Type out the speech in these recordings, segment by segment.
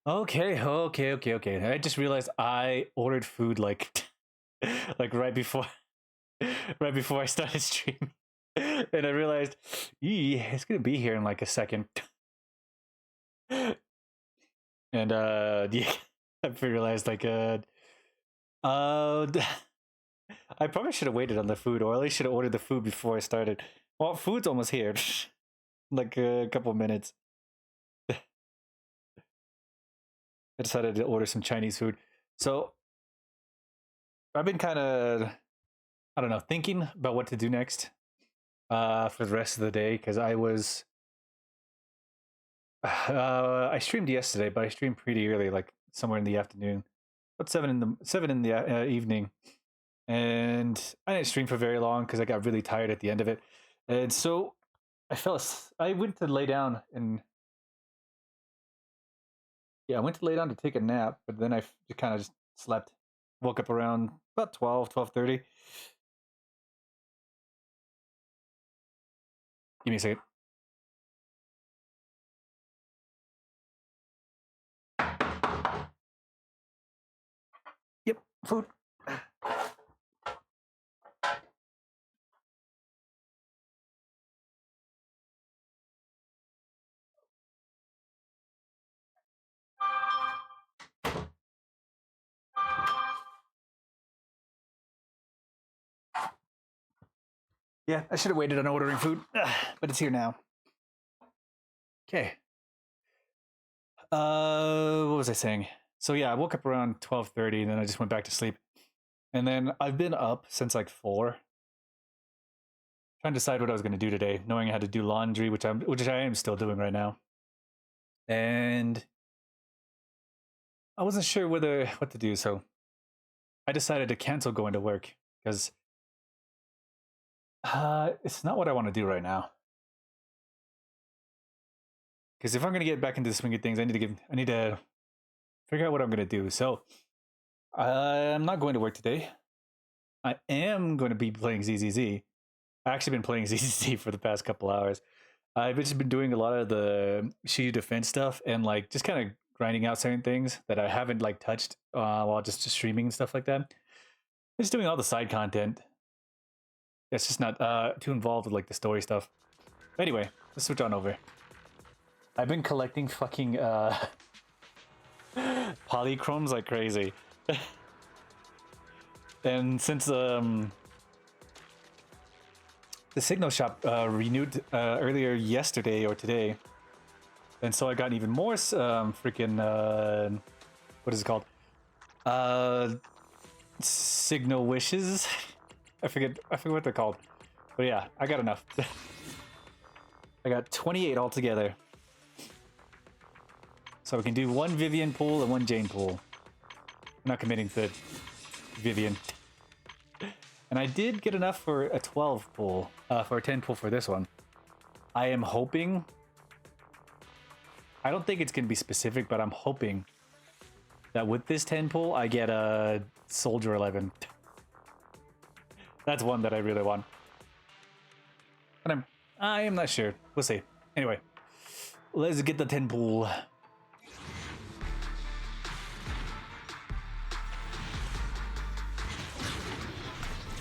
Okay. I just realized I ordered food like like right before I started streaming. And I realized, it's gonna be here in like a second. And yeah, I realized like uh I probably should have waited on the food, or at least should have ordered the food before I started. Well, food's almost here. Like a couple of minutes. I decided to order some Chinese food. So I've been kind of, I don't know, thinking about what to do next for the rest of the day, because I streamed yesterday, but I streamed pretty early, like somewhere in the afternoon, about 7 in the evening, and I didn't stream for very long because I got really tired at the end of it, and so I went to lay down, and yeah, I went to lay down to take a nap, but then I just kind of just slept. Woke up around about 12:30. Give me a second. Yep, food. Yeah, I should have waited on ordering food, but it's here now. Okay. What was I saying? So yeah, I woke up around 12:30, and then I just went back to sleep. And then I've been up since like 4, trying to decide what I was going to do today, knowing I had to do laundry, which I am still doing right now. And I wasn't sure what to do, so I decided to cancel going to work because it's not what I want to do right now. Because if I'm going to get back into the swing of things, I need to figure out what I'm going to do. So I'm not going to work today. I am going to be playing ZZZ. I've actually been playing ZZZ for the past couple hours. I've just been doing a lot of the Shiyu defense stuff and like just kind of grinding out certain things that I haven't like touched while just streaming and stuff like that. Just doing all the side content. It's just not too involved with like the story stuff. Anyway, let's switch on over. I've been collecting fucking polychromes like crazy. And since the Signal Shop renewed earlier yesterday or today, and so I got even more freaking what is it called? Signal wishes. I forget what they're called. But yeah, I got enough. I got 28 altogether. So we can do one Vivian pool and one Jane pool. I'm not committing to Vivian. And I did get enough for a 12 pool, for a 10 pool for this one. I am hoping, I don't think it's going to be specific, but I'm hoping that with this 10 pool, I get a Soldier 11. That's one that I really want. And I am not sure. We'll see. Anyway, let's get the 10 pool.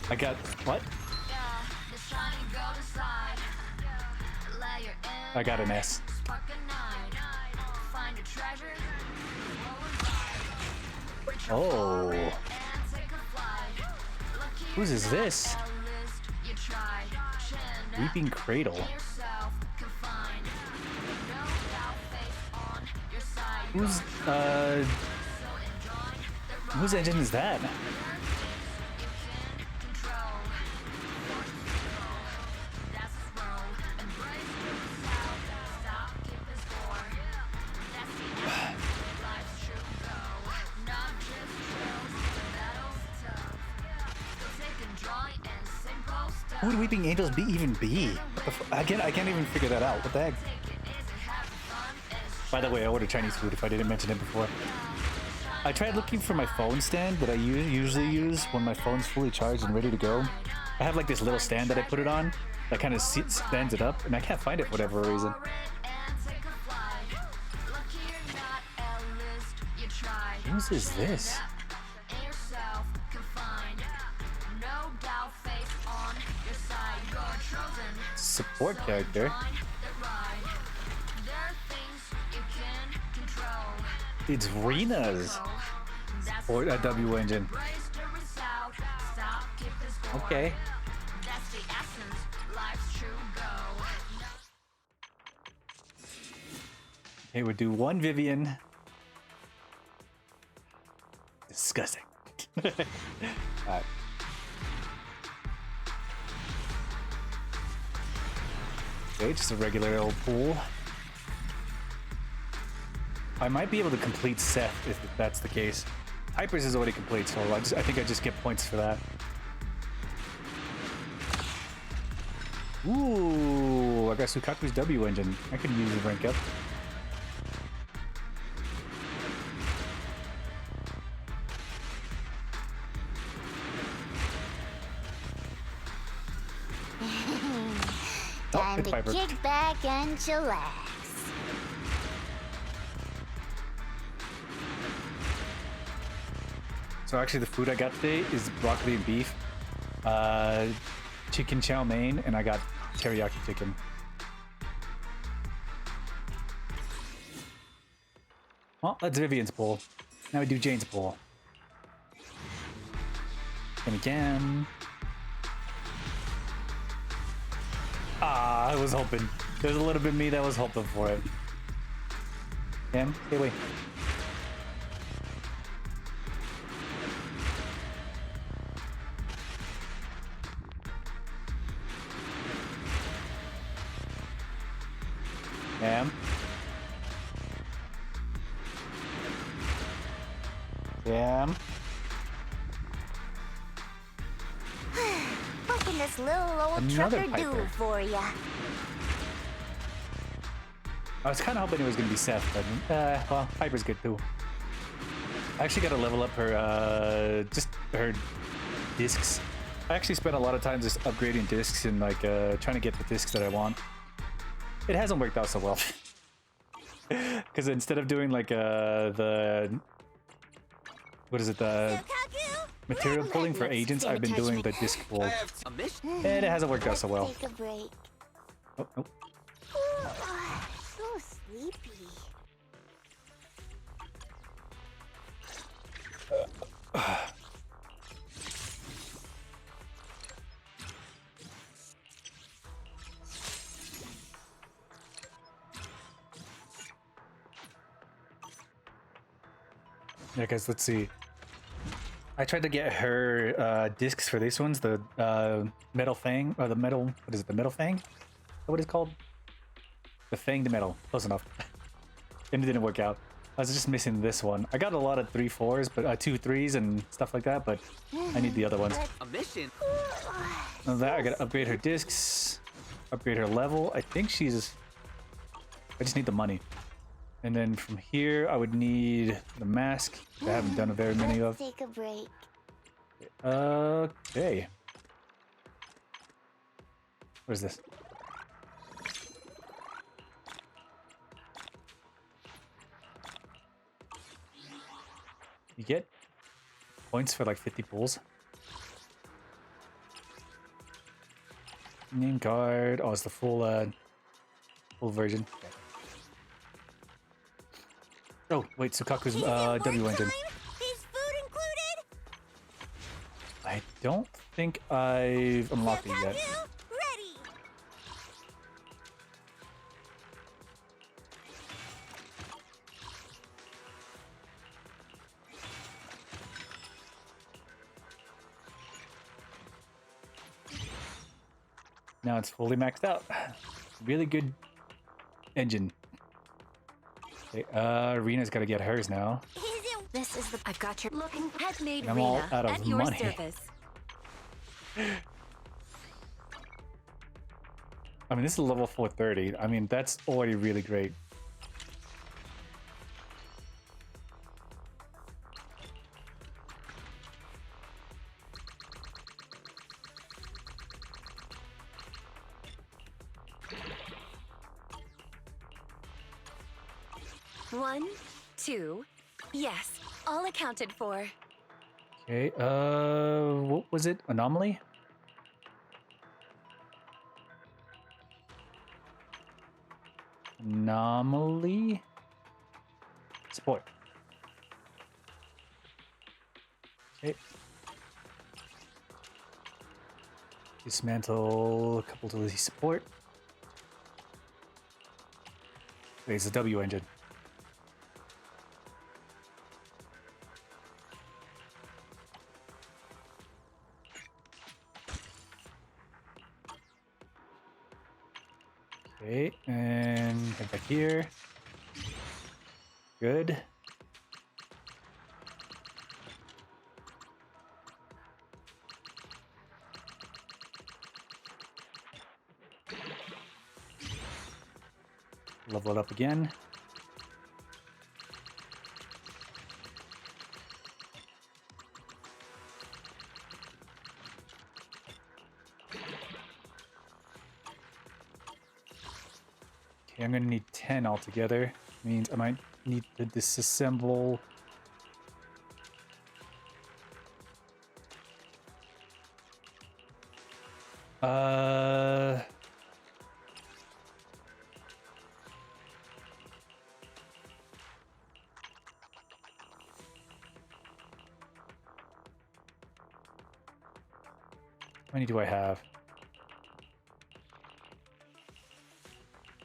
I got what? I got an S. Oh. Whose is this? Weeping Cradle. Whose engine is that? Who would Weeping Angels even be? I can't even figure that out. What the heck? By the way, I ordered Chinese food if I didn't mention it before. I tried looking for my phone stand that I usually use when my phone's fully charged and ready to go. I have like this little stand that I put it on that kind of stands it up, and I can't find it for whatever reason. Whose is this? Support character. It's Rena's or a W engine. Okay. Okay, we'll do one Vivian. Disgusting. Alright. Okay, just a regular old pool. I might be able to complete Seth if that's the case. Hypers is already complete, so I think I just get points for that. Ooh, I got Sukaku's W engine. I could use a rank up. Time to kick back and chillax. So actually the food I got today is broccoli and beef, chicken chow mein, and I got teriyaki chicken. Well, that's Vivian's pool. Now we do Jane's pool. And again. I was hoping. There's a little bit of me that was hoping for it. Cam, stay away. Cam. Cam. What can this little old Another trucker do Piper. for ya? I was kind of hoping it was going to be Seth, but well, Piper's good too. I actually got to level up her, just her discs. I actually spent a lot of time just upgrading discs and like trying to get the discs that I want. It hasn't worked out so well. Because instead of doing like the, what is it, the material pulling for agents, I've been doing the disc pull. And it hasn't worked out so well. Take a break. Oh, oh. So sleepy. Yeah, guys, let's see. I tried to get her discs for these ones, the metal fang, or the metal, what is it, the metal fang? Is that what it's called? The fanged metal, close enough. And it didn't work out. I was just missing this one. I got a lot of 3-4s, but 2-3s and stuff like that, but I need the other ones. A mission. Now that I gotta upgrade her discs, upgrade her level. I think she's, I just need the money. And then from here, I would need the mask. I haven't done very many of. Take a break. Okay. What is this? You get points for like 50 pulls. Name card. Oh, it's the full version. Okay. Oh, wait, Sukaku's W engine. Is food included? I don't think I've unlocked it yet. Ready. Now it's fully maxed out. Really good engine. Okay, Rena's got to get hers now. This is the. I've got your looking head made And I'm all Rena out of at your money. service. I mean, this is a level 430. I mean, that's already really great. One, two, yes, all accounted for. Okay, what was it? Anomaly? Anomaly? Support. Okay. Dismantle a couple to the support. Wait, it's a W engine. Okay, and head back here. Good. Level it up again. Okay, I'm gonna need 10 altogether. Means I might need to disassemble. Uh. How many do I have?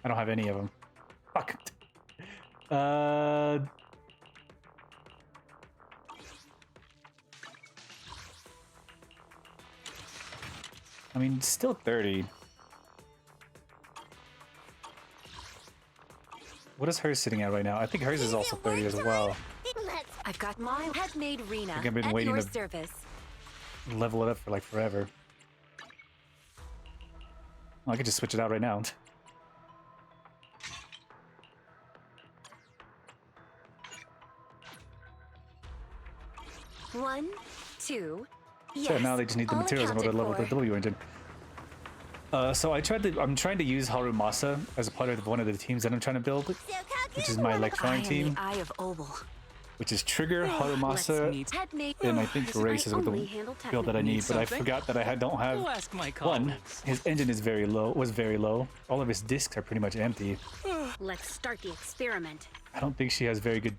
I don't have any of them. Fuck. I mean, still 30. What is hers sitting at right now? I think hers is also 30 as well. Let's I've got my head-made Rena I've been at waiting your to- service. Level it up for like forever. Oh, I could just switch it out right now. One, two, yes. So now they just need the all materials in order to level accounted the W engine. So I'm trying to use Harumasa as a part of one of the teams that I'm trying to build, which is my for. I electronic am team, the Eye of Obel. which is Trigger, Let's Harumasa, meet. Head-made. and I think Grace is with only the handle build that I technical. need, but I Something? forgot that I don't have Go ask my one. colleagues. His engine is very low. Was very low. All of his discs are pretty much empty. Let's start the experiment. I don't think she has very good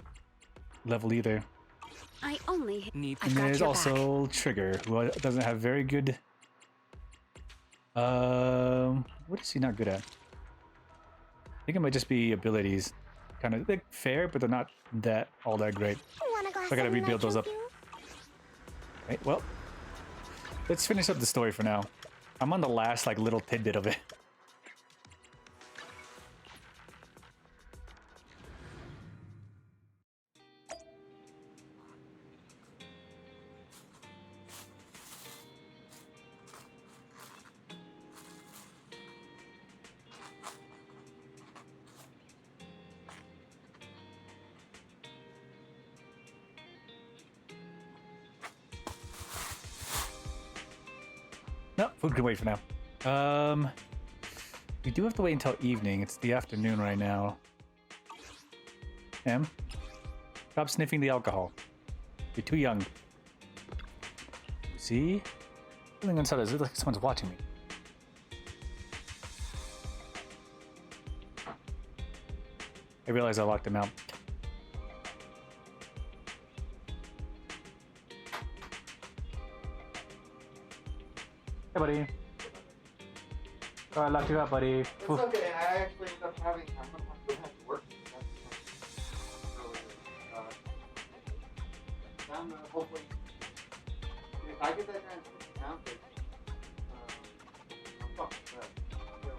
level either. I only Need I've And got there's your also Trigger, who doesn't have very good. What is he not good at? I think it might just be abilities, kind of like fair, but they're not all that great. want a glass I gotta of rebuild those up. nitro Right, well, let's finish up the story for now. I'm on the last like little tidbit of it. No, food can wait for now. We do have to wait until evening. It's the afternoon right now. Em, stop sniffing the alcohol. You're too young. See? Something inside is like someone's watching me. I realize I locked him out. Hey, buddy. Oh, I locked you up, buddy. It's okay. I actually ended up having. I'm gonna have to work. I'm gonna hopefully. If I get that transmission mounted, I'm fucking good.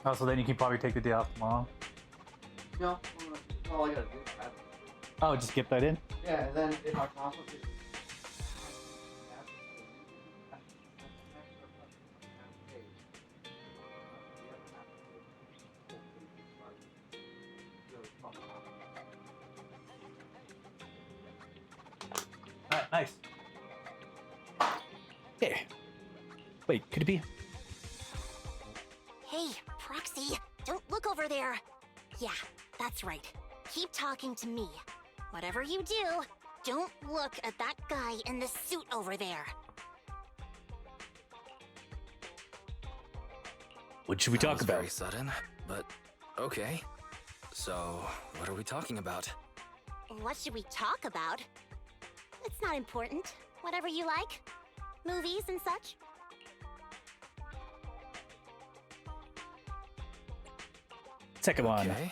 Oh, so then you can probably take the day off tomorrow. No, all I gotta do is add it. Oh, just get that in? Yeah, and then if I can also do. Alright, nice. Yeah. Wait, could it be? Hey, Proxy, don't look over there. Yeah, that's right. Keep talking to me. Whatever you do, don't look at that guy in the suit over there. What should we That talk was about? Very sudden, but okay. So, what are we talking about? What should we talk about? It's not important. Whatever you like. Movies and such. Second one. Okay.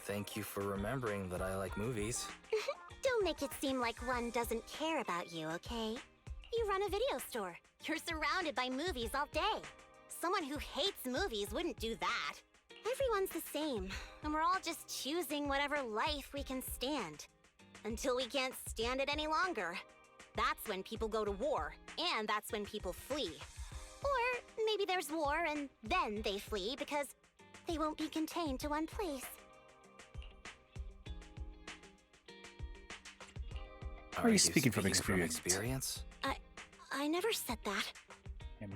Thank you for remembering that I like movies. Don't make it seem like one doesn't care about you, okay? You run a video store. You're surrounded by movies all day. Someone who hates movies wouldn't do that. Everyone's the same, and we're all just choosing whatever life we can stand. Until we can't stand it any longer. That's when people go to war, and that's when people flee. Or maybe there's war and then they flee because they won't be contained to one place. Are you speaking from experience? experience? I never said that.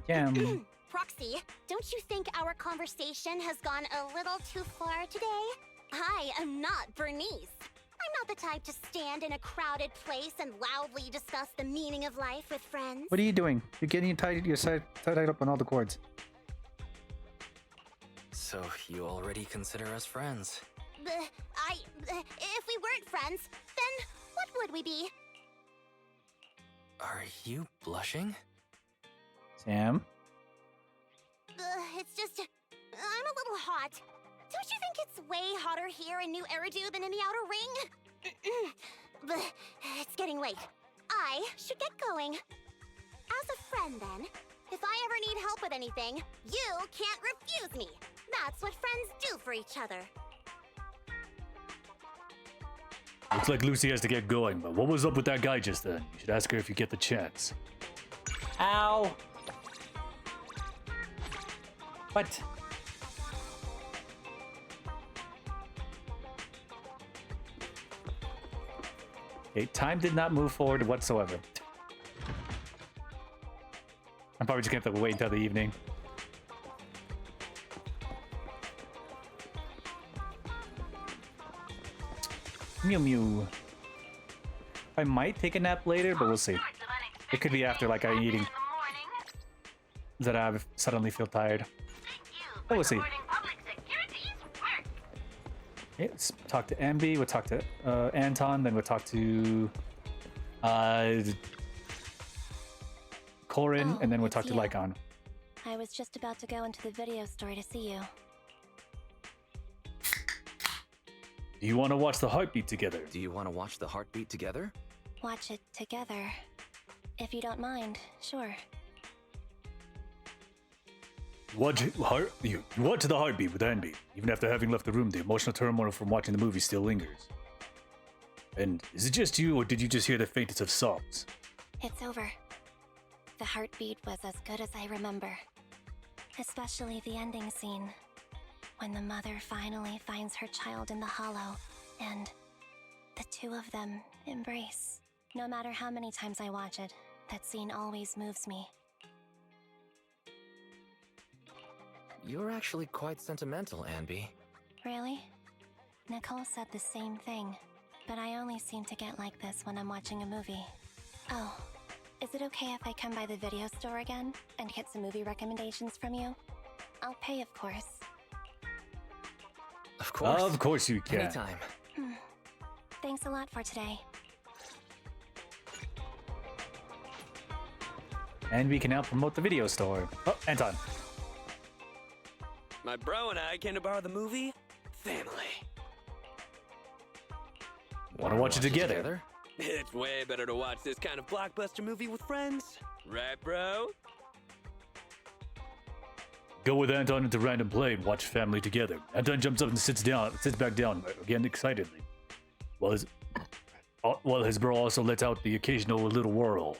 Yum. Proxy, don't you think our conversation has gone a little too far today? I am not Bernice. I'm not the type to stand in a crowded place and loudly discuss the meaning of life with friends. What are you doing? You're getting tied up on all the cords. So, you already consider us friends? If we weren't friends, then what would we be? Are you blushing? Sam? It's just, I'm a little hot. Don't you think it's way hotter here in New Eridu than in the Outer Ring? But it's getting late. I should get going. As a friend, then, if I ever need help with anything, you can't refuse me. That's what friends do for each other. Looks like Lucy has to get going, but what was up with that guy just then? You should ask her if you get the chance. Ow! What? Okay, time did not move forward whatsoever. I'm probably just gonna have to wait until the evening. Mew Mew. I might take a nap later, but we'll see. It could be after, like, I'm eating. That I suddenly feel tired. But we'll see. Yeah, let's talk to Ambi, we'll talk to Anton, then we'll talk to Corin, and then we'll talk to Lycon. I was just about to go into the video store to see you. Do you want to watch the heartbeat together? Do you want to watch the heartbeat together? Watch it together. If you don't mind, sure. Watch the heartbeat with Ambi. Even after having left the room, the emotional turmoil from watching the movie still lingers. And is it just you, or did you just hear the faintest of sobs? It's over. The heartbeat was as good as I remember. Especially the ending scene. When the mother finally finds her child in the hollow, and the two of them embrace. No matter how many times I watch it, that scene always moves me. You're actually quite sentimental, Anby. Really? Nicole said the same thing, but I only seem to get like this when I'm watching a movie. Oh, is it okay if I come by the video store again and get some movie recommendations from you? I'll pay, of course. Of course. Of course you can. Anytime. Thanks a lot for today. And we can now promote the video store. Oh, Anton. My bro and I came to borrow the movie Family. Want to watch it together? It's way better to watch this kind of blockbuster movie with friends. Right, bro? Go with Anton into random play and watch Family together. Anton jumps up and sits back down, again excitedly. While his bro also lets out the occasional little whirl.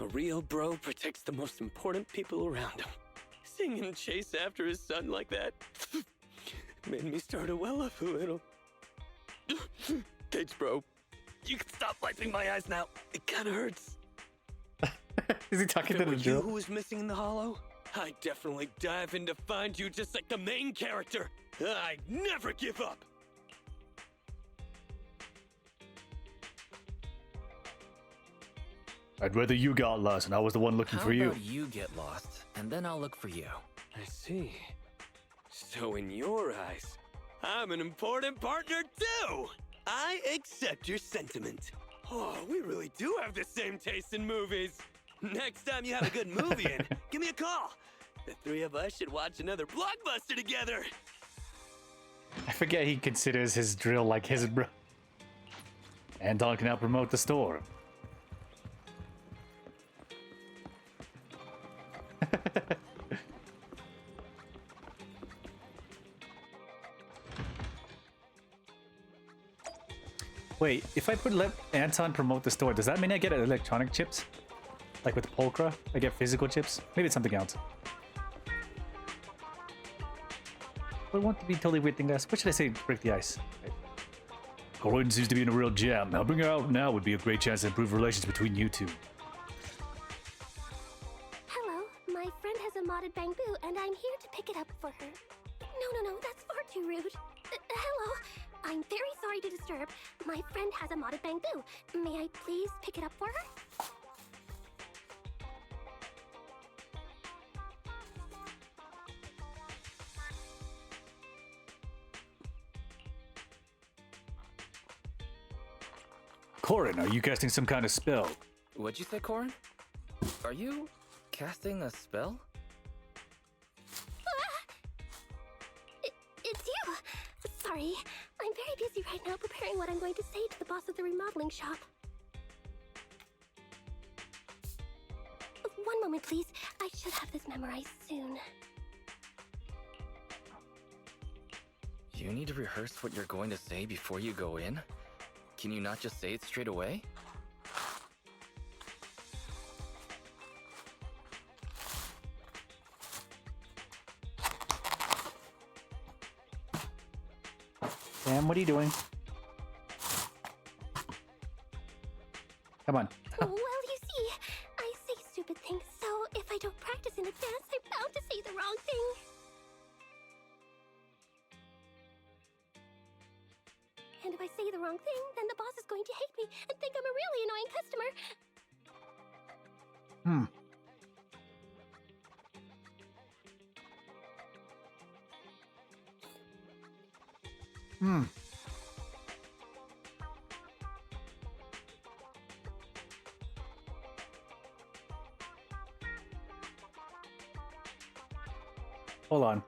A real bro protects the most important people around him. Sing and chase after his son like that made me start to well up a little. Thanks, bro. You can stop wiping my eyes now. It kind of hurts. Is he talking to the you drill? who was missing in the hollow? I'd definitely dive in to find you just like the main character. I never give up. I'd rather you got lost and I was the one looking for you. How about you get lost, and then I'll look for you. I see. So in your eyes, I'm an important partner too. I accept your sentiment. Oh, we really do have the same taste in movies. Next time you have a good movie in, give me a call. The three of us should watch another blockbuster together. I forget he considers his drill like his bro. Anton can now promote the store. Wait, if I let Anton promote the store, does that mean I get electronic chips? Like with Pulcra, I get physical chips? Maybe it's something else. I want to be totally weird thing to ask. What should I say? Break the ice. Corin seems to be in a real jam. Helping her out now would be a great chance to improve relations between you two. Hello, my friend has a modded bamboo, and I'm here to pick it up for her. No, that's far too rude. Hello, I'm very sorry to disturb. My friend has a modded bamboo. May I please pick it up for her? Corin, are you casting some kind of spell? What'd you say, Corin? Are you casting a spell? sorry. I'm very busy right now preparing what I'm going to say to the boss of the remodeling shop. One moment, please. I should have this memorized soon. You need to rehearse what you're going to say before you go in? Can you not just say it straight away? Sam, what are you doing? Come on. Well, you see, I say stupid things, so if I don't practice in advance, I'm bound to say the wrong thing. And if I say the wrong thing, then the boss is going to hate me and think I'm a really annoying customer. Hold on.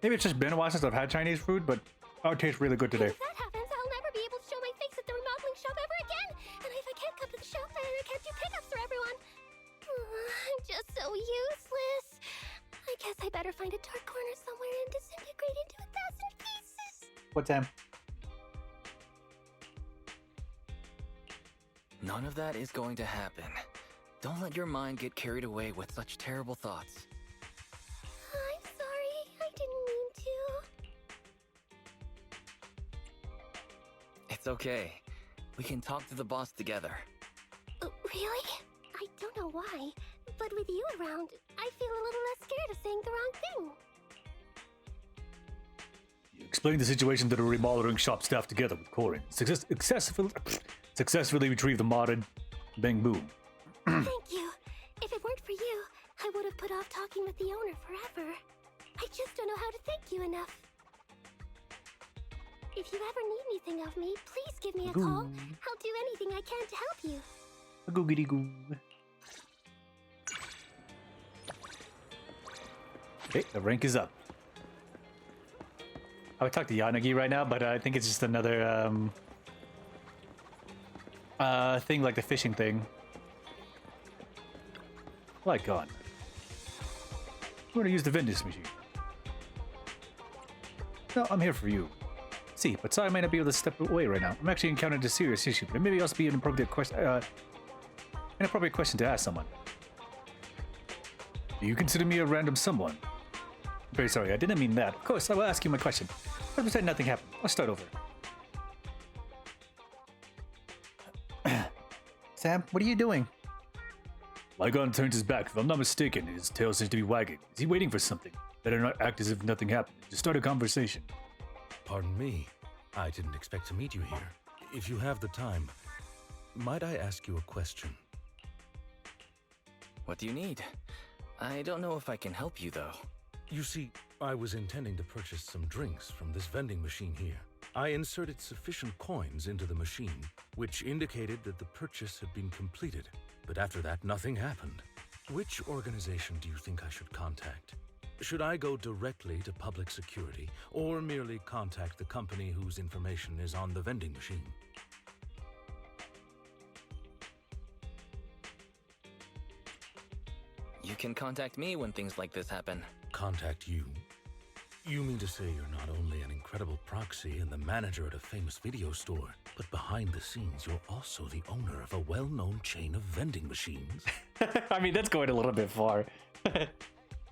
Maybe it's just been a while since I've had Chinese food, but it tastes really good today. If that happens, I'll never be able to show my face at the remodeling shop ever again. And if I can't come to the shop, then I can't do pickups for everyone. I'm just so useless. I guess I better find a dark corner somewhere and disintegrate into 1,000 pieces. What time? None of that is going to happen. Don't let your mind get carried away with such terrible thoughts. I'm sorry. I didn't mean to. It's okay. We can talk to the boss together. Really? I don't know why, but with you around, I feel a little less scared of saying the wrong thing. Explain the situation to the remodeling shop staff together with Corin. Successfully retrieve the modded Bang Boom. Thank you. If it weren't for you, I would have put off talking with the owner forever. I just don't know how to thank you enough. If you ever need anything of me, please give me a call. I'll do anything I can to help you. A googity goo. Okay, the rank is up. I would talk to Yanagi right now, but I think it's just another thing like the fishing thing. Light gone. I'm gonna use the vending machine. No, I'm here for you. See, but sorry I might not be able to step away right now. I'm actually encountering a serious issue, but it may also be an appropriate question to ask someone. Do you consider me a random someone? I'm very sorry, I didn't mean that. Of course, I will ask you my question. Let's pretend nothing happened. I'll start over. Sam, what are you doing? Lygon turns his back. If I'm not mistaken, his tail seems to be wagging. Is he waiting for something? Better not act as if nothing happened. Just start a conversation. Pardon me. I didn't expect to meet you here. If you have the time, might I ask you a question? What do you need? I don't know if I can help you, though. You see, I was intending to purchase some drinks from this vending machine here. I inserted sufficient coins into the machine, which indicated that the purchase had been completed. But after that, nothing happened. Which organization do you think I should contact? Should I go directly to public security, or merely contact the company whose information is on the vending machine? You can contact me when things like this happen. Contact you? You mean to say you're not only an incredible proxy and the manager at a famous video store, but behind the scenes you're also the owner of a well-known chain of vending machines? I mean, that's going a little bit far.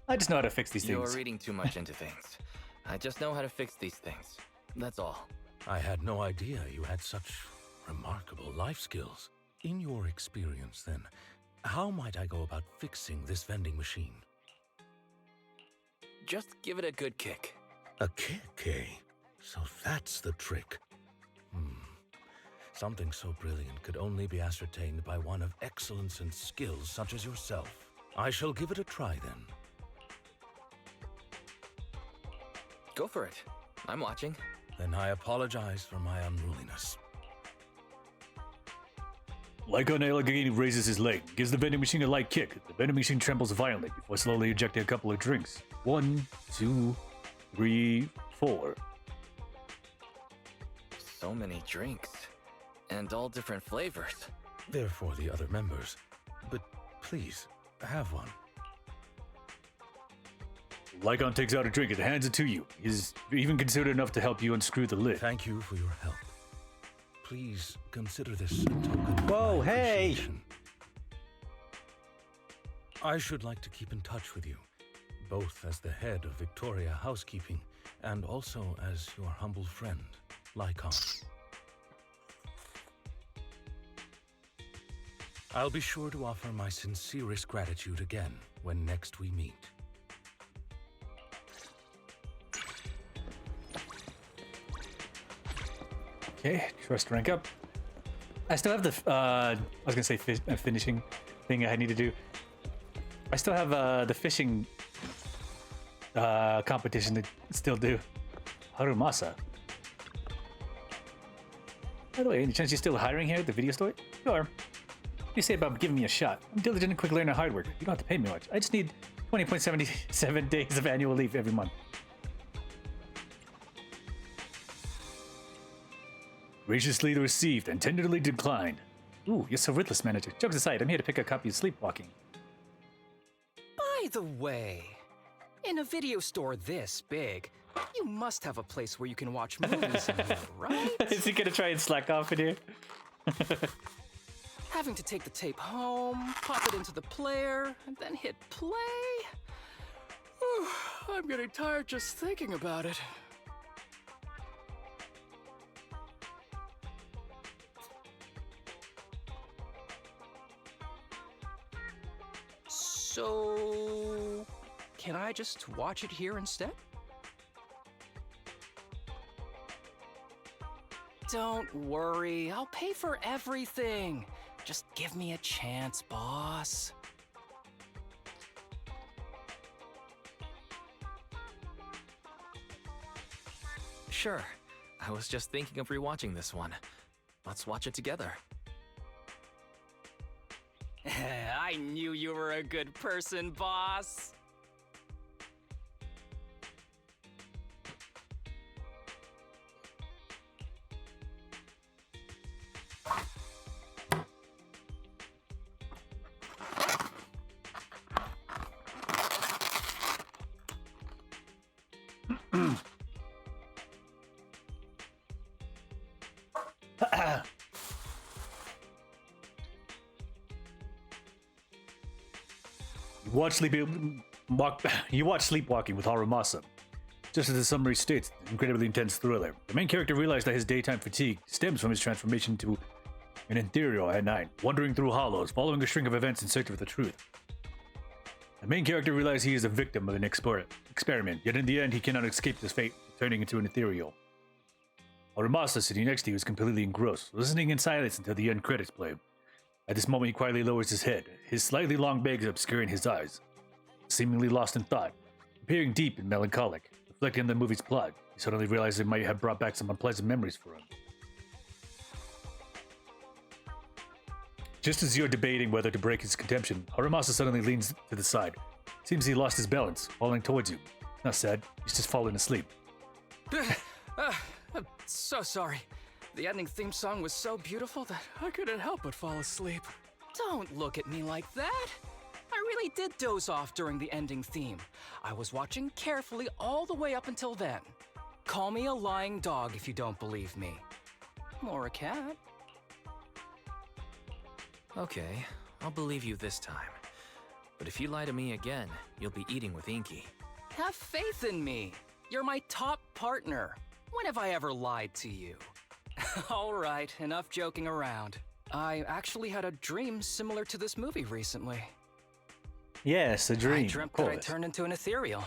I just know how to fix these things. You're reading too much into things. I just know how to fix these things. That's all. I had no idea you had such remarkable life skills. In your experience, then, how might I go about fixing this vending machine? Just give it a good kick. A kick, eh? So that's the trick. Something so brilliant could only be ascertained by one of excellence and skills such as yourself. I shall give it a try, then. Go for it. I'm watching. Then I apologize for my unruliness. Lycon Allegheny raises his leg, gives the vending machine a light kick. The vending machine trembles violently before slowly ejecting a couple of drinks. 1, 2, 3, 4. So many drinks. And all different flavors. They're for the other members. But please, have one. Lycon takes out a drink and hands it to you. He's even considerate enough to help you unscrew the lid. Thank you for your help. Please consider this a token of Whoa, my hey! appreciation. I should like to keep in touch with you, both as the head of Victoria Housekeeping and also as your humble friend, Lycon. I'll be sure to offer my sincerest gratitude again when next we meet. Okay, trust rank up. I still have the, I was gonna say finishing thing I need to do. I still have the fishing competition to still do. Harumasa. By the way, any chance you're still hiring here at the video store? Sure. What do you say about giving me a shot? I'm diligent and quick learner hard worker. You don't have to pay me much. I just need 20.77 days of annual leave every month. Graciously received and tenderly declined. Ooh, you're so ruthless, manager. Jokes aside, I'm here to pick a copy of Sleepwalking. By the way, in a video store this big, you must have a place where you can watch movies in here, right? Is he gonna try and slack off in here? Having to take the tape home, pop it into the player, and then hit play? Whew, I'm getting tired just thinking about it. So, can I just watch it here instead? Don't worry, I'll pay for everything. Just give me a chance, boss. Sure. I was just thinking of rewatching this one. Let's watch it together. I knew you were a good person, boss. You watch Sleepwalking with Harumasa. Just as the summary states, an incredibly intense thriller. The main character realized that his daytime fatigue stems from his transformation to an ethereal at night, wandering through hollows, following a string of events in search of the truth. The main character realizes he is a victim of an experiment, yet in the end he cannot escape this fate, turning into an ethereal. Harumasa, sitting next to you, is completely engrossed, listening in silence until the end credits play. At this moment he quietly lowers his head, his slightly long bangs obscuring his eyes. Seemingly lost in thought, appearing deep and melancholic, reflecting on the movie's plot, he suddenly realized it might have brought back some unpleasant memories for him. Just as you're debating whether to break his contempt, Harumasa suddenly leans to the side. Seems he lost his balance, falling towards you. Not sad, he's just fallen asleep. I'm so sorry. The ending theme song was so beautiful that I couldn't help but fall asleep. Don't look at me like that. I really did doze off during the ending theme. I was watching carefully all the way up until then. Call me a lying dog if you don't believe me. Or a cat. Okay, I'll believe you this time. But if you lie to me again, you'll be eating with Inky. Have faith in me. You're my top partner. When have I ever lied to you? All right, enough joking around. I actually had a dream similar to this movie recently. Yes, a dream. I dreamt that I turned into an ethereal.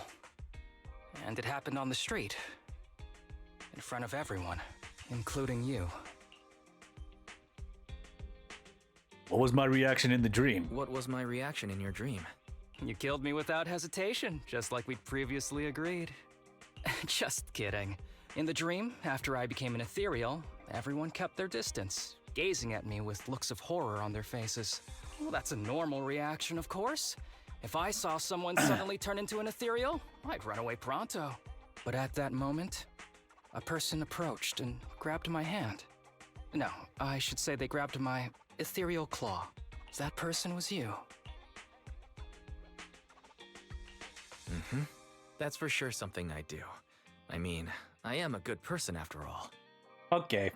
And it happened on the street. In front of everyone, including you. What was my reaction in the dream? What was my reaction in your dream? You killed me without hesitation, just like we'd previously agreed. Just kidding. In the dream, after I became an ethereal, everyone kept their distance, gazing at me with looks of horror on their faces. Well, that's a normal reaction, of course. If I saw someone suddenly turn into an ethereal, I'd run away pronto. But at that moment, a person approached and grabbed my hand. No, I should say they grabbed my ethereal claw. That person was you. Mm-hmm. That's for sure something I do. I mean, I am a good person after all. Okay,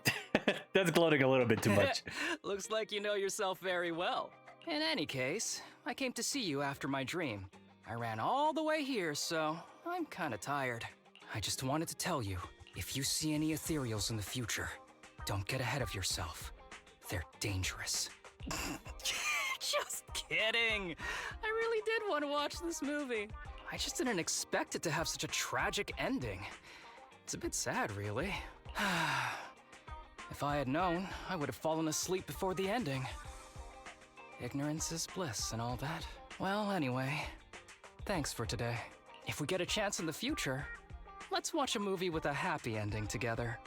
that's gloating a little bit too much. Looks like you know yourself very well. In any case, I came to see you after my dream. I ran all the way here, so I'm kinda tired. I just wanted to tell you, if you see any ethereals in the future, don't get ahead of yourself. They're dangerous. Just kidding. I really did want to watch this movie. I just didn't expect it to have such a tragic ending. It's a bit sad, really. If I had known, I would have fallen asleep before the ending. Ignorance is bliss and all that. Well, anyway, thanks for today. If we get a chance in the future, let's watch a movie with a happy ending together.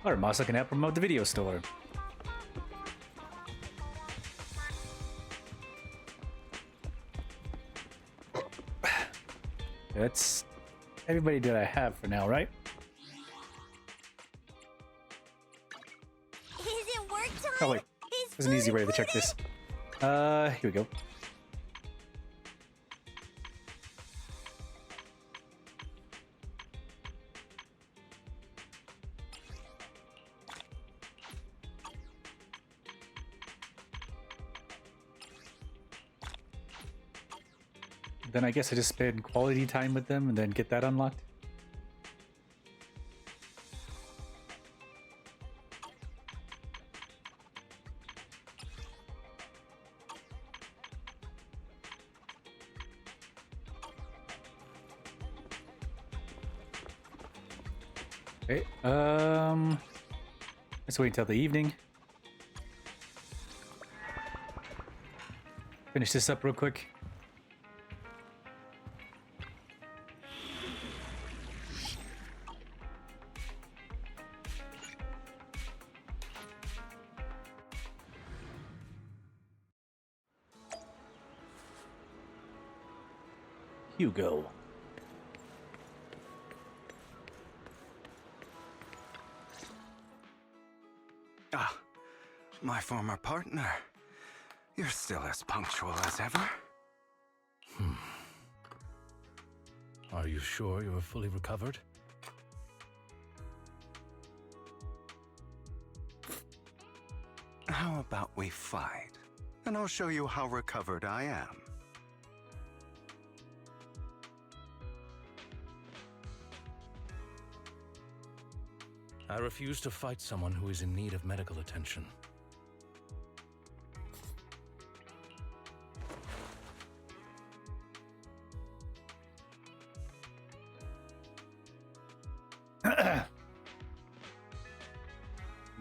Or Masa can help promote the video store. That's everybody that I have for now, right? Is it work time? Oh wait, there's an easy way to check this. Here we go. Then I guess I just spend quality time with them and then get that unlocked. Okay, let's wait until the evening. Finish this up real quick. Hugo. Ah, my former partner. You're still as punctual as ever. Are you sure you're fully recovered? How about we fight? And I'll show you how recovered I am. I refuse to fight someone who is in need of medical attention.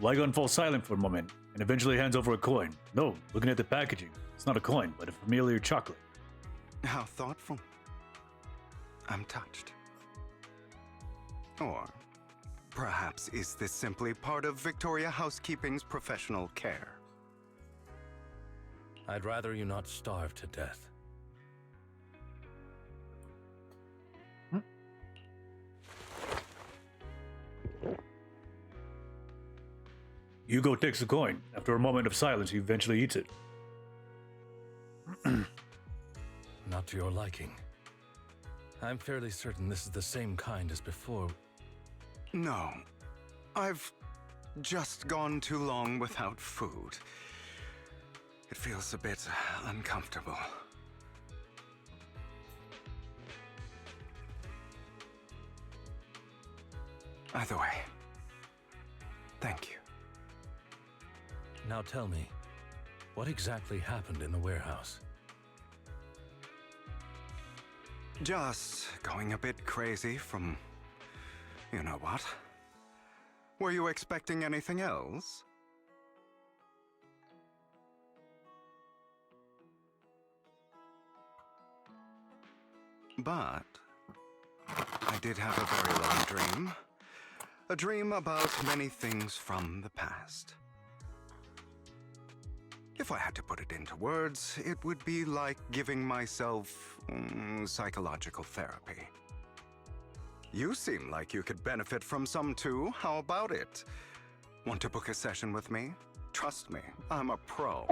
Lygon falls silent for a moment and eventually hands over a coin. No, looking at the packaging, it's not a coin, but a familiar chocolate. How thoughtful. I'm touched. Or perhaps is this simply part of Victoria Housekeeping's professional care? I'd rather you not starve to death. Hugo takes the coin. After a moment of silence, he eventually eats it. Not to your liking. I'm fairly certain this is the same kind as before. No. I've just gone too long without food. It feels a bit uncomfortable. Either way, thank you. Now tell me, what exactly happened in the warehouse? Just going a bit crazy from... you know what? Were you expecting anything else? But I did have a very long dream. A dream about many things from the past. If I had to put it into words, it would be like giving myself psychological therapy. You seem like you could benefit from some too. How about it? Want to book a session with me? Trust me, I'm a pro.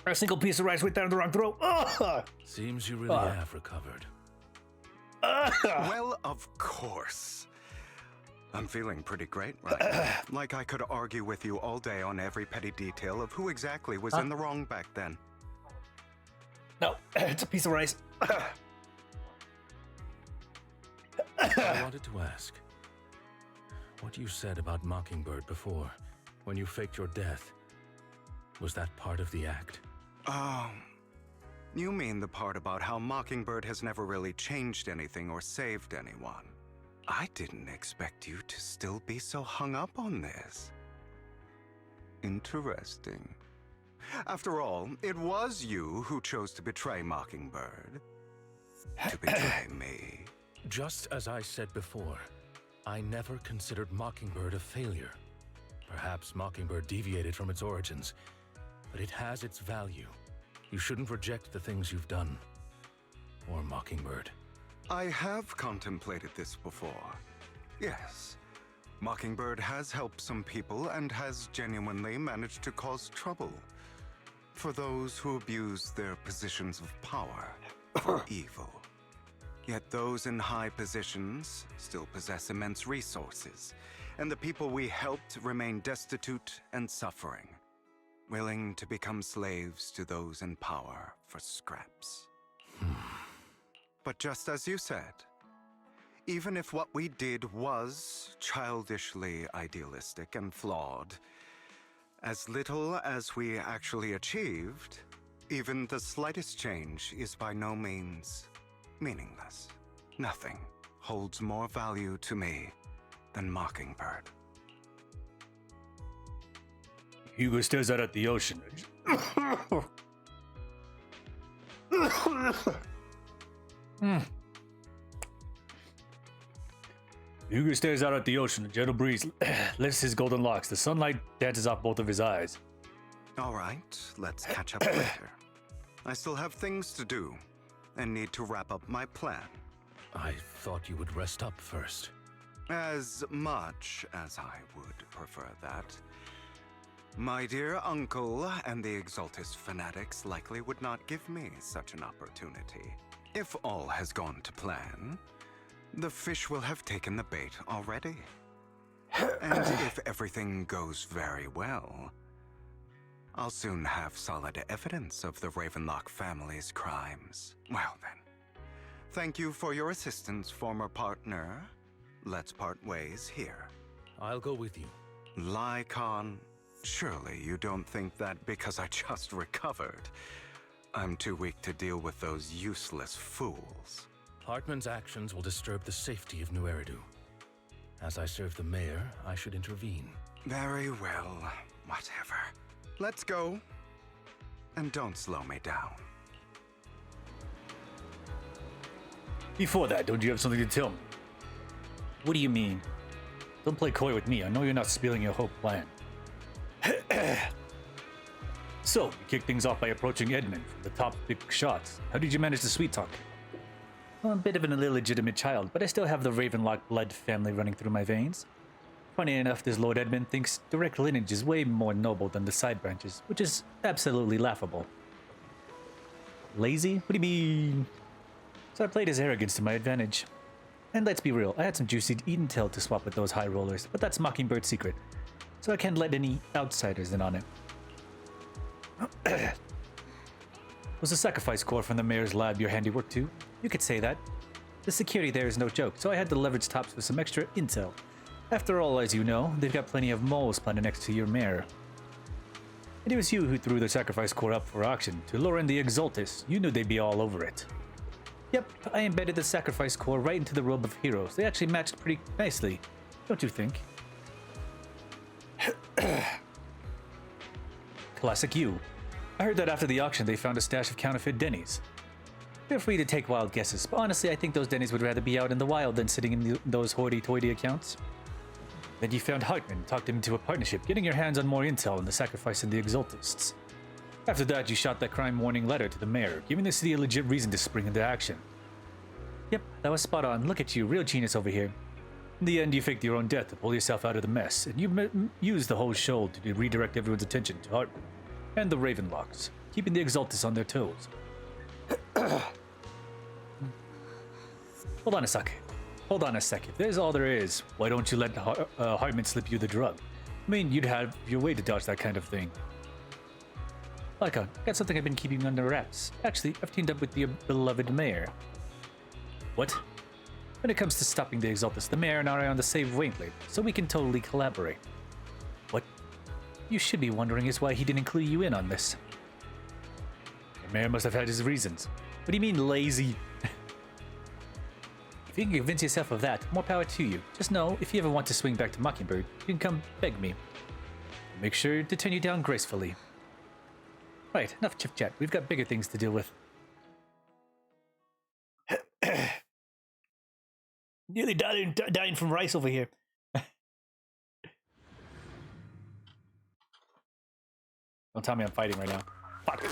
A single piece of rice right down the wrong throat. Seems you really have recovered. Well, of course. I'm feeling pretty great right now. Like I could argue with you all day on every petty detail of who exactly was in the wrong back then. No, it's a piece of rice. I wanted to ask, what you said about Mockingbird before, when you faked your death, was that part of the act? Oh, you mean the part about how Mockingbird has never really changed anything or saved anyone. I didn't expect you to still be so hung up on this. Interesting. After all, it was you who chose to betray Mockingbird. To betray me. Just as I said before, I never considered Mockingbird a failure. Perhaps Mockingbird deviated from its origins, but it has its value. You shouldn't reject the things you've done. Or Mockingbird. I have contemplated this before. Yes. Mockingbird has helped some people and has genuinely managed to cause trouble. For those who abuse their positions of power for evil. Yet those in high positions still possess immense resources, and the people we helped remain destitute and suffering, willing to become slaves to those in power for scraps. But just as you said, even if what we did was childishly idealistic and flawed, as little as we actually achieved, even the slightest change is by no means meaningless. Nothing holds more value to me than Mockingbird. Hugo stares out at the ocean. Hugo stares out at the ocean. A gentle breeze lifts his golden locks. The sunlight dances off both of his eyes. All right, let's catch up later. I still have things to do and need to wrap up my plan. I thought you would rest up first. As much as I would prefer that. My dear uncle and the Exaltus fanatics likely would not give me such an opportunity. If all has gone to plan, the fish will have taken the bait already. And if everything goes very well, I'll soon have solid evidence of the Ravenlock family's crimes. Well then, thank you for your assistance, former partner. Let's part ways here. I'll go with you. Lycon, surely you don't think that because I just recovered, I'm too weak to deal with those useless fools. Hartman's actions will disturb the safety of New Eridu. As I serve the mayor, I should intervene. Very well, whatever. Let's go. And don't slow me down. Before that, don't you have something to tell me? What do you mean? Don't play coy with me. I know you're not spilling your whole plan. So, you kicked things off by approaching Edmund from the top big shots. How did you manage to sweet talk? Well, I'm a bit of an illegitimate child, but I still have the Ravenlock blood family running through my veins. Funny enough, this Lord Edmund thinks direct lineage is way more noble than the side branches, which is absolutely laughable. Lazy? What do you mean? So I played his arrogance to my advantage. And let's be real, I had some juicy intel to swap with those high rollers, but that's Mockingbird's secret, so I can't let any outsiders in on it. Was the sacrifice core from the mayor's lab your handiwork too? You could say that. The security there is no joke, so I had to leverage tops with some extra intel. After all, as you know, they've got plenty of moles planted next to your mayor. And it was you who threw the sacrifice core up for auction to lure in the Exaltus. You knew they'd be all over it. Yep, I embedded the sacrifice core right into the robe of heroes. They actually matched pretty nicely, don't you think? Classic you. I heard that after the auction they found a stash of counterfeit Denny's. Feel free to take wild guesses, but honestly I think those Denny's would rather be out in the wild than sitting in those hoity-toity accounts. Then you found Hartman, talked him into a partnership, getting your hands on more intel and the sacrifice in the Exaltists. After that, you shot that crime warning letter to the mayor, giving the city a legit reason to spring into action. Yep, that was spot on. Look at you, real genius over here. In the end, you faked your own death to pull yourself out of the mess, and you used the whole show to redirect everyone's attention to Hartman and the Ravenlocks, keeping the Exaltists on their toes. Hold on a sec. If there's all there is, why don't you let Hartman slip you the drug? I mean, you'd have your way to dodge that kind of thing. Laika, got something I've been keeping under wraps. Actually, I've teamed up with the beloved mayor. What? When it comes to stopping the Exaltists, the mayor and I are on the same wavelength, so we can totally collaborate. What you should be wondering is why he didn't clue you in on this. The mayor must have had his reasons. What do you mean, lazy? If you can convince yourself of that, more power to you. Just know, if you ever want to swing back to Mockingbird, you can come beg me. Make sure to turn you down gracefully. Right, enough chit-chat. We've got bigger things to deal with. Nearly dying from rice over here. Don't tell me I'm fighting right now. Fuck.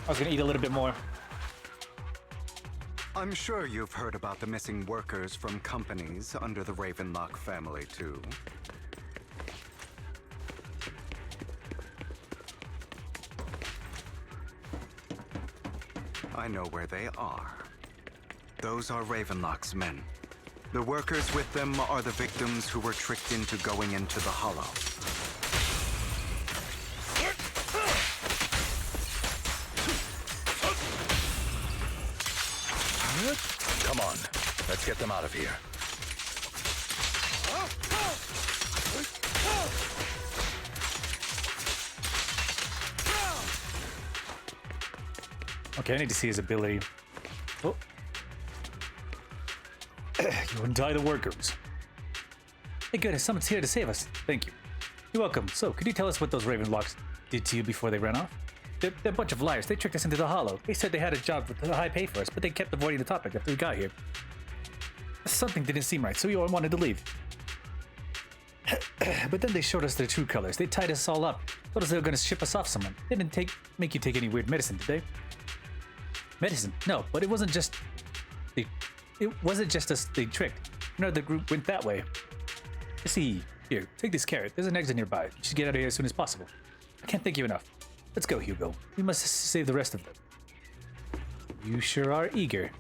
I was gonna eat a little bit more. I'm sure you've heard about the missing workers from companies under the Ravenlock family, too. I know where they are. Those are Ravenlock's men. The workers with them are the victims who were tricked into going into the Hollow. Come on, let's get them out of here. Okay, I need to see his ability. Oh. You untie the workers. Hey, goodness, someone's here to save us. Thank you. You're welcome. So, could you tell us what those Ravenlocks did to you before they ran off? They're a bunch of liars. They tricked us into the Hollow. They said they had a job with a high pay for us, but they kept avoiding the topic after we got here. Something didn't seem right, so we all wanted to leave. But then they showed us their true colors. They tied us all up. Told us they were going to ship us off someone. They didn't make you take any weird medicine, did they? Medicine? No, but it wasn't just... It wasn't just us they tricked. No, the group went that way. You see, here, take this carrot. There's an exit nearby. You should get out of here as soon as possible. I can't thank you enough. Let's go, Hugo. We must save the rest of them. You sure are eager.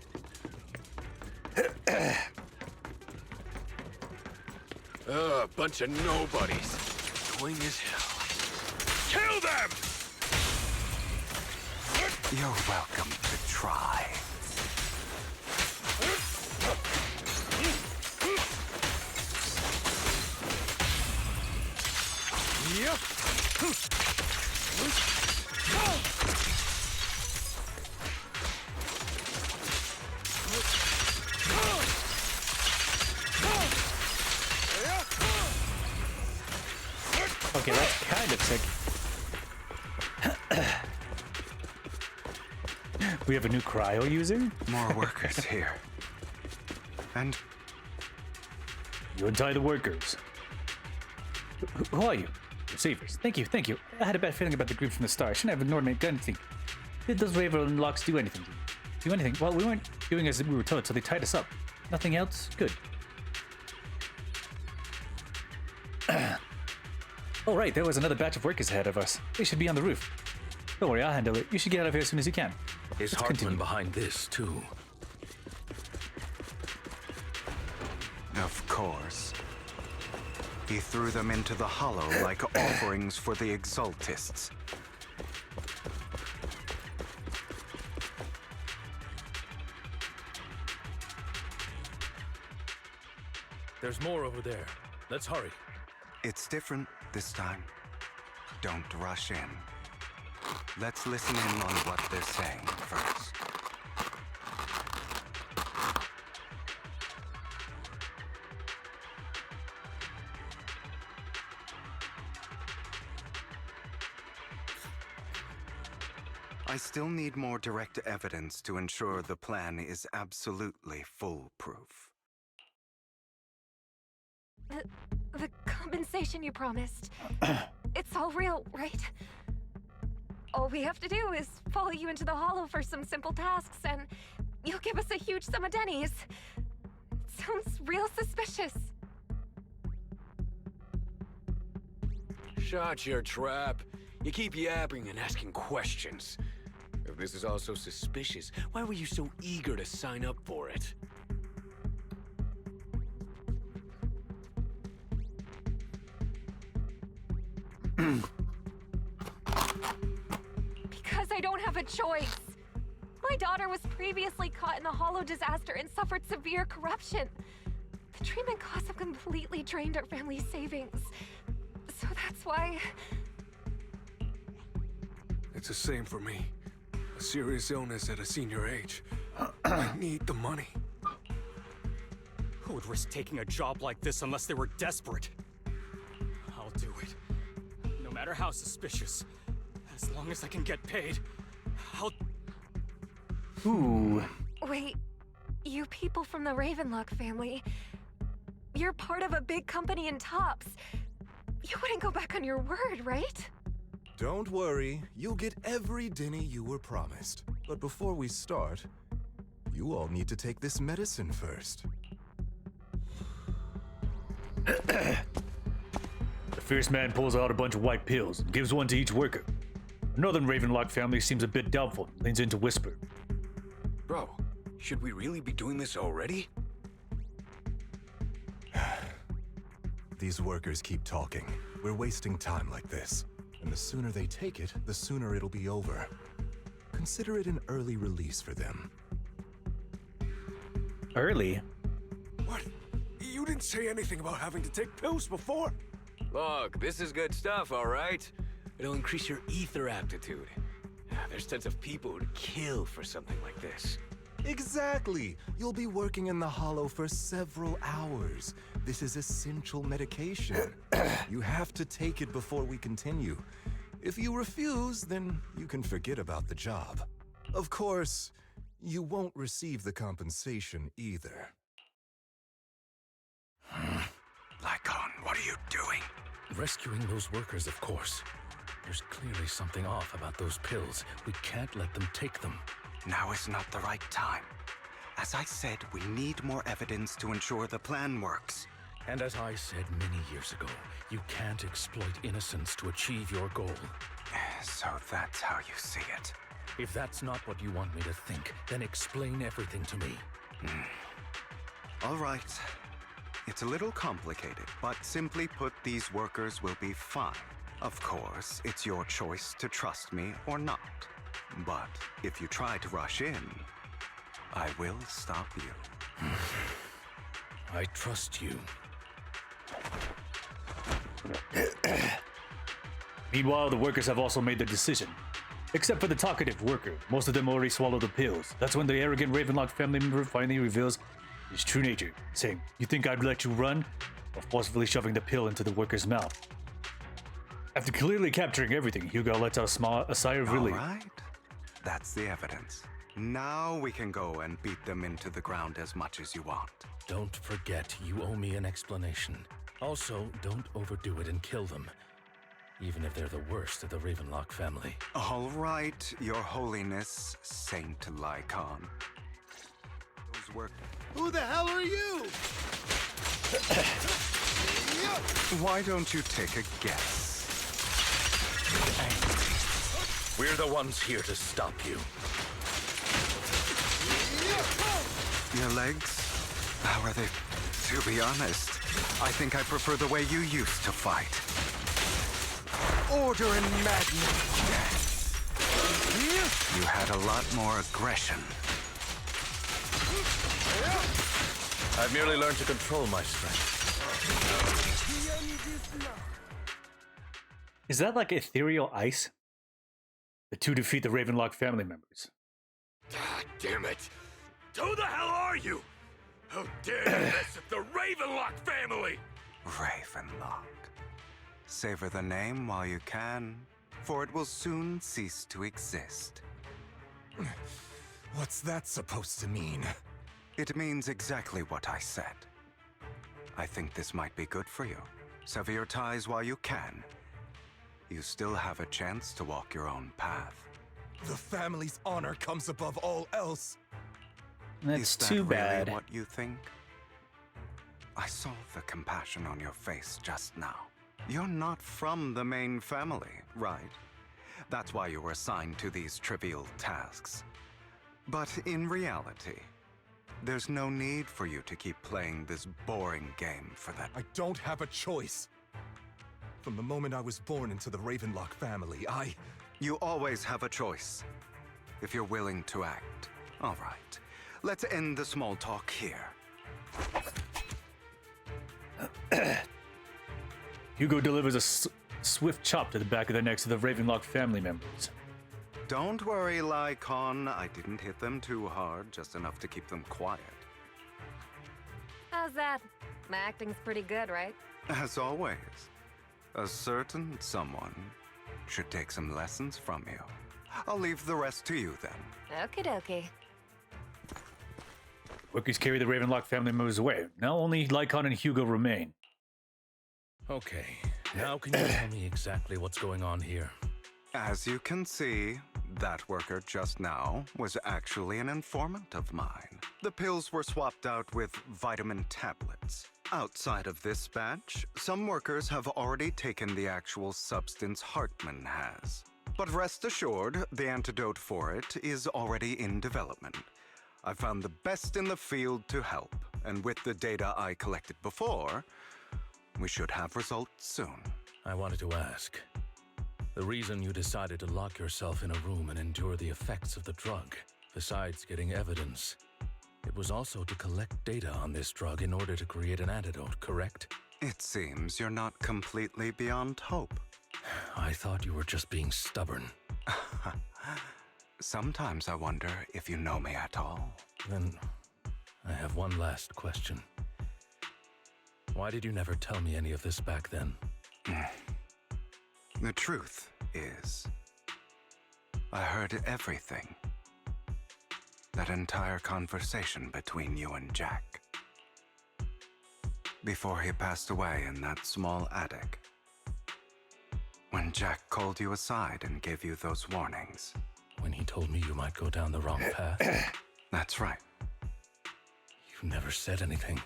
Bunch of nobodies. Annoying as hell. Kill them! You're welcome to try. Yep. Okay, that's kind of sick. We have a new cryo user? More workers here. And you untie the workers. Who are you? Savers. Thank you. I had a bad feeling about the group from the start. I shouldn't have ignored my gun thing. Did those Ravenlocks do anything to you? Do anything? Well, we weren't doing as we were told, so they tied us up. Nothing else? Good. Oh, right, there was another batch of workers ahead of us. They should be on the roof. Don't worry, I'll handle it. You should get out of here as soon as you can. Is Hartman behind this, too? of course, he threw them into the Hollow like offerings for the Exaltists. There's more over there. Let's hurry. It's different this time. Don't rush in. Let's listen in on what they're saying first. I still need more direct evidence to ensure the plan is absolutely foolproof. The compensation you promised. It's all real, right? All we have to do is follow you into the hollow for some simple tasks, and you'll give us a huge sum of dennies. It sounds real suspicious. Shut your trap. You keep yapping and asking questions. If this is all so suspicious, why were you so eager to sign up for it? Because I don't have a choice. My daughter was previously caught in the hollow disaster and suffered severe corruption. The treatment costs have completely drained our family's savings. So that's why... It's the same for me. A serious illness at a senior age. I need the money. Who would risk taking a job like this unless they were desperate? I'll do it. No matter how suspicious. As long as I can get paid, I'll... Ooh. Wait, you people from the Ravenlock family, you're part of a big company in Tops. You wouldn't go back on your word, right? Don't worry, you'll get every denny you were promised. But before we start, you all need to take this medicine first. The fierce man pulls out a bunch of white pills and gives one to each worker. The Northern Ravenlock family seems a bit doubtful, leans in to whisper. Bro, should we really be doing this already? These workers keep talking. We're wasting time like this. And the sooner they take it, the sooner it'll be over. Consider it an early release for them. Early? What? You didn't say anything about having to take pills before? Look, this is good stuff, all right? It'll increase your ether aptitude. There's tons of people who'd kill for something like this. Exactly! You'll be working in the hollow for several hours. This is essential medication. You have to take it before we continue. If you refuse, then you can forget about the job. Of course, you won't receive the compensation either. Lycon, what are you doing? Rescuing those workers, of course. There's clearly something off about those pills. We can't let them take them. Now is not the right time. As I said, we need more evidence to ensure the plan works. And as I said many years ago, you can't exploit innocence to achieve your goal. So that's how you see it. If that's not what you want me to think, then explain everything to me. All right. It's a little complicated, but simply put, these workers will be fine. Of course, it's your choice to trust me or not. But if you try to rush in, I will stop you. I trust you. Meanwhile, the workers have also made their decision. Except for the talkative worker, most of them already swallowed the pills. That's when the arrogant Ravenlock family member finally reveals his true nature, saying, "You think I'd let you run?" Or forcefully shoving the pill into the worker's mouth. After clearly capturing everything, Hugo lets out a sigh of relief. All right. That's the evidence. Now we can go and beat them into the ground as much as you want. Don't forget, you owe me an explanation. Also, don't overdo it and kill them. Even if they're the worst of the Ravenlock family. All right, Your Holiness, Saint Lycon. Those work. Who the hell are you? Why don't you take a guess? We're the ones here to stop you. Your legs? How are they? To be honest, I think I prefer the way you used to fight. Order and madness. You had a lot more aggression. I've merely learned to control my strength. Is that like ethereal ice? The two defeat the Ravenlock family members. God damn it! Who the hell are you? How dare you mess with the Ravenlock family? Ravenlock. Savor the name while you can, for it will soon cease to exist. What's that supposed to mean? It means exactly what I said. I think this might be good for you. Sever your ties while you can. You still have a chance to walk your own path. The family's honor comes above all else. That's Is that too really bad. what you think? I saw the compassion on your face just now. You're not from the main family, right? That's why you were assigned to these trivial tasks. But in reality, there's no need for you to keep playing this boring game for them. I don't have a choice. From the moment I was born into the Ravenlock family, You always have a choice, if you're willing to act. All right, let's end the small talk here. Hugo delivers a swift chop to the back of the necks of the Ravenlock family members. Don't worry, Lycon. I didn't hit them too hard, just enough to keep them quiet. How's that? My acting's pretty good, right? As always, a certain someone should take some lessons from you. I'll leave the rest to you then. Okie dokie. Workers carry the Ravenlock family members away. Now only Lycon and Hugo remain. Okay, now can you tell me exactly what's going on here? As you can see, that worker just now was actually an informant of mine. The pills were swapped out with vitamin tablets. Outside of this batch, some workers have already taken the actual substance Hartman has. But rest assured, the antidote for it is already in development. I found the best in the field to help, and with the data I collected before, we should have results soon. I wanted to ask. The reason you decided to lock yourself in a room and endure the effects of the drug, besides getting evidence, it was also to collect data on this drug in order to create an antidote, correct? It seems you're not completely beyond hope. I thought you were just being stubborn. Sometimes I wonder if you know me at all. Then, I have one last question. Why did you never tell me any of this back then? The truth is, I heard everything. That entire conversation between you and Jack. Before he passed away in that small attic. When Jack called you aside and gave you those warnings. When he told me you might go down the wrong path? That's right. You never said anything.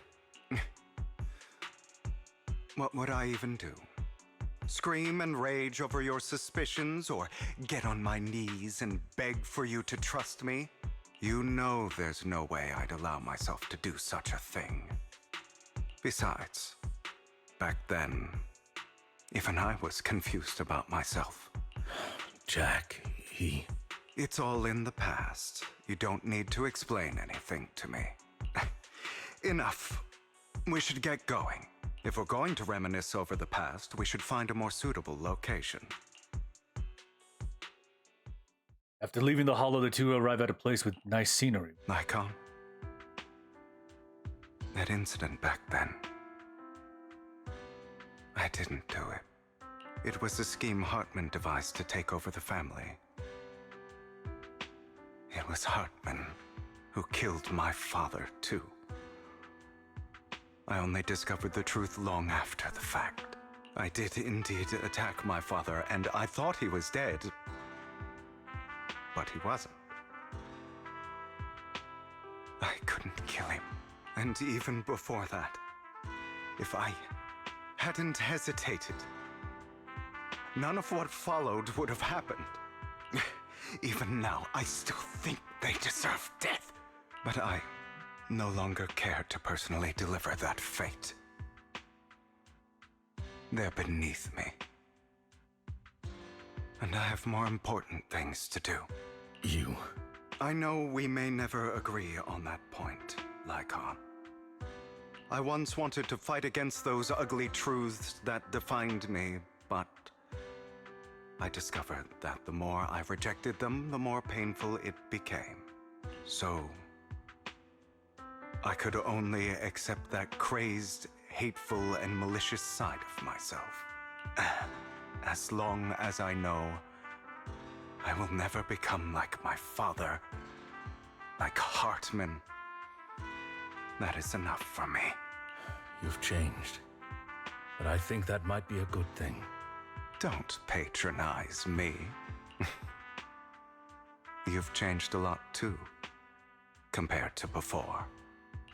What would I even do? Scream and rage over your suspicions, or get on my knees and beg for you to trust me? You know there's no way I'd allow myself to do such a thing. Besides, back then, even I was confused about myself. Jack, he... It's all in the past. You don't need to explain anything to me. Enough. We should get going. If we're going to reminisce over the past, we should find a more suitable location. After leaving the hollow, the two arrive at a place with nice scenery. Lycon? That incident back then. I didn't do it. It was a scheme Hartman devised to take over the family. It was Hartman who killed my father, too. I only discovered the truth long after the fact. I did indeed attack my father, and I thought he was dead. But he wasn't. I couldn't kill him. And even before that, if I hadn't hesitated, none of what followed would have happened. Even now, I still think they deserve death. But I no longer care to personally deliver that fate. They're beneath me. And I have more important things to do. You? I know we may never agree on that point, Lycon. I once wanted to fight against those ugly truths that defined me, but I discovered that the more I rejected them, the more painful it became. So I could only accept that crazed, hateful, and malicious side of myself. As long as I know I will never become like my father, like Hartman. That is enough for me. You've changed, but I think that might be a good thing. Don't patronize me. You've changed a lot too, compared to before.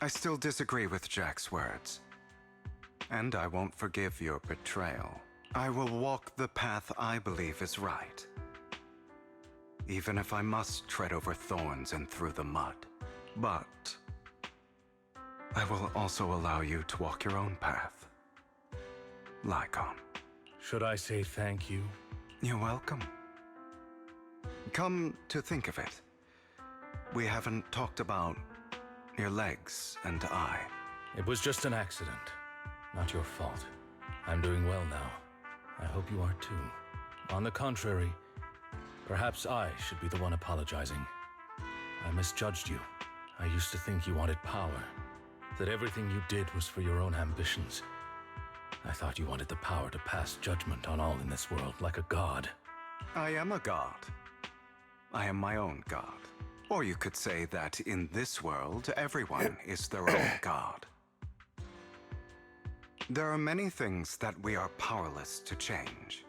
I still disagree with Jack's words, and I won't forgive your betrayal. I will walk the path I believe is right, even if I must tread over thorns and through the mud. But I will also allow you to walk your own path. Lycon. Should I say thank you? You're welcome. Come to think of it, we haven't talked about your legs and eye. It was just an accident, not your fault. I'm doing well now. I hope you are too. On the contrary, perhaps I should be the one apologizing. I misjudged you. I used to think you wanted power, that everything you did was for your own ambitions. I thought you wanted the power to pass judgment on all in this world, like a god. I am a god. I am my own god. Or you could say that in this world, everyone is their own god. There are many things that we are powerless to change.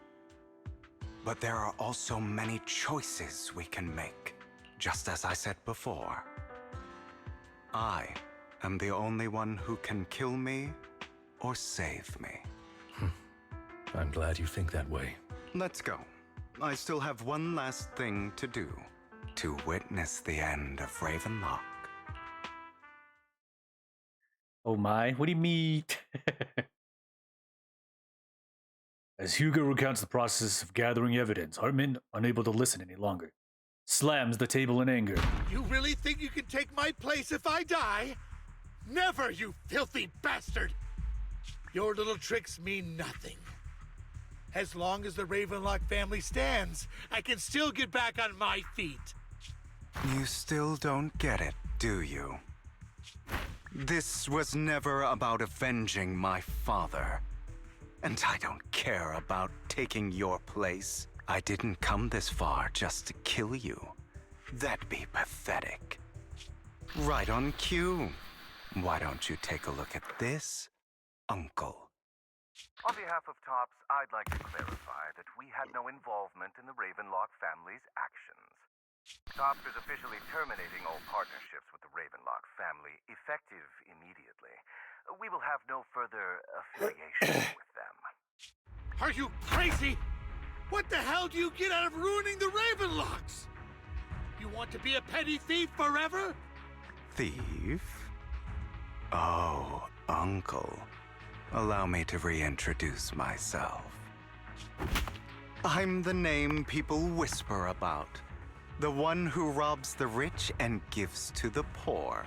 But there are also many choices we can make. Just as I said before, I am the only one who can kill me or save me. I'm glad you think that way. Let's go. I still have one last thing to do. To witness the end of Ravenlock. Oh my, what do you mean? As Hugo recounts the process of gathering evidence, Hartman, unable to listen any longer, slams the table in anger. You really think you can take my place if I die? Never, you filthy bastard! Your little tricks mean nothing. As long as the Ravenlock family stands, I can still get back on my feet. You still don't get it, do you? This was never about avenging my father. And I don't care about taking your place. I didn't come this far just to kill you. That'd be pathetic. Right on cue. Why don't you take a look at this, Uncle? On behalf of TOPS, I'd like to clarify that we had no involvement in the Ravenlock family's actions. TOPS is officially terminating all partnerships with the Ravenlock family, effective immediately. We will have no further affiliation with them. Are you crazy? What the hell do you get out of ruining the Ravenlocks? You want to be a petty thief forever? Thief? Oh, Uncle. Allow me to reintroduce myself. I'm the name people whisper about. The one who robs the rich and gives to the poor.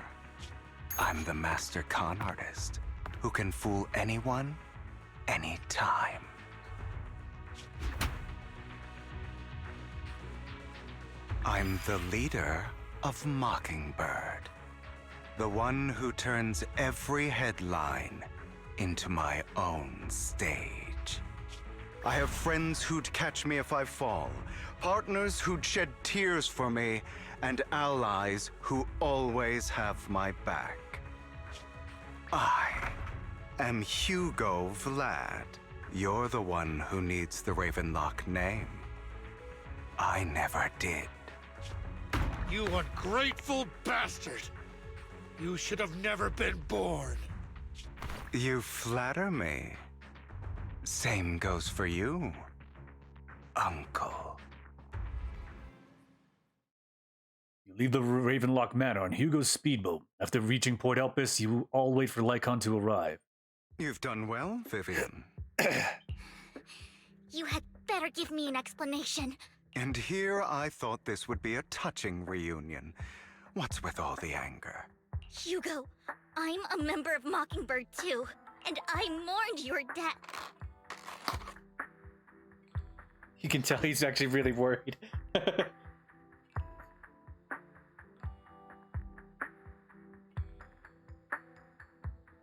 I'm the master con artist who can fool anyone, anytime. I'm the leader of Mockingbird. The one who turns every headline into my own stage. I have friends who'd catch me if I fall, partners who'd shed tears for me, and allies who always have my back. I am Hugo Vlad. You're the one who needs the Ravenlock name. I never did. You ungrateful bastard! You should have never been born. You flatter me. Same goes for you, Uncle. You leave the Ravenlock Manor on Hugo's speedboat. After reaching Port Elpis, you all wait for Lycon to arrive. You've done well, Vivian. You had better give me an explanation. And here I thought this would be a touching reunion. What's with all the anger? Hugo, I'm a member of Mockingbird too, and I mourned your death. You can tell he's actually really worried.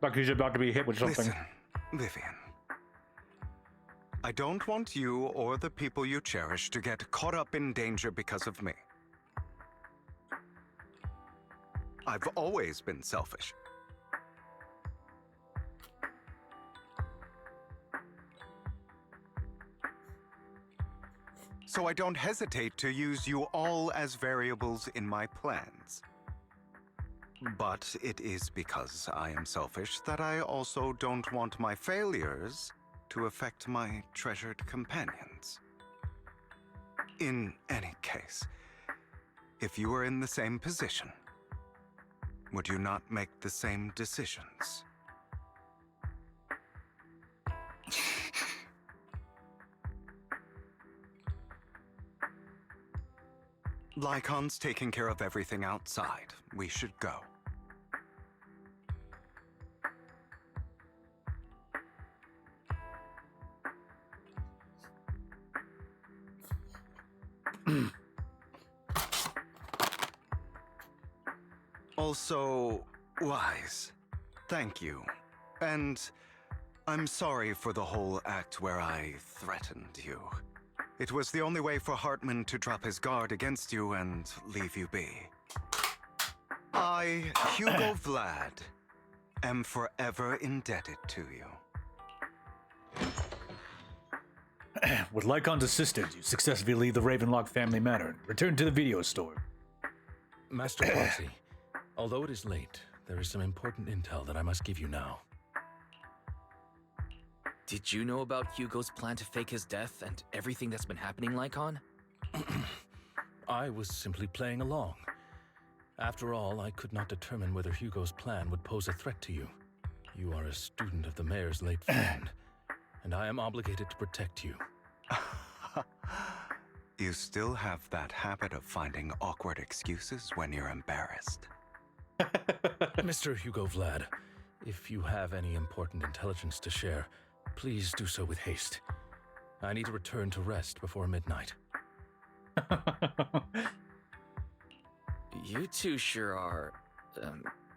Like he's about to be hit with something. Listen, Vivian. I don't want you or the people you cherish to get caught up in danger because of me. I've always been selfish. So I don't hesitate to use you all as variables in my plans. But it is because I am selfish that I also don't want my failures to affect my treasured companions. In any case, if you were in the same position, would you not make the same decisions? Lycon's taking care of everything outside. We should go. Also, Wise, thank you. And I'm sorry for the whole act where I threatened you. It was the only way for Hartman to drop his guard against you and leave you be. I, Hugo Vlad, am forever indebted to you. With Lycon's assistance, you successfully leave the Ravenlock family manor and return to the video store. Master Foxy, although it is late, there is some important intel that I must give you now. Did you know about Hugo's plan to fake his death and everything that's been happening, Lycon? I was simply playing along. After all, I could not determine whether Hugo's plan would pose a threat to you. You are a student of the mayor's late friend, and I am obligated to protect you. You still have that habit of finding awkward excuses when you're embarrassed. Mr. Hugo Vlad, if you have any important intelligence to share, please do so with haste. I need to return to rest before midnight. You two sure are,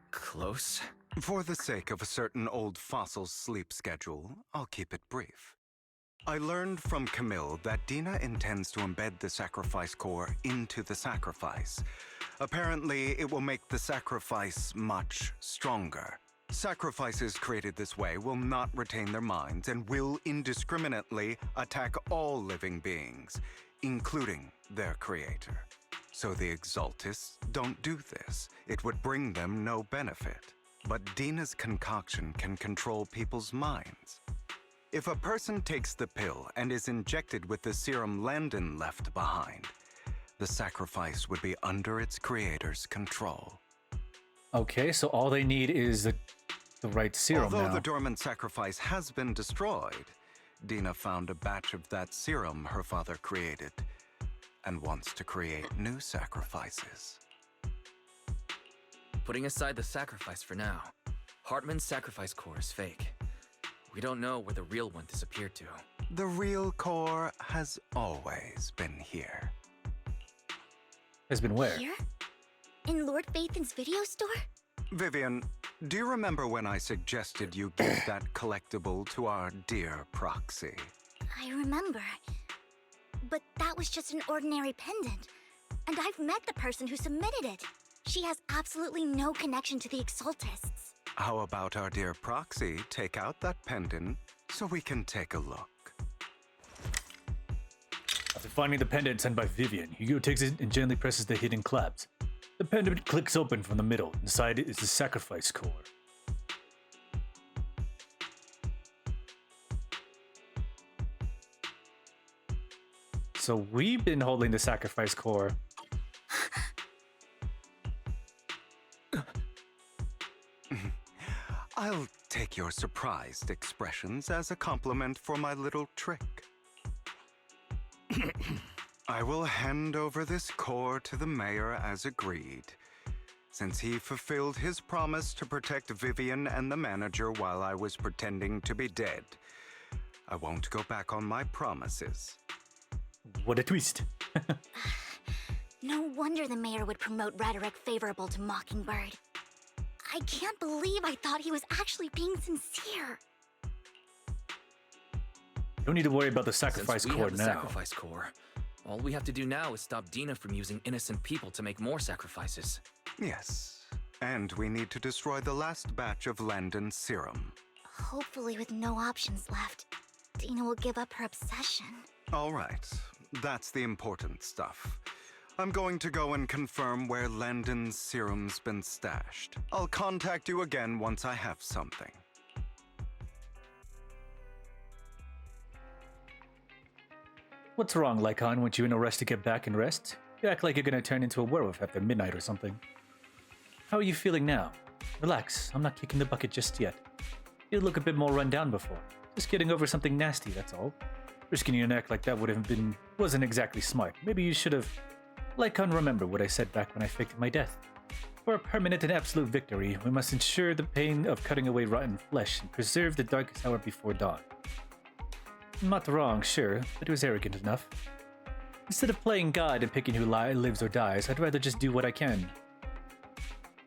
close. For the sake of a certain old fossil's sleep schedule, I'll keep it brief. I learned from Camille that Dina intends to embed the sacrifice core into the sacrifice. Apparently, it will make the sacrifice much stronger. Sacrifices created this way will not retain their minds and will indiscriminately attack all living beings, including their creator. So the Exaltists don't do this. It would bring them no benefit. But Dina's concoction can control people's minds. If a person takes the pill and is injected with the serum Landon left behind, the sacrifice would be under its creator's control. Okay, so all they need is the right serum Although now. the dormant sacrifice has been destroyed, Dina found a batch of that serum her father created and wants to create new sacrifices. Putting aside the sacrifice for now, Hartman's sacrifice core is fake. We don't know where the real one disappeared to. The real core has always been here. Has been where? Here? In Lord Phaethon's video store? Vivian, do you remember when I suggested you give that collectible to our dear Proxy? I remember. But that was just an ordinary pendant. And I've met the person who submitted it. She has absolutely no connection to the Exaltists. How about our dear Proxy take out that pendant so we can take a look? After finding the pendant sent by Vivian, Hugo takes it and gently presses the hidden clasp. The pendant clicks open from the middle. Inside it is the sacrifice core. So we've been holding the sacrifice core. I'll take your surprised expressions as a compliment for my little trick. I will hand over this core to the mayor as agreed, since he fulfilled his promise to protect Vivian and the manager while I was pretending to be dead. I won't go back on my promises. What a twist. No wonder the mayor would promote rhetoric favorable to Mockingbird. I can't believe I thought he was actually being sincere. Don't need to worry about the sacrifice Since we core have the now. sacrifice core, all we have to do now is stop Dina from using innocent people to make more sacrifices. Yes. And we need to destroy the last batch of Landon's serum. Hopefully with no options left, Dina will give up her obsession. All right. That's the important stuff. I'm going to go and confirm where Landon's serum's been stashed. I'll contact you again once I have something. What's wrong, Lycon? Weren't you in a rush to get back and rest? You act like you're gonna turn into a werewolf after midnight or something. How are you feeling now? Relax, I'm not kicking the bucket just yet. You look a bit more run down before. Just getting over something nasty, that's all. Risking your neck like that wasn't exactly smart. Maybe you should have... Lycon, remember what I said back when I faked my death. For a permanent and absolute victory, we must ensure the pain of cutting away rotten flesh and preserve the darkest hour before dawn. Not wrong, sure, but it was arrogant enough. Instead of playing God and picking who lives or dies, I'd rather just do what I can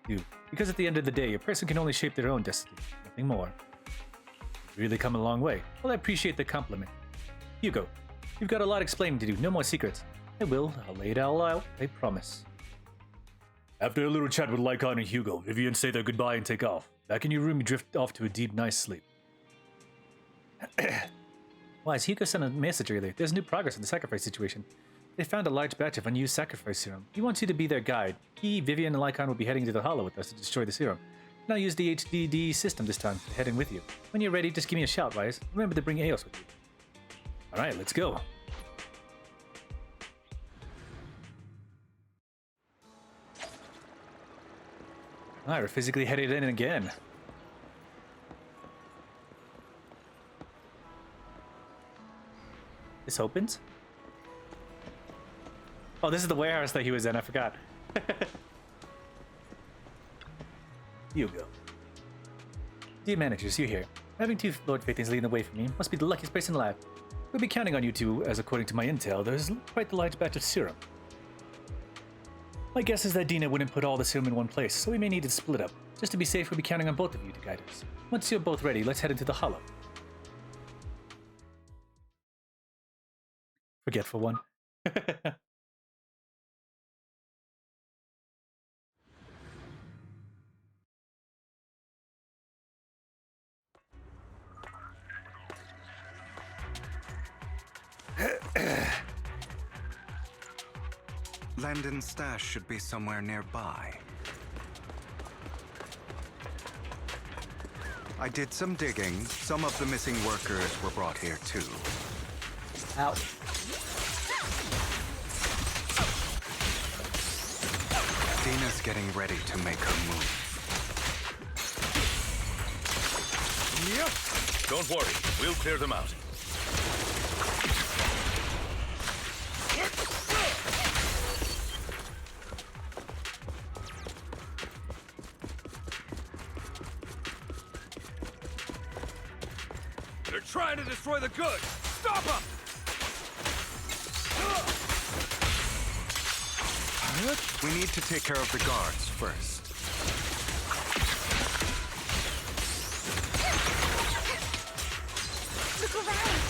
do. Because at the end of the day, a person can only shape their own destiny, nothing more. You've really come a long way. Well, I appreciate the compliment. Hugo, you've got a lot explaining to do, no more secrets. I'll lay it all out, I promise. After a little chat with Lycon and Hugo, Vivian say their goodbye and take off. Back in your room, you drift off to a deep, nice sleep. Why, as Hugo sent a message earlier, there's new progress in the sacrifice situation. They found a large batch of unused sacrifice serum. He wants you to be their guide. He, Vivian, and Lycon will be heading to the Hollow with us to destroy the serum. And I'll use the HDD system this time to head in with you. When you're ready, just give me a shout, Rise. Remember to bring Eos with you. Alright, let's go. Alright, we're physically headed in again. This opens? Oh, this is the warehouse that he was in, I forgot. Hugo. Dear managers, you here. Having two Lord Phaethons leading the way for me must be the luckiest person alive. We'll be counting on you two, as according to my intel, there's quite the large batch of serum. My guess is that Dina wouldn't put all the serum in one place, so we may need to split up. Just to be safe, we'll be counting on both of you to guide us. Once you're both ready, let's head into the Hollow. Forgetful one. Landon's stash should be somewhere nearby. I did some digging. Some of the missing workers were brought here too. Ow. Dina's getting ready to make her move. Yep. Don't worry, we'll clear them out. They're trying to destroy the goods! Stop them! We need to take care of the guards first. Look around!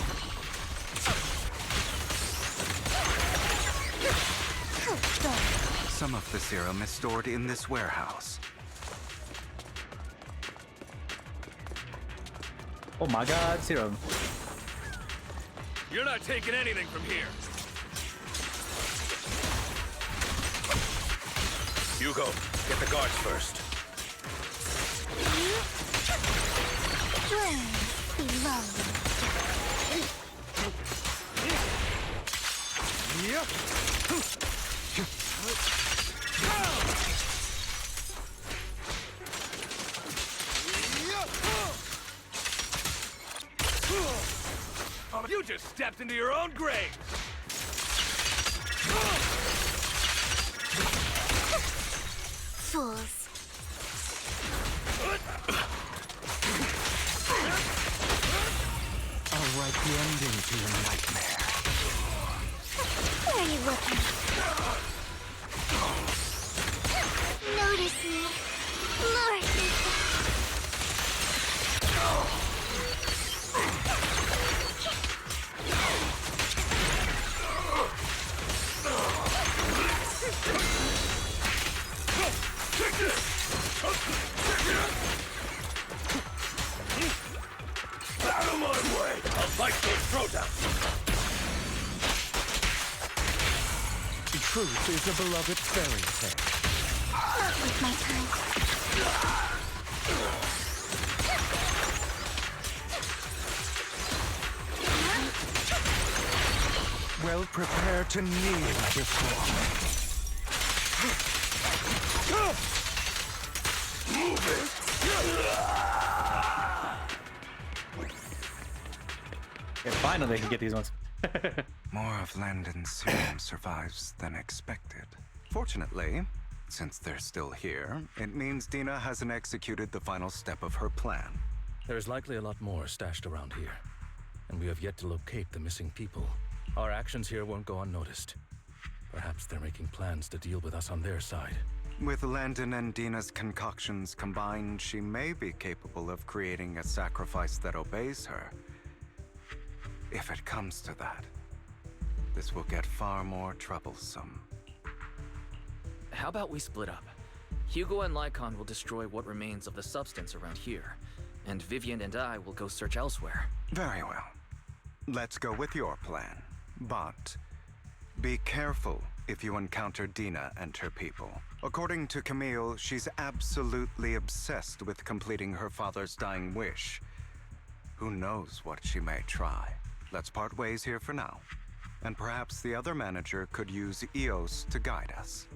Some of the serum is stored in this warehouse. Oh my god, serum. You're not taking anything from here! Hugo, get the guards first. You just stepped into your own grave! Fools. I'll write the ending to your nightmare. Where are you looking? Notice me. Lure me. truth is a beloved fairy tale. Not with my time. Well, prepare to kneel before me. And finally, they can get these ones. More of Landon's serum survives than expected. Fortunately, since they're still here, it means Dina hasn't executed the final step of her plan. There's likely a lot more stashed around here, and we have yet to locate the missing people. Our actions here won't go unnoticed. Perhaps they're making plans to deal with us on their side. With Landon and Dina's concoctions combined, she may be capable of creating a sacrifice that obeys her. If it comes to that, this will get far more troublesome. How about we split up? Hugo and Lycon will destroy what remains of the substance around here, and Vivian and I will go search elsewhere. Very well. Let's go with your plan. But be careful if you encounter Dina and her people. According to Camille, she's absolutely obsessed with completing her father's dying wish. Who knows what she may try? Let's part ways here for now. And perhaps the other manager could use Eos to guide us.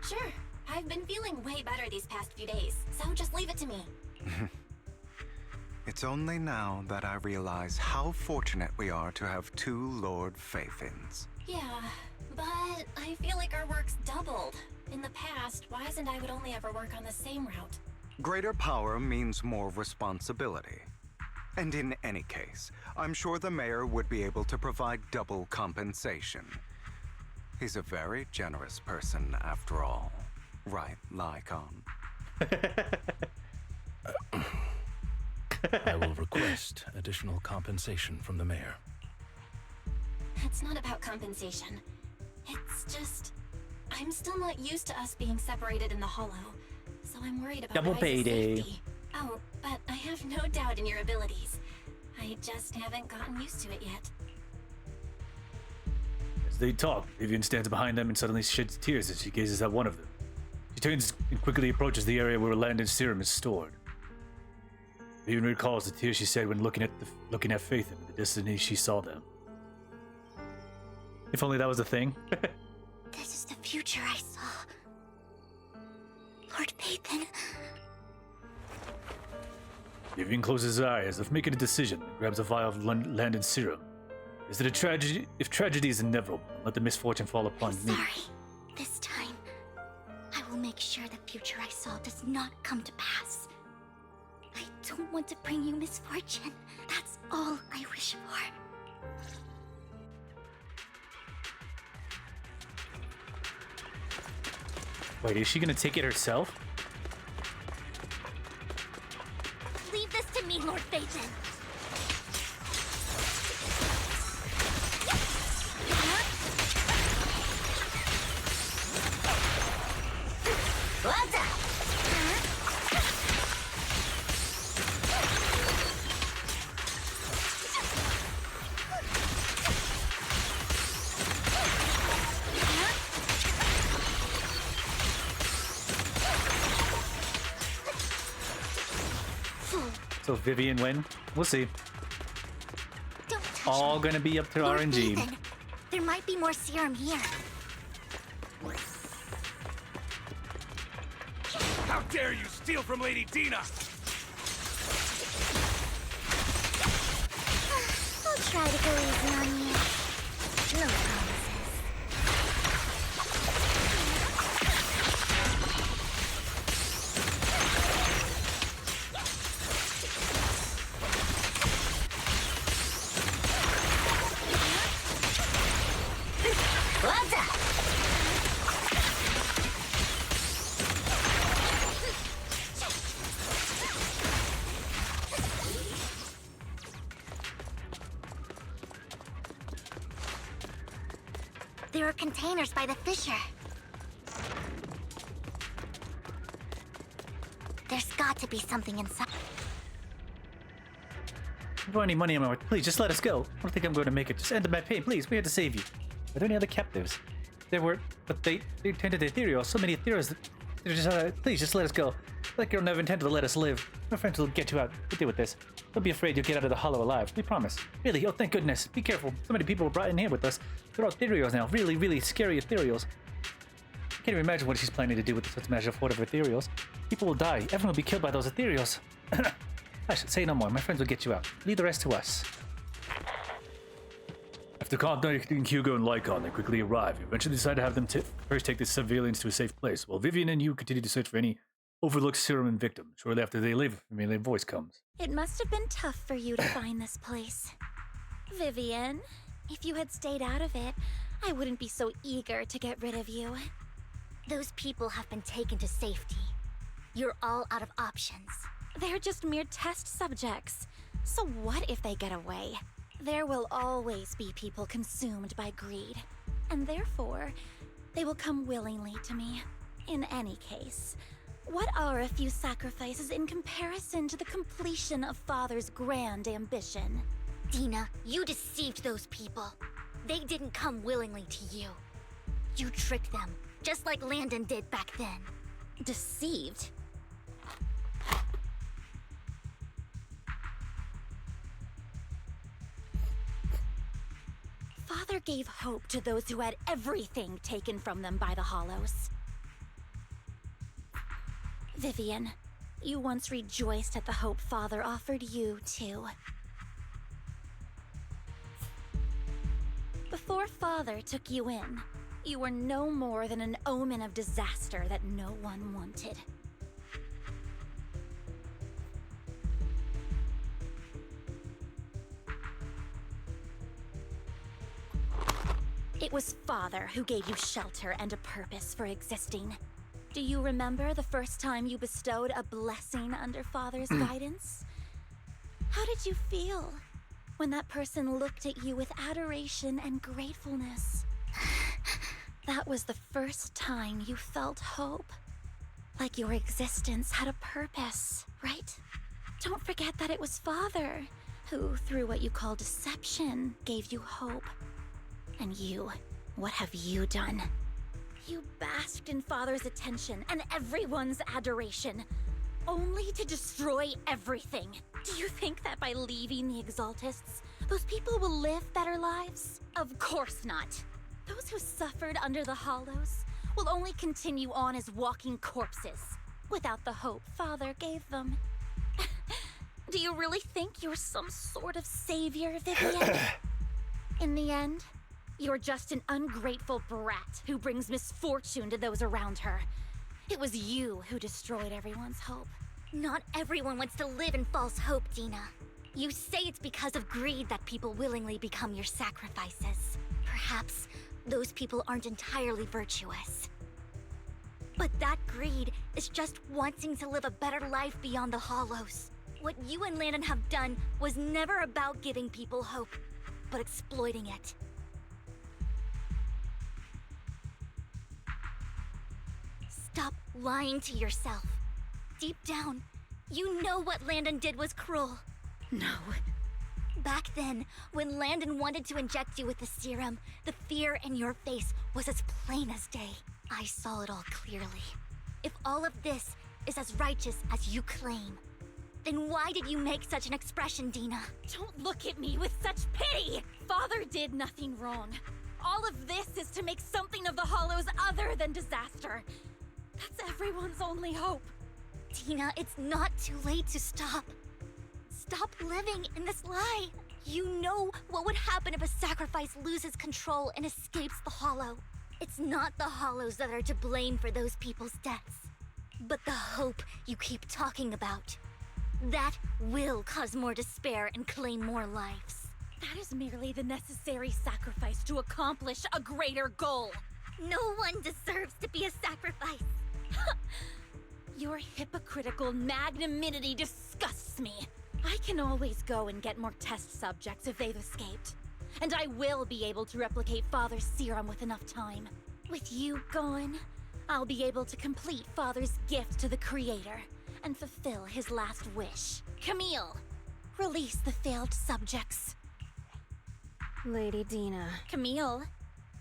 Sure. I've been feeling way better these past few days, so just leave it to me. It's only now that I realize how fortunate we are to have two Lord Fayfins. Yeah, but I feel like our work's doubled. In the past, Wise and I would only ever work on the same route. Greater power means more responsibility. And in any case, I'm sure the mayor would be able to provide double compensation. He's a very generous person after all. Right, Lycon? I will request additional compensation from the mayor. It's not about compensation. It's just... I'm still not used to us being separated in the Hollow, so I'm worried about Double Wise's payday. safety. Oh, but I have no doubt in your abilities. I just haven't gotten used to it yet. As they talk, Vivian stands behind them and suddenly sheds tears as she gazes at one of them. She turns and quickly approaches the area where Landon's serum is stored. Vivian recalls the tears she said when looking at Faith and the destiny she saw them. If only that was the thing. This is the future I saw. Lord Payton. Vivian closes her eyes as if making a decision and grabs a vial of Landon's serum. Is it a tragedy? If tragedy is inevitable, let the misfortune fall upon me. Sorry. This time, I will make sure the future I saw does not come to pass. I don't want to bring you misfortune. That's all I wish for. Wait, is she gonna take it herself? Leave this to me, Lord Phaeton. So Vivian win? We'll see. Don't touch All me. gonna be up to Lord RNG. Phaeton, there might be more serum here. How dare you steal from Lady Dina! I'll try to go easy on you. No promises. There are containers by the fissure. There's got to be something inside. If you want any money on my please just let us go. I don't think I'm going to make it. Just end my pain, please. We had to save you. Are there any other captives? They were, but they intended ethereal. So many ethereals. They're just, please, just let us go. Like you'll never intend to let us live. My friends will get you out. We'll deal with this. Don't be afraid you'll get out of the hollow alive. We promise. Really, oh, thank goodness. Be careful. So many people were brought in here with us. They're all ethereals now. Really, really scary ethereals. I can't even imagine what she's planning to do with such a massive horde of ethereals. People will die. Everyone will be killed by those ethereals. I should say no more. My friends will get you out. Leave the rest to us. After contacting Hugo and Lycon, they quickly arrive. You eventually decide to have them first take the civilians to a safe place, while Vivian and you continue to search for any overlooked serum and victim. Shortly after they leave, Amelia's voice comes. It must have been tough for you to find this place. Vivian, if you had stayed out of it, I wouldn't be so eager to get rid of you. Those people have been taken to safety. You're all out of options. They're just mere test subjects. So what if they get away? There will always be people consumed by greed, and therefore, they will come willingly to me. In any case, what are a few sacrifices in comparison to the completion of Father's grand ambition? Dina, you deceived those people. They didn't come willingly to you. You tricked them, just like Landon did back then. Deceived? Father gave hope to those who had everything taken from them by the Hollows. Vivian, you once rejoiced at the hope Father offered you, too. Before Father took you in, you were no more than an omen of disaster that no one wanted. It was Father who gave you shelter and a purpose for existing. Do you remember the first time you bestowed a blessing under Father's guidance? How did you feel when that person looked at you with adoration and gratefulness? That was the first time you felt hope. Like your existence had a purpose, right? Don't forget that it was Father who, through what you call deception, gave you hope. And you, what have you done? You basked in Father's attention and everyone's adoration, only to destroy everything. Do you think that by leaving the Exaltists, those people will live better lives? Of course not. Those who suffered under the Hollows will only continue on as walking corpses, without the hope Father gave them. Do you really think you're some sort of savior, Vivian? In the end, you're just an ungrateful brat who brings misfortune to those around her. It was you who destroyed everyone's hope. Not everyone wants to live in false hope, Dina. You say it's because of greed that people willingly become your sacrifices. Perhaps those people aren't entirely virtuous. But that greed is just wanting to live a better life beyond the Hollows. What you and Landon have done was never about giving people hope, but exploiting it. Stop lying to yourself. Deep down, you know what Landon did was cruel. No. Back then, when Landon wanted to inject you with the serum, the fear in your face was as plain as day. I saw it all clearly. If all of this is as righteous as you claim, then why did you make such an expression, Dina? Don't look at me with such pity! Father did nothing wrong. All of this is to make something of the Hollows other than disaster. That's everyone's only hope. Dina, it's not too late to stop. Stop living in this lie. You know what would happen if a sacrifice loses control and escapes the Hollow. It's not the Hollows that are to blame for those people's deaths, but the hope you keep talking about. That will cause more despair and claim more lives. That is merely the necessary sacrifice to accomplish a greater goal. No one deserves to be a sacrifice. Your hypocritical magnanimity disgusts me. I can always go and get more test subjects if they've escaped. And I will be able to replicate Father's serum with enough time. With you gone, I'll be able to complete Father's gift to the Creator and fulfill his last wish. Camille, release the failed subjects. Lady Dina. Camille,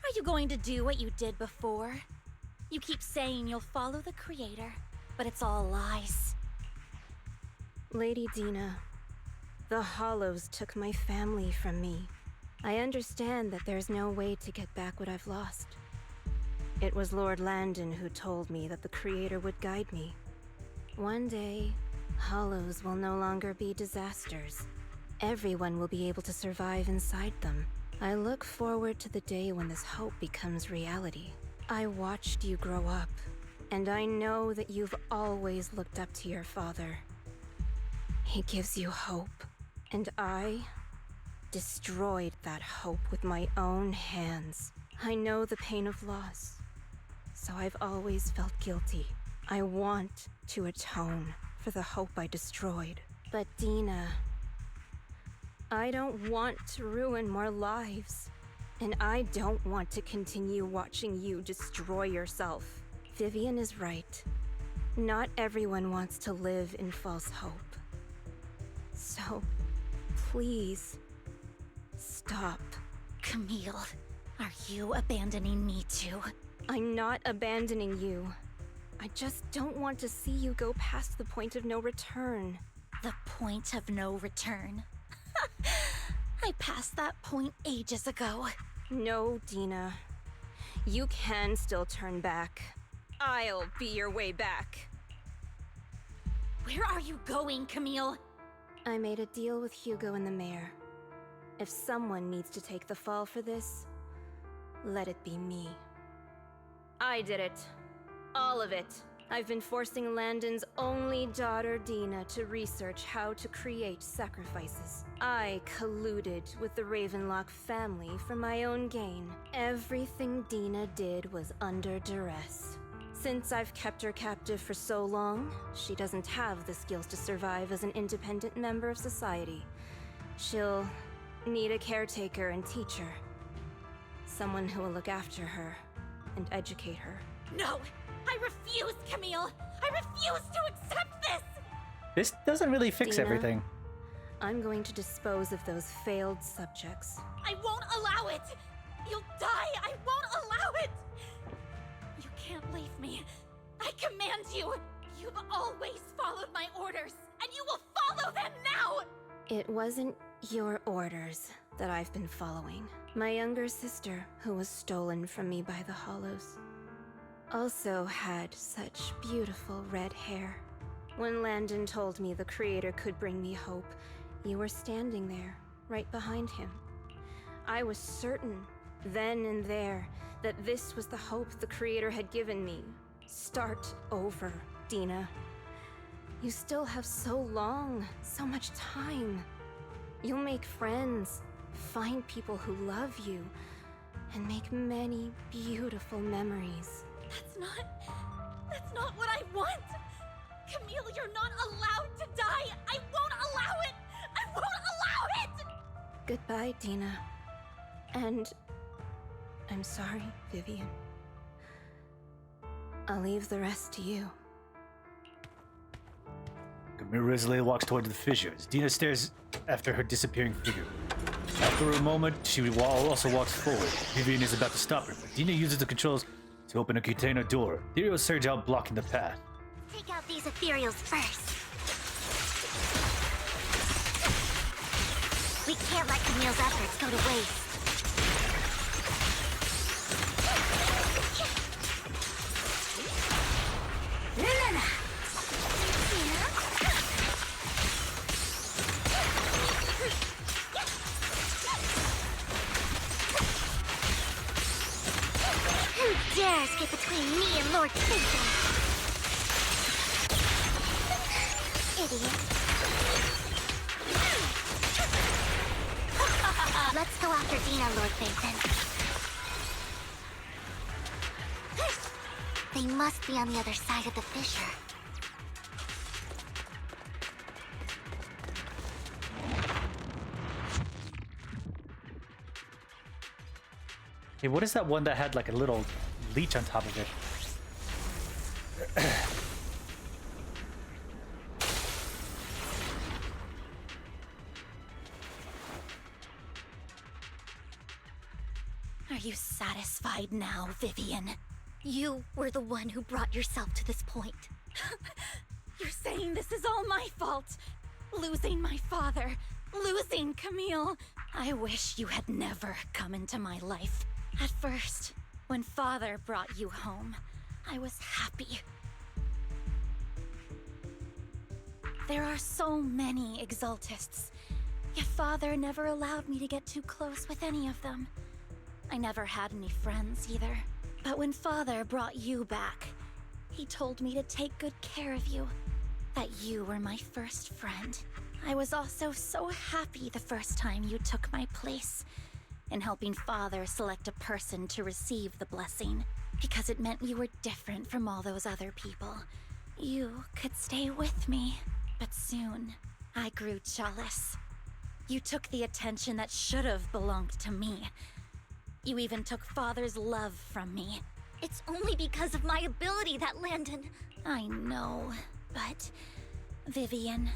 Are you going to do what you did before? You keep saying you'll follow the Creator, but it's all lies. Lady Dina, the Hollows took my family from me. I understand that there's no way to get back what I've lost. It was Lord Landon who told me that the Creator would guide me. One day, Hollows will no longer be disasters. Everyone will be able to survive inside them. I look forward to the day when this hope becomes reality. I watched you grow up, and I know that you've always looked up to your father. He gives you hope, and I destroyed that hope with my own hands. I know the pain of loss, so I've always felt guilty. I want to atone for the hope I destroyed. But Dina, I don't want to ruin more lives, and I don't want to continue watching you destroy yourself. Vivian is right. Not everyone wants to live in false hope. So, please, stop. Camille, are you abandoning me too? I'm not abandoning you. I just don't want to see you go past the point of no return. The point of no return? I passed that point ages ago. No, Dina. You can still turn back. I'll be your way back. Where are you going, Camille? I made a deal with Hugo and the mayor. If someone needs to take the fall for this, let it be me. I did it. All of it. I've been forcing Landon's only daughter, Dina, to research how to create sacrifices. I colluded with the Ravenlock family for my own gain. Everything Dina did was under duress. Since I've kept her captive for so long, she doesn't have the skills to survive as an independent member of society. She'll need a caretaker and teacher. Someone who will look after her and educate her. No! I refuse, Camille! I refuse to accept this! This doesn't really fix Dina, everything. I'm going to dispose of those failed subjects. I won't allow it! You'll die! I won't allow it! You can't leave me. I command you! You've always followed my orders, and you will follow them now! It wasn't your orders that I've been following. My younger sister, who was stolen from me by the Hollows, also had such beautiful red hair. When Landon told me the Creator could bring me hope, you were standing there, right behind him. I was certain, then and there, that this was the hope the Creator had given me. Start over, Dina. You still have so long, so much time. You'll make friends, find people who love you, and make many beautiful memories. That's not what I want! Camille, you're not allowed to die! I won't allow it! I won't allow it! Goodbye, Dina. And I'm sorry, Vivian. I'll leave the rest to you. Camille resolutely walks toward the fissures. Dina stares after her disappearing figure. After a moment, she also walks forward. Vivian is about to stop her, but Dina uses the controls to open a container door. Ethereals surge out, blocking the path. Take out these ethereals first. We can't let Camille's efforts go to waste. Who dares get between me and Lord Phaethon? Idiot. Let's go after Dina, Lord Phaethon. They must be on the other side of the fissure. Hey, what is that one that had like a little leech on top of it? Are you satisfied now, Vivian? You were the one who brought yourself to this point. You're saying this is all my fault. Losing my father, losing Camille. I wish you had never come into my life. At first, when Father brought you home, I was happy. There are so many Exaltists, yet Father never allowed me to get too close with any of them. I never had any friends either. But when Father brought you back, he told me to take good care of you, that you were my first friend. I was also so happy the first time you took my place in helping Father select a person to receive the blessing, because it meant you were different from all those other people. You could stay with me, but soon I grew jealous. You took the attention that should have belonged to me. You even took Father's love from me. It's only because of my ability that Landon... I know, but... Vivian,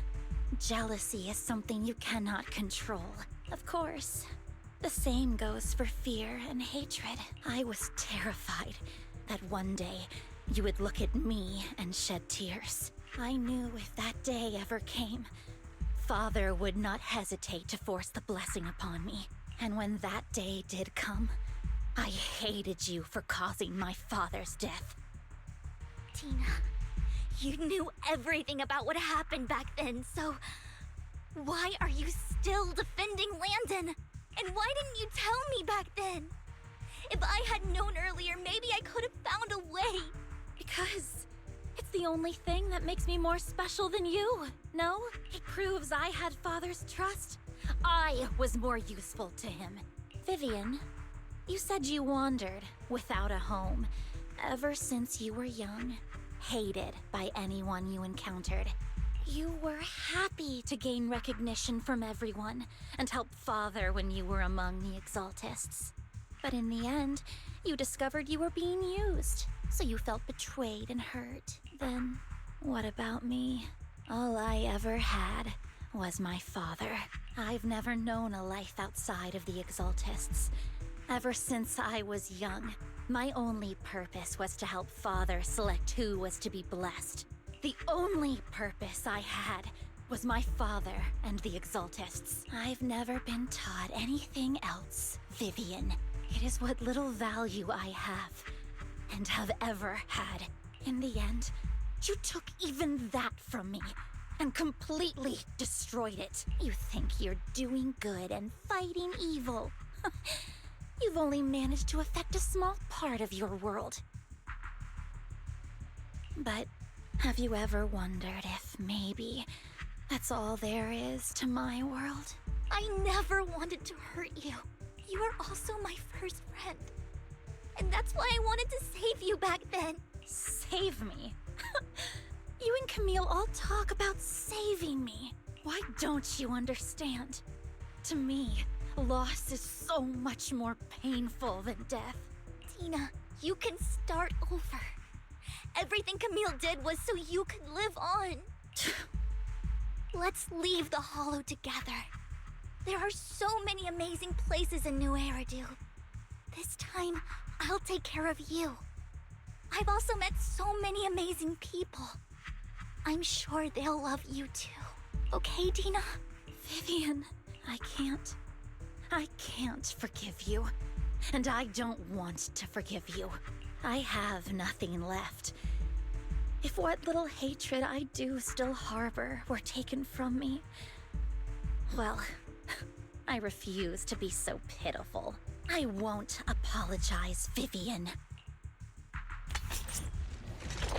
jealousy is something you cannot control. Of course. The same goes for fear and hatred. I was terrified that one day you would look at me and shed tears. I knew if that day ever came, Father would not hesitate to force the blessing upon me. And when that day did come, I hated you for causing my father's death. Tina, you knew everything about what happened back then, so... why are you still defending Landon? And why didn't you tell me back then? If I had known earlier, maybe I could have found a way. Because it's the only thing that makes me more special than you, no? It proves I had Father's trust. I was more useful to him. Vivian, you said you wandered without a home ever since you were young, hated by anyone you encountered. You were happy to gain recognition from everyone and help Father when you were among the Exaltists. But in the end, you discovered you were being used, so you felt betrayed and hurt. Then, what about me? All I ever had was my father. I've never known a life outside of the Exaltists. Ever since I was young, my only purpose was to help Father select who was to be blessed. The only purpose I had was my father and the Exaltists. I've never been taught anything else, Vivian. It is what little value I have, and have ever had. In the end, you took even that from me, and completely destroyed it. You think you're doing good and fighting evil. You've only managed to affect a small part of your world. But have you ever wondered if maybe that's all there is to my world? I never wanted to hurt you. You were also my first friend. And that's why I wanted to save you back then. Save me? You and Camille all talk about saving me. Why don't you understand? To me, loss is so much more painful than death. Tina, you can start over. Everything Camille did was so you could live on. Let's leave the Hollow together. There are so many amazing places in New Eridu. This time, I'll take care of you. I've also met so many amazing people. I'm sure they'll love you too. Okay, Tina? Vivian, I can't forgive you. And I don't want to forgive you. I have nothing left. If what little hatred I do still harbor were taken from me, well, I refuse to be so pitiful. I won't apologize, Vivian.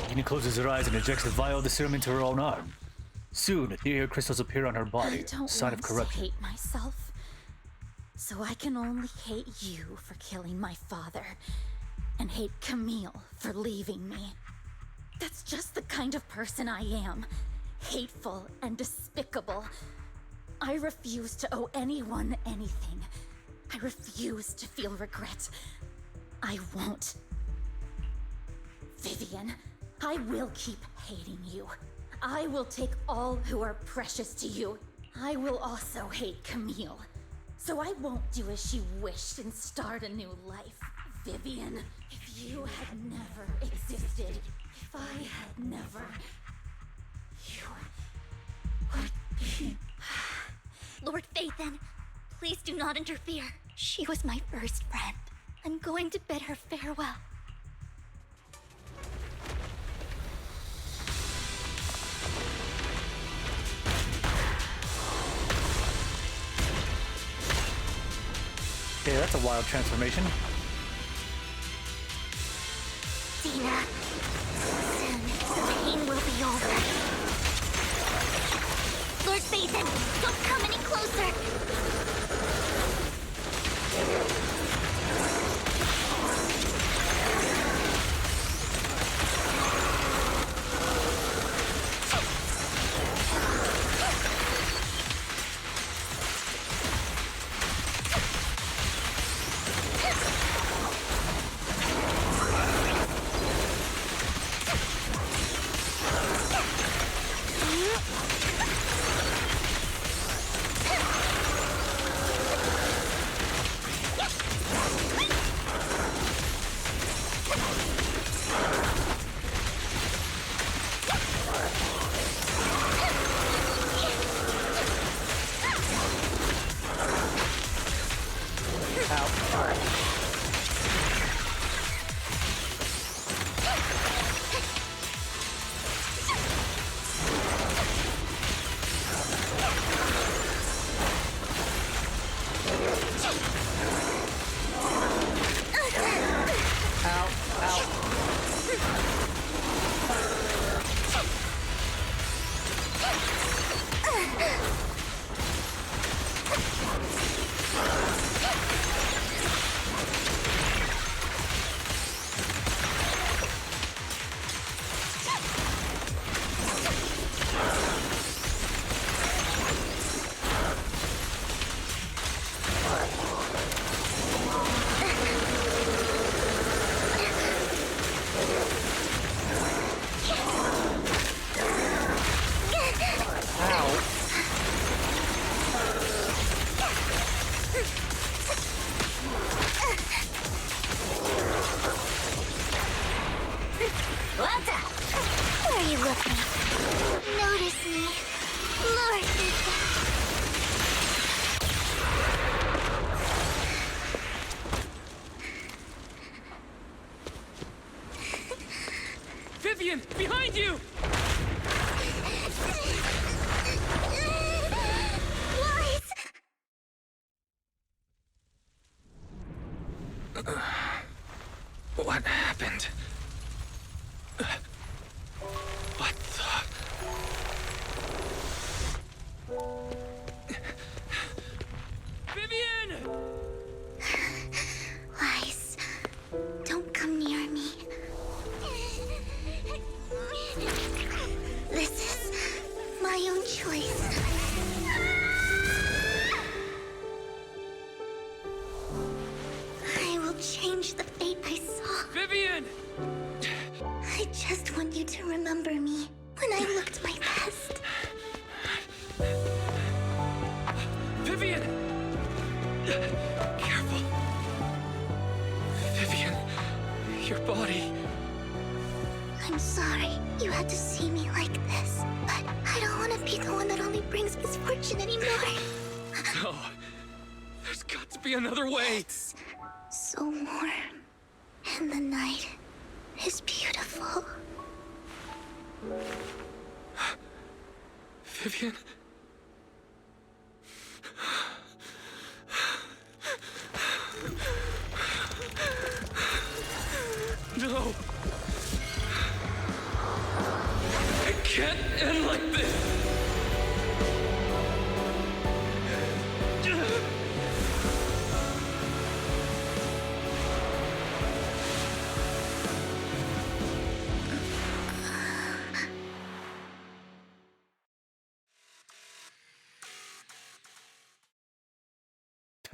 Tina closes her eyes and injects the vial of the serum into her own arm. Soon, ethereal crystals appear on her body, I don't sign want of corruption. to hate myself, so I can only hate you for killing my father, and hate Camille for leaving me. That's just the kind of person I am. Hateful and despicable. I refuse to owe anyone anything. I refuse to feel regret. I won't. Vivian, I will keep hating you. I will take all who are precious to you. I will also hate Camille, So I won't do as she wished and start a new life. Vivian, if you had never existed, if I had never, you would be... Lord Phaethon, please do not interfere. She was my first friend. I'm going to bid her farewell. Okay, that's a wild transformation. Dina, soon the pain will be over. Lord Phaethon, don't come any closer! Where are you looking? Notice me, Lord Vivian, behind you! What happened? What the... Vivian! Lies, don't come near me. This is my own choice. I will change the fate I saw. Vivian! I just want you to remember me when I looked my best. Vivian! Careful. Vivian, your body. I'm sorry you had to see me like this, but I don't want to be the one that only brings misfortune anymore. No. There's got to be another way. It's so warm, and the night is beautiful. Vivian? No! It can't end like this!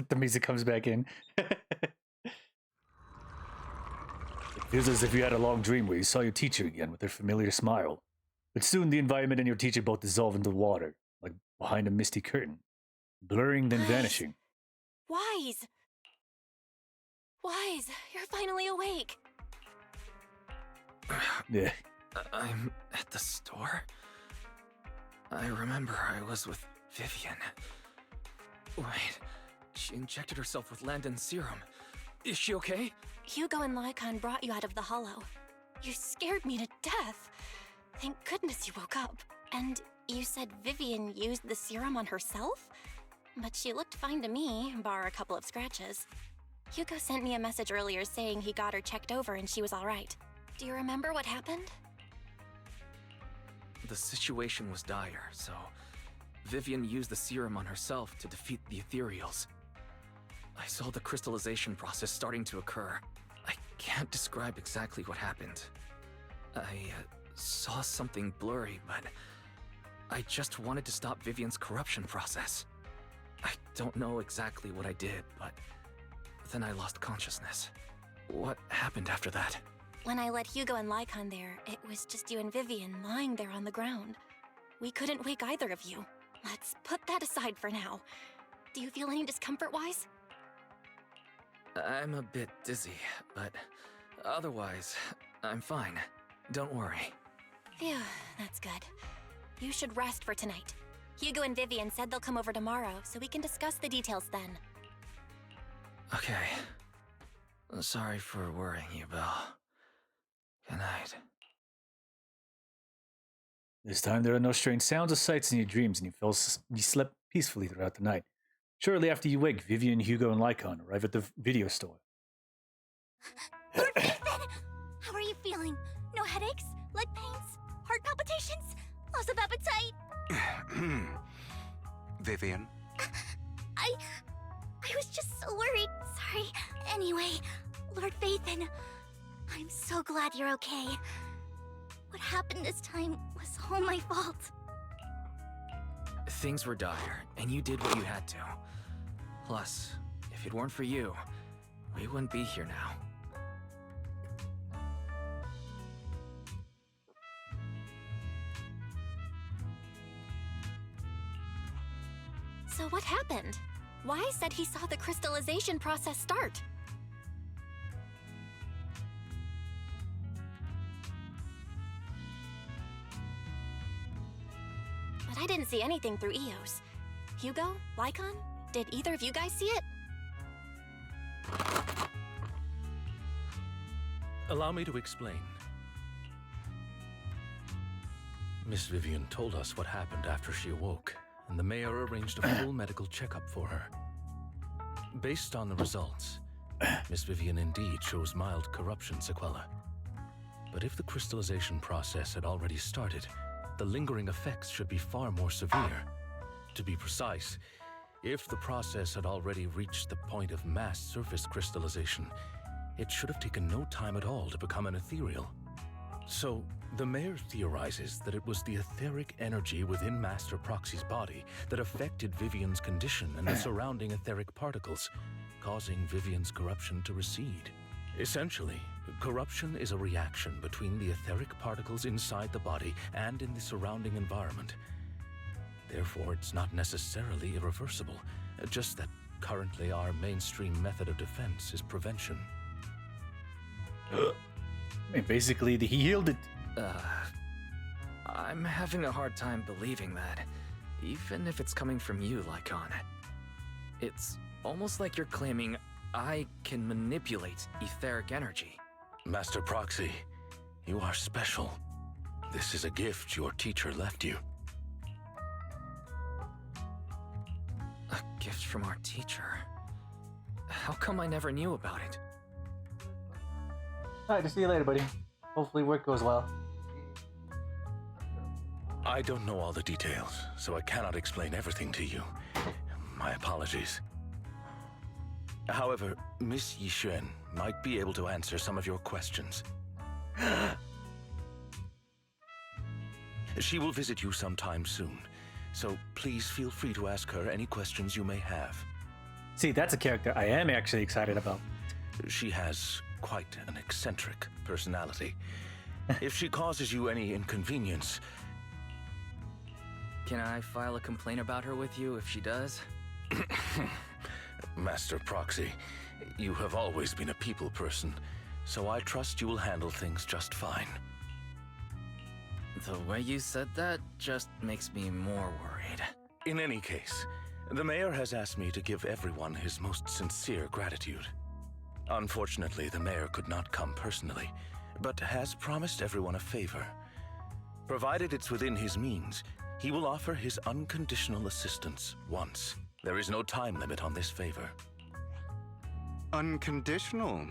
The music comes back in. It feels as if you had a long dream where you saw your teacher again with her familiar smile. But soon the environment and your teacher both dissolve into water, like behind a misty curtain, blurring then vanishing. Wise! Wise, you're finally awake. Yeah. I'm at the store? I remember I was with Vivian. Wait, she injected herself with Landon's serum. Is she okay? Hugo and Lycon brought you out of the hollow. You scared me to death. Thank goodness you woke up. And you said Vivian used the serum on herself? But she looked fine to me, bar a couple of scratches. Hugo sent me a message earlier saying he got her checked over and she was alright. Do you remember what happened? The situation was dire, so Vivian used the serum on herself to defeat the ethereals. I saw the crystallization process starting to occur. I can't describe exactly what happened. I saw something blurry, but I just wanted to stop Vivian's corruption process. I don't know exactly what I did, but then I lost consciousness. What happened after that? When I let Hugo and Lycon there, it was just you and Vivian lying there on the ground. We couldn't wake either of you. Let's put that aside for now. Do you feel any discomfort-wise? I'm a bit dizzy, but otherwise, I'm fine. Don't worry. Phew, that's good. You should rest for tonight. Hugo and Vivian said they'll come over tomorrow, so we can discuss the details then. Okay. Sorry for worrying you, Belle. Good night. This time there are no strange sounds or sights in your dreams, and you slept peacefully throughout the night. Shortly after you wake, Vivian, Hugo, and Lycon arrive at the video store. Lord Nathan! How are you feeling? No headaches? Leg pains? Heart palpitations? Loss of appetite? Vivian? I was just so worried. Sorry. Anyway, Lord Vathan, I'm so glad you're okay. What happened this time was all my fault. Things were dire, and you did what you had to. Plus, if it weren't for you, we wouldn't be here now. So what happened? Wise said he saw the crystallization process start. But I didn't see anything through EOS. Hugo? Lycon? Did either of you guys see it? Allow me to explain. Miss Vivian told us what happened after she awoke, and the mayor arranged a full medical checkup for her. Based on the results, Miss Vivian indeed shows mild corruption sequela. But if the crystallization process had already started, the lingering effects should be far more severe. To be precise, if the process had already reached the point of mass surface crystallization, it should have taken no time at all to become an ethereal. So, the mayor theorizes that it was the etheric energy within Master Proxy's body that affected Vivian's condition and the surrounding etheric particles, causing Vivian's corruption to recede. Essentially, corruption is a reaction between the etheric particles inside the body and in the surrounding environment. Therefore, it's not necessarily irreversible, just that currently our mainstream method of defense is prevention. I mean, basically, he healed it. I'm having a hard time believing that, even if it's coming from you, Lycon. It's almost like you're claiming I can manipulate etheric energy. Master Proxy, you are special. This is a gift your teacher left you. A gift from our teacher? How come I never knew about it? Alright, just see you later, buddy. Hopefully work goes well. I don't know all the details, so I cannot explain everything to you. My apologies. However, Miss Yixuan might be able to answer some of your questions. She will visit you sometime soon, so please feel free to ask her any questions you may have. See, that's a character I am actually excited about. She has quite an eccentric personality. If she causes you any inconvenience... Can I file a complaint about her with you if she does? Master Proxy, you have always been a people person, so I trust you will handle things just fine. The way you said that just makes me more worried. In any case, the mayor has asked me to give everyone his most sincere gratitude. Unfortunately, the mayor could not come personally, but has promised everyone a favor. Provided it's within his means, he will offer his unconditional assistance once. There is no time limit on this favor. Unconditional,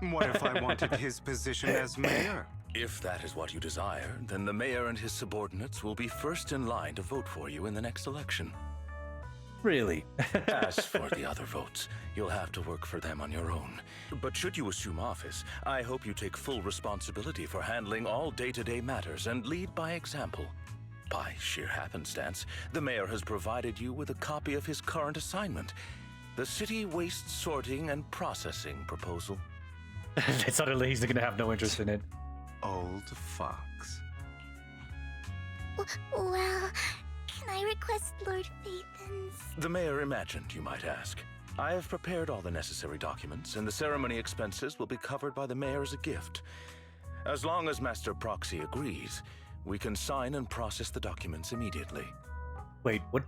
What if I wanted his position as mayor? If that is what you desire, then the mayor and his subordinates will be first in line to vote for you in the next election. Really? As for the other votes, you'll have to work for them on your own. But should you assume office, I hope you take full responsibility for handling all day-to-day matters and lead by example. By sheer happenstance, the mayor has provided you with a copy of his current assignment, the City Waste Sorting and Processing proposal. Suddenly he's gonna have no interest in it. Old fox. Well, can I request Lord Phaethon's? The mayor imagined you might ask. I have prepared all the necessary documents, and the ceremony expenses will be covered by the mayor as a gift. As long as Master Proxy agrees, we can sign and process the documents immediately. Wait, what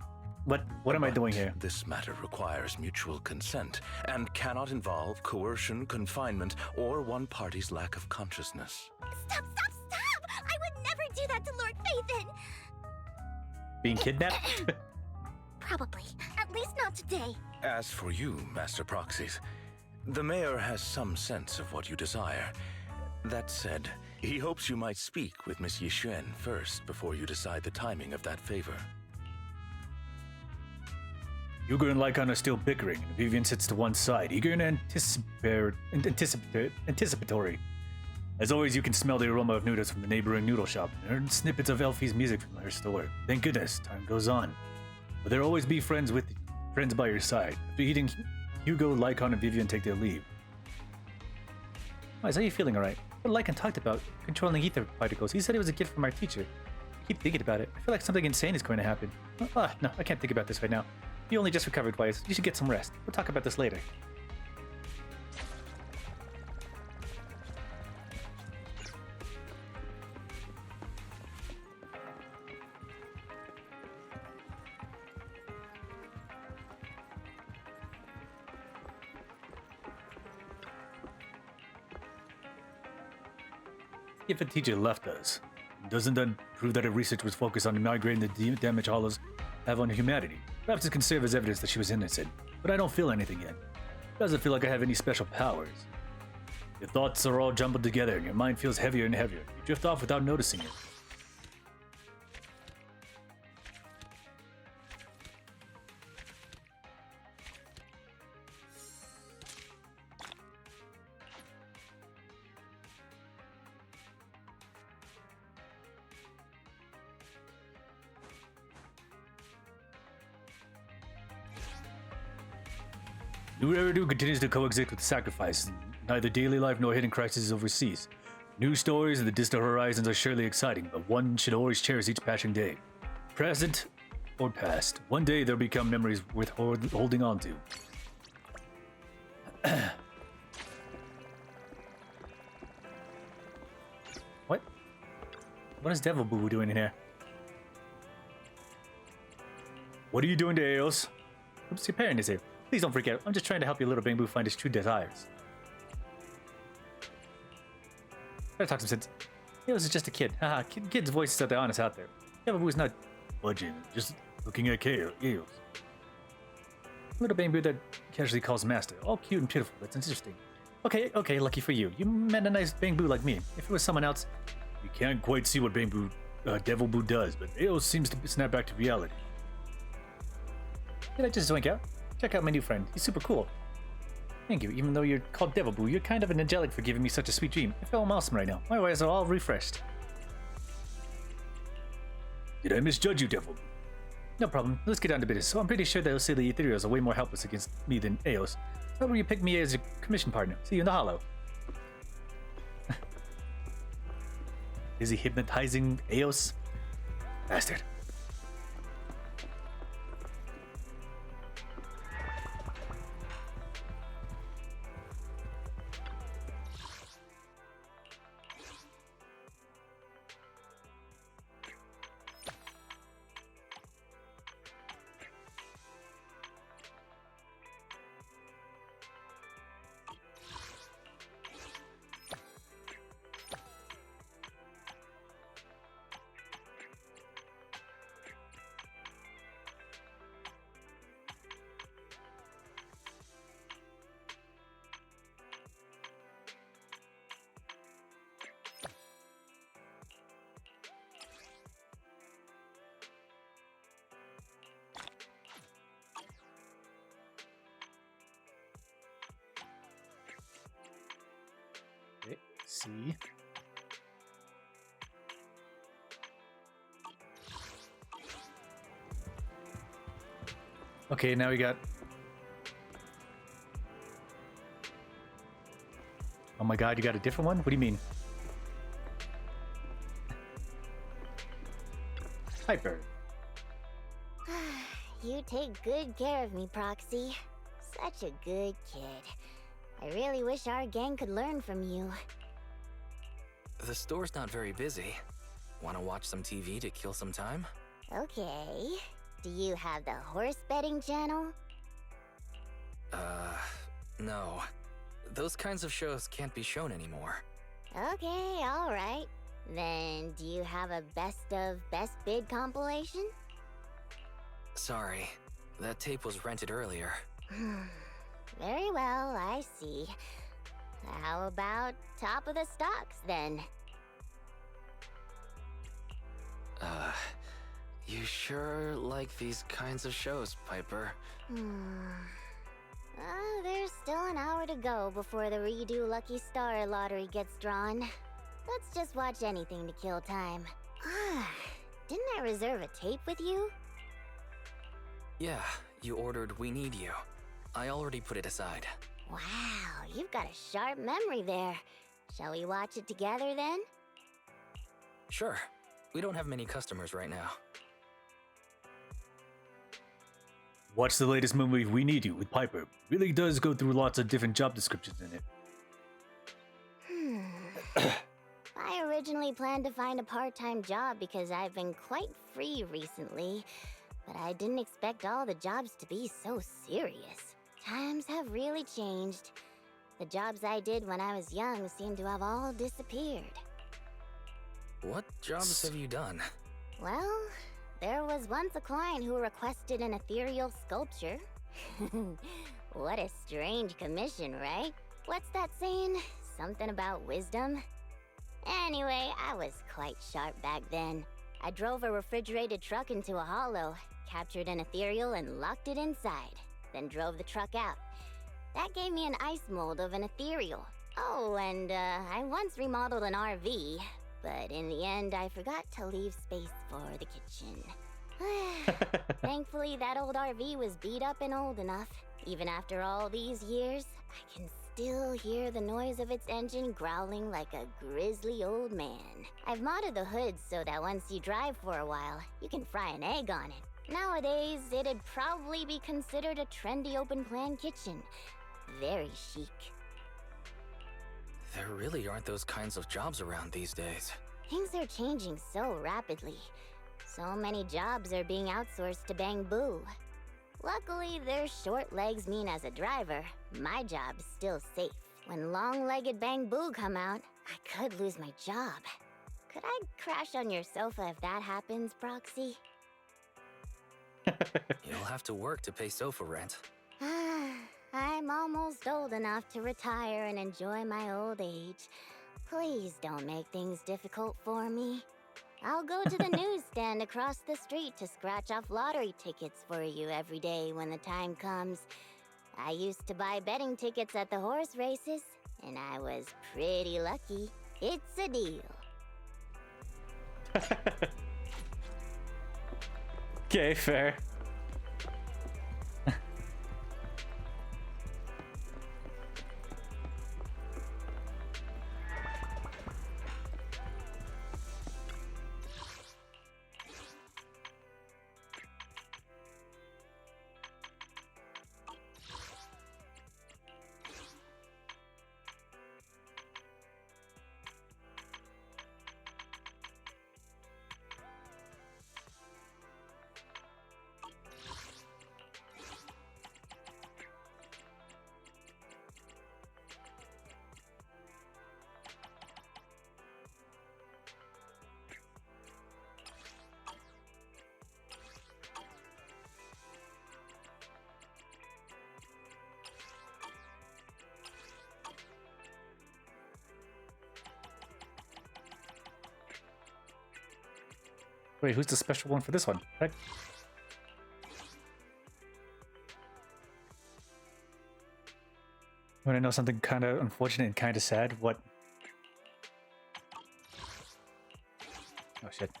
am I doing here? This matter requires mutual consent and cannot involve coercion, confinement, or one party's lack of consciousness. Stop! I would never do that to Lord Phaethon! Being kidnapped? Probably. At least not today. As for you, Master Proxies, the mayor has some sense of what you desire. That said, he hopes you might speak with Miss Yixuan first before you decide the timing of that favor. Hugo and Lycon are still bickering, and Vivian sits to one side, eager and anticipatory. As always, you can smell the aroma of noodles from the neighboring noodle shop, and heard snippets of Elfie's music from her store. Thank goodness, time goes on. But there'll always be friends by your side. After eating, Hugo, Lycon, and Vivian take their leave. Why, how are you feeling alright? What Lycon talked about, controlling ether particles, he said it was a gift from our teacher. I keep thinking about it. I feel like something insane is going to happen. No, I can't think about this right now. You only just recovered twice. You should get some rest. We'll talk about this later. If a teacher left us, doesn't that prove that her research was focused on migrating the damage hollows have on humanity? Perhaps it can serve as evidence that she was innocent, but I don't feel anything yet. It doesn't feel like I have any special powers. Your thoughts are all jumbled together and your mind feels heavier and heavier. You drift off without noticing it. New Eridu continues to coexist with sacrifice. Neither daily life nor hidden crises overseas. New stories in the distant horizons are surely exciting, but one should always cherish each passing day. Present or past, one day they'll become memories worth holding on to. What? What is Devil Boo doing in here? What are you doing to Eos? Oops, your parent is here. Please don't freak out. I'm just trying to help your little Bamboo find his true desires. Gotta talk some sense. Eos is just a kid. Haha, kids' voices are the honest out there. Bamboo's not budging, just looking at Eos. Little Bamboo that casually calls master. All cute and pitiful. That's interesting. Okay, lucky for you. You met a nice Bamboo like me. If it was someone else, you can't quite see what Devil Boo does, but Eos seems to snap back to reality. Did I just zoink out? Check out my new friend. He's super cool. Thank you. Even though you're called Devil Boo, you're kind of an angelic for giving me such a sweet dream. I feel awesome right now. My eyes are all refreshed. Did I misjudge you, Devil Boo? No problem. Let's get down to business. So I'm pretty sure those silly ethereals are way more helpless against me than Eos. How will you pick me as your commission partner? See you in the hollow. Is he hypnotizing Eos? Bastard. see. Okay, now we got... Oh my god, you got a different one? What do you mean? Piper. You take good care of me, Proxy. Such a good kid. I really wish our gang could learn from you. The store's not very busy. Want to watch some TV to kill some time? Okay. Do you have the horse betting channel? No. Those kinds of shows can't be shown anymore. Okay, alright. Then, do you have a best of best bid compilation? Sorry. That tape was rented earlier. Very well, I see. How about top of the stocks, then? You sure like these kinds of shows, Piper? There's still an hour to go before the redo Lucky Star lottery gets drawn. Let's just watch anything to kill time. Didn't I reserve a tape with you? Yeah, you ordered We Need You. I already put it aside. Wow, you've got a sharp memory there. Shall we watch it together then? Sure. We don't have many customers right now. Watch the latest movie We Need You with Piper. Really does go through lots of different job descriptions in it. I originally planned to find a part-time job because I've been quite free recently, but I didn't expect all the jobs to be so serious. Times have really changed. The jobs I did when I was young seem to have all disappeared. What jobs have you done? Well, there was once a client who requested an ethereal sculpture. What a strange commission, right? What's that saying? Something about wisdom? Anyway, I was quite sharp back then. I drove a refrigerated truck into a hollow, captured an ethereal and locked it inside, then drove the truck out. That gave me an ice mold of an ethereal. Oh, and I once remodeled an RV, but in the end I forgot to leave space for the kitchen. Thankfully, that old RV was beat up and old enough. Even after all these years, I can still hear the noise of its engine growling like a grizzly old man. I've modded the hood so that once you drive for a while, you can fry an egg on it. Nowadays, it'd probably be considered a trendy open-plan kitchen. Very chic. There really aren't those kinds of jobs around these days. Things are changing so rapidly. So many jobs are being outsourced to Bangbu. Luckily, their short legs mean as a driver, my job's still safe. When long-legged Bangbu come out, I could lose my job. Could I crash on your sofa if that happens, Proxy? You'll have to work to pay sofa rent. I'm almost old enough to retire and enjoy my old age. Please don't make things difficult for me. I'll go to the newsstand across the street to scratch off lottery tickets for you every day when the time comes. I used to buy betting tickets at the horse races, and I was pretty lucky. It's a deal. Okay, fair. Wait, who's the special one for this one? Heck. Want to know something kind of unfortunate and kind of sad? What? Oh shit.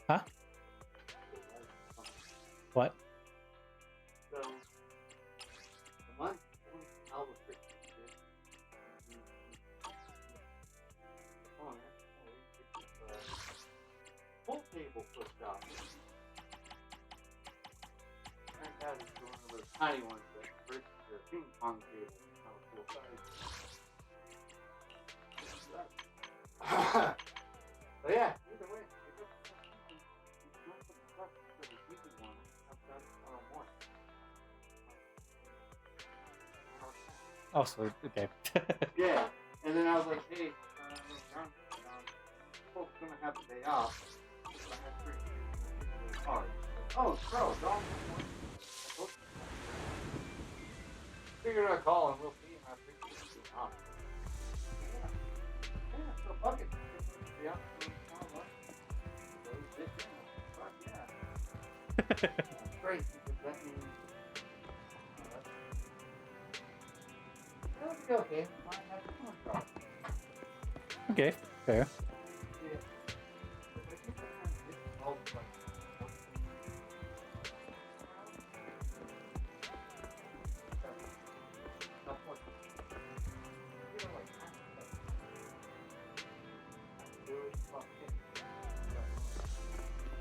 Huh? What? So, the one album whole table pushed out. Thank God it's one of those tiny ones that breaks the ping pong table. Not a full size. But yeah, either way, Oh, so okay. yeah, and then I was like, hey, folks gonna have a day off. I had 3 cards. Oh, bro, don't. Figured I'd call and we'll see how things are on. Yeah, so fuck it. Yeah. Fuck yeah. Great, because that means. Okay. Okay, fair.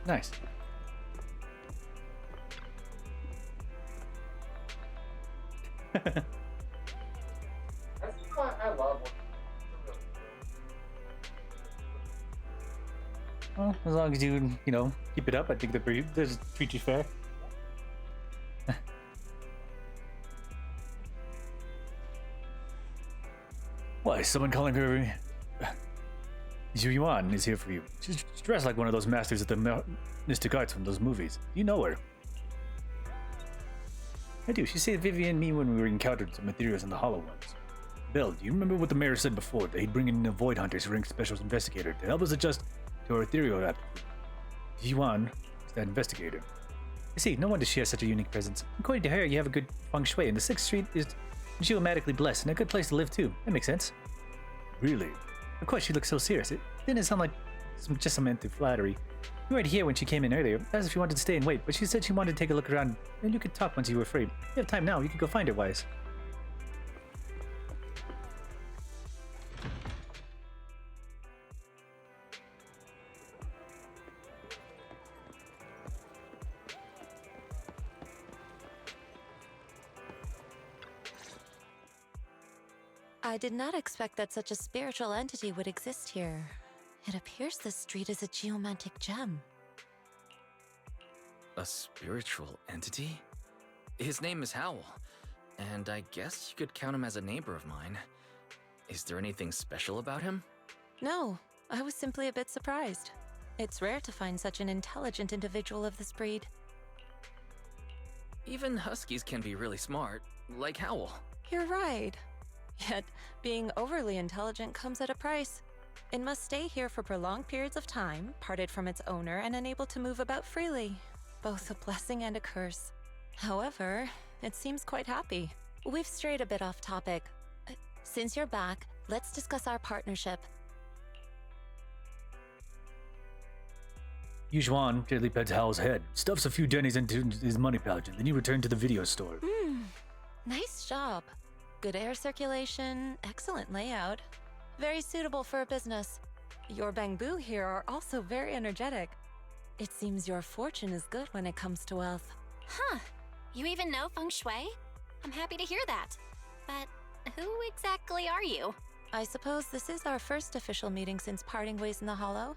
Nice. That's why I love it. Well, as long as you know, keep it up, I think they treat you fair. Why, someone calling her Zhu Yuan is here for you. She's dressed like one of those masters of the mystic arts from those movies. You know her. I do. She saved Vivian and me when we were encountered some ethereals in the Hollow Ones. Bill, do you remember what the mayor said before? That he'd bring in a Void Hunters ranked special investigator to help us adjust to our ethereal aptitude. Yuan is that investigator. You see, no wonder she has such a unique presence. According to her, you have a good feng shui, and the 6th Street is geomatically blessed and a good place to live too. That makes sense. Really? Of course, she looks so serious. It didn't sound like just some empty flattery. You weren't here when she came in earlier, as if you wanted to stay and wait, but she said she wanted to take a look around, and you could talk once you were free. You have time now, you could go find her, Wise. I did not expect that such a spiritual entity would exist here. It appears this street is a geomantic gem. A spiritual entity? His name is Howl, and I guess you could count him as a neighbor of mine. Is there anything special about him? No, I was simply a bit surprised. It's rare to find such an intelligent individual of this breed. Even huskies can be really smart, like Howl. You're right. Yet, being overly intelligent comes at a price. It must stay here for prolonged periods of time, parted from its owner and unable to move about freely. Both a blessing and a curse. However, it seems quite happy. We've strayed a bit off topic. Since you're back, let's discuss our partnership. Yuan gently pets Howl's head, stuffs a few jennies into his money pouch, and then you return to the video store. Nice job. Good air circulation, excellent layout. Very suitable for a business. Your bamboo here are also very energetic. It seems your fortune is good when it comes to wealth. Huh. You even know feng shui? I'm happy to hear that. But who exactly are you? I suppose this is our first official meeting since parting ways in the Hollow.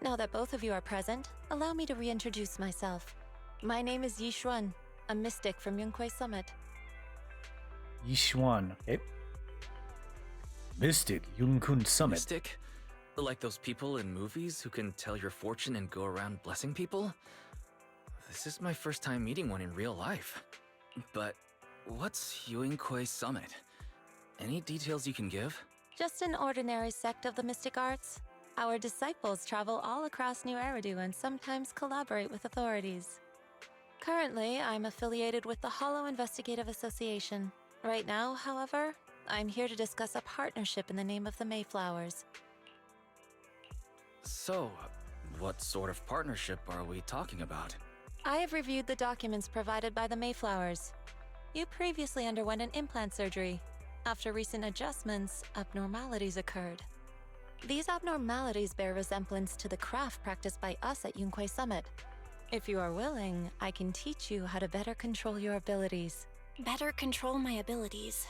Now that both of you are present, allow me to reintroduce myself. My name is Yixuan, a mystic from Yunquei Summit. Yixuan, okay. Mystic, Yunquei Summit. Mystic? Like those people in movies who can tell your fortune and go around blessing people? This is my first time meeting one in real life. But what's Yunquei Summit? Any details you can give? Just an ordinary sect of the mystic arts. Our disciples travel all across New Eridu and sometimes collaborate with authorities. Currently, I'm affiliated with the Hollow Investigative Association. Right now, however, I'm here to discuss a partnership in the name of the Mayflowers. So, what sort of partnership are we talking about? I have reviewed the documents provided by the Mayflowers. You previously underwent an implant surgery. After recent adjustments, abnormalities occurred. These abnormalities bear resemblance to the craft practiced by us at Yunquei Summit. If you are willing, I can teach you how to better control your abilities. Better control my abilities.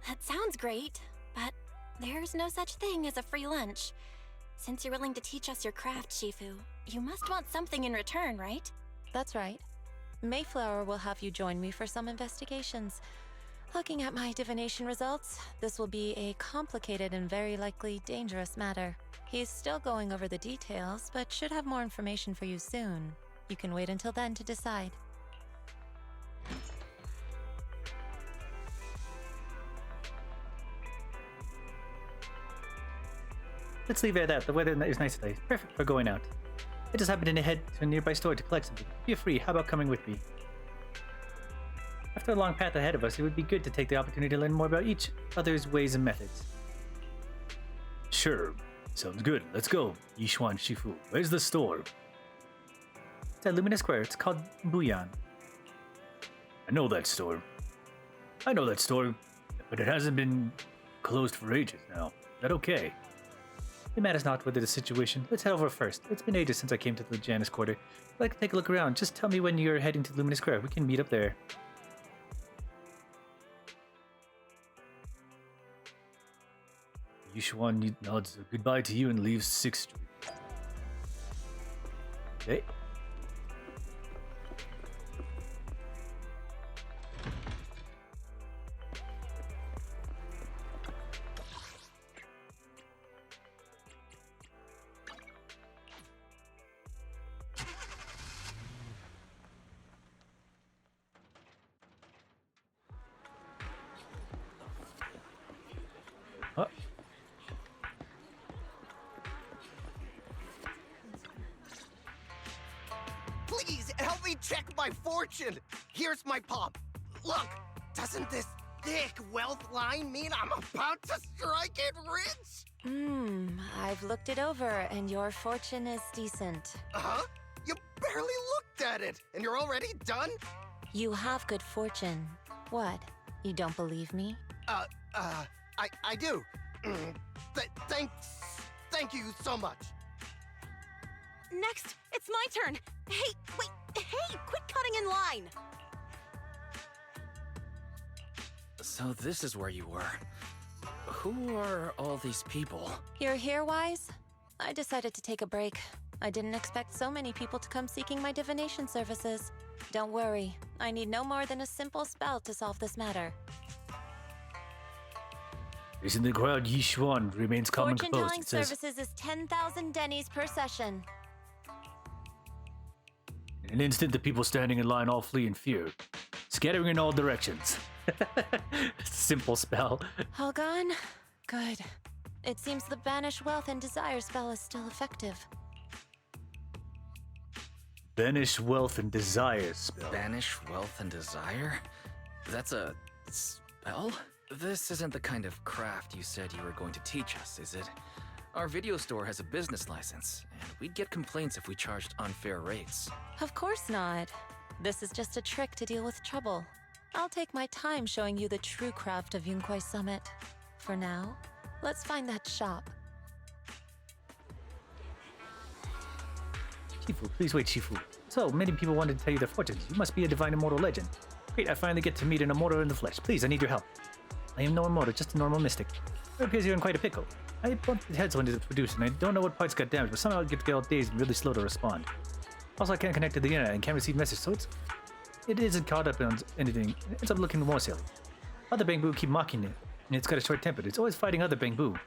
That sounds great, but there's no such thing as a free lunch. Since you're willing to teach us your craft, Shifu, you must want something in return, right? That's right. Mayflower will have you join me for some investigations. Looking at my divination results, this will be a complicated and very likely dangerous matter. He's still going over the details, but should have more information for you soon. You can wait until then to decide. Let's leave it at that. The weather is nice today. Perfect for going out. I just happened to head to a nearby store to collect something. If you're free, how about coming with me? After a long path ahead of us, it would be good to take the opportunity to learn more about each other's ways and methods. Sure. Sounds good. Let's go. Yixuan Shifu. Where's the store? It's at Luminous Square. It's called Buyan. I know that store, but it hasn't been closed for ages now. Is that okay? It matters not whether the situation. Let's head over first. It's been ages since I came to the Janus Quarter. I'd like to take a look around. Just tell me when you're heading to Luminous Square. We can meet up there. Yixuan nods goodbye to you and leaves 6th Street. Okay. Please, help me check my fortune! Here's my palm. Look, doesn't this thick wealth line mean I'm about to strike it rich? I've looked it over, and your fortune is decent. Huh? You barely looked at it, and you're already done? You have good fortune. What? You don't believe me? I do. Thank you so much. Next, it's my turn. Hey, wait, hey, quit cutting in line. So this is where you were. Who are all these people? You're here, Wise? I decided to take a break. I didn't expect so many people to come seeking my divination services. Don't worry, I need no more than a simple spell to solve this matter. In the crowd, Yixuan remains calm and composed. Fortune-telling services is 10,000 dennies per session. In an instant, the people standing in line all flee in fear, scattering in all directions. Simple spell. All gone? Good. It seems the Banish Wealth and Desire spell is still effective. Banish Wealth and Desire spell. Banish Wealth and Desire? That's a spell? This isn't the kind of craft you said you were going to teach us, is it? Our video store has a business license, and we'd get complaints if we charged unfair rates. Of course not. This is just a trick to deal with trouble. I'll take my time showing you the true craft of Yunquei Summit. For now, let's find that shop. Shifu, please wait, Shifu. So many people wanted to tell you their fortunes. You must be a divine immortal legend. Great, I finally get to meet an immortal in the flesh. Please, I need your help. I am no immortal, just a normal mystic. It appears you're in quite a pickle. I bumped the heads when it was produced, and I don't know what parts got damaged, but somehow it gets all dazed and really slow to respond. Also, I can't connect to the internet and can't receive messages, so it isn't caught up on anything. It ends up looking more silly. Other Bangboo keep mocking it, and it's got a short temper. It's always fighting other Bangboo.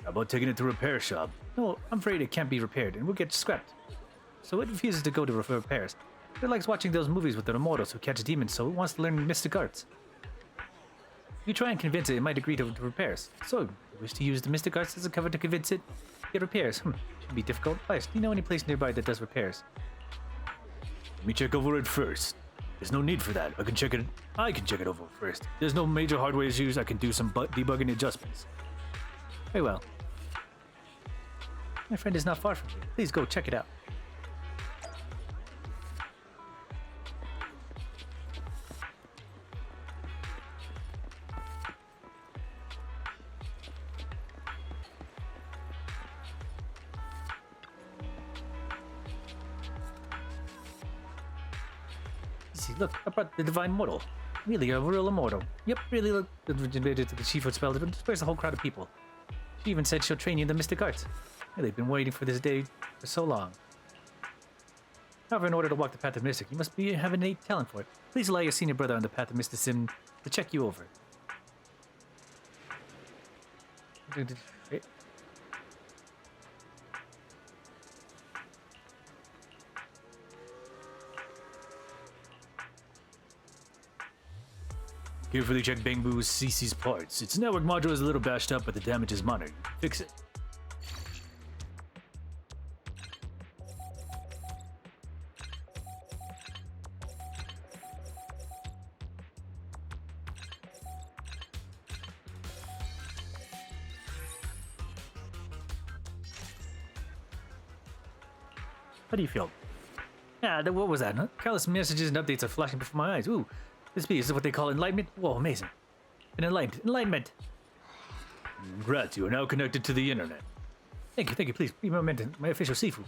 How about taking it to a repair shop? No, I'm afraid it can't be repaired, and will get scrapped. So it refuses to go to repairs. It likes watching those movies with the immortals who catch demons, so it wants to learn mystic arts. If you try and convince it, it might agree to repairs. So, you wish to use the mystic arts as a cover to convince it to get repairs? Should be difficult. Vice, do you know any place nearby that does repairs? Let me check over it first. There's no need for that. I can check it over first. There's no major hardware issues. I can do some debugging adjustments. Very well. My friend is not far from here. Please go check it out. See, look, I brought the Divine Mortal. Really, a real immortal. Yep, really look. The chief would spell it, but there's a whole crowd of people. She even said she'll train you in the mystic arts. Really, been waiting for this day for so long. However, in order to walk the path of mystic, you must have innate talent for it. Please allow your senior brother on the path of mysticism to check you over. Carefully check Bangboo's CC's parts. Its network module is a little bashed up, but the damage is minor. Fix it. How do you feel? Yeah, what was that? Huh? Countless messages and updates are flashing before my eyes. Ooh, this is what they call enlightenment? Whoa, amazing. An enlightenment. Congrats, you are now connected to the internet. Thank you, please be my official Sifu. A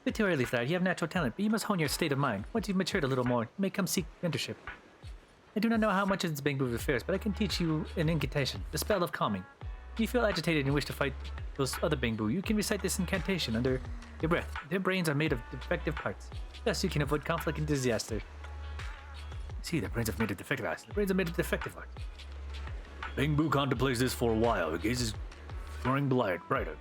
bit too early for that. You have natural talent, but you must hone your state of mind. Once you've matured a little more, you may come seek mentorship. I do not know how much of this Bangboo affairs, but I can teach you an incantation, the spell of calming. If you feel agitated and wish to fight those other Bangboo, you can recite this incantation under your breath. Their brains are made of defective parts. Thus, you can avoid conflict and disaster. See, their brains are made of defective parts. The brains are made of defective parts. Bangboo contemplates this for a while. Her gaze is growing brighter.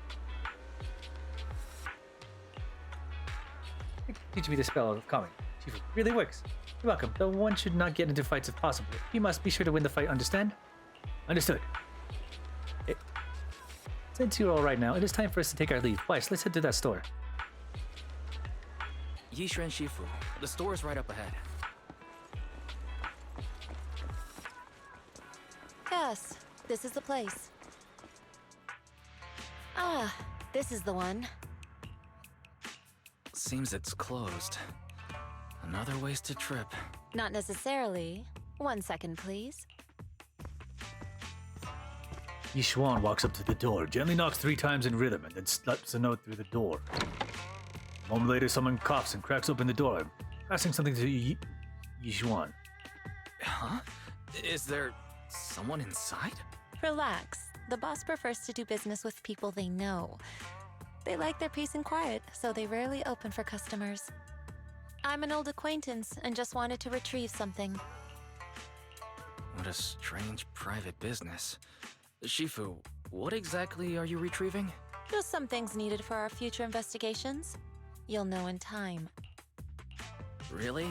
Teach me the spell of calming. It really works. You're welcome, though one should not get into fights if possible. You must be sure to win the fight, understand? Understood. Since you're all right now, it is time for us to take our leave. Weiss, let's head to that store. Yishuan Shifu, the store is right up ahead. Yes, this is the place. Ah, this is the one. Seems it's closed. Another wasted trip. Not necessarily. 1 second, please. Yishuan walks up to the door, gently knocks 3 times in rhythm, and then slips a note through the door. A moment later, someone coughs and cracks open the door, passing something to Yishuan. Huh? Is there someone inside? Relax. The boss prefers to do business with people they know. They like their peace and quiet, so they rarely open for customers. I'm an old acquaintance and just wanted to retrieve something. What a strange private business. Shifu, what exactly are you retrieving? Just some things needed for our future investigations. You'll know in time. Really?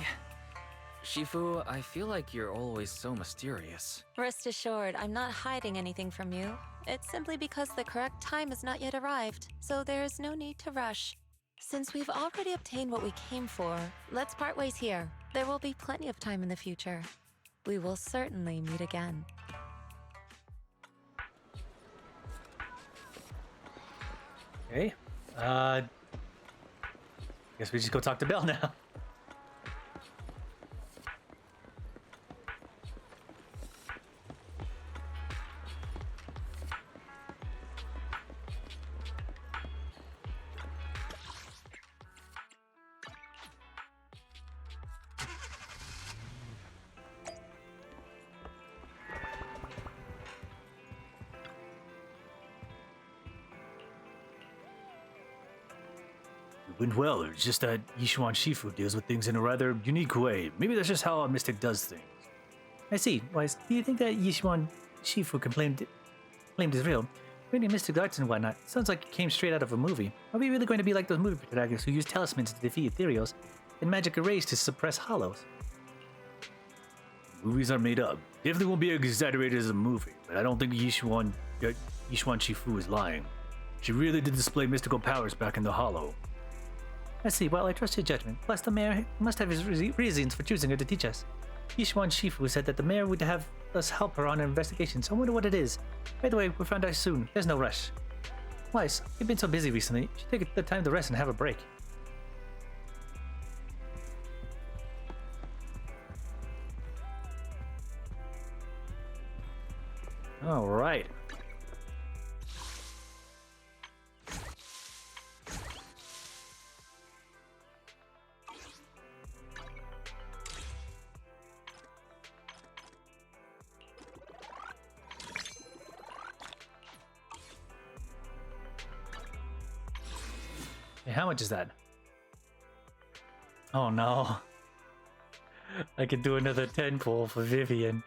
Shifu, I feel like you're always so mysterious. Rest assured, I'm not hiding anything from you. It's simply because the correct time has not yet arrived, so there is no need to rush. Since we've already obtained what we came for, let's part ways here. There will be plenty of time in the future. We will certainly meet again. Okay. Guess we just go talk to Belle now. It went well. It's just that Yishuan Shifu deals with things in a rather unique way. Maybe that's just how a mystic does things. I see. Wise, do you think that Yishuan Shifu claimed is real? Reading mystic arts and whatnot sounds like it came straight out of a movie. Are we really going to be like those movie protagonists who use talismans to defeat ethereals and magic arrays to suppress hollows? Movies are made up. Definitely won't be exaggerated as a movie, but I don't think Yishuan Shifu is lying. She really did display mystical powers back in the hollow. I see. Well, I trust your judgment. Plus, the mayor must have his reasons for choosing her to teach us. Yishuan Shifu said that the mayor would have us help her on her investigation, so I wonder what it is. By the way, we'll find out soon. There's no rush. Wise, you've been so busy recently. You should take the time to rest and have a break. All right. Hey, how much is that? Oh no. I could do another 10 pull for Vivian.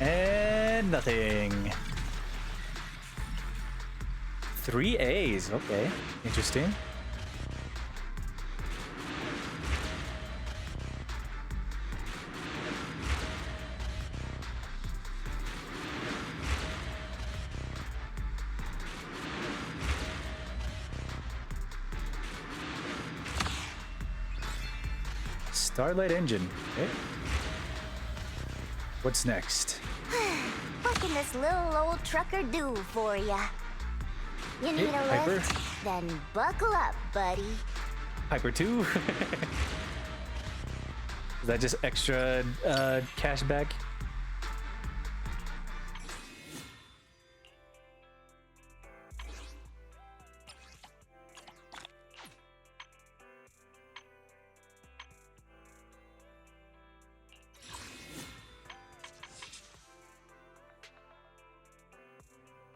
And nothing. 3 A's, okay. Interesting. Starlight Engine, okay. What's next? What can this little old trucker do for ya? You need a Piper. lift? Then buckle up, buddy. Piper 2? Is that just extra cash back?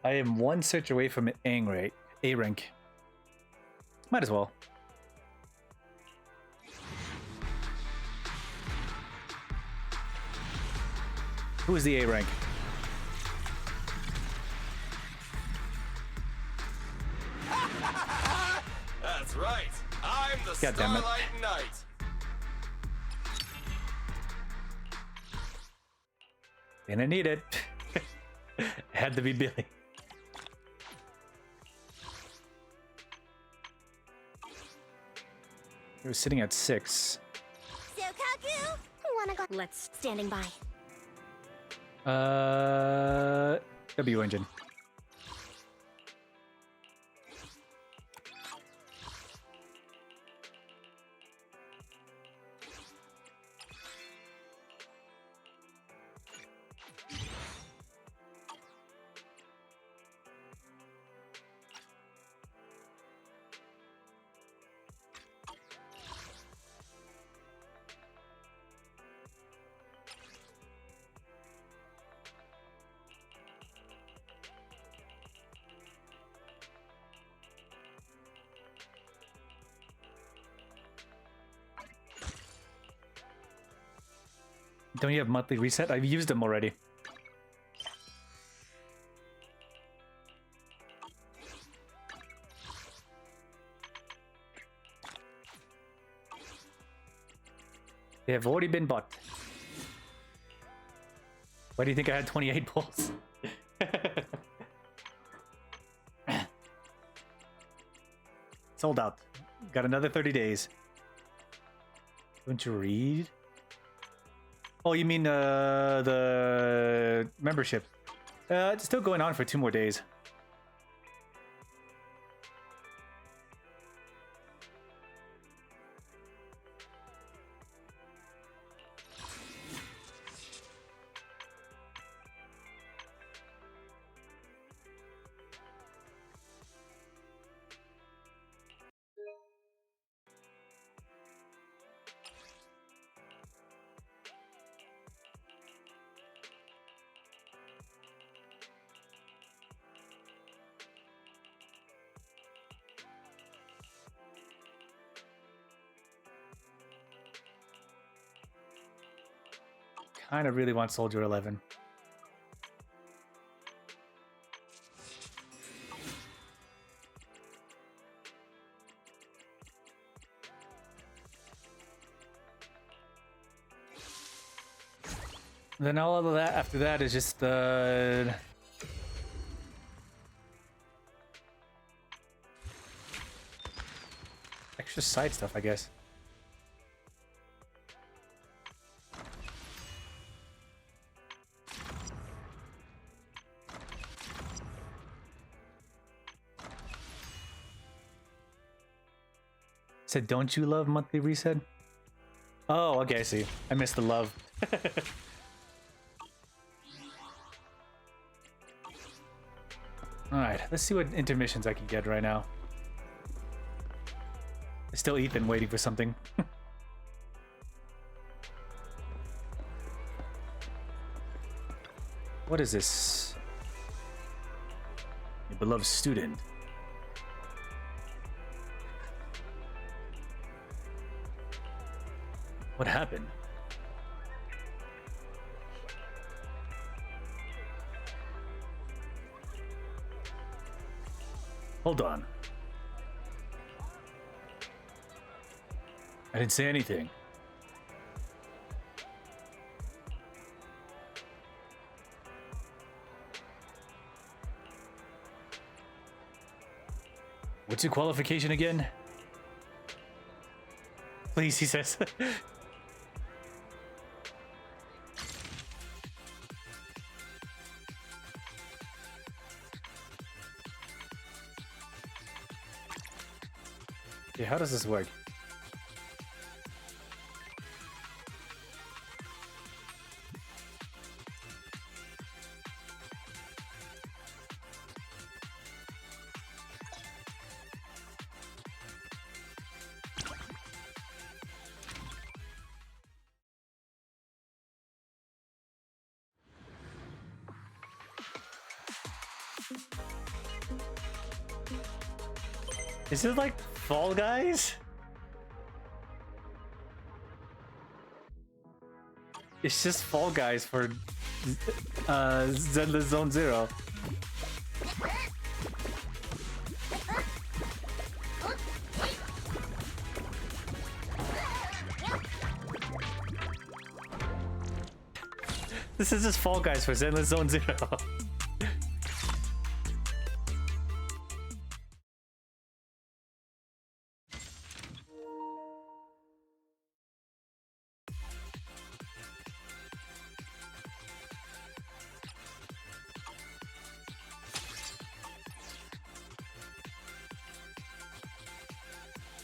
I am 1 search away from an A rank. Might as well. Who is the A rank? That's right. I'm the God damn it. Starlight Knight. Didn't need it. It had to be Billy. He was sitting at 6. Sokaku, wanna go? Let's standing by. W engine. Don't you have monthly reset? I've used them already. They have already been bought. Why do you think I had 28 pulls? Sold out. Got another 30 days. Don't you read? Oh, you mean the membership? It's still going on for 2 more days. kind of really want Soldier 11. Then all of that after that is just extra side stuff, I guess. Said, don't you love monthly reset? Oh, okay, I see. I missed the love. Alright, let's see what intermissions I can get right now. It's still Ethan waiting for something. What is this? Your beloved student. What happened? Hold on. I didn't say anything. What's your qualification again? Please, he says. Okay, how does this work? Is it like Fall Guys? It's just Fall Guys for Zenless Zone Zero. This is just Fall Guys for Zenless Zone Zero.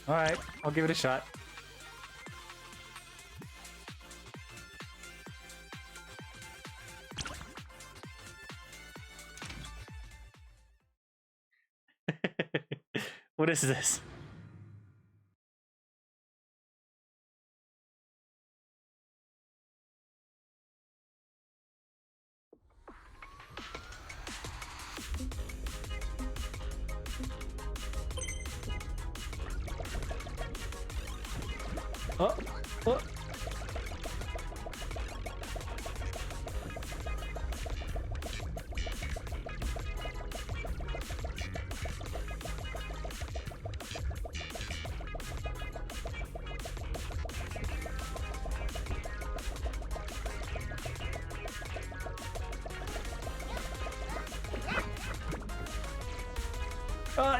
Alright, I'll give it a shot. What is this? Oh, oh.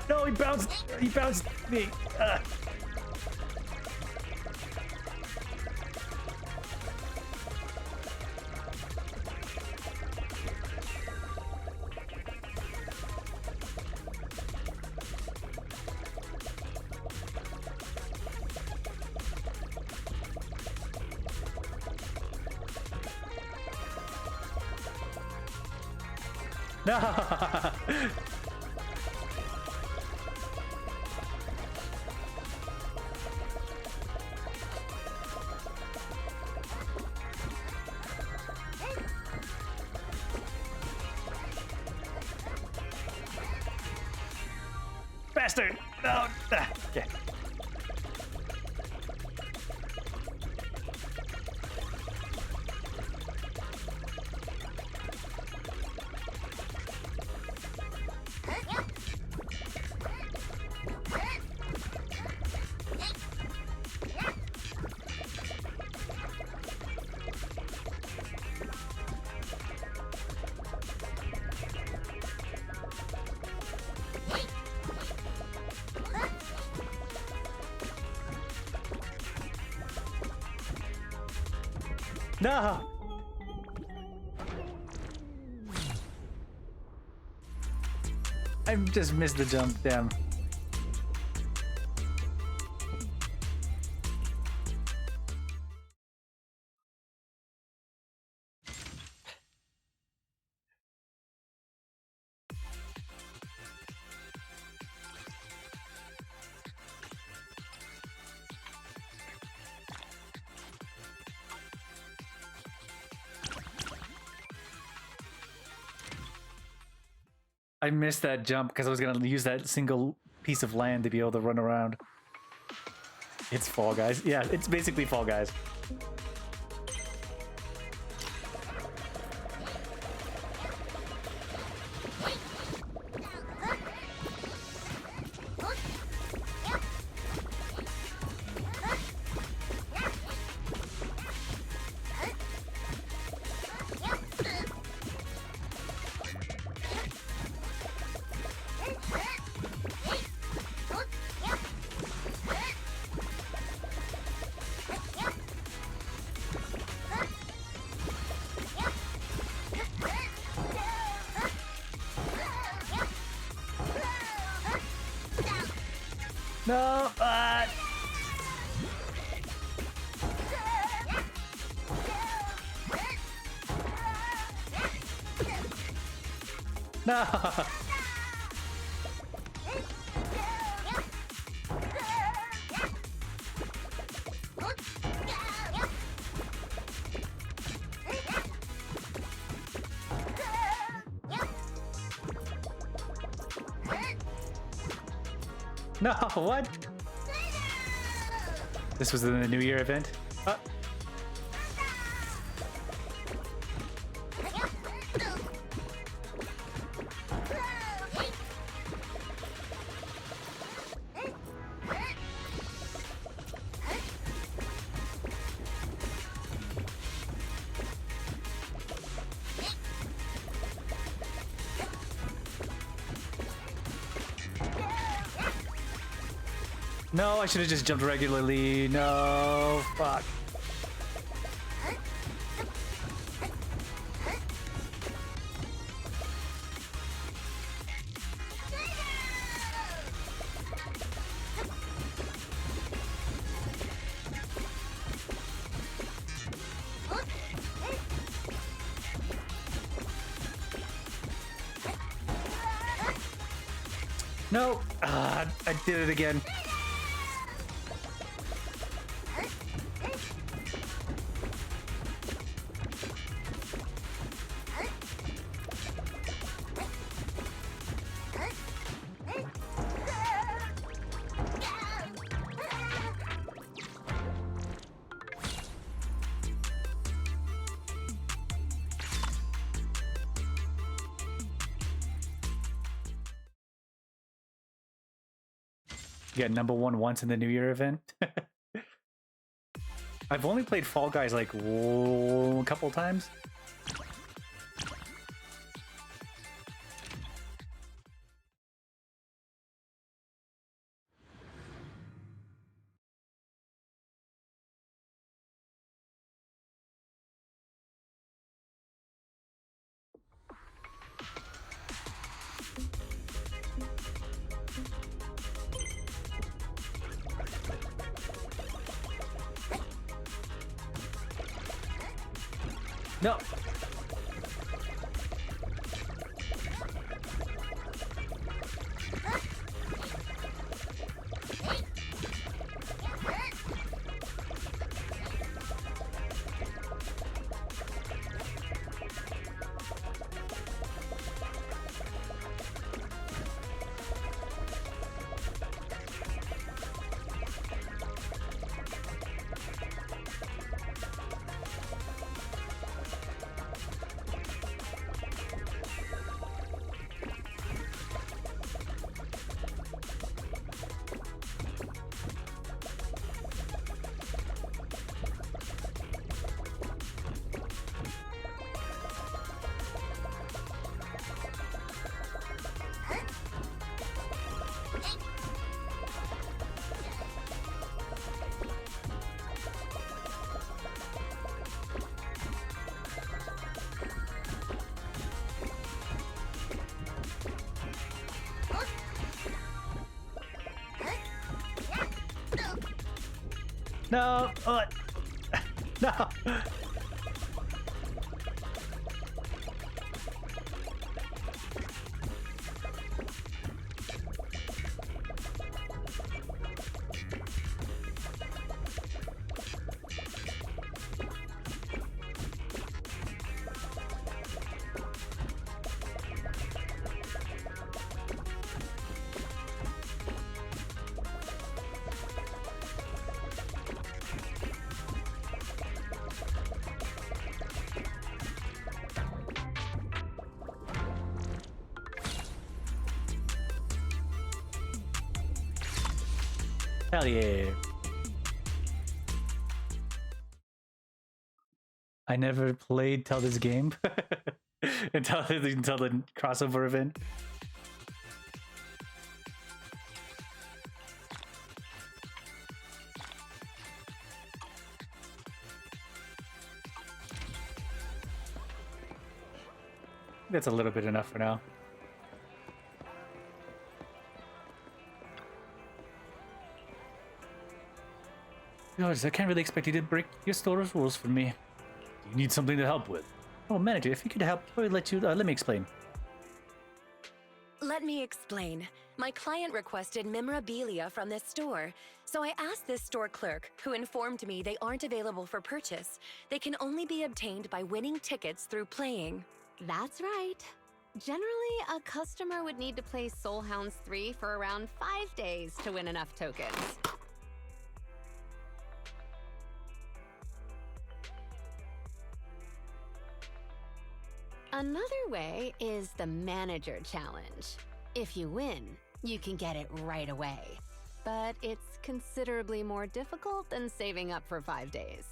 No, he bounced me. No. Bastard! No! Okay. No! I just missed the jump, damn. I missed that jump because I was gonna use that single piece of land to be able to run around. It's Fall Guys. Yeah, it's basically Fall Guys. No! No! No, what? This was in the New Year event? No, I should have just jumped regularly. No, fuck. No, I did it again. Yeah, #1 once in the New Year event. I've only played Fall Guys like a couple times. No. No! Oh. No! Hell yeah. I never played till this game. until the crossover event. That's a little bit enough for now. Gosh, I can't really expect you to break your store's rules for me. You need something to help with. Oh, manager, if you could help, I would let me explain. Let me explain. My client requested memorabilia from this store, so I asked this store clerk, who informed me they aren't available for purchase. They can only be obtained by winning tickets through playing. That's right. Generally, a customer would need to play Soul Hounds 3 for around 5 days to win enough tokens. Another way is the Manager Challenge. If you win, you can get it right away. But it's considerably more difficult than saving up for 5 days.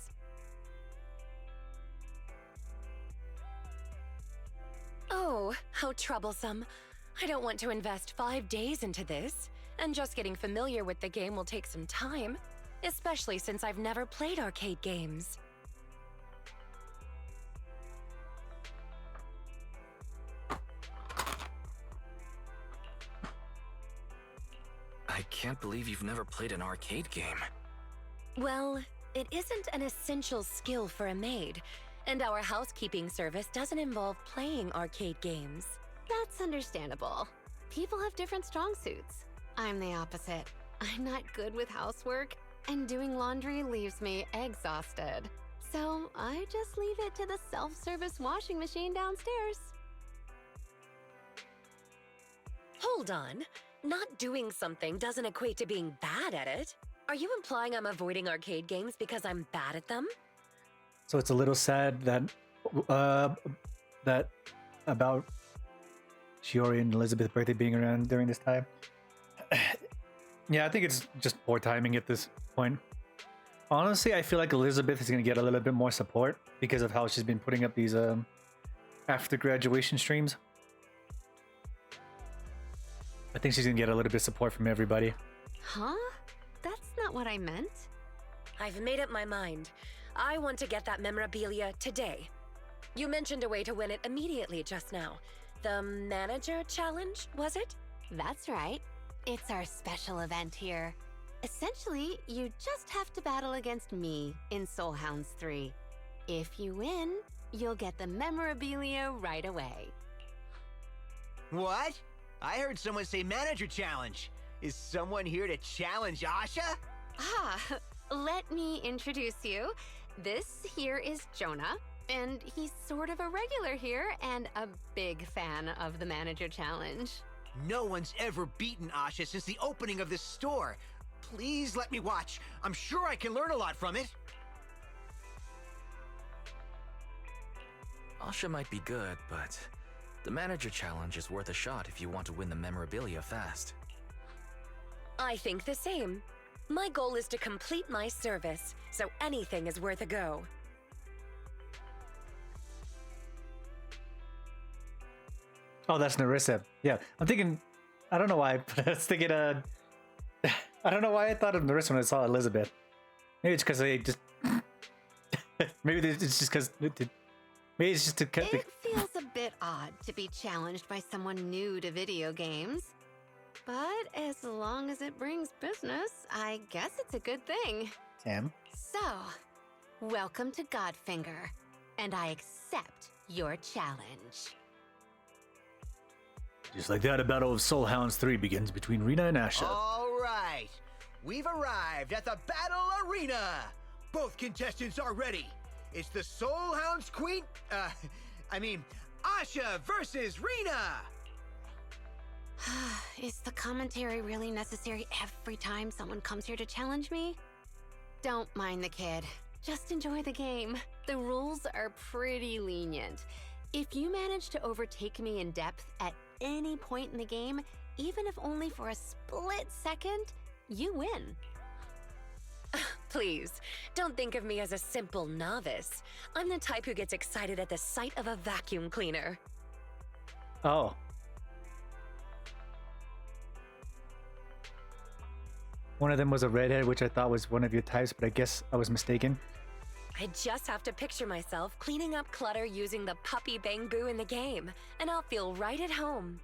Oh, how troublesome. I don't want to invest 5 days into this, and just getting familiar with the game will take some time, especially since I've never played arcade games. I can't believe you've never played an arcade game. Well, it isn't an essential skill for a maid, and our housekeeping service doesn't involve playing arcade games. That's understandable. People have different strong suits. I'm the opposite. I'm not good with housework, and doing laundry leaves me exhausted. So I just leave it to the self-service washing machine downstairs. Hold on. Not doing something doesn't equate to being bad at it. Are you implying I'm avoiding arcade games because I'm bad at them? So it's a little sad that that about Shiori and Elizabeth's birthday being around during this time. Yeah, I think it's just poor timing at this point. Honestly, I feel like Elizabeth is going to get a little bit more support because of how she's been putting up these after graduation streams. I think she's going to get a little bit of support from everybody. Huh? That's not what I meant. I've made up my mind. I want to get that memorabilia today. You mentioned a way to win it immediately just now. The Manager Challenge, was it? That's right. It's our special event here. Essentially, you just have to battle against me in Soul Hounds 3. If you win, you'll get the memorabilia right away. What? I heard someone say Manager Challenge. Is someone here to challenge Asha? Ah, let me introduce you. This here is Jonah, and he's sort of a regular here and a big fan of the Manager Challenge. No one's ever beaten Asha since the opening of this store. Please let me watch. I'm sure I can learn a lot from it. Asha might be good, but the Manager Challenge is worth a shot if you want to win the memorabilia fast. I think the same. My goal is to complete my service, so anything is worth a go. Oh, that's Narissa. Yeah, I'm thinking, I don't know why, but I was thinking, I don't know why I thought of Narissa when I saw Elizabeth. Maybe it's because I just, maybe it's just because, maybe it's just to cut the... It feels a bit odd to be challenged by someone new to video games. But as long as it brings business, I guess it's a good thing. am. So, welcome to Godfinger, and I accept your challenge. Just like that, a battle of Soul Hounds 3 begins between Rena and Asha. All right. We've arrived at the battle arena. Both contestants are ready. It's the Soul Hounds Queen, Asha versus Rena. Is the commentary really necessary every time someone comes here to challenge me? Don't mind the kid. Just enjoy the game. The rules are pretty lenient. If you manage to overtake me in depth at any point in the game, even if only for a split second, you win. Please, don't think of me as a simple novice. I'm the type who gets excited at the sight of a vacuum cleaner. Oh. One of them was a redhead, which I thought was one of your types, but I guess I was mistaken. I just have to picture myself cleaning up clutter using the puppy Bang Boo in the game, and I'll feel right at home.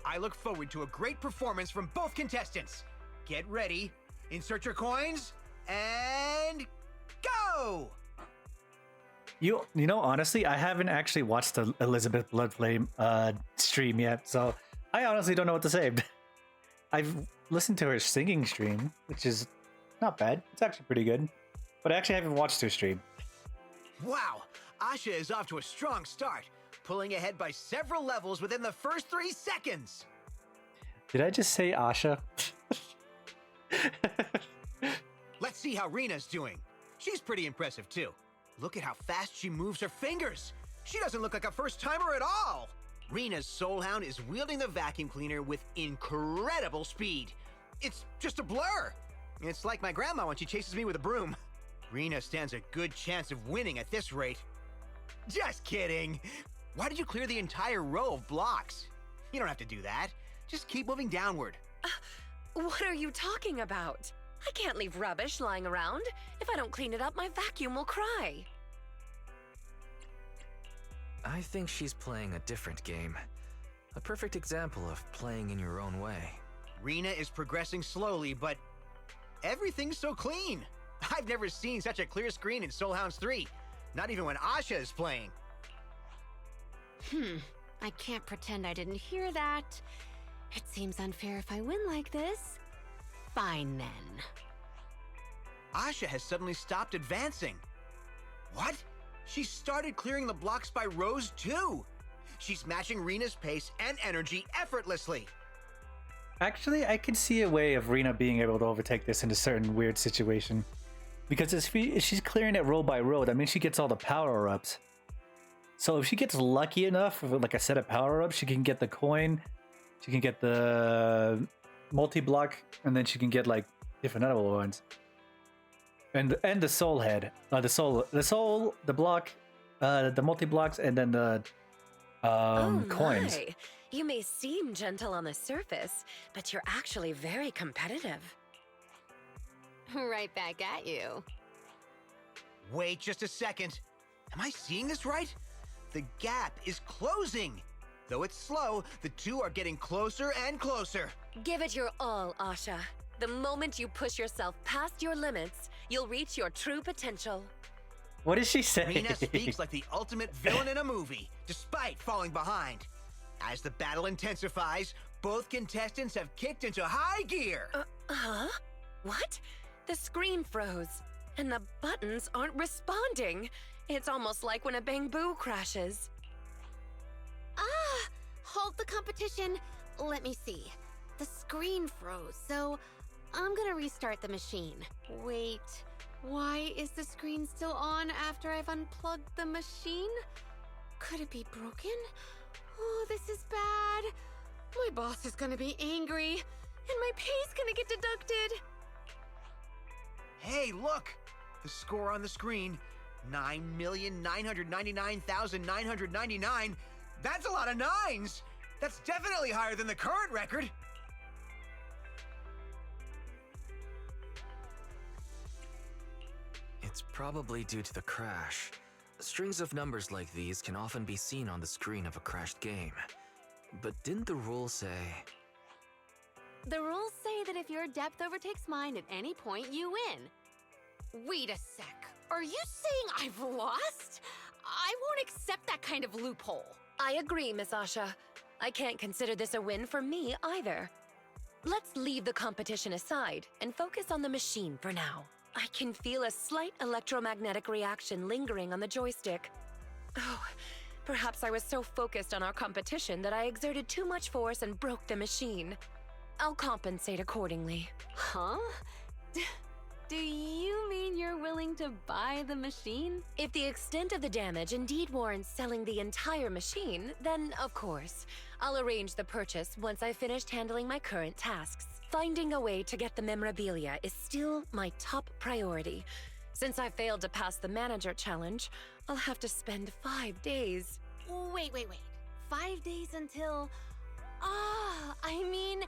I look forward to a great performance from both contestants. Get ready, insert your coins, and go! You know, honestly, I haven't actually watched the Elizabeth Bloodflame stream yet, so I honestly don't know what to say. I've listened to her singing stream, which is not bad. It's actually pretty good, but I actually haven't watched her stream. Wow, Asha is off to a strong start, pulling ahead by several levels within the first 3 seconds. Did I just say Asha? Let's see how Rena's doing. She's pretty impressive too. Look at how fast she moves her fingers. She doesn't look like a first-timer at all. Rena's Soul Hound is wielding the vacuum cleaner with incredible speed. It's just a blur. It's like my grandma when she chases me with a broom. Rena stands a good chance of winning at this rate. Just kidding. Why did you clear the entire row of blocks? You don't have to do that. Just keep moving downward. What are you talking about? I can't leave rubbish lying around. If I don't clean it up, my vacuum will cry. I think she's playing a different game. A perfect example of playing in your own way. Rena is progressing slowly, but everything's so clean. I've never seen such a clear screen in Soul Hounds 3. Not even when Asha is playing. I can't pretend I didn't hear that. It seems unfair if I win like this. Fine then. Asha has suddenly stopped advancing. What? She started clearing the blocks by rows too. She's matching Rena's pace and energy effortlessly. Actually, I can see a way of Rena being able to overtake this in a certain weird situation. Because if she's clearing it row by row, that means she gets all the power-ups. So if she gets lucky enough with like a set of power-ups, she can get the coin, she can get the multi-block, and then she can get like different other ones. And the soul head, the block, the multi-blocks, and then the coins. My. You may seem gentle on the surface, but you're actually very competitive. Right back at you. Wait just a second. Am I seeing this right? The gap is closing. Though it's slow, the two are getting closer and closer. Give it your all, Asha. The moment you push yourself past your limits, you'll reach your true potential. What did she say? Rena speaks like the ultimate villain in a movie, despite falling behind. As the battle intensifies, both contestants have kicked into high gear. Huh? What? The screen froze, and the buttons aren't responding. It's almost like when a Bang Boo crashes. Hold the competition. Let me see. The screen froze, so I'm gonna restart the machine. Wait, why is the screen still on after I've unplugged the machine? Could it be broken? Oh, this is bad. My boss is gonna be angry, and my pay's gonna get deducted. Hey, look! The score on the screen, 9,999,999. That's a lot of nines! That's definitely higher than the current record! It's probably due to the crash. Strings of numbers like these can often be seen on the screen of a crashed game. But didn't the rule say... The rules say that if your depth overtakes mine at any point, you win. Wait a sec. Are you saying I've lost? I won't accept that kind of loophole. I agree, Miss Asha. I can't consider this a win for me either. Let's leave the competition aside and focus on the machine for now. I can feel a slight electromagnetic reaction lingering on the joystick. Oh, perhaps I was so focused on our competition that I exerted too much force and broke the machine. I'll compensate accordingly. Huh? Do you mean you're willing to buy the machine? If the extent of the damage indeed warrants selling the entire machine, then of course, I'll arrange the purchase once I've finished handling my current tasks. Finding a way to get the memorabilia is still my top priority. Since I failed to pass the manager challenge, I'll have to spend 5 days. Wait. 5 days until... I mean,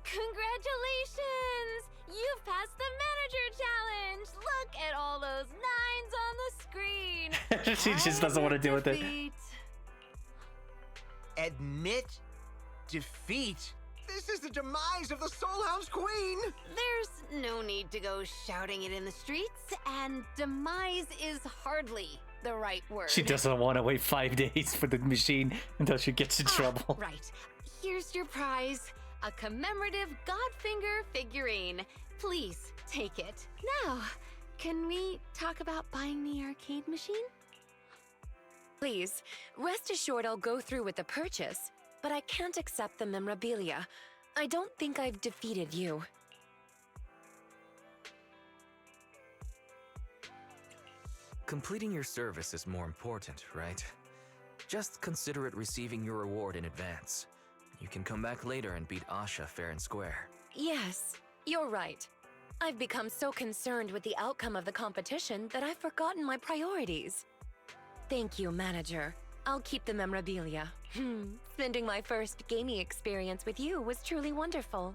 congratulations! You've passed the manager challenge! Look at all those 9s on the screen! She just doesn't want to deal with it. Admit defeat? This is the demise of the Soulhound's queen! There's no need to go shouting it in the streets, and demise is hardly the right word. She doesn't want to wait 5 days for the machine until she gets in trouble. Right. Here's your prize. A commemorative Godfinger figurine. Please, take it. Now, can we talk about buying the arcade machine? Please, rest assured I'll go through with the purchase, but I can't accept the memorabilia. I don't think I've defeated you. Completing your service is more important, right? Just consider it receiving your reward in advance. You can come back later and beat Asha fair and square. Yes, you're right. I've become so concerned with the outcome of the competition that I've forgotten my priorities. Thank you, manager. I'll keep the memorabilia. Spending my first gaming experience with you was truly wonderful.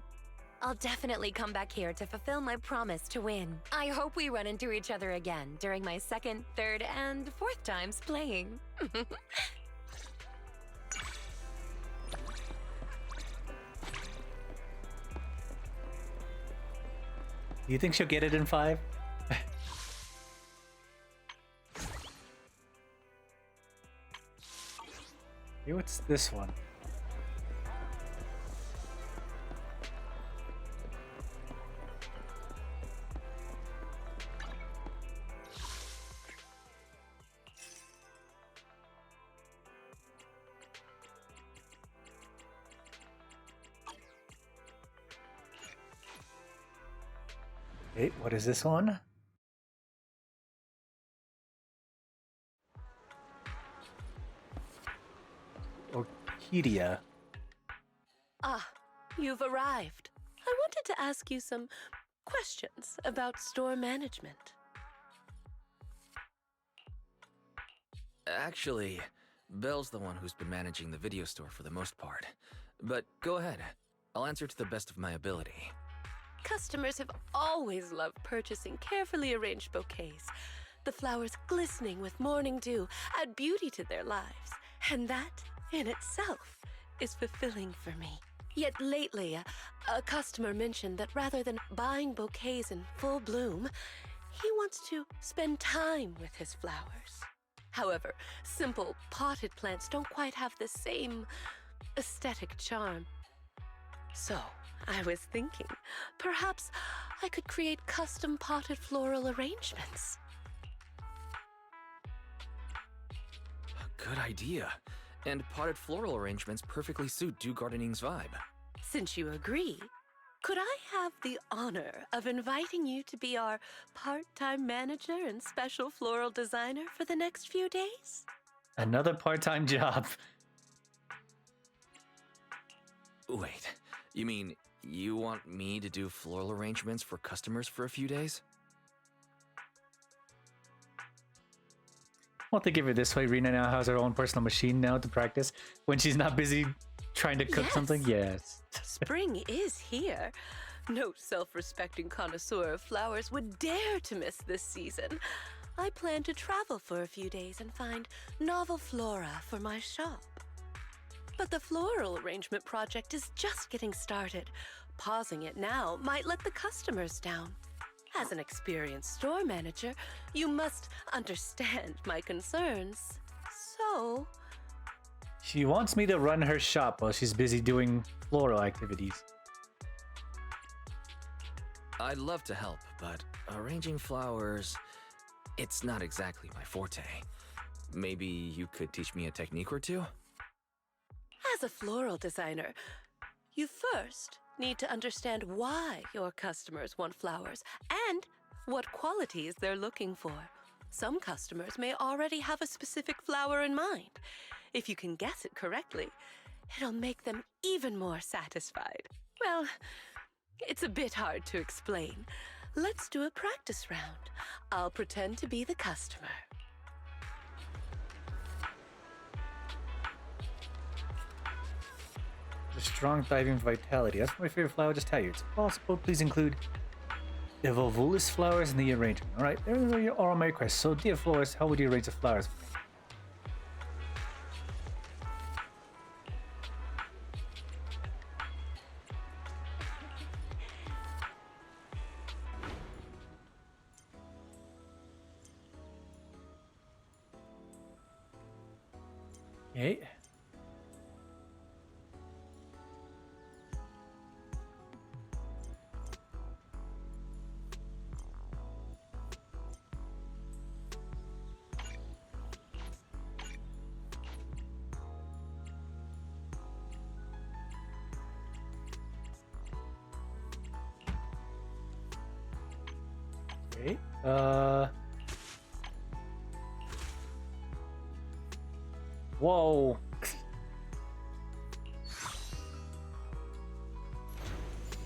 I'll definitely come back here to fulfill my promise to win. I hope we run into each other again during my second, third, and fourth times playing. Do you think she'll get it in 5? Hey, what's this one? Hey, what is this one? Orchidia. Ah, you've arrived. I wanted to ask you some questions about store management. Actually, Belle's the one who's been managing the video store for the most part. But go ahead. I'll answer to the best of my ability. Customers have always loved purchasing carefully arranged bouquets. The flowers glistening with morning dew add beauty to their lives, and that, in itself, is fulfilling for me. Yet lately, a customer mentioned that rather than buying bouquets in full bloom, he wants to spend time with his flowers. However, simple potted plants don't quite have the same aesthetic charm. So, I was thinking, perhaps I could create custom potted floral arrangements. Good idea. And potted floral arrangements perfectly suit Dew Gardening's vibe. Since you agree, could I have the honor of inviting you to be our part-time manager and special floral designer for the next few days? Another part-time job. Wait, you mean you want me to do floral arrangements for customers for a few days? Well, think of it this way, Rena now has her own personal machine now to practice when she's not busy trying to cook something. Yes. Spring is here. No self-respecting connoisseur of flowers would dare to miss this season. I plan to travel for a few days and find novel flora for my shop. But the floral arrangement project is just getting started. pausing it now might let the customers down. As an experienced store manager, you must understand my concerns. So... She wants me to run her shop while she's busy doing floral activities. I'd love to help, but arranging flowers, it's not exactly my forte. Maybe you could teach me a technique or two? As a floral designer, you first need to understand why your customers want flowers and what qualities they're looking for. Some customers may already have a specific flower in mind. If you can guess it correctly, it'll make them even more satisfied. Well, it's a bit hard to explain. Let's do a practice round. I'll pretend to be the customer. The strong thriving vitality. That's my favorite flower, just tired. If possible, please include the Volvulus flowers in the arrangement. Alright, there are all my requests. So, dear Flores, how would you arrange the flowers? Okay. Okay. Whoa.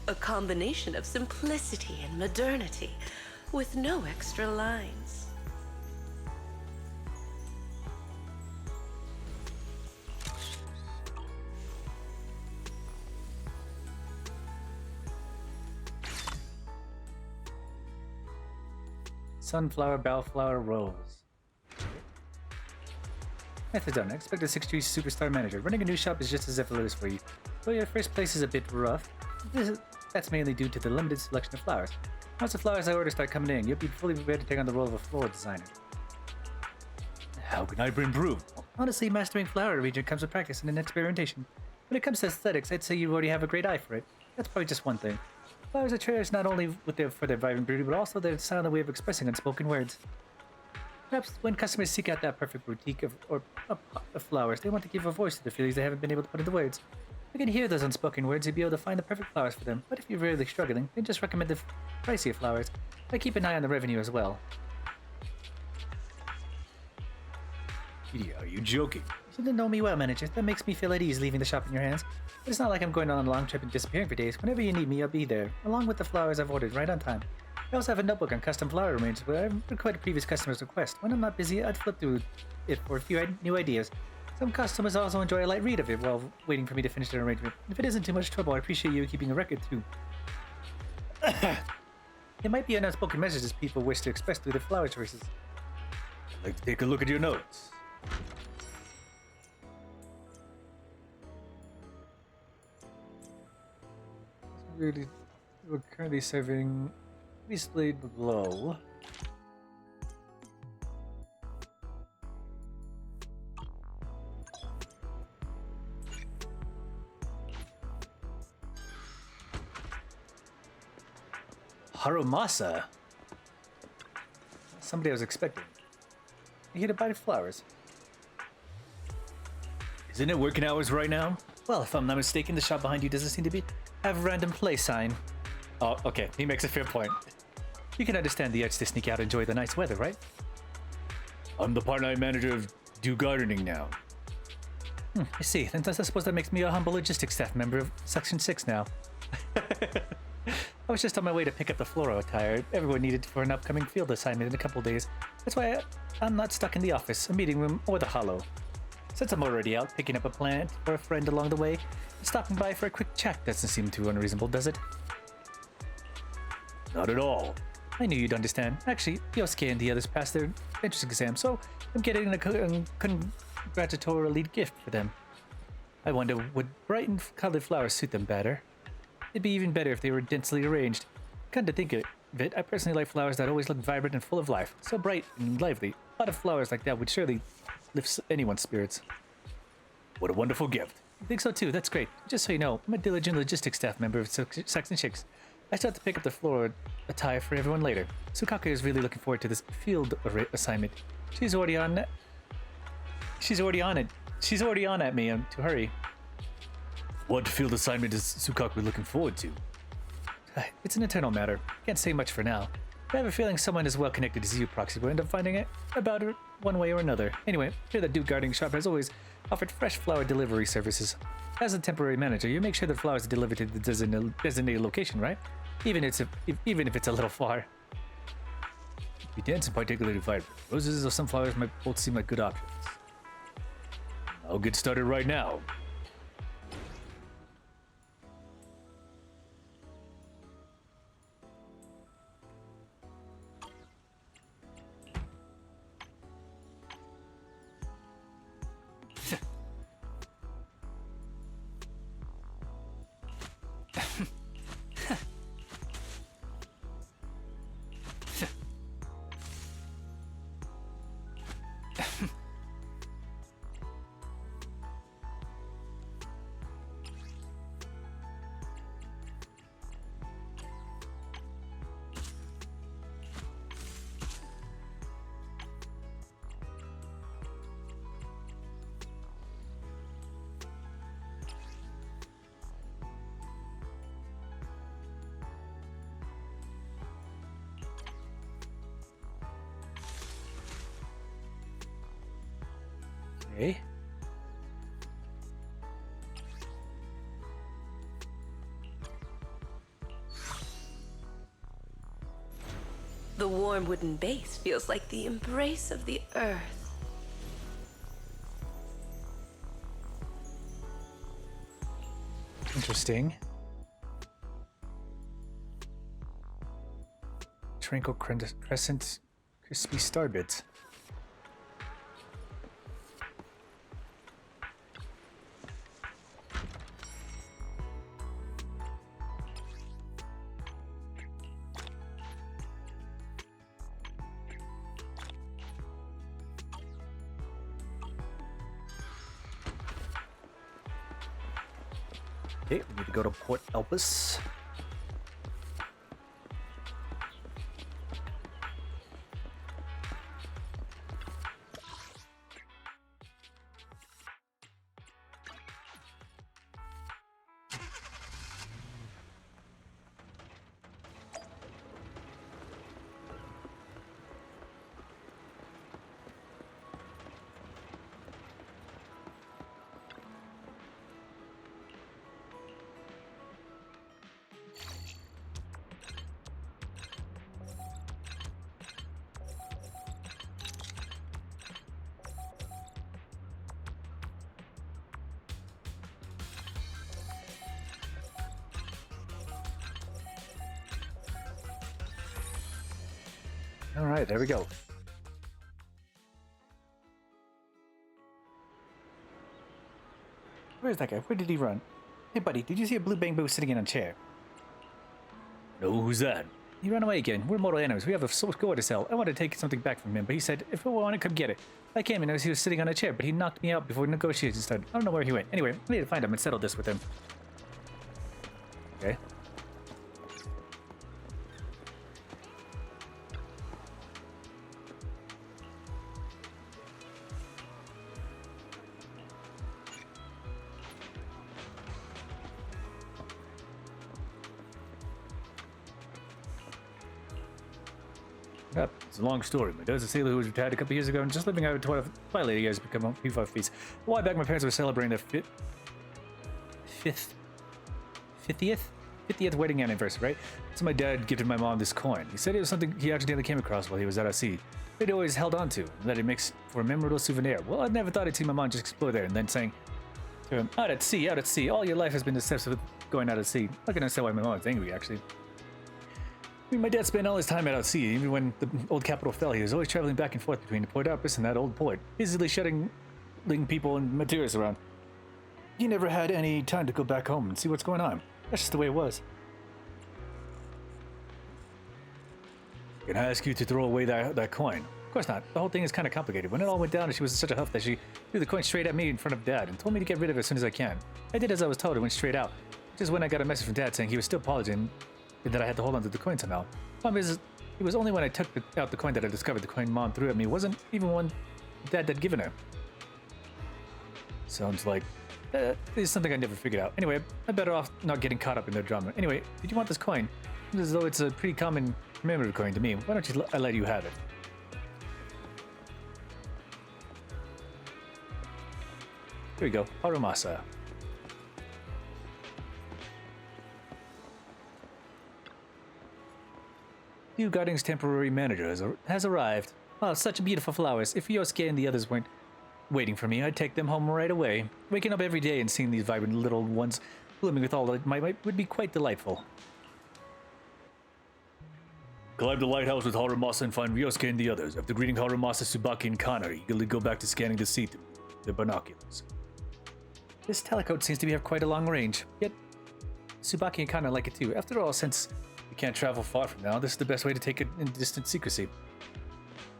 A combination of simplicity and modernity, with no extra lines. Sunflower, bellflower, rose. Methods done. Expect a 6'3" superstar manager. Running a new shop is just as effortless for you. Though your first place is a bit rough, that's mainly due to the limited selection of flowers. Once the flowers I order start coming in, you'll be fully prepared to take on the role of a floral designer. How can I improve? Honestly, mastering flower arrangement comes with practice and an experimentation. When it comes to aesthetics, I'd say you already have a great eye for it. That's probably just one thing. Flowers are cherished not only for their vibrant beauty, but also their silent way of expressing unspoken words. Perhaps when customers seek out that perfect boutique of flowers, they want to give a voice to the feelings they haven't been able to put into words. If you can hear those unspoken words, you'll be able to find the perfect flowers for them. But if you're really struggling, then just recommend the pricier flowers. But keep an eye on the revenue as well. Are you joking? You shouldn't know me well, manager. That makes me feel at ease leaving the shop in your hands. But it's not like I'm going on a long trip and disappearing for days. Whenever you need me, I'll be there, along with the flowers I've ordered right on time. I also have a notebook on custom flower arrangements where I've recorded previous customers' requests. When I'm not busy, I'd flip through it for a few new ideas. Some customers also enjoy a light read of it while waiting for me to finish their arrangement. If it isn't too much trouble, I appreciate you keeping a record too. It might be an unspoken messages people wish to express through their flower choices. I'd like to take a look at your notes. We're currently serving displayed below. Harumasa? Somebody I was expecting. You here to buy the flowers? Isn't it working hours right now? Well, if I'm not mistaken, the shop behind you doesn't seem to have a random play sign. Oh, okay. He makes a fair point. You can understand the urge to sneak out and enjoy the nice weather, right? I'm the part-time manager of Do Gardening now. I see. Then I suppose that makes me a humble logistics staff member of Section 6 now. I was just on my way to pick up the floral attire everyone needed for an upcoming field assignment in a couple days. That's why I'm not stuck in the office, a meeting room, or the hollow. Since I'm already out picking up a plant for a friend along the way, stopping by for a quick chat doesn't seem too unreasonable, does it? Not at all. I knew you'd understand. Actually, Yosuke and the others passed their entrance exam, so I'm getting a congratulatory gift for them. I wonder, would bright and colored flowers suit them better? It'd be even better if they were densely arranged. Come to think of it, I personally like flowers that always look vibrant and full of life. So bright and lively. A lot of flowers like that would surely lift anyone's spirits. What a wonderful gift. I think so too, that's great. Just so you know, I'm a diligent logistics staff member of Saxon Chicks. I still have to pick up the floral attire for everyone later. Sukaka is really looking forward to this field assignment. She's already on it. She's already on at me to hurry. What field assignment is Sukaku looking forward to? It's an internal matter. Can't say much for now. I have a feeling someone as well connected as you, Proxy, will end up finding it about her one way or another. Anyway, I hear that Duke Gardening Shop has always offered fresh flower delivery services. As a temporary manager, you make sure the flowers are delivered to the designated location, right? Even if it's a little far. Be dense and particularly vibrant. Roses or sunflowers might both seem like good options. I'll get started right now. Okay. The warm wooden base feels like the embrace of the earth. Interesting. Tranquil Crescent Crispy Star Bits. Okay, we need to go to Port Elpis. All right, there we go. Where's that guy? Where did he run? Hey, buddy, did you see a blue bamboo sitting in a chair? No, who's that? He ran away again. We're mortal enemies. We have a source core to sell. I wanted to take something back from him, but he said, if I want it, come get it. I came and noticed he was sitting on a chair, but he knocked me out before negotiations started. I don't know where he went. Anyway, I need to find him and settle this with him. Okay. Yep, it's a long story. My dad's a sailor who was retired a couple years ago and just living out of twilight years become a few 5 feet. A while back, my parents were celebrating their 50th wedding anniversary, right? So my dad gifted my mom this coin. He said it was something he accidentally came across while he was out at sea. He'd always held on to, and that it makes for a memorable souvenir. Well, I never thought I'd see my mom just explore there, and then saying to him, out at sea, all your life has been obsessed with going out at sea. I can understand why my mom was angry, actually. I mean, my dad spent all his time out at sea. Even when the old capital fell, he was always traveling back and forth between Port Elpis and that old port, easily shuttling people and materials around. He never had any time to go back home and see what's going on. That's just the way it was. Can I ask you to throw away that coin? Of course not. The whole thing is kind of complicated. When it all went down, she was in such a huff that she threw the coin straight at me in front of Dad and told me to get rid of it as soon as I can. I did as I was told and went straight out. Just when I got a message from Dad saying he was still apologizing and that I had to hold on to the coin somehow. Problem is, it was only when I took out the coin that I discovered the coin Mom threw at me wasn't even one Dad had given her. Sounds like this is something I never figured out. Anyway, I'm better off not getting caught up in their drama. Anyway, did you want this coin? Seems as though it's a pretty common commemorative coin to me. Why don't I let you have it? Here we go, Harumasa. New Guarding's temporary manager has arrived. Oh, such beautiful flowers. If Yosuke and the others weren't waiting for me, I'd take them home right away. Waking up every day and seeing these vibrant little ones blooming with all my might would be quite delightful. Climb the lighthouse with Harumasa and find Ryosuke and the others. After greeting Harumasa, Tsubaki, and Kana, eagerly go back to scanning the sea through the binoculars. This telecoat seems to have quite a long range, yet Tsubaki and Kana like it too. After all, since we can't travel far from now, this is the best way to take it in distant secrecy.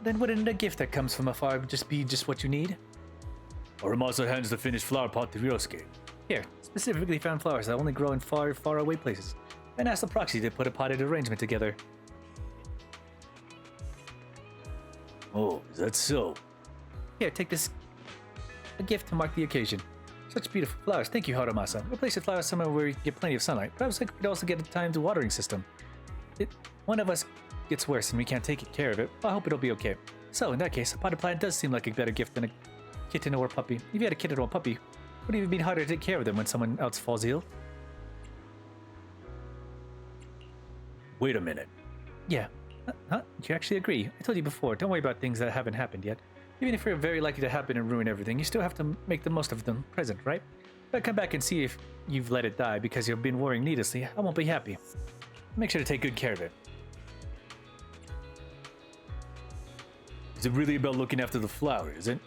Then wouldn't a gift that comes from afar just be what you need? Harumasa hands the finished flower pot to Ryosuke. Here, specifically found flowers that only grow in far, far away places. And ask the proxy to put a potted arrangement together. Oh, is that so? Here, take this. A gift to mark the occasion. Such beautiful flowers. Thank you, Harumasa. We'll place the flowers somewhere where we get plenty of sunlight. Perhaps we could also get a timed watering system. One of us gets worse and we can't take care of it. I hope it'll be okay. So, in that case, a potted plant does seem like a better gift than a kitten or puppy. If you had a kitten or a puppy, it would even be harder to take care of them when someone else falls ill. Wait a minute. Yeah. Huh? You actually agree? I told you before, don't worry about things that haven't happened yet. Even if they're very likely to happen and ruin everything, you still have to make the most of them present, right? If I come back and see if you've let it die because you've been worrying needlessly, I won't be happy. Make sure to take good care of it. Is it really about looking after the flower, is it?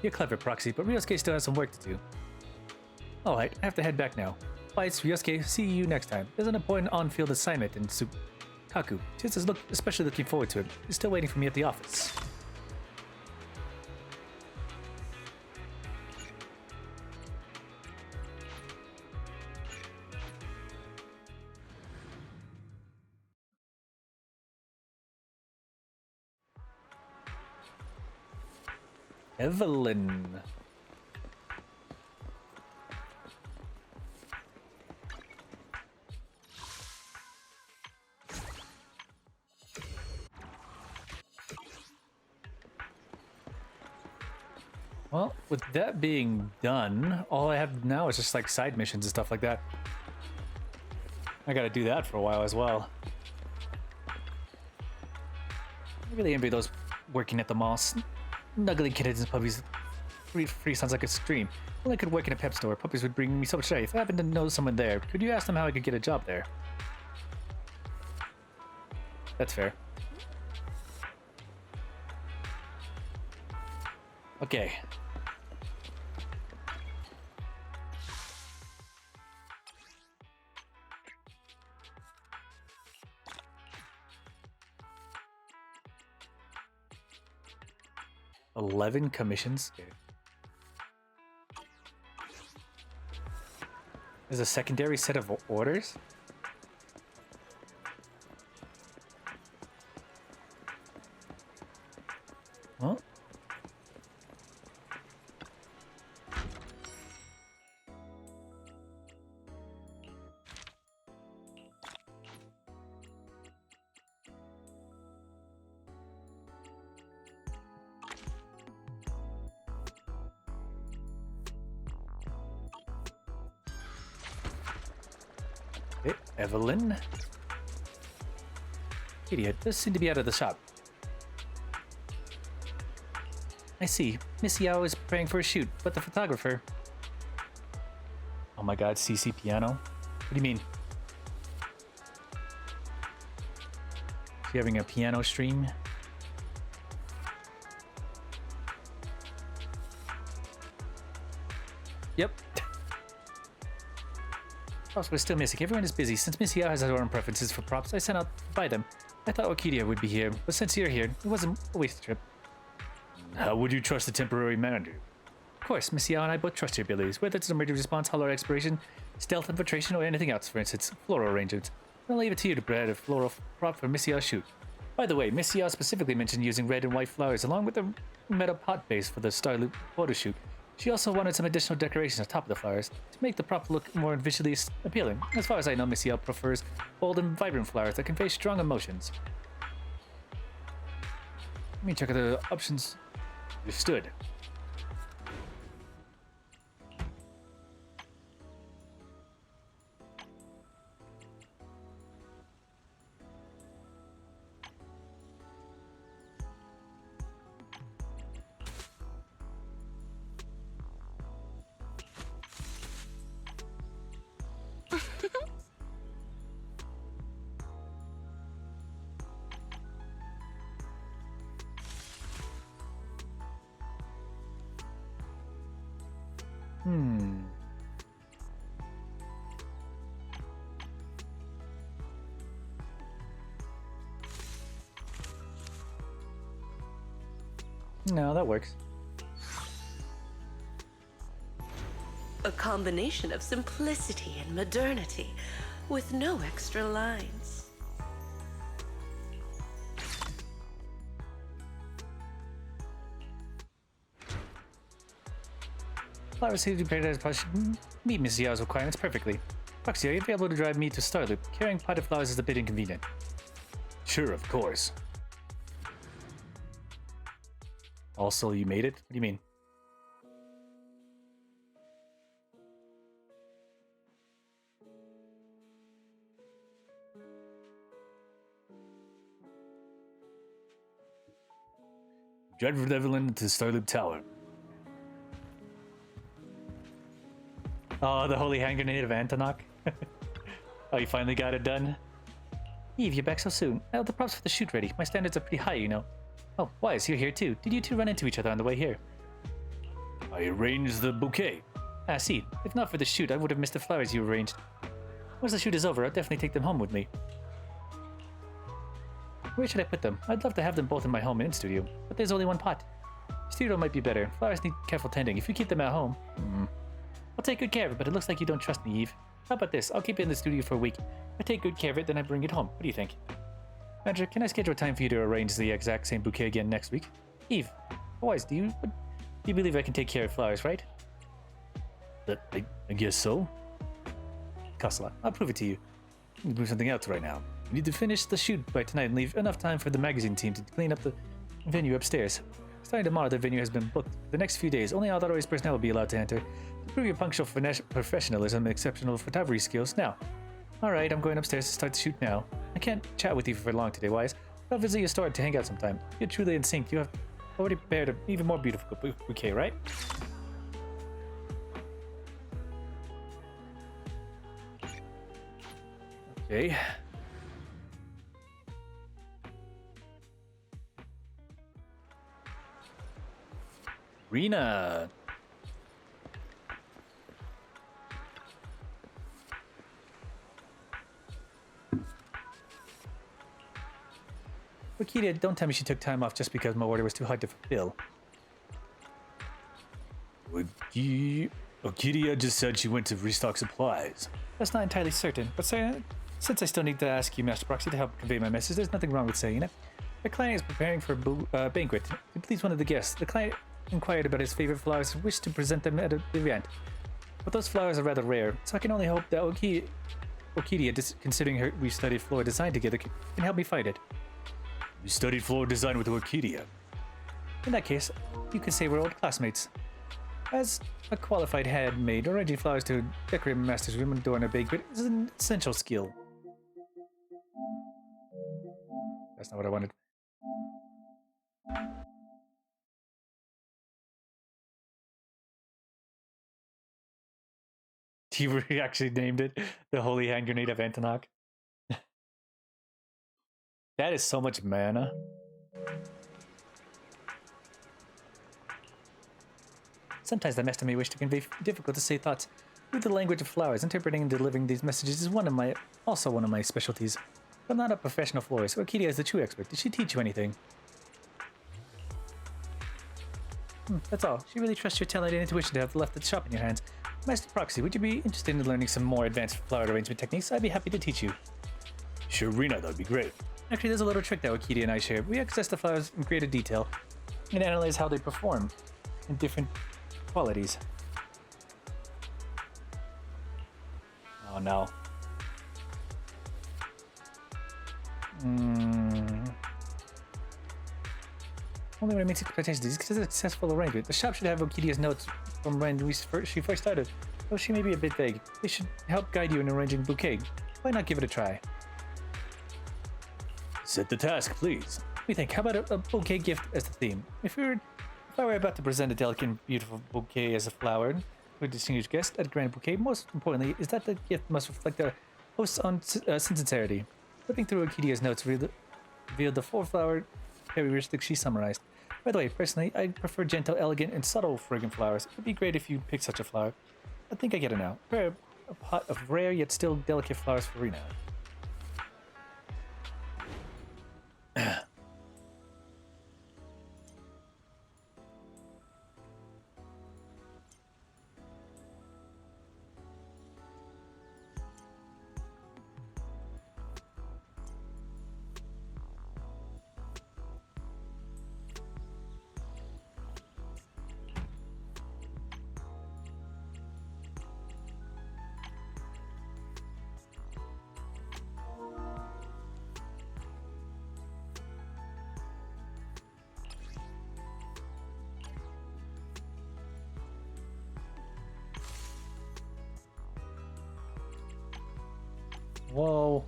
You're clever, Proxy, but Ryosuke still has some work to do. Alright, I have to head back now. Bye, it's Ryosuke. See you next time. There's an important on-field assignment in Kaku. Just especially looking forward to it. He's still waiting for me at the office. Evelyn. Well, with that being done, all I have now is just like side missions and stuff like that. I gotta do that for a while as well. I really envy those working at the mall. Snuggling kittens and puppies. Free sounds like a stream. Well, I could work in a pet store. Puppies would bring me so much joy. If I happen to know someone there, could you ask them how I could get a job there? That's fair. Okay. $11 commissions. Okay. There's a secondary set of orders. Huh? Okay, Evelyn. Idiot, does seem to be out of the shop. I see. Miss Yao is praying for a shoot, but the photographer... Oh my god, CC Piano? What do you mean? Is he having a piano stream? Yep. Props were still missing. Everyone is busy. Since Miss Yao has her own preferences for props, I sent out to buy them. I thought Orchidia would be here, but since you're here, it wasn't a waste trip. How would you trust a temporary manager? Of course, Miss Yao and I both trust your abilities, whether it's an emergency response, hollow exploration, stealth infiltration, or anything else, for instance, floral arrangements. I'll leave it to you to prepare a floral prop for Miss Yao's shoot. By the way, Miss Yao specifically mentioned using red and white flowers along with the metal pot base for the Starloop photo shoot. She also wanted some additional decorations on top of the flowers to make the prop look more visually appealing. As far as I know, Miss Yao prefers bold and vibrant flowers that convey strong emotions. Let me check out the options. Understood. No, that works. A combination of simplicity and modernity, with no extra lines. Flowers seem to be prepared as possible. Meet Miss Yao's requirements perfectly. Proxy, are you able to drive me to Starloop? Carrying potted flowers is a bit inconvenient. Sure, of course. Also, you made it? What do you mean? Drive from Neverland to Starloop Tower. Oh, the holy hand grenade of Antonok. Oh, you finally got it done? Eve, you're back so soon. I have the props for the shoot ready. My standards are pretty high, you know. Oh, Wise, you're here too. Did you two run into each other on the way here? I arranged the bouquet. Ah, see. If not for the shoot, I would have missed the flowers you arranged. Once the shoot is over, I'll definitely take them home with me. Where should I put them? I'd love to have them both in my home and studio, but there's only one pot. Studio might be better. Flowers need careful tending. If you keep them at home... I'll take good care of it, but it looks like you don't trust me, Eve. How about this? I'll keep it in the studio for a week. I take good care of it, then I bring it home. What do you think? Manager, can I schedule a time for you to arrange the exact same bouquet again next week? Eve, Wise, do you believe I can take care of flowers, right? I guess so. Kosala, I'll prove it to you. I need to do something else right now. We need to finish the shoot by tonight and leave enough time for the magazine team to clean up the venue upstairs. Starting tomorrow, the venue has been booked for the next few days. Only authorized personnel will be allowed to enter. To prove your punctual professionalism and exceptional photography skills. Now, alright, I'm going upstairs to start the shoot now. I can't chat with you for long today, Wise. I'll visit your store to hang out sometime. You're truly in sync. You have already prepared an even more beautiful bouquet, right? Okay. Rena. Orchidia, don't tell me she took time off just because my order was too hard to fulfill. Orchidia just said she went to restock supplies. That's not entirely certain, but since I still need to ask you, Master Proxy, to help convey my message, there's nothing wrong with saying it. The client is preparing for a banquet. To please one of the guests. The client inquired about his favorite flowers and wished to present them at the event. But those flowers are rather rare, so I can only hope that Orchidia, considering we studied floral design together, can help me find it. You studied floral design with Orchidia? In that case, you could say we're old classmates. As a qualified handmaid, arranging flowers to decorate my master's room and adorn a banquet is an essential skill. That's not what I wanted. You actually named it the Holy Hand Grenade of Antonok. That is so much mana. Sometimes the master may wish to convey difficult to say thoughts. With the language of flowers, interpreting and delivering these messages is also one of my specialties. But I'm not a professional florist. Orchidia is the true expert. Did she teach you anything? That's all. She really trusts your talent and intuition to have left the shop in your hands. Master Proxy, would you be interested in learning some more advanced flower arrangement techniques? I'd be happy to teach you. Sure, Rena, that'd be great. Actually, there's a little trick that Orchidia and I share. We access the flowers in greater detail and analyze how they perform in different qualities. Oh no. Only when it meets expectations. This is a successful arrangement. The shop should have Orchidia's notes from when she first started. Though she may be a bit vague. They should help guide you in arranging bouquet. Why not give it a try? Set the task, please. What do you think? How about a bouquet gift as the theme? If I were about to present a delicate and beautiful bouquet as a flower to a distinguished guest at a grand bouquet, most importantly is that the gift must reflect the host's own sincerity. Flipping through Orchidia's notes revealed the 4-flower characteristics she summarized. By the way, personally, I prefer gentle, elegant, and subtle fragrant flowers. It would be great if you picked such a flower. I think I get it now. Prepare a pot of rare yet still delicate flowers for Rena. Whoa.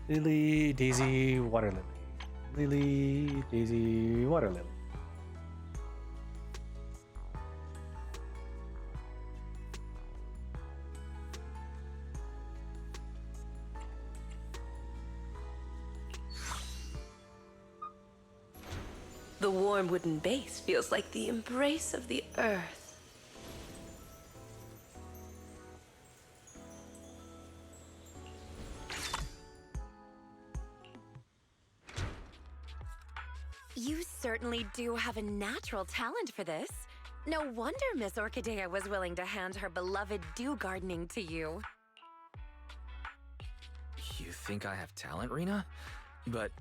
Lily, Daisy, Water Lily. Lily, Daisy, Water Lily. The warm wooden base feels like the embrace of the earth. You certainly do have a natural talent for this. No wonder Miss Orchidea was willing to hand her beloved dew gardening to you. You think I have talent, Rena? But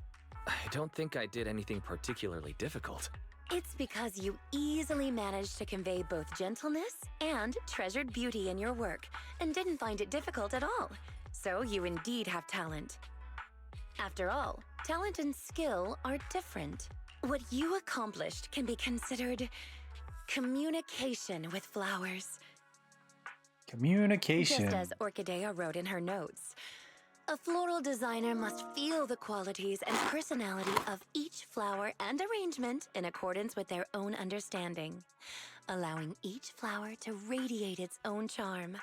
I don't think I did anything particularly difficult. It's because you easily managed to convey both gentleness and treasured beauty in your work, and didn't find it difficult at all. So you indeed have talent. After all, talent and skill are different. What you accomplished can be considered communication with flowers. Communication. Just as Orchidea wrote in her notes. A floral designer must feel the qualities and personality of each flower and arrangement in accordance with their own understanding, allowing each flower to radiate its own charm.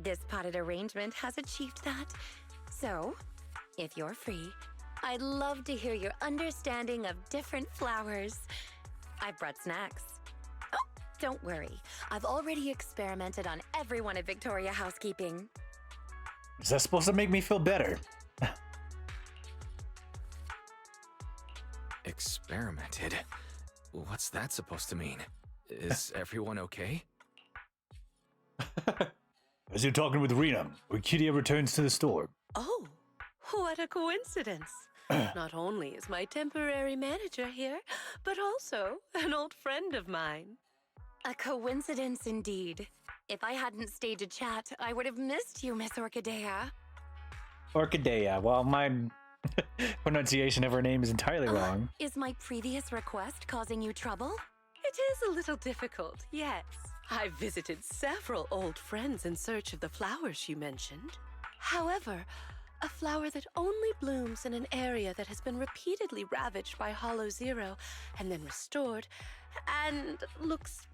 This potted arrangement has achieved that. So, if you're free, I'd love to hear your understanding of different flowers. I've brought snacks. Oh, don't worry. I've already experimented on everyone at Victoria Housekeeping. Is that supposed to make me feel better? Experimented? What's that supposed to mean? Is everyone okay? As you're talking with Rena, Orquídea returns to the store. Oh, what a coincidence. Not only is my temporary manager here, but also an old friend of mine. A coincidence indeed. If I hadn't stayed to chat, I would have missed you, Miss Orquídea. Orquídea. Well, my pronunciation of her name is entirely wrong. Is my previous request causing you trouble? It is a little difficult, yes. I've visited several old friends in search of the flowers you mentioned. However, a flower that only blooms in an area that has been repeatedly ravaged by Hollow Zero and then restored, and looks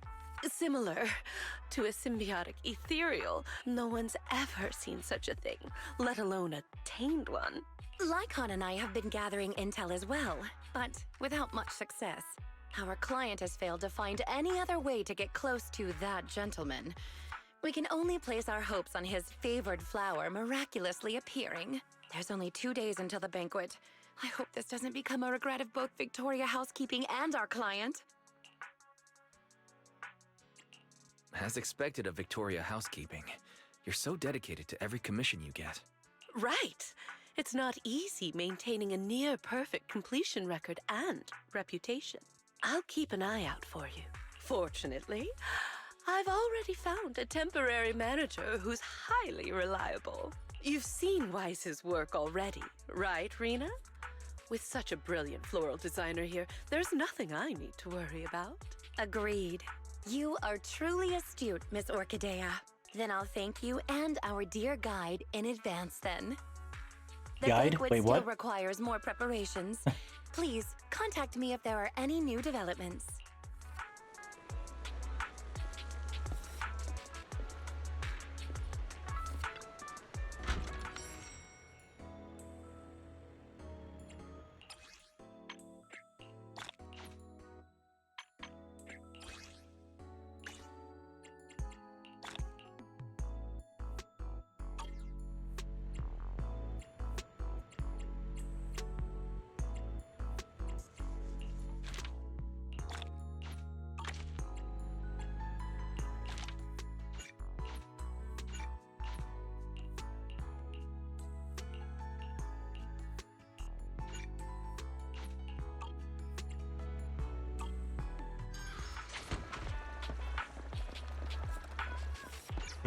similar to a symbiotic ethereal. No one's ever seen such a thing, let alone a tamed one. Lycon and I have been gathering intel as well, but without much success. Our client has failed to find any other way to get close to that gentleman. We can only place our hopes on his favored flower miraculously appearing. There's only 2 days until the banquet. I hope this doesn't become a regret of both Victoria Housekeeping and our client. As expected of Victoria Housekeeping, you're so dedicated to every commission you get. Right. It's not easy maintaining a near-perfect completion record and reputation. I'll keep an eye out for you. Fortunately, I've already found a temporary manager who's highly reliable. You've seen Weiss's work already, right, Rena? With such a brilliant floral designer here, there's nothing I need to worry about. Agreed. You are truly astute, Miss Orquídea. Then I'll thank you and our dear guide in advance then. The Guide? banquet Wait, still what? requires more preparations. Please, contact me if there are any new developments.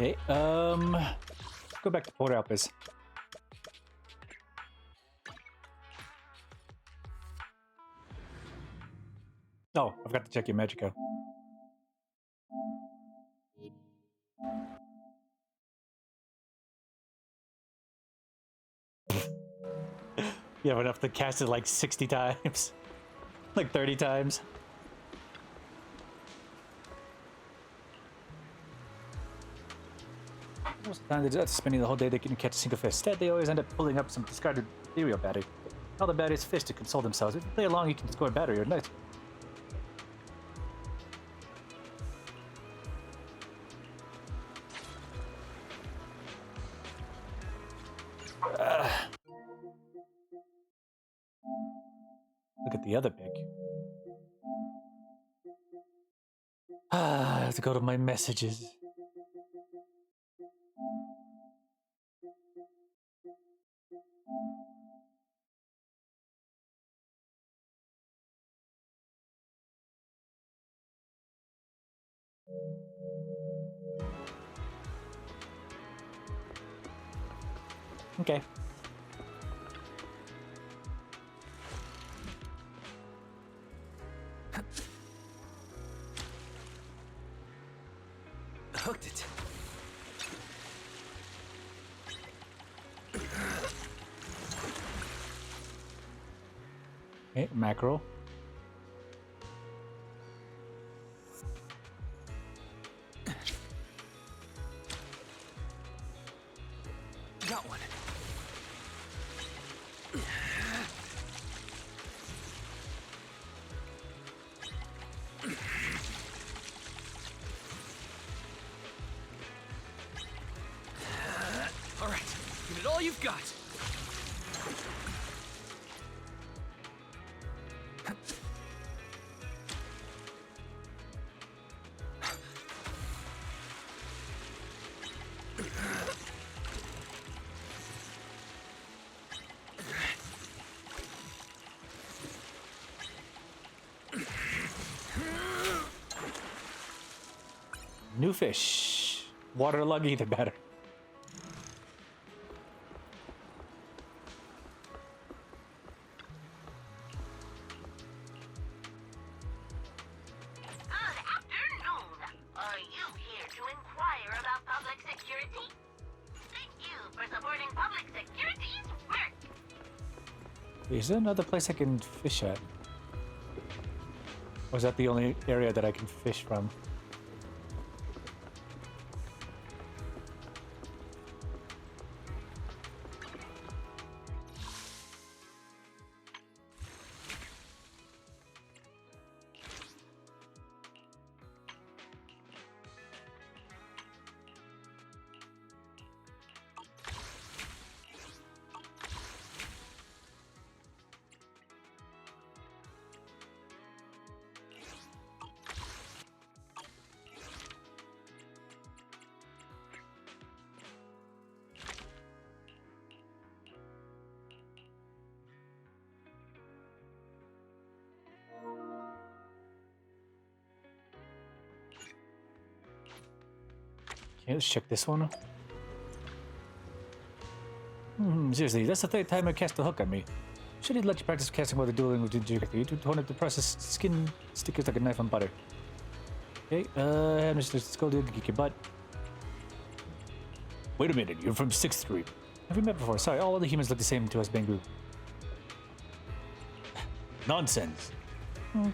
Okay, go back to Port Alpes. Oh, I forgot to check your Magico. You have enough to cast it like 60 times. Like 30 times. Most of the time they're just spending the whole day they couldn't catch a single fish. Instead, they always end up pulling up some discarded ethereal battery. All the batteries fish to console themselves. If you play along, you can score a battery or night. Look at the other pig. I have to go to my messages. Okay. Hooked it. Okay, mackerel. that one. All right, give it all you've got. New fish. Waterluggy, the better. Are you here to inquire about public security? Thank you for supporting public security's work. Wait, is there another place I can fish at? Or is that the only area that I can fish from? Okay, let's check this one. Seriously, that's the third time I cast a hook on me. Should have let you practice casting while the dueling with directly to tone up the process. Skin stickers like a knife on butter. Okay, I'm just go to kick your butt. Wait a minute, you're from 6th Street. Have we met before? Sorry, all other humans look the same to us, Bangboo. Nonsense. You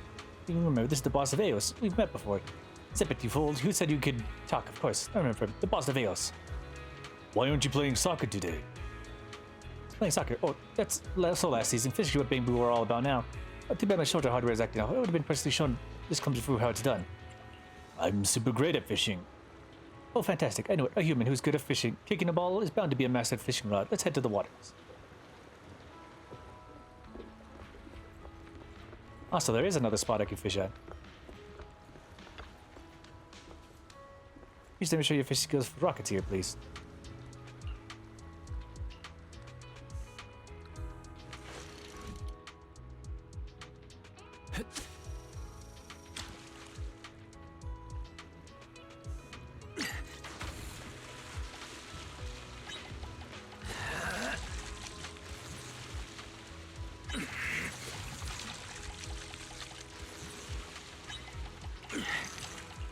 remember, this is the boss of Eos. We've met before. Zip it, you fools. Who said you could talk? Of course, I remember him. The boss of Eos. Why aren't you playing soccer today? Playing soccer? Oh, that's so last season. Fishing what Bangboo are all about now. Too bad my shoulder hardware is acting out. It would have been personally shown this comes through how it's done. I'm super great at fishing. Oh, fantastic. I know it. A human who's good at fishing. Kicking a ball is bound to be a master at fishing rod. Let's head to the waters. Also, there is another spot I can fish at. Please let me show you fishing skills for rockets here, please.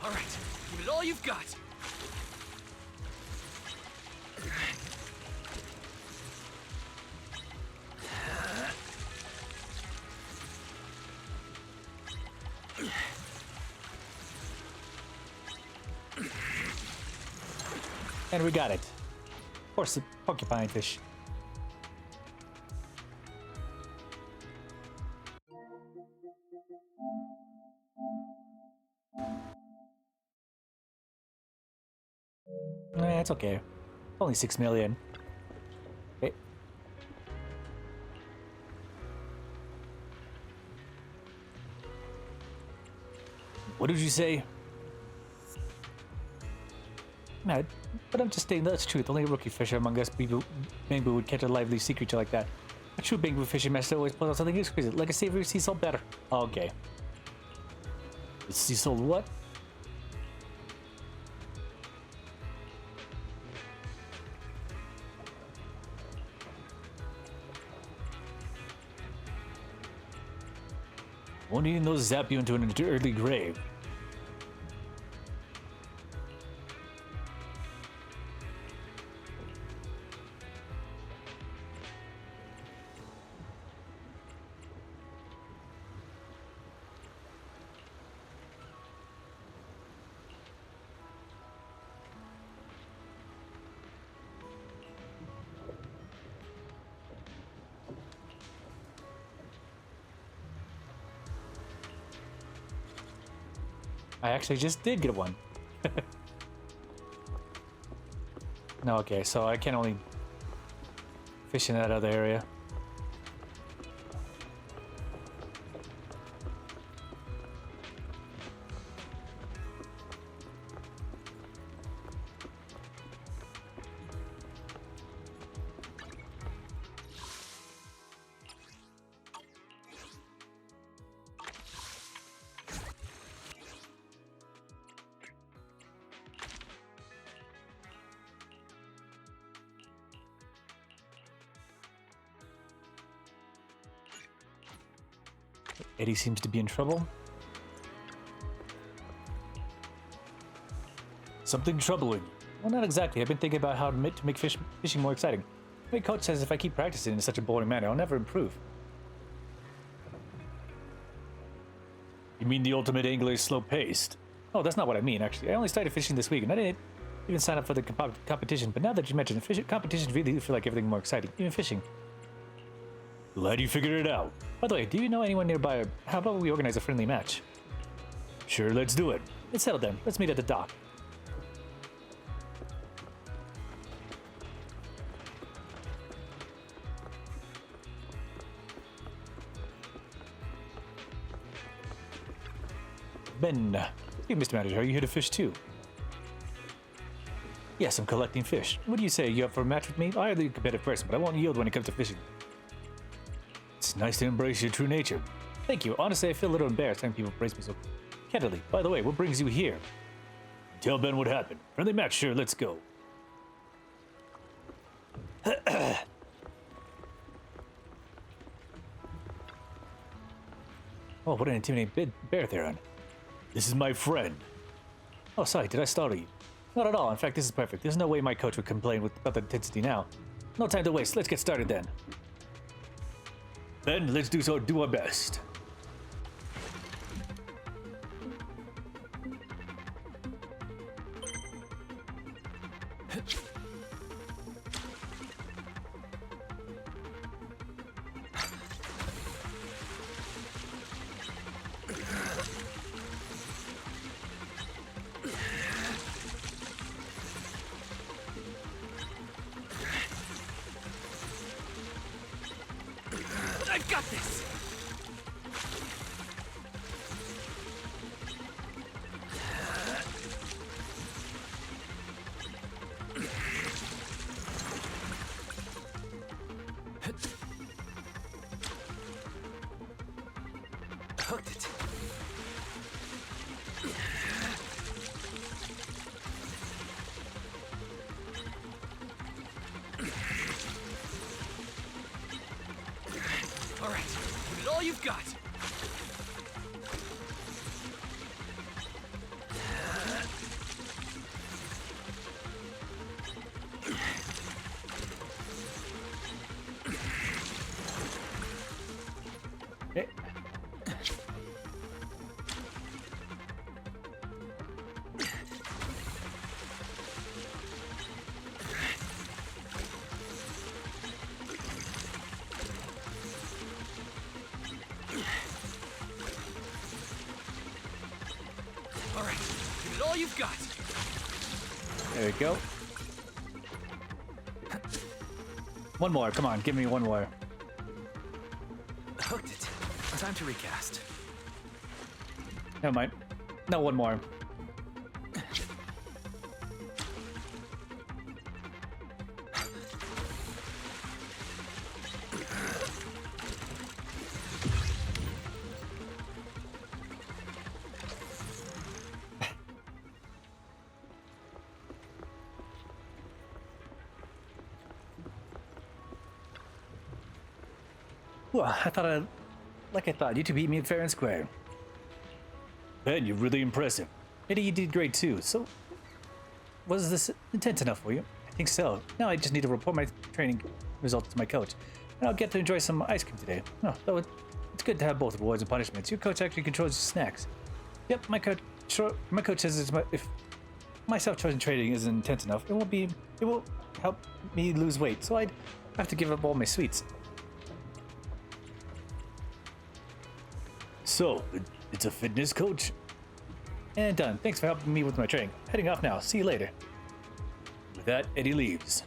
All right, give it all you've got. And we got it. Of course, the porcupine fish. It's okay. Only 6 million. Okay. What did you say? Mad, but I'm just stating that's truth. Only a rookie fisher among us Bangboo would catch a lively sea creature like that. A true Bangboo fishing master always pulls out something exquisite, like a savory sea salt batter. Okay. Sea salt what? Won't even those zap you into an early grave. I actually just did get one. No, okay, so I can only fish in that other area. Eddie seems to be in trouble. Something troubling. Well, not exactly. I've been thinking about how to make fishing more exciting. My coach says if I keep practicing in such a boring manner, I'll never improve. You mean the ultimate angler is slow-paced? Oh, that's not what I mean, actually. I only started fishing this week, and I didn't even sign up for the competition. But now that you mentioned it, competitions really do feel like everything more exciting, even fishing. Glad you figured it out. By the way, do you know anyone nearby? How about we organize a friendly match? Sure, let's do it. It's settled then. Let's meet at the dock. Ben, hey, Mr. Manager, are you here to fish too? Yes, I'm collecting fish. What do you say? You up for a match with me? I'm a competitive person, but I won't yield when it comes to fishing. It's nice to embrace your true nature. Thank you. Honestly, I feel a little embarrassed having people praise me so candidly. By the way, what brings you here? Tell Ben what happened. Friendly match, sure, let's go. Oh, what an intimidating bear there on. This is my friend. Oh, sorry, did I startle you? Not at all. In fact, this is perfect. There's no way my coach would complain about the intensity now. No time to waste. Let's get started then. Ben, let's do our best. I got this! Hooked it. All right, give it all you've got. Hey. All right, give it all you've got. There we go. One more, come on, give me one more. Hooked it. Time to recast. Never mind. No, one more. Well, I thought, you two beat me fair and square. Ben, you're really impressive. Eddie, you did great too. So, was this intense enough for you? I think so. Now I just need to report my training results to my coach, and I'll get to enjoy some ice cream today. Oh, though it's good to have both rewards and punishments. Your coach actually controls your snacks. Yep, my coach says if my self-chosen training isn't intense enough, it will help me lose weight. So I'd have to give up all my sweets. So, it's a fitness coach? And done. Thanks for helping me with my training. Heading off now. See you later. With that, Eddie leaves.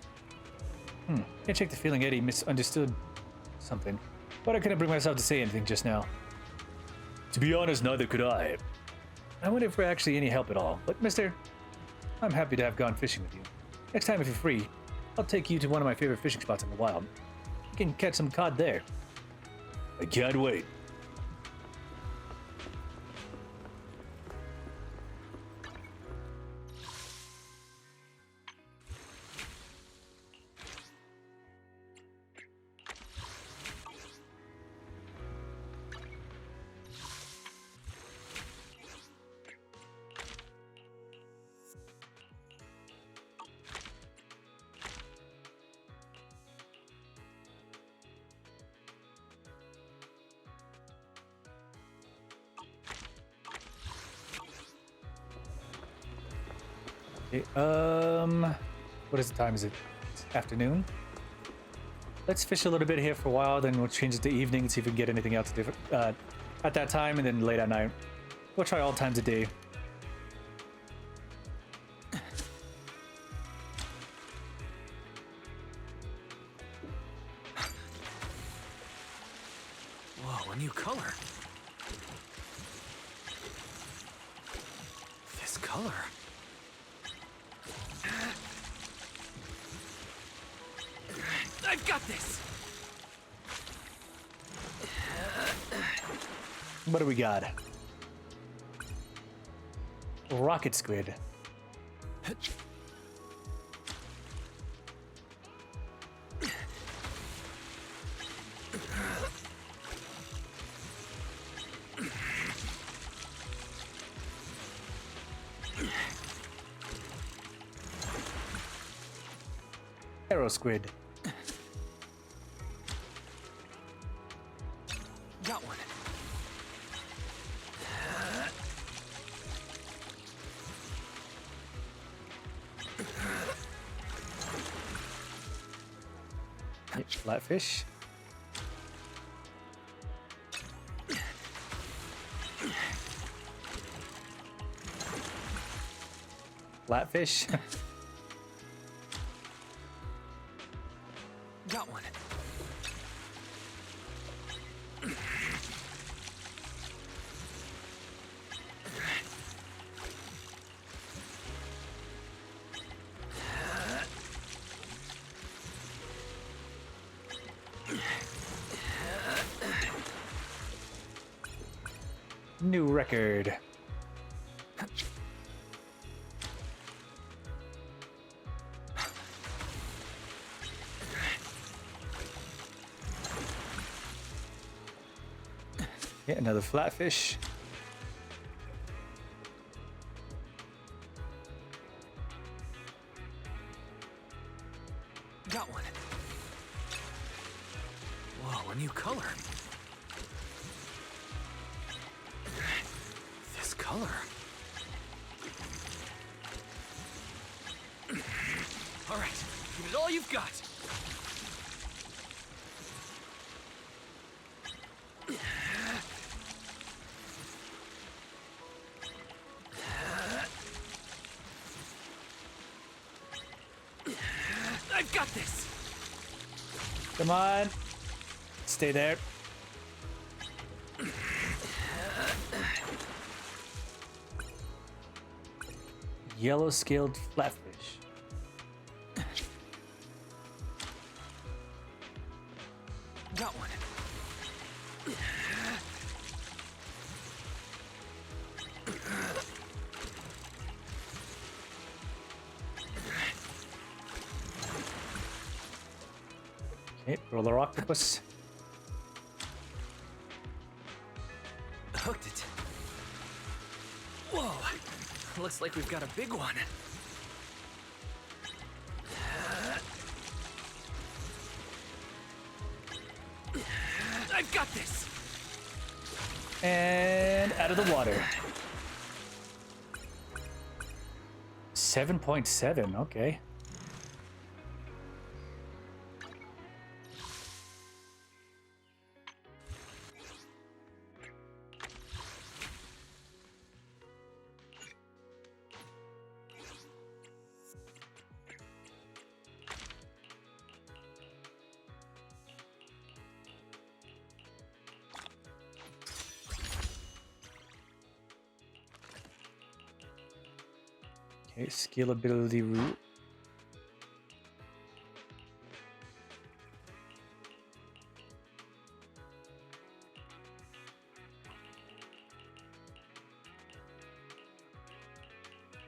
Can't shake the feeling Eddie misunderstood something, but I couldn't bring myself to say anything just now. To be honest, neither could I. I wonder if we're actually any help at all. But mister, I'm happy to have gone fishing with you. Next time if you're free, I'll take you to one of my favorite fishing spots in the wild. You can catch some cod there. I can't wait. Okay, what is the time? Is it afternoon? Let's fish a little bit here for a while, then we'll change it to evening and see if we can get anything else different at that time, and then late at night. We'll try all times of day. Whoa, a new color. This color. I've got this. What do we got? Rocket squid. Arrow squid. Got one. Flatfish. Flatfish. Got one. New record. Yeah, another flatfish. Got one. Whoa, a new color. This color. All right, give it all you've got. I've got this. Come on. Stay there. Yellow scaled flatfish. Got one. Okay, roller octopus. Hooked it. Whoa! Looks like we've got a big one. I've got this! And out of the water. 7.7, okay. Okay, scalability route.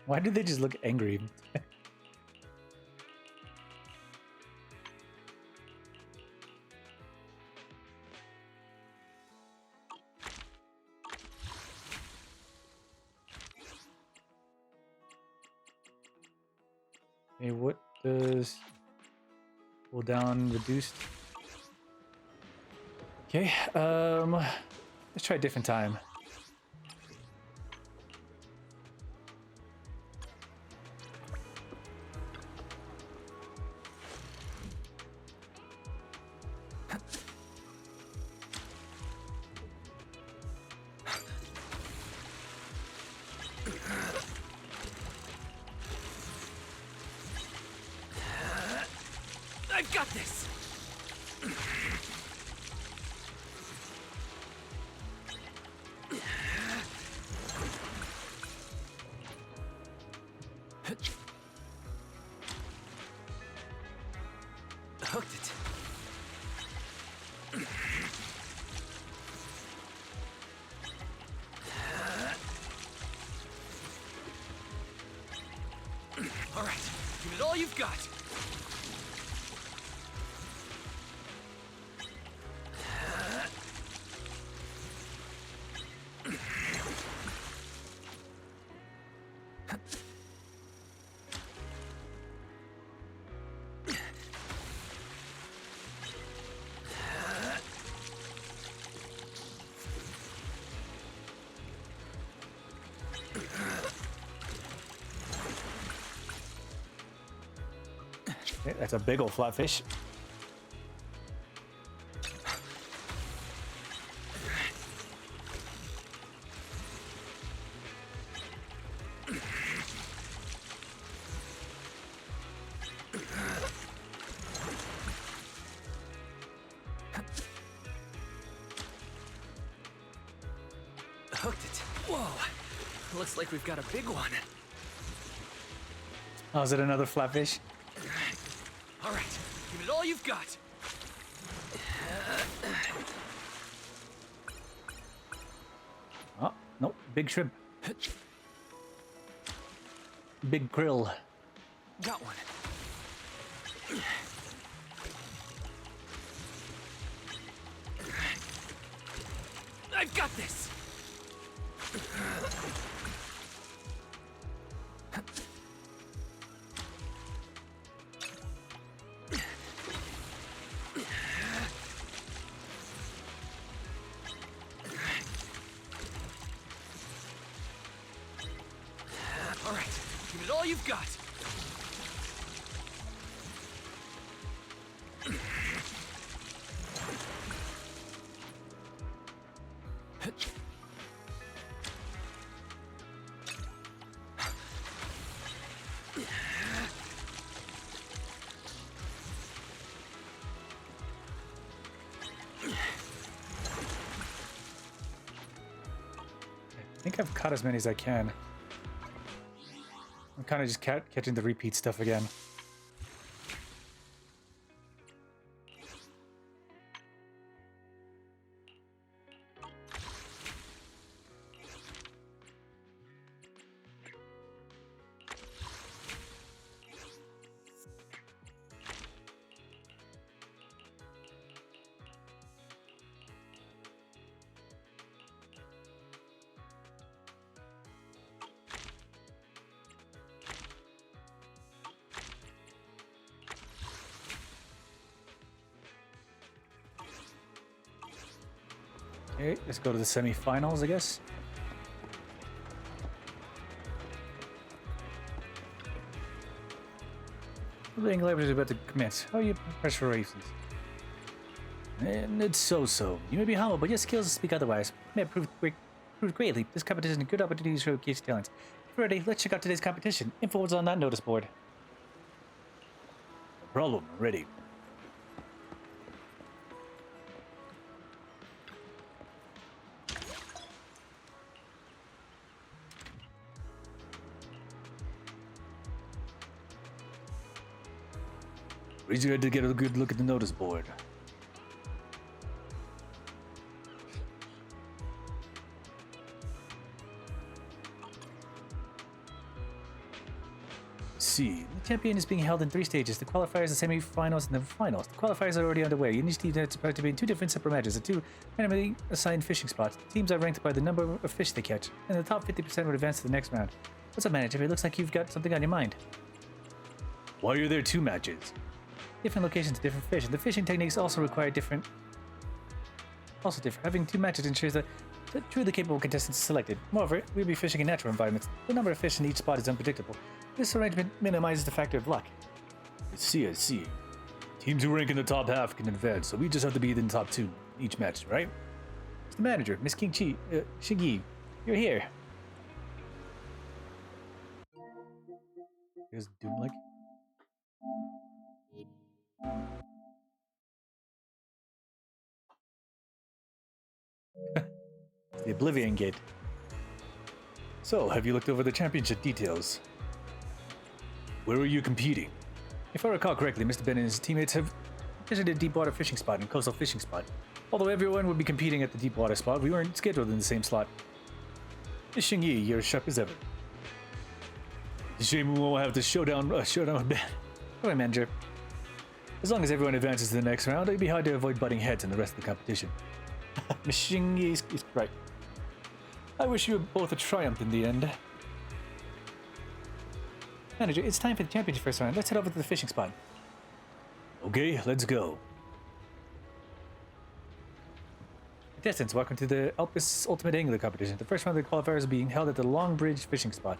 Why did they just look angry? Okay, what does cool down reduced? Okay, let's try a different time. I've got this! Hooked it. All right, give it all you've got. Okay, that's a big old flatfish. Hooked it. Whoa. Looks like we've got a big one. Oh, is it another flatfish? All right, give it all you've got. Oh, no, big shrimp. Big krill. Got one. I've got this. All right, give it all you've got. I think I've caught as many as I can. I'm kind of just catching the repeat stuff again. Okay, let's go to the semi-finals, I guess. The English is about to commence. How are you preparations? And it's so-so. You may be humble, but your skills speak otherwise. May have proved greatly. This competition is a good opportunity to showcase talents. If you're ready, let's check out today's competition. Info is on that notice board. No problem, ready. Raise your head to get a good look at the notice board. See, the champion is being held in 3 stages: the qualifiers, the semi-finals, and the finals. The qualifiers are already underway. Each team has to participate in 2 different separate matches at 2 randomly assigned fishing spots. Teams are ranked by the number of fish they catch, and the top 50% would advance to the next round. What's up, manager? It looks like you've got something on your mind. Why are there 2 matches? Different locations, different fish, and the fishing techniques also require different. Having 2 matches ensures that the truly capable contestants are selected. Moreover, we'll be fishing in natural environments. The number of fish in each spot is unpredictable. This arrangement minimizes the factor of luck. I see. Teams who rank in the top half can advance, so we just have to be in the top 2 each match, right? Mr. Manager, Miss Shingi, you're here. Here's Doom-like. The Oblivion Gate. So, have you looked over the championship details? Where are you competing? If I recall correctly, Mr. Ben and his teammates have visited a deep water fishing spot and coastal fishing spot. Although everyone would be competing at the deep water spot, we weren't scheduled in the same slot. Miss Xingyi, you're as sharp as ever. It's a shame we won't have the showdown with Ben. Alright, manager. As long as everyone advances to the next round, it'd be hard to avoid butting heads in the rest of the competition. Miss Xingyi is right. I wish you both a triumph in the end. Manager, it's time for the championship first round. Let's head over to the fishing spot. Okay, let's go. Contestants, welcome to the Elpis Ultimate Angler competition. The first round of the qualifiers is being held at the Long Bridge fishing spot.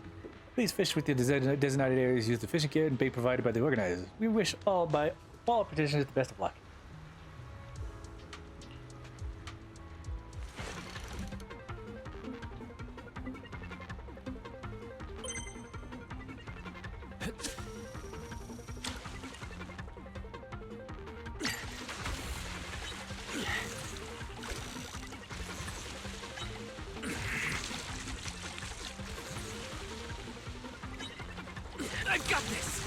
Please fish with the designated areas. Use the fishing gear and bait provided by the organizers. We wish all participants the best of luck. I've got this!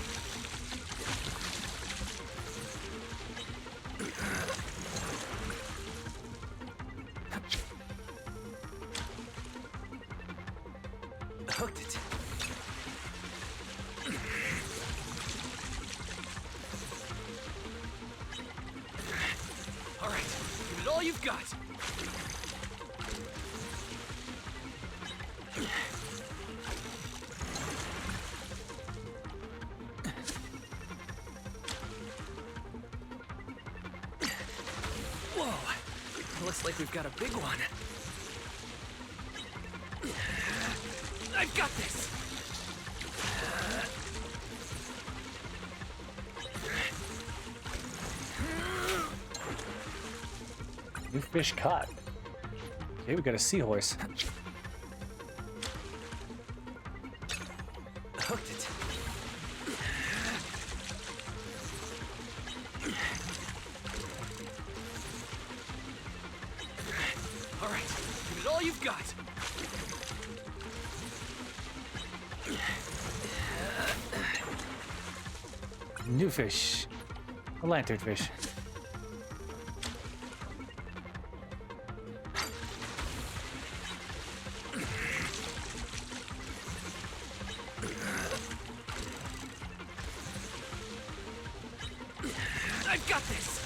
Hooked it. All right, give it all you've got. Whoa, looks like we've got a big one. I've got this! New fish caught. Okay, we got a seahorse. Hooked it. All right, give it all you've got. New fish. A lanternfish. I've got this!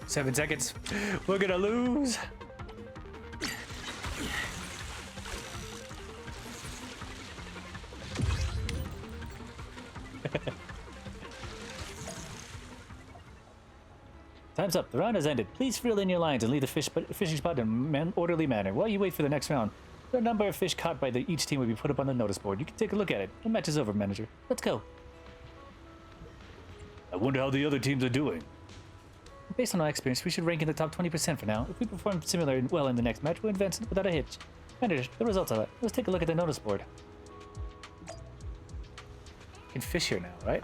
7 seconds. We're gonna lose. Time's up. The round has ended. Please fill in your lines and leave the fishing spot in an orderly manner while you wait for the next round. The number of fish caught by each team will be put up on the notice board. You can take a look at it. The match is over, manager. Let's go. I wonder how the other teams are doing. Based on our experience, we should rank in the top 20% for now. If we perform similar well in the next match, we'll advance without a hitch. Manager, the results of it. Let's take a look at the notice board. You can fish here now, right?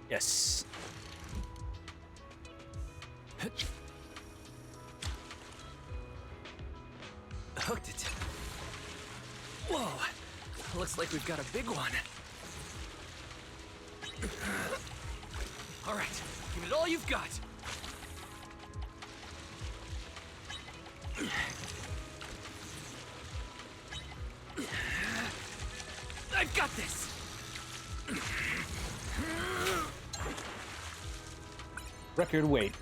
Yes. Hooked Looks like we've got a big one. All right, give it all you've got. I've got this. Record weight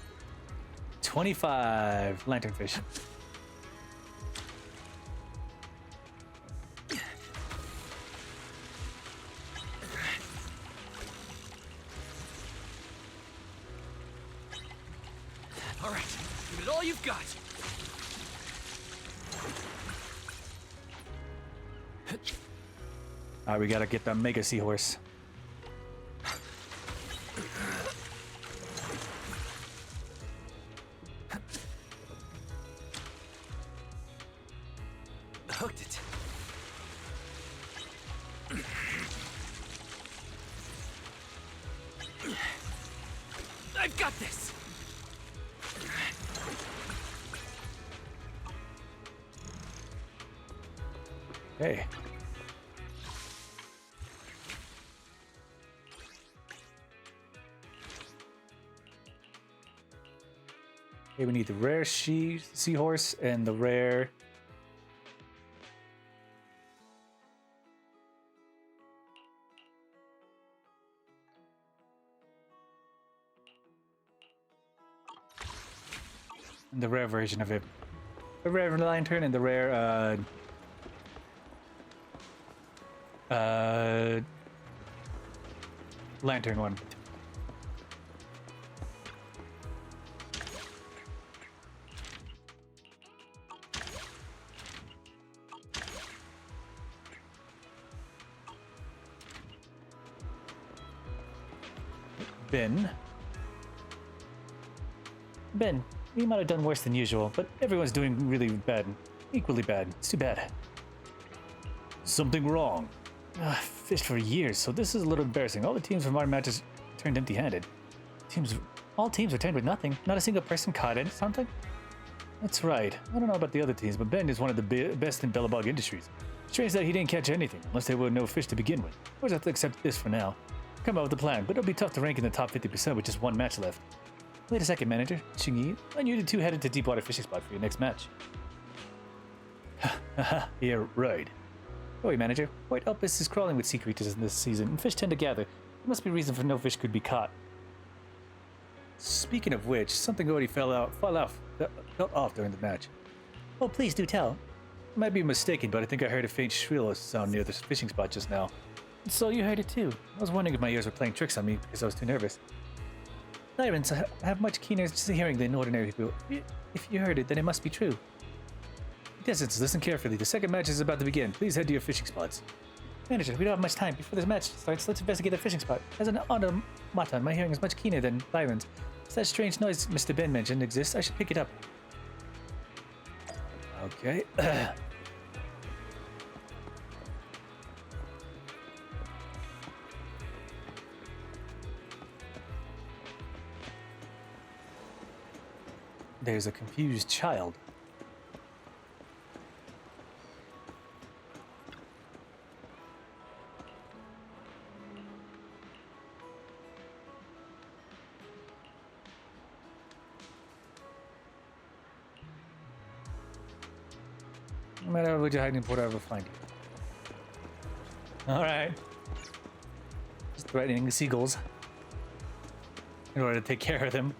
25 lanternfish. All right, give it all you've got. Alright, we gotta get the Mega Seahorse. Hooked it. I've got this. Hey. Okay, we need the rare seahorse and the rare version of it. The rare lantern and the rare lantern one. Ben, we might have done worse than usual, but everyone's doing really bad. Equally bad. It's too bad. Something wrong. Fished for years, so this is a little embarrassing. All the teams from our matches turned empty-handed. All teams returned with nothing. Not a single person caught it. Something? That's right. I don't know about the other teams, but Ben is one of the best in Bellabog Industries. Strange that he didn't catch anything, unless there were no fish to begin with. We'll have to accept this for now. Come up with a plan, but it'll be tough to rank in the top 50% with just one match left. Wait a second, manager. Xingyi, I knew the two headed to Deepwater Fishing Spot for your next match. Haha, yeah, right. Don't worry, manager. White Elpis is crawling with sea creatures in this season, and fish tend to gather. There must be a reason for no fish could be caught. Speaking of which, something already fell off during the match. Oh, please do tell. I might be mistaken, but I think I heard a faint shrill sound near the fishing spot just now. So you heard it too. I was wondering if my ears were playing tricks on me because I was too nervous. Sirens have much keener hearing than ordinary people. If you heard it, then it must be true. Contestants, listen carefully. The second match is about to begin. Please head to your fishing spots. Manager, we don't have much time. Before this match starts, let's investigate the fishing spot. As an automaton, my hearing is much keener than Byron's. If that strange noise Mr. Ben mentioned exists, I should pick it up. Okay. There's a confused child. No matter what you're hiding, whatever will find you. Alright. Just threatening the seagulls in order to take care of them.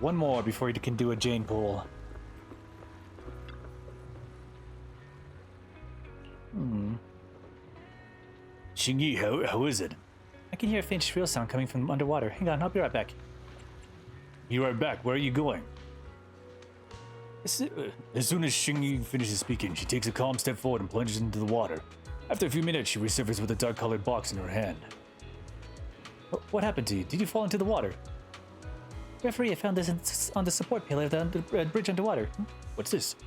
One more before he can do a Jane pull. Xingyi, how is it? I can hear a faint shrill sound coming from underwater. Hang on, I'll be right back. Be right back. Where are you going? As soon as Xingyi finishes speaking, she takes a calm step forward and plunges into the water. After a few minutes, she resurfaces with a dark-colored box in her hand. What happened to you? Did you fall into the water? Referee, I found this on the support pillar of the bridge underwater. What's this?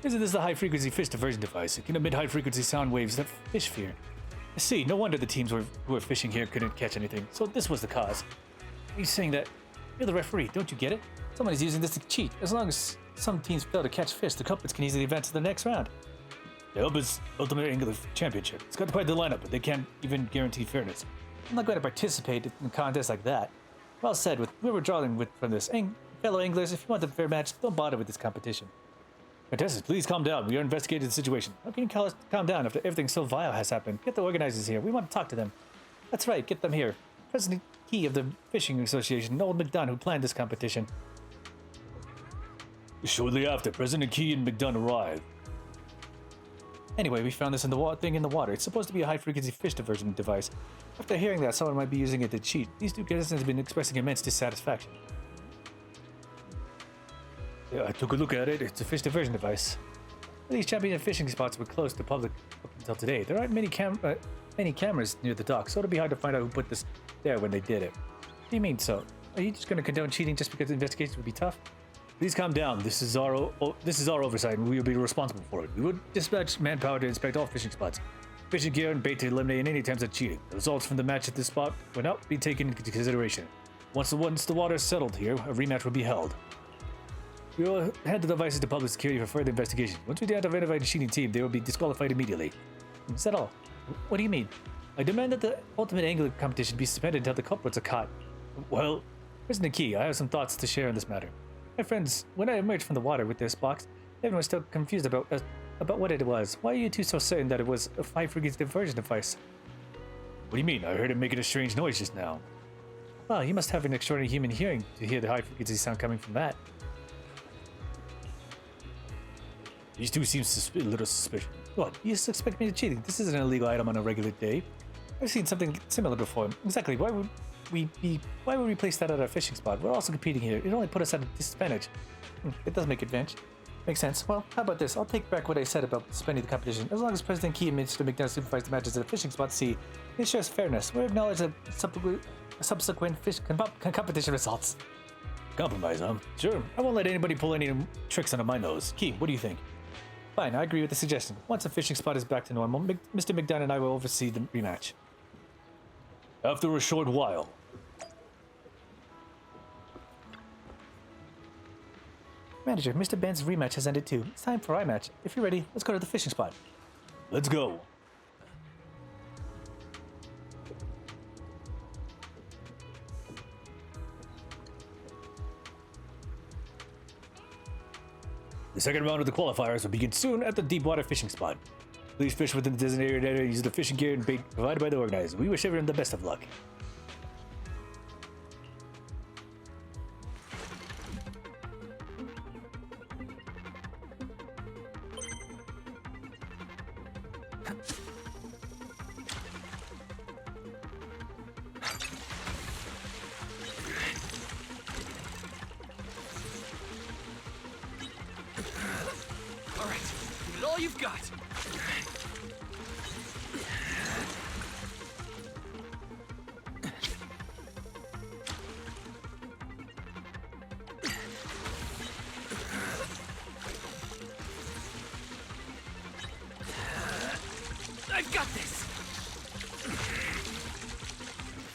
Isn't this the high-frequency fish diversion device? It can emit high-frequency sound waves that fish fear. I see. No wonder the teams who were fishing here couldn't catch anything. So this was the cause. He's saying that you're the referee. Don't you get it? Someone is using this to cheat. As long as some teams fail to catch fish, the culprits can easily advance to the next round. The Ultimate Angler Championship. It's got quite the lineup, but they can't even guarantee fairness. I'm not going to participate in a contest like that. Well said. With we were drawing from this. Fellow anglers, if you want a fair match, don't bother with this competition. Contestants, please calm down. We are investigating the situation. How can you calm down after everything so vile has happened? Get the organizers here. We want to talk to them. That's right. Get them here. President Key of the Fishing Association, Noel McDunn, who planned this competition. Shortly after, President Key and McDunn arrived. Anyway, we found this thing in the water. It's supposed to be a high-frequency fish diversion device. After hearing that someone might be using it to cheat, these two contestants have been expressing immense dissatisfaction. Yeah, I took a look at it. It's a fish diversion device. These champion fishing spots were closed to public up until today. There aren't many cameras near the dock, so it'll be hard to find out who put this there when they did it. What do you mean, so? Are you just going to condone cheating just because the investigations would be tough? Please calm down. This is our oversight, and we will be responsible for it. We will dispatch manpower to inspect all fishing spots, fishing gear, and bait to eliminate any attempts at cheating. The results from the match at this spot will not be taken into consideration. Once the water is settled here, a rematch will be held. We will hand the devices to public security for further investigation. Once we identify the cheating team, they will be disqualified immediately. Is that all? What do you mean? I demand that the Ultimate Angler competition be suspended until the culprits are caught. Well, President Key, I have some thoughts to share on this matter. My friends, when I emerged from the water with this box, everyone was still confused about what it was. Why are you two so certain that it was a high-frequency diversion device? What do you mean? I heard it making a strange noise just now. Well, you must have an extraordinary human hearing to hear the high-frequency sound coming from that. These two seem a little suspicious. What? You suspect me of cheating? This isn't an illegal item on a regular day. I've seen something similar before. Exactly. Why would we place that at our fishing spot? We're also competing here. It only put us at a disadvantage. It does make advantage. Makes sense. Well, how about this? I'll take back what I said about suspending the competition. As long as President Key and Mr. McDunn supervise the matches at the fishing spot C, it ensures fairness. We acknowledge the subsequent fish competition results. Compromise, huh? Sure. I won't let anybody pull any tricks under my nose. Key, what do you think? Fine, I agree with the suggestion. Once the fishing spot is back to normal, Mr. McDunn and I will oversee the rematch. After a short while. Manager, Mr. Ben's rematch has ended too. It's time for our match. If you're ready, let's go to the fishing spot. Let's go. The second round of the qualifiers will begin soon at the Deepwater fishing spot. Please fish within the designated area using the fishing gear and bait provided by the organizers. We wish everyone the best of luck. All you've got. I've got this.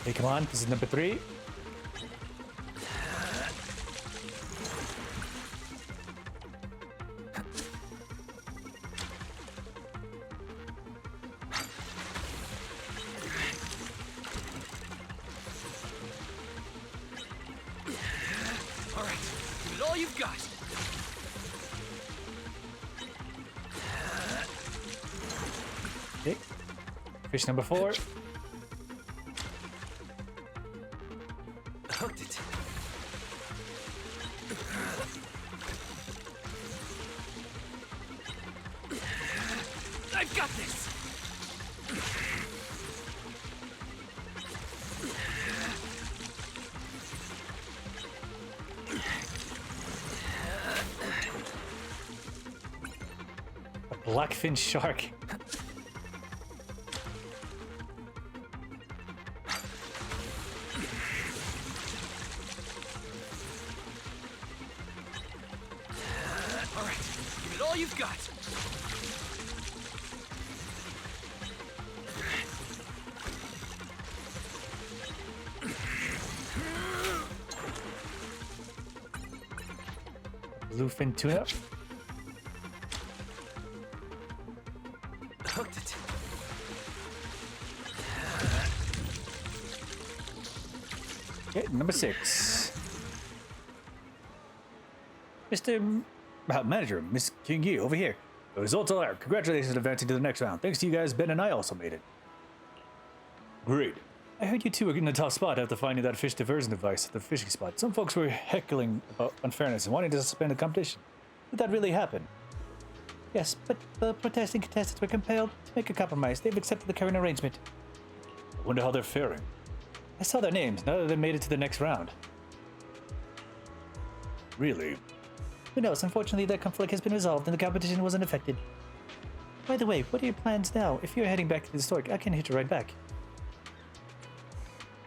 Hey, come on. This is number 3. All you've got. Okay. Fish number 4. Hooked it. I've got this. Blackfin shark. Alright, give it all you've got. Bluefin tuna. Hooked it. Okay, number 6. Mr. Manager, Miss King Yi, over here. The results are out. Congratulations on advancing to the next round. Thanks to you guys, Ben and I also made it. Great. I heard you two were in a tough spot after finding that fish diversion device at the fishing spot. Some folks were heckling about unfairness and wanting to suspend the competition. Did that really happen? Yes, but the protesting contestants were compelled to make a compromise. They've accepted the current arrangement. I wonder how they're faring. I saw their names. None of them made it to the next round. Really? Who knows? Unfortunately, their conflict has been resolved and the competition wasn't affected. By the way, what are your plans now? If you're heading back to the store, I can hitch a ride back.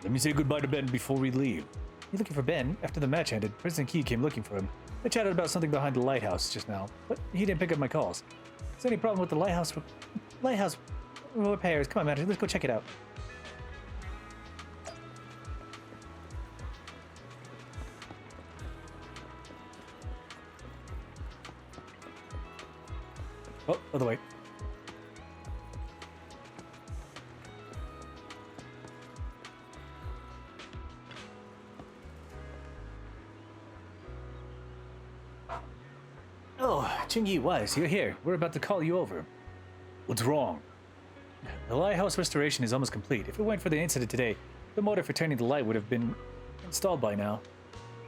Let me say goodbye to Ben before we leave. You're looking for Ben? After the match ended, President Key came looking for him. I chatted about something behind the lighthouse just now, but he didn't pick up my calls. Is there any problem with the lighthouse repairs? Come on, manager, let's go check it out. Oh, other way. Oh, Chingy Wise, you're here. We're about to call you over. What's wrong? The lighthouse restoration is almost complete. If it weren't for the incident today, the motor for turning the light would have been installed by now.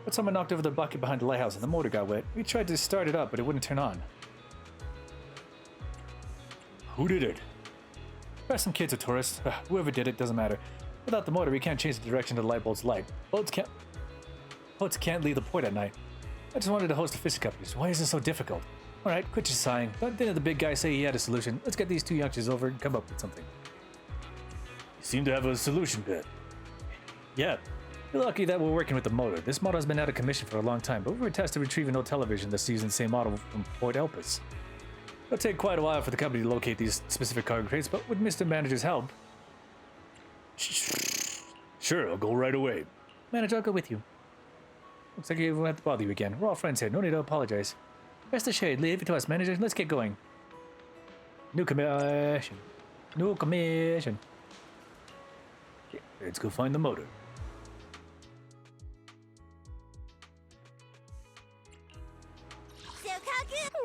But someone knocked over the bucket behind the lighthouse and the motor got wet. We tried to start it up, but it wouldn't turn on. Who did it? Perhaps some kids or tourists. Whoever did it, doesn't matter. Without the motor, we can't change the direction of the light bulb's light. Boats can't leave the port at night. I just wanted to host a fishing company. Why is this so difficult? Alright, quit your sighing. Didn't the big guy say he had a solution? Let's get these two youngsters over and come up with something. You seem to have a solution, Ben. Yeah. You're lucky that we're working with the motor. This model has been out of commission for a long time, but we were tasked to retrieve an old television that's using the same model from Port Elpis. It'll take quite a while for the company to locate these specific cargo crates, but with Mr. Manager's help... Sure, I'll go right away. Manager, I'll go with you. Looks like we won't have to bother you again. We're all friends here. No need to apologize. Rest assured, leave it to us, Manager. Let's get going. New commission. New commission. Okay, let's go find the motor.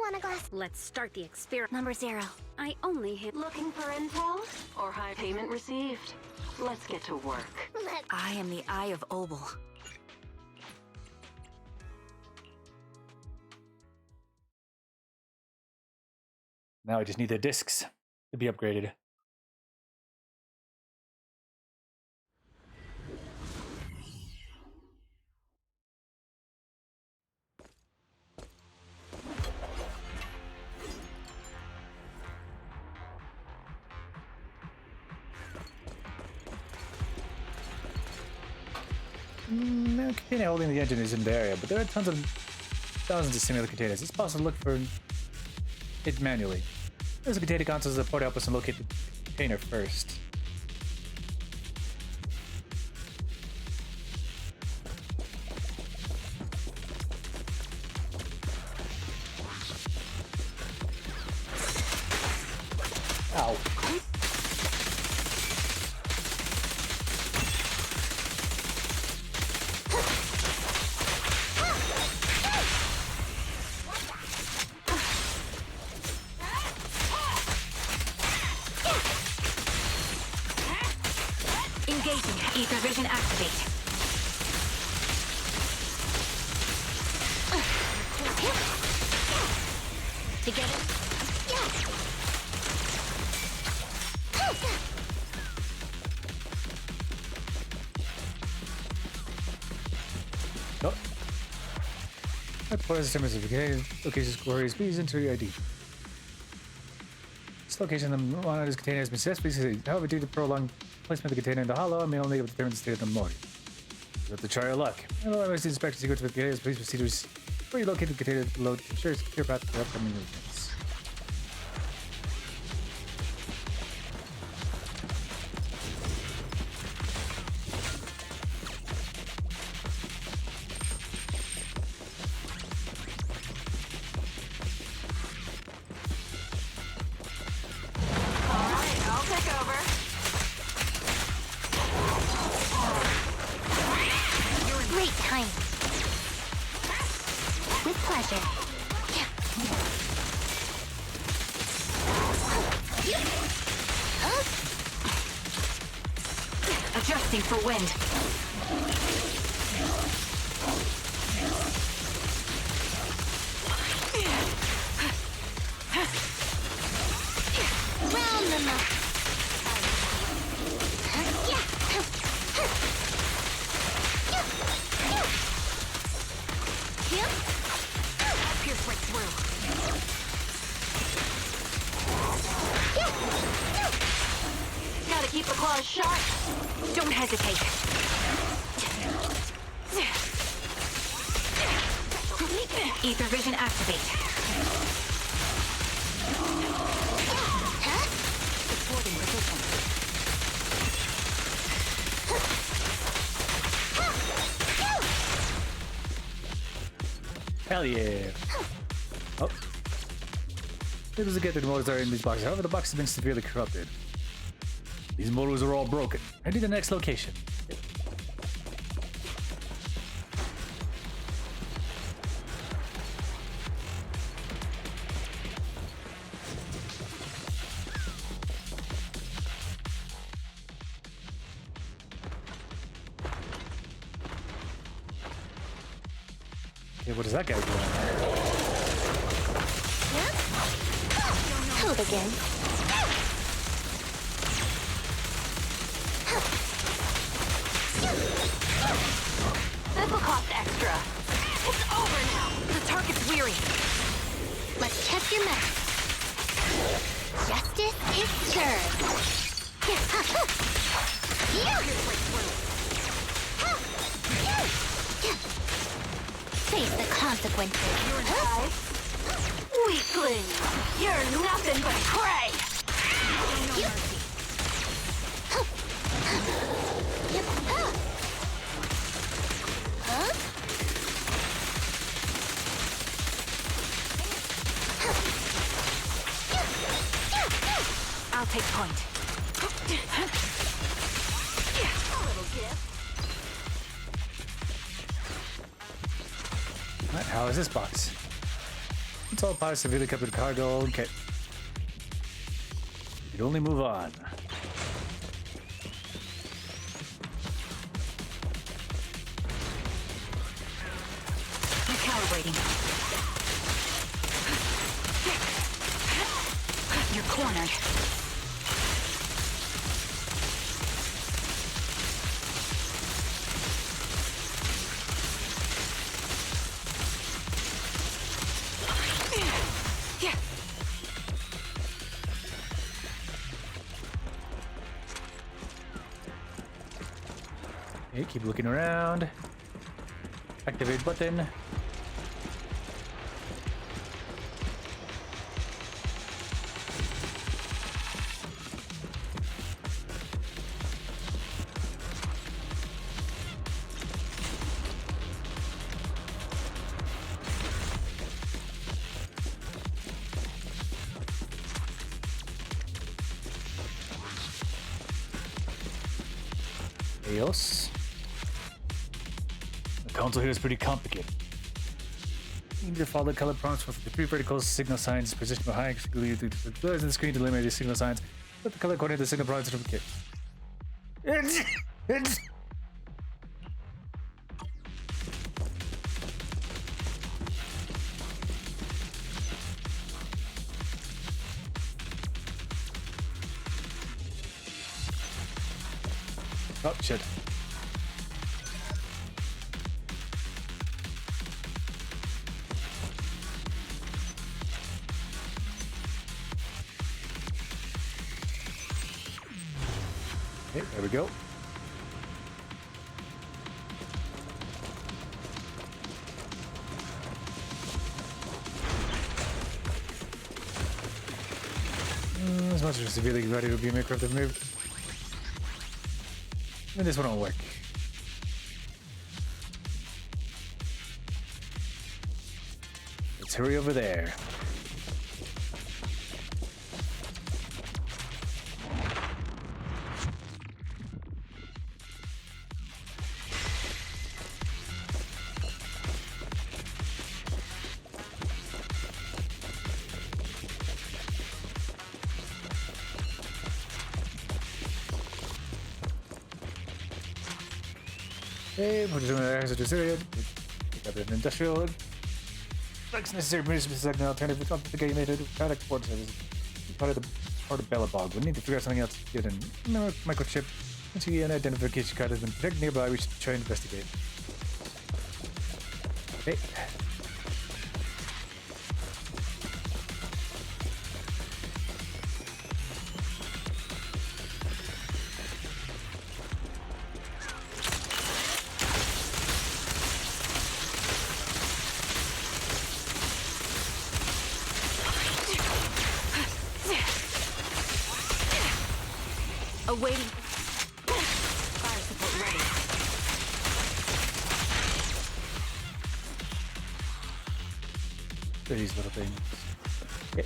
Want a glass? Let's start the experiment. Number 0. I only hit. Looking for intel or high payment received? Let's get to work. I am the Eye of Obel. Now I just need their discs to be upgraded. No container holding the engine is in the area, but there are thousands of similar containers. It's possible to look for it manually. There's a container consoles that port help us and locate the container first. Ow. Engaging. Ether vision activate. Together. Oh. That part of the terms of location queries. Please enter your ID. This location of the monitor's container has been successfully seized. However, due to prolonged placement of the container in the hollow, I may only be able to determine the state of the motor. You have to try your luck. Hello, I must inspect the sequence of the containers. Please proceed to where you locate the container below to ensure a secure path for upcoming movements. Adjusting for wind. Round them up. Pierce right through. Gotta keep the claws sharp. Don't hesitate. Ether vision activate. Supporting position. Hell yeah. Oh. Able to get the motors are in these boxes. However, the box has been severely corrupted. These motors are all broken. Head to the next location. Okay, what is that guy doing? Hello again. This'll cost extra. It's over now. The target's weary. Let's test your mettle. Justice is served. Face the consequences. Weakling! You're nothing but prey! I'll take point. Right, how is this box? It's all part of severely covered cargo. Okay. You could only move on. Recalibrating. You're cornered. Okay, keep looking around. Activate button. Else. The console here is pretty complicated. You need to follow the color prompts with the three vertical signal signs positioned behind the screen to eliminate the signal signs. Put the color coordinate the signal prompts to the kit. Oh shit. Okay, there we go. As much as severely ready to be a crafted move. And this one won't work. Let's hurry over there. Okay, we're doing an exit to Syria. We got an industrial. Looks necessary to select an alternative to the game made product support service. Part of Belobog. We need to figure out something else to get in. Microchip. Once you get an identification card has been detected nearby, we should try and investigate. Okay. Awaiting. Fire support ready. These little things. Okay.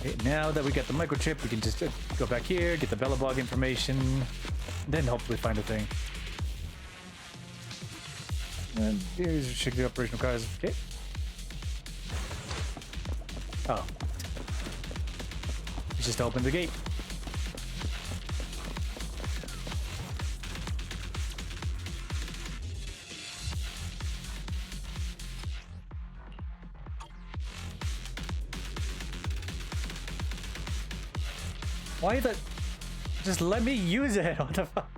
Okay, now that we got the microchip, we can just go back here, get the Belobog information, then hopefully find a thing. And here's check the operational cars. Okay. Oh. It's just open the gate. Why the... Just let me use it. What the fuck?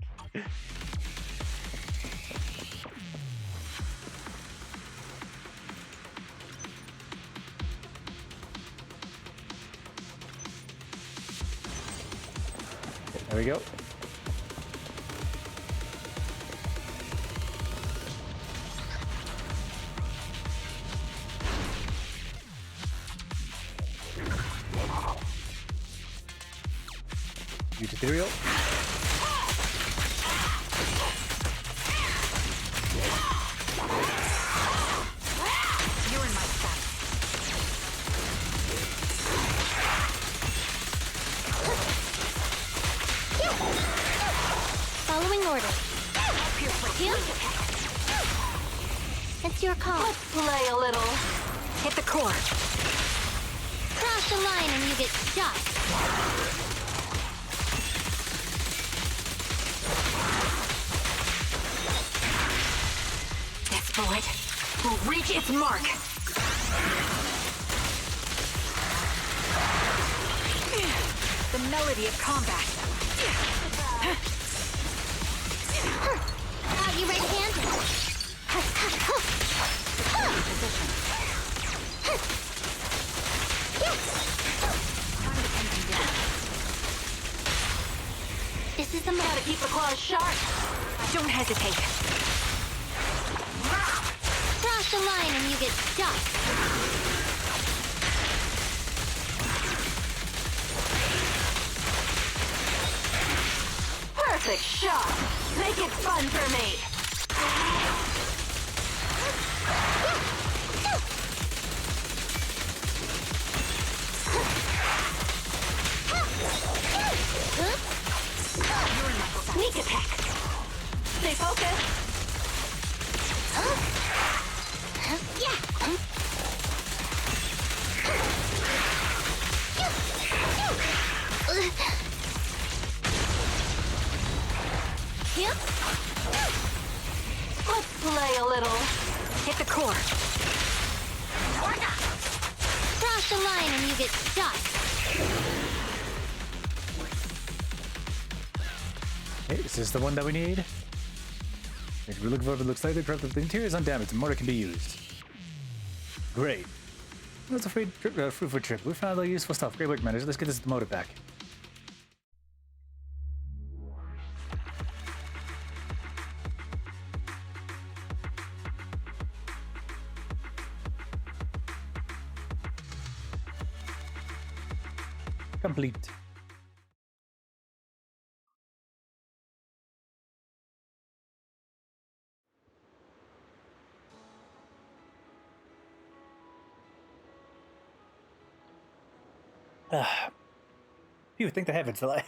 There we go. Ethereal. You're in my sight. Following orders. It's your call. Let's play a little. Hit the core. Cross the line and you get shot. Bullet will reach its mark. The melody of combat. Out you right-handed. This is the matter. Keep the claws sharp. Don't hesitate. Cross the line and you get shot. Perfect shot. Make it fun for me. Sneak attack. Stay focused. Yep. Let's play a little. Hit the core. Cross the line and you get shot. Okay, is this the one that we need? If we look for it, looks slightly corrupted. The interior is undamaged. The motor can be used. Great. That's a fruitful trip. We found a lot of useful stuff. Great work, manager. Let's get this motor back. Complete. Phew, thank the heavens, the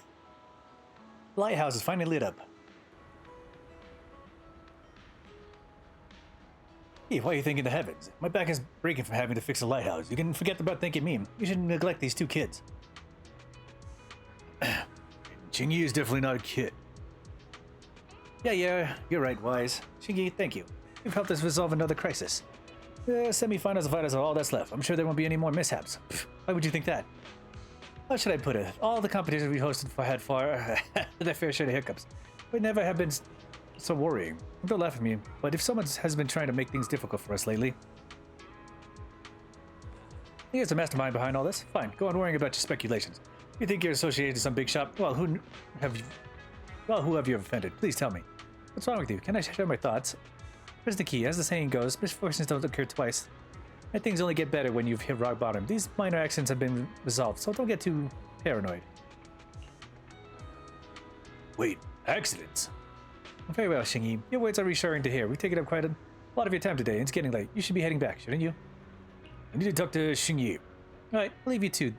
lighthouse is finally lit up. Hey, why are you thinking the heavens? My back is breaking from having to fix the lighthouse. You can forget about thinking me. You shouldn't neglect these two kids. Xingyi is definitely not a kid. Yeah, you're right, Wise. Xingyi, thank you. You've helped us resolve another crisis. The semi-finals and finals are all that's left. I'm sure there won't be any more mishaps. Pfft, why would you think that? How should I put it? All the competitions we hosted had far their fair share of hiccups, but never have been so worrying. Don't laugh at me, but if someone has been trying to make things difficult for us lately, he is the mastermind behind all this. Fine, go on worrying about your speculations. You think you're associated to some big shop? Well, who have you offended? Please tell me. What's wrong with you? Can I share my thoughts? Here's the key. As the saying goes, misfortunes don't occur twice. And things only get better when you've hit rock bottom. These minor accidents have been resolved, so don't get too paranoid. Wait, accidents? Very well, Xingyi. Your words are reassuring to hear. We've taken up quite a lot of your time today, and it's getting late. You should be heading back, shouldn't you? I need to talk to Xingyi. Alright, I'll leave you two.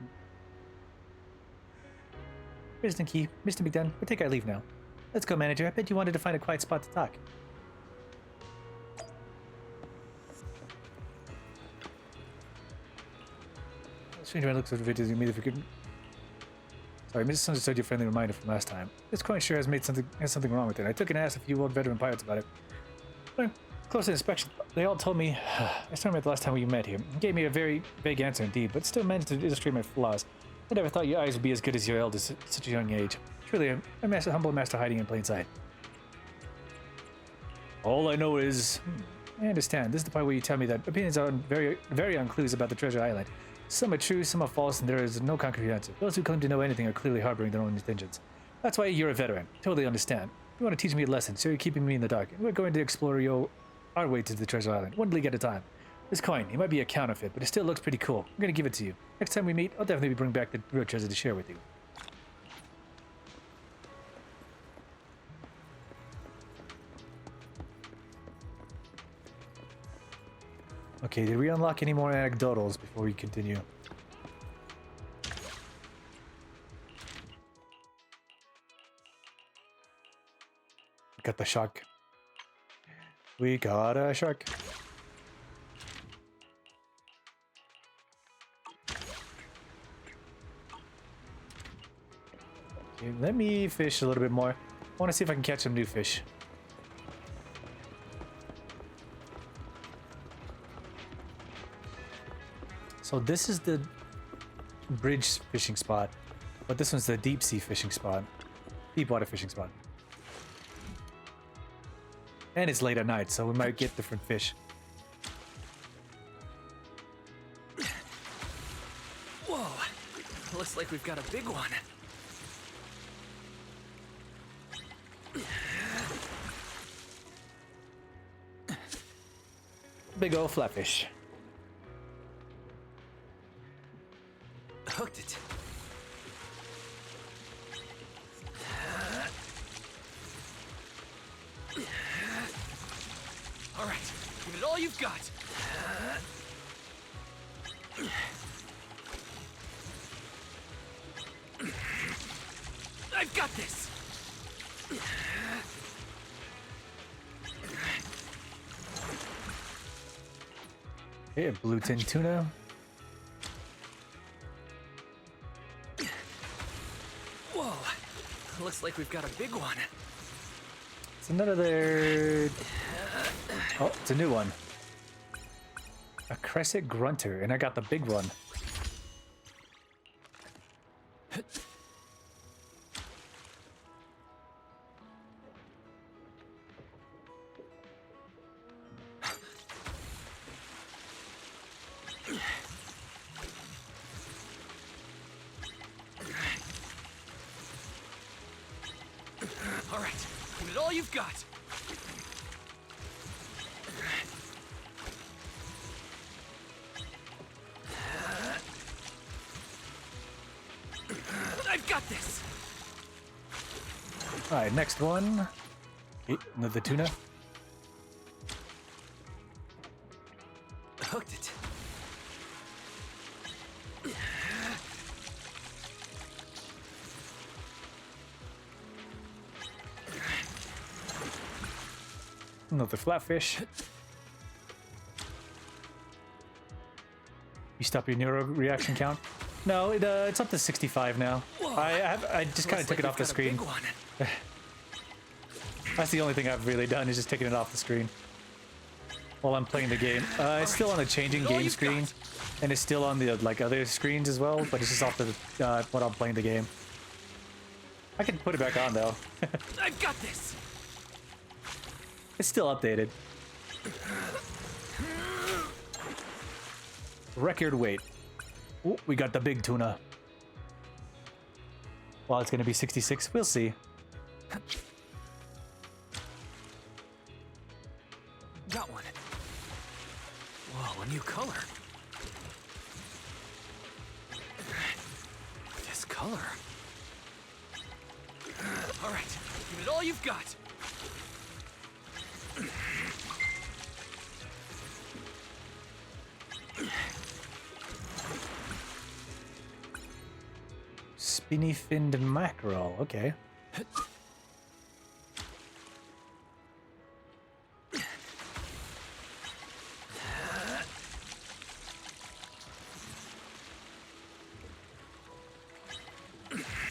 President Key, Mr. McDunn, we'll take our leave now. Let's go, manager. I bet you wanted to find a quiet spot to talk. Stranger man looks at the video immediately. Sorry, I misunderstood your friendly reminder from last time. This coin sure has something wrong with it. I took and asked a few old veteran pirates about it. But close inspection, they all told me. I still remember the last time we met here. You gave me a very vague answer indeed, but still managed to illustrate my flaws. I never thought your eyes would be as good as your elders at such a young age. Truly, a humble master hiding in plain sight. All I know is, I understand. This is the part where you tell me that opinions are very on clues about the treasure island. Some are true, some are false, and there is no concrete answer. Those who claim to know anything are clearly harboring their own intentions. That's why you're a veteran. Totally understand. You want to teach me a lesson, so you're keeping me in the dark. And we're going to explore our way to the treasure island, one league at a time. This coin, it might be a counterfeit, but it still looks pretty cool. I'm going to give it to you. Next time we meet, I'll definitely bring back the real treasure to share with you. Okay, did we unlock any more anecdotals before we continue? Got the shark. We got a shark. Okay, let me fish a little bit more. I want to see if I can catch some new fish. So this is the bridge fishing spot, but this one's the deep sea fishing spot. Deep water fishing spot. And it's late at night, so we might get different fish. Whoa! Looks like we've got a big one. Big old flatfish. Hooked it. All right, give it all you've got. I've got this. Okay, a blue tin tuna. Whoa, looks like we've got a big one. It's another... Oh, it's a new one. A crescent grunter, and I got the big one. All right, give it all you've got. I've got this. All right, next one. Another tuna. Hooked it. Another flatfish. You stop your neuro reaction count? No, it's up to 65 now. I just kind of took it off the screen. That's the only thing I've really done is just taking it off the screen while I'm playing the game. It's still on the changing game screen, and it's still on the like other screens as well, but it's just off the when I'm playing the game. I can put it back on though. I've got this. It's still updated. Record weight. Oh, we got the big tuna. Well, it's gonna be 66. We'll see. Got one. Whoa, a new color. This color. All right, give it all you've got. Spinny finned mackerel. Okay.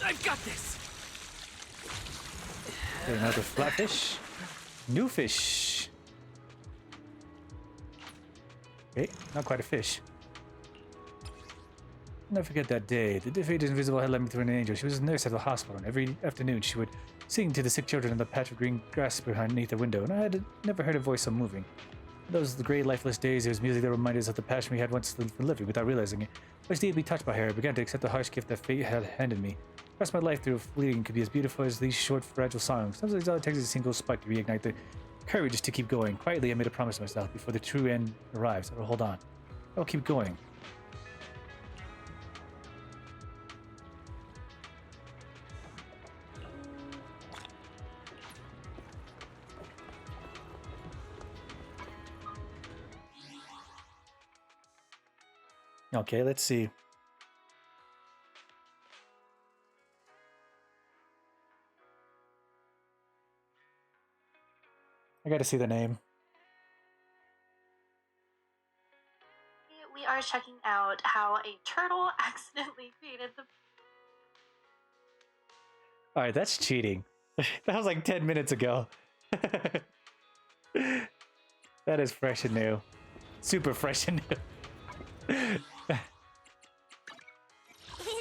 I've got this. Okay, another flatfish. New fish. Okay, not quite a fish. Never forget that day. The defeated invisible had led me to an angel. She was a nurse at the hospital, and every afternoon she would sing to the sick children in the patch of green grass beneath the window, and I had never heard her voice so moving. Those the grey, lifeless days, it was music that reminded us of the passion we had once been living without realizing it. I was deeply touched by her. I began to accept the harsh gift that fate had handed me. The rest of my life through fleeting could be as beautiful as these short, fragile songs. Sometimes all it takes is a single spark to reignite the courage to keep going. Quietly, I made a promise to myself before the true end arrives. I will hold on. I will keep going. Okay, let's see. I gotta see the name. We are checking out how a turtle accidentally created the... Alright, that's cheating. That was like 10 minutes ago. That is fresh and new. Super fresh and new.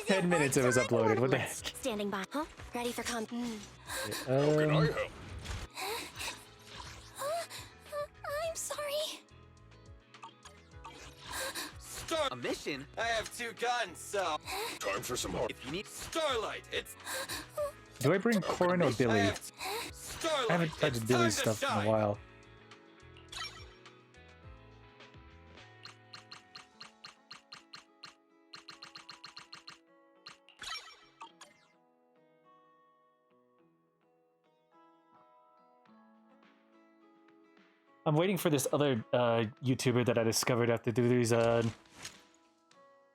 10 minutes it was uploaded. What the heck? Standing by. Huh? Ready for How can I help? I'm sorry. A mission? I have 2 guns, so... Time for some more. If you need Starlight, it's... Do I bring Corin or Billy? I haven't touched Billy's stuff in a while. I'm waiting for this other YouTuber that I discovered after do these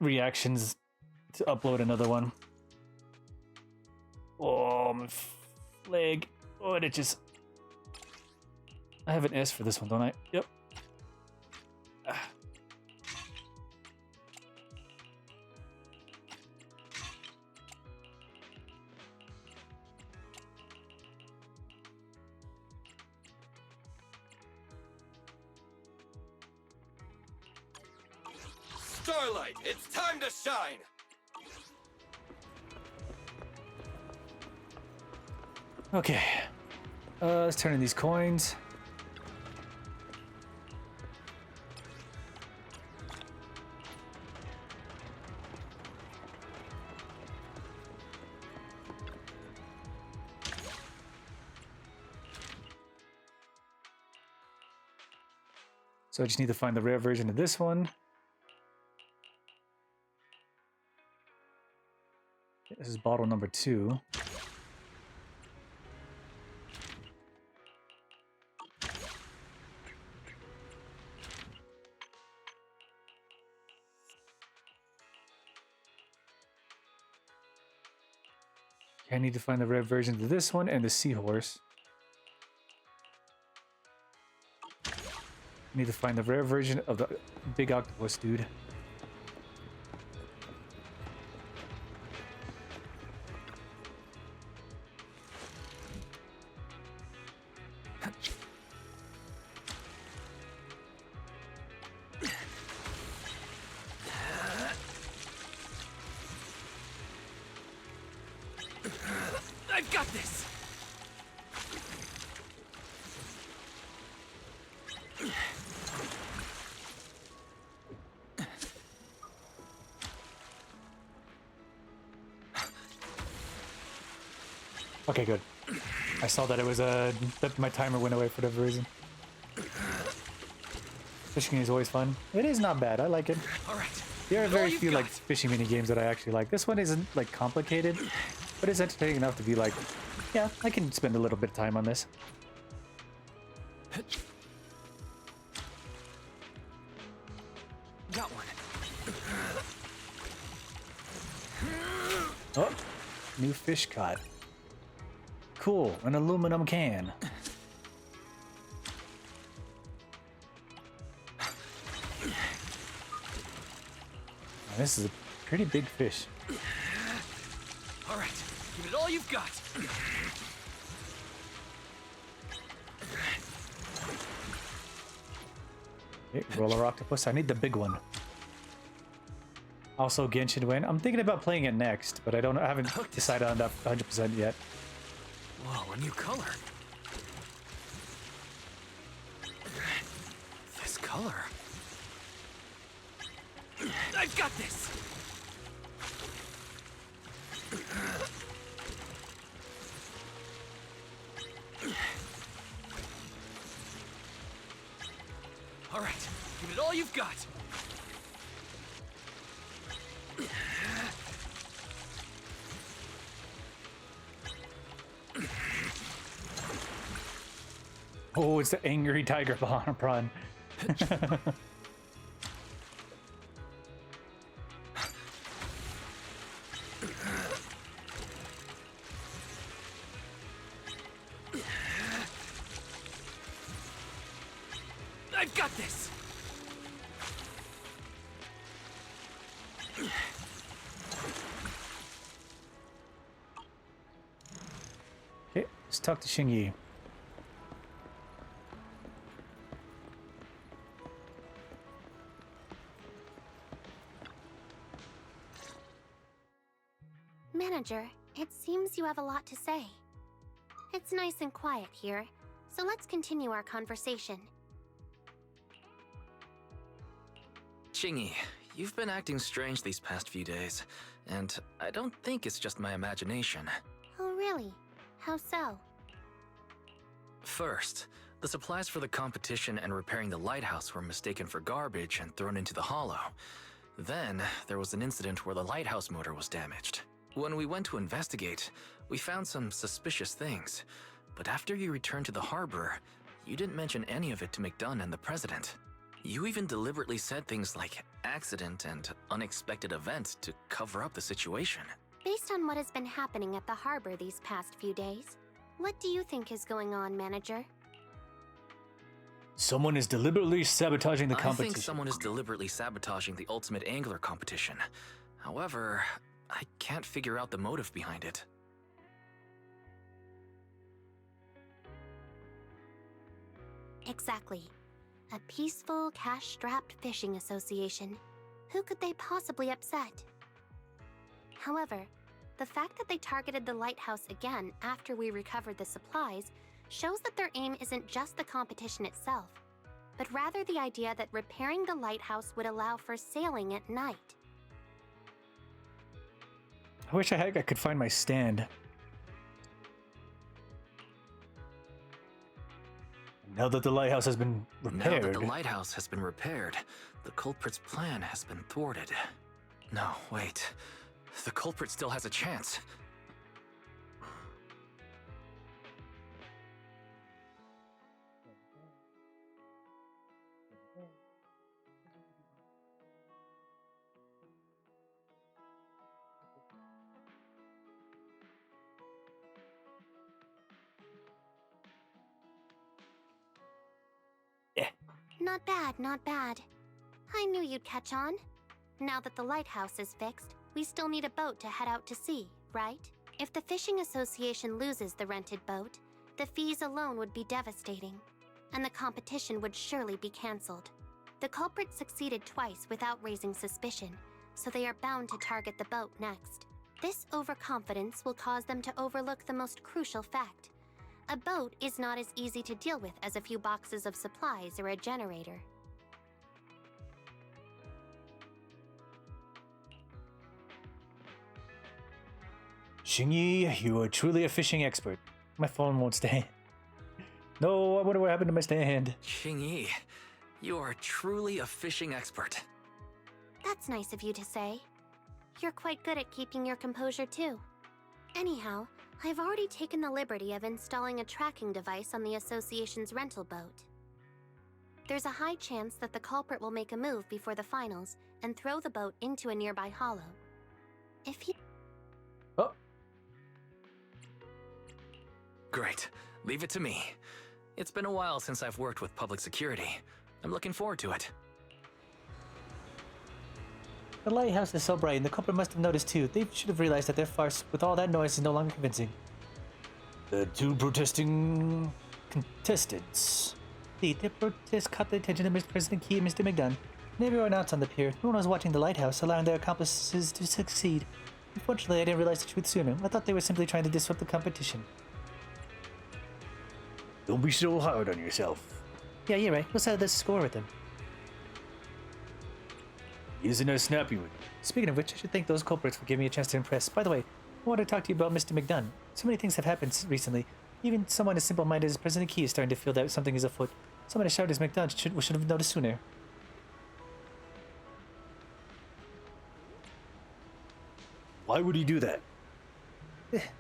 reactions to upload another one. Oh, my leg. Oh, it itches. I have an S for this one, don't I? Yep. Starlight, it's time to shine! Okay. Let's turn in these coins. So I just need to find the rare version of this one. This is bottle number 2. I need to find the rare versions of this one and the seahorse. I need to find the rare version of the big octopus dude. I've got this! Okay, good. I saw that it was that my timer went away for whatever reason. Fishing is always fun. It is not bad. I like it. All right. There are very few like fishing mini games that I actually like. This one isn't like complicated, but it's entertaining enough to be like, yeah, I can spend a little bit of time on this. Got one. Oh, new fish caught. Cool, an aluminum can. Now, this is a pretty big fish. All right, give it all you've got. Okay, roller octopus. I need the big one. Also, Genshin Win. I'm thinking about playing it next, but I haven't decided on that 100% yet. Whoa, a new color. This color. I've got this. All right, give it all you've got. Oh, it's the angry tiger prawn. I've got this. Okay, let's talk to Xingyi. Manager, it seems you have a lot to say. It's nice and quiet here, so let's continue our conversation. Xingyi, you've been acting strange these past few days, and I don't think it's just my imagination. Oh, really? How so? First, the supplies for the competition and repairing the lighthouse were mistaken for garbage and thrown into the hollow. Then, there was an incident where the lighthouse motor was damaged. When we went to investigate, we found some suspicious things. But after you returned to the harbor, you didn't mention any of it to McDunn and the president. You even deliberately said things like accident and unexpected event to cover up the situation. Based on what has been happening at the harbor these past few days, what do you think is going on, Manager? Someone is deliberately sabotaging the competition. I think someone is deliberately sabotaging the Ultimate Angler competition. However, I can't figure out the motive behind it. Exactly. A peaceful, cash-strapped fishing association. Who could they possibly upset? However, the fact that they targeted the lighthouse again after we recovered the supplies shows that their aim isn't just the competition itself, but rather the idea that repairing the lighthouse would allow for sailing at night. I wish I could find my stand. Now that the lighthouse has been repaired... Now that the lighthouse has been repaired, the culprit's plan has been thwarted. No, wait. The culprit still has a chance. Not bad, not bad. I knew you'd catch on. Now that the lighthouse is fixed, we still need a boat to head out to sea, right? If the Fishing Association loses the rented boat, the fees alone would be devastating, and the competition would surely be cancelled. The culprit succeeded twice without raising suspicion, so they are bound to target the boat next. This overconfidence will cause them to overlook the most crucial fact. A boat is not as easy to deal with as a few boxes of supplies or a generator. Xingyi, you are truly a fishing expert. My phone won't stand. No, I wonder what happened to my stand. Xingyi, you are truly a fishing expert. That's nice of you to say. You're quite good at keeping your composure too. Anyhow, I've already taken the liberty of installing a tracking device on the association's rental boat. There's a high chance that the culprit will make a move before the finals and throw the boat into a nearby hollow. If he... Oh. Great. Leave it to me. It's been a while since I've worked with public security. I'm looking forward to it. The lighthouse is so bright, and the culprit must have noticed too. They should have realized that their farce with all that noise is no longer convincing. The two protesting contestants. Their protest caught the attention of Mr. President Key and Mr. McDunn, and everyone else on the pier. No one was watching the lighthouse, allowing their accomplices to succeed. Unfortunately, I didn't realize the truth sooner. I thought they were simply trying to disrupt the competition. Don't be so hard on yourself. Yeah, you're right. We'll settle this score with them. Isn't a snappy one. Speaking of which, I should thank those culprits for giving me a chance to impress. By the way, I want to talk to you about Mr. McDunn. So many things have happened recently. Even someone as simple-minded as President Key is starting to feel that something is afoot. Someone as sharp as McDunn should have noticed sooner. Why would he do that?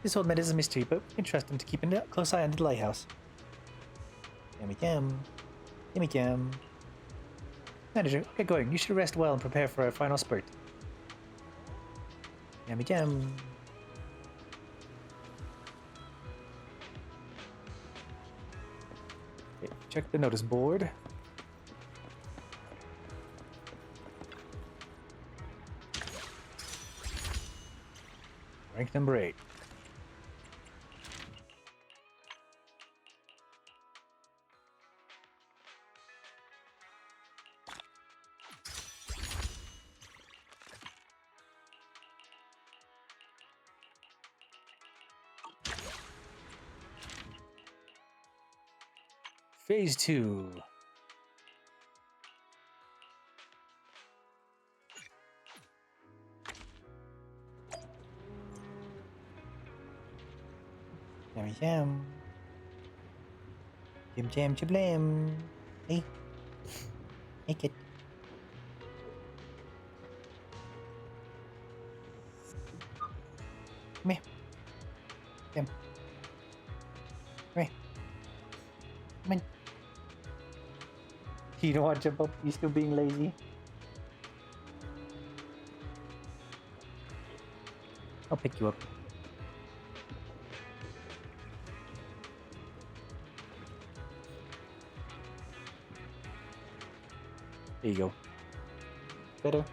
This old man is a mystery, but we can trust him to keep a close eye on the lighthouse. Yummy yum. Yummy yum. Manager, get going. You should rest well and prepare for our final spurt. Yummy yum. Okay, check the notice board. Rank number 8. Phase 2. Yum yum. Jim jam jablam. Hey. Make it. Come here. Come. Come here. Come on. You don't want to jump up? You still being lazy? I'll pick you up. There you go. Better?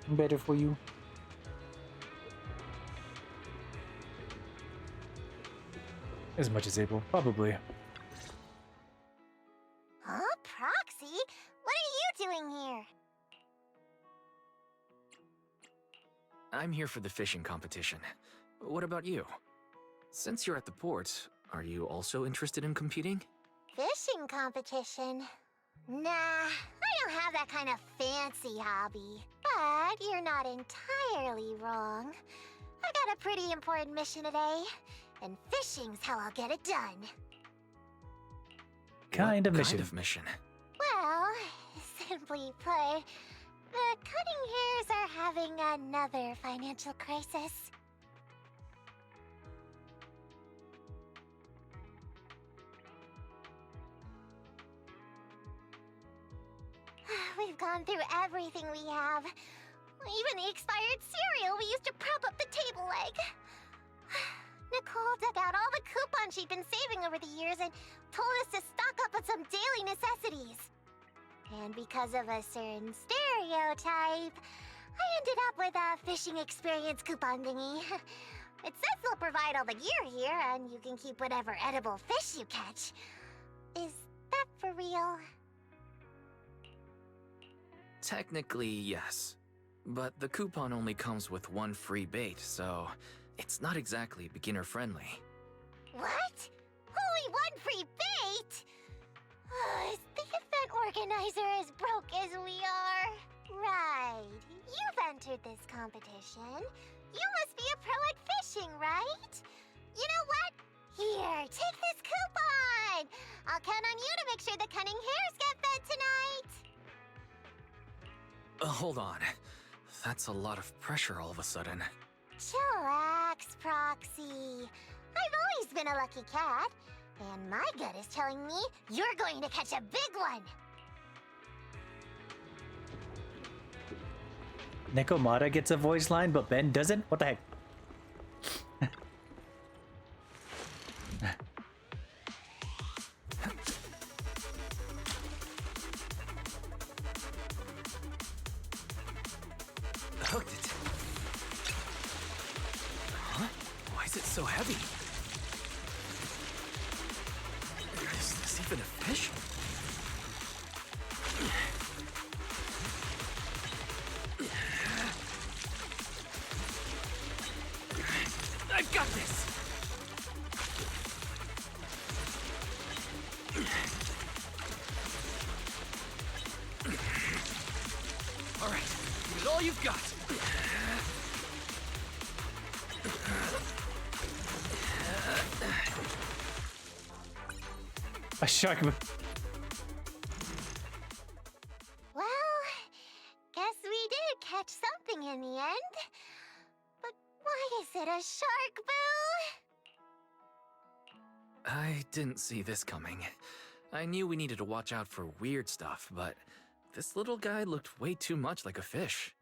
Better for you? As much as able, probably. Huh? Proxy? What are you doing here? I'm here for the fishing competition. What about you? Since you're at the port, are you also interested in competing? Fishing competition? Nah, I don't have that kind of fancy hobby. But you're not entirely wrong. I got a pretty important mission today, and fishing's how I'll get it done. kind of What mission? kind of mission? Well, simply put, the Cutting Hairs are having another financial crisis. We've gone through everything we have. Even the expired cereal we used to prop up the table leg. Nicole dug out all the coupons she'd been saving over the years and told us to stock up on some daily necessities. And because of a certain stereotype, I ended up with a fishing experience coupon thingy. It says they'll provide all the gear here, and you can keep whatever edible fish you catch. Is that for real? Technically, yes. But the coupon only comes with one free bait, so it's not exactly beginner-friendly. What? Only one free bait? Is the event organizer as broke as we are? Right. You've entered this competition. You must be a pro at fishing, right? You know what? Here, take this coupon! I'll count on you to make sure the Cunning Hairs get fed tonight! Hold on. That's a lot of pressure all of a sudden. Chillax, Proxy. I've always been a lucky cat, and my gut is telling me you're going to catch a big one. Nekomata gets a voice line, but Ben doesn't? What the heck? Hooked it. Huh? Why is it so heavy? Is this even a fish? I got this! All right, give it all you've got. A shark. Well, guess we did catch something in the end. But why is it a shark, Boo? I didn't see this coming. I knew we needed to watch out for weird stuff, but this little guy looked way too much like a fish.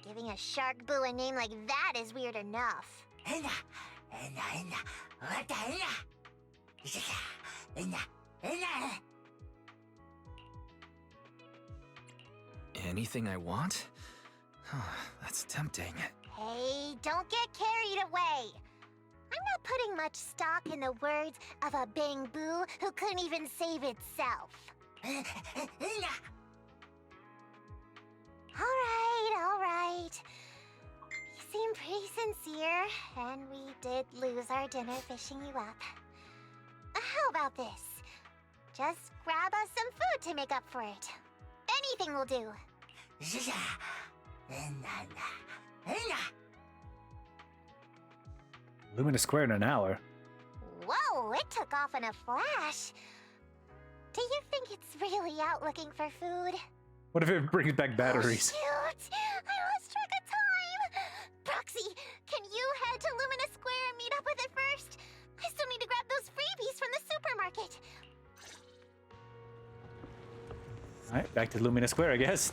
Giving a shark Boo a name like that is weird enough. Anything I want? That's tempting. Hey, don't get carried away. I'm not putting much stock in the words of a Bang Boo who couldn't even save itself. All right. You seem pretty sincere, and we did lose our dinner fishing you up. How about this? Just grab us some food to make up for it. Anything will do. Lumina Square in an hour. Whoa, it took off in a flash. Do you think it's really out looking for food? What if it brings back batteries? Oh, shoot! I lost track of time! Proxy, can you head to Lumina Square and meet up with it first? I still need to grab those freebies from the supermarket. Alright, back to Lumina Square, I guess.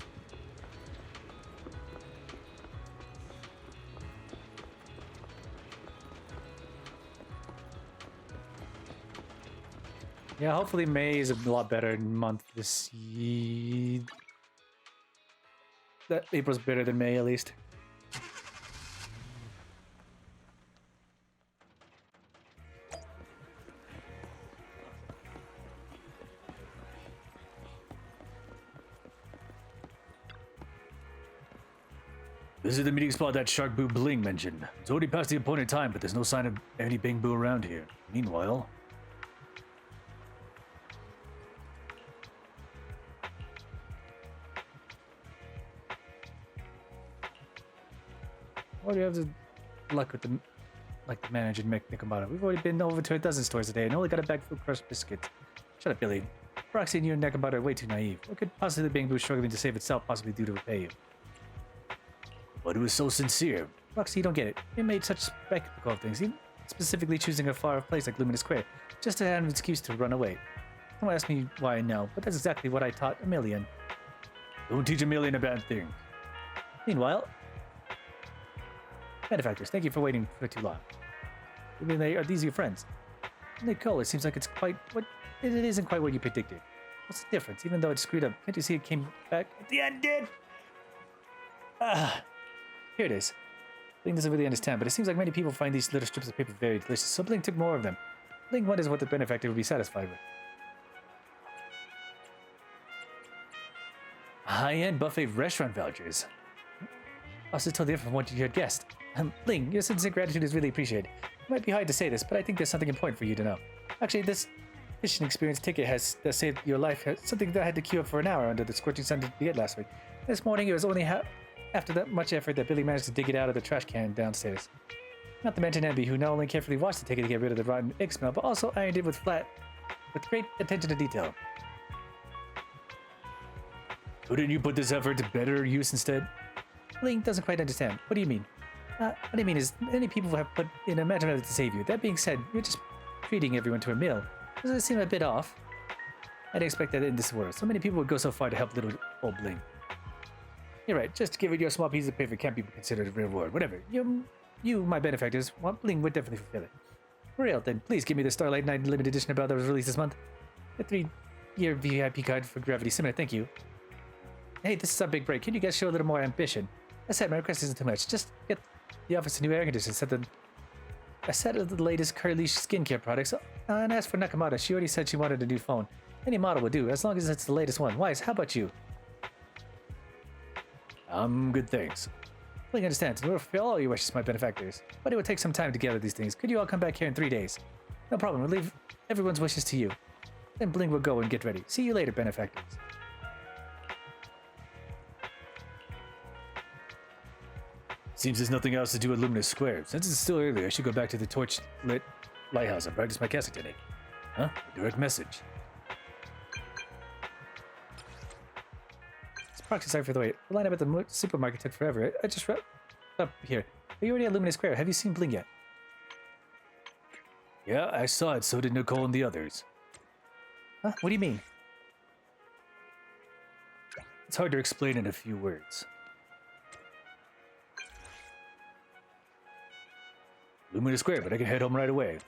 Yeah, hopefully May is a lot better month this year. That April's better than May, at least. This is the meeting spot that Shark Boo Bling mentioned. It's already past the appointed time, but there's no sign of any Bang Boo around here. Meanwhile... Why do you have to luck with the like the manager Nicomata. We've already been over to a dozen stores today and only got a bag full of crushed biscuits. Shut up, Billy. Roxy and you and Nicomata are way too naive. What could possibly Bang Boo struggling to save itself possibly do to repay you? But it was so sincere. Roxy, you don't get it. You made such spectacle of things, even specifically choosing a far place like Luminous Square, just to have an excuse to run away. Don't ask me why I know, but that's exactly what I taught Emilian. Don't teach Emilian a bad thing. Meanwhile, benefactors, thank you for waiting for too long. I mean, are these your friends? Nicole, it seems like it's quite what it isn't quite what you predicted. What's the difference? Even though it's screwed up, can't you see it came back at the end? Did? Here it is. Bling doesn't really understand, but it seems like many people find these little strips of paper very delicious, so Bling took more of them. Bling wonders what the benefactor would be satisfied with. High-end buffet restaurant vouchers. Also totally different from what you had guessed. Bling, your sincere gratitude is really appreciated. It might be hard to say this, but I think there's something important for you to know. Actually, this fishing experience ticket that saved your life has something that I had to queue up for an hour under the scorching sun to get last week. This morning, it was only after that much effort that Billy managed to dig it out of the trash can downstairs. Not to mention Envy, who not only carefully washed the ticket to get rid of the rotten egg smell, but also ironed it with great attention to detail. Couldn't you put this effort to better use instead? Bling doesn't quite understand. What do you mean? What I mean is, many people have put in a matter to save you. That being said, you're just treating everyone to a meal. Doesn't it seem a bit off? I'd expect that in this world. So many people would go so far to help little old Bling. You're right, just giving you a small piece of paper can't be considered a reward. Whatever. You, my benefactors, want Bling would definitely fulfill it. For real, then please give me the Starlight Night limited edition about that was released this month. A 3-year VIP card for Gravity Similar, thank you. Hey, this is our big break. Can you guys show a little more ambition? I said my request isn't too much. Just get the office a new air conditioner, a set of the latest Curlish skincare products, and as for Nakamata, she already said she wanted a new phone. Any model would do, as long as it's the latest one. Wise, how about you? Good thanks. Bling understands, and we'll fulfill all your wishes, my benefactors. But it would take some time to gather these things. Could you all come back here in 3 days? No problem, we'll leave everyone's wishes to you. Then Bling will go and get ready. See you later, benefactors. Seems there's nothing else to do at Luminous Square. Since it's still early, I should go back to the torch-lit lighthouse and practice my casting technique. Huh? A direct message. This proxy sorry for the wait. The line up at the supermarket took forever. I just up here. Are you already at Luminous Square? Have you seen Bling yet? Yeah, I saw it. So did Nicole and the others. Huh? What do you mean? It's hard to explain in a few words. Luminous Square, but I can head home right away.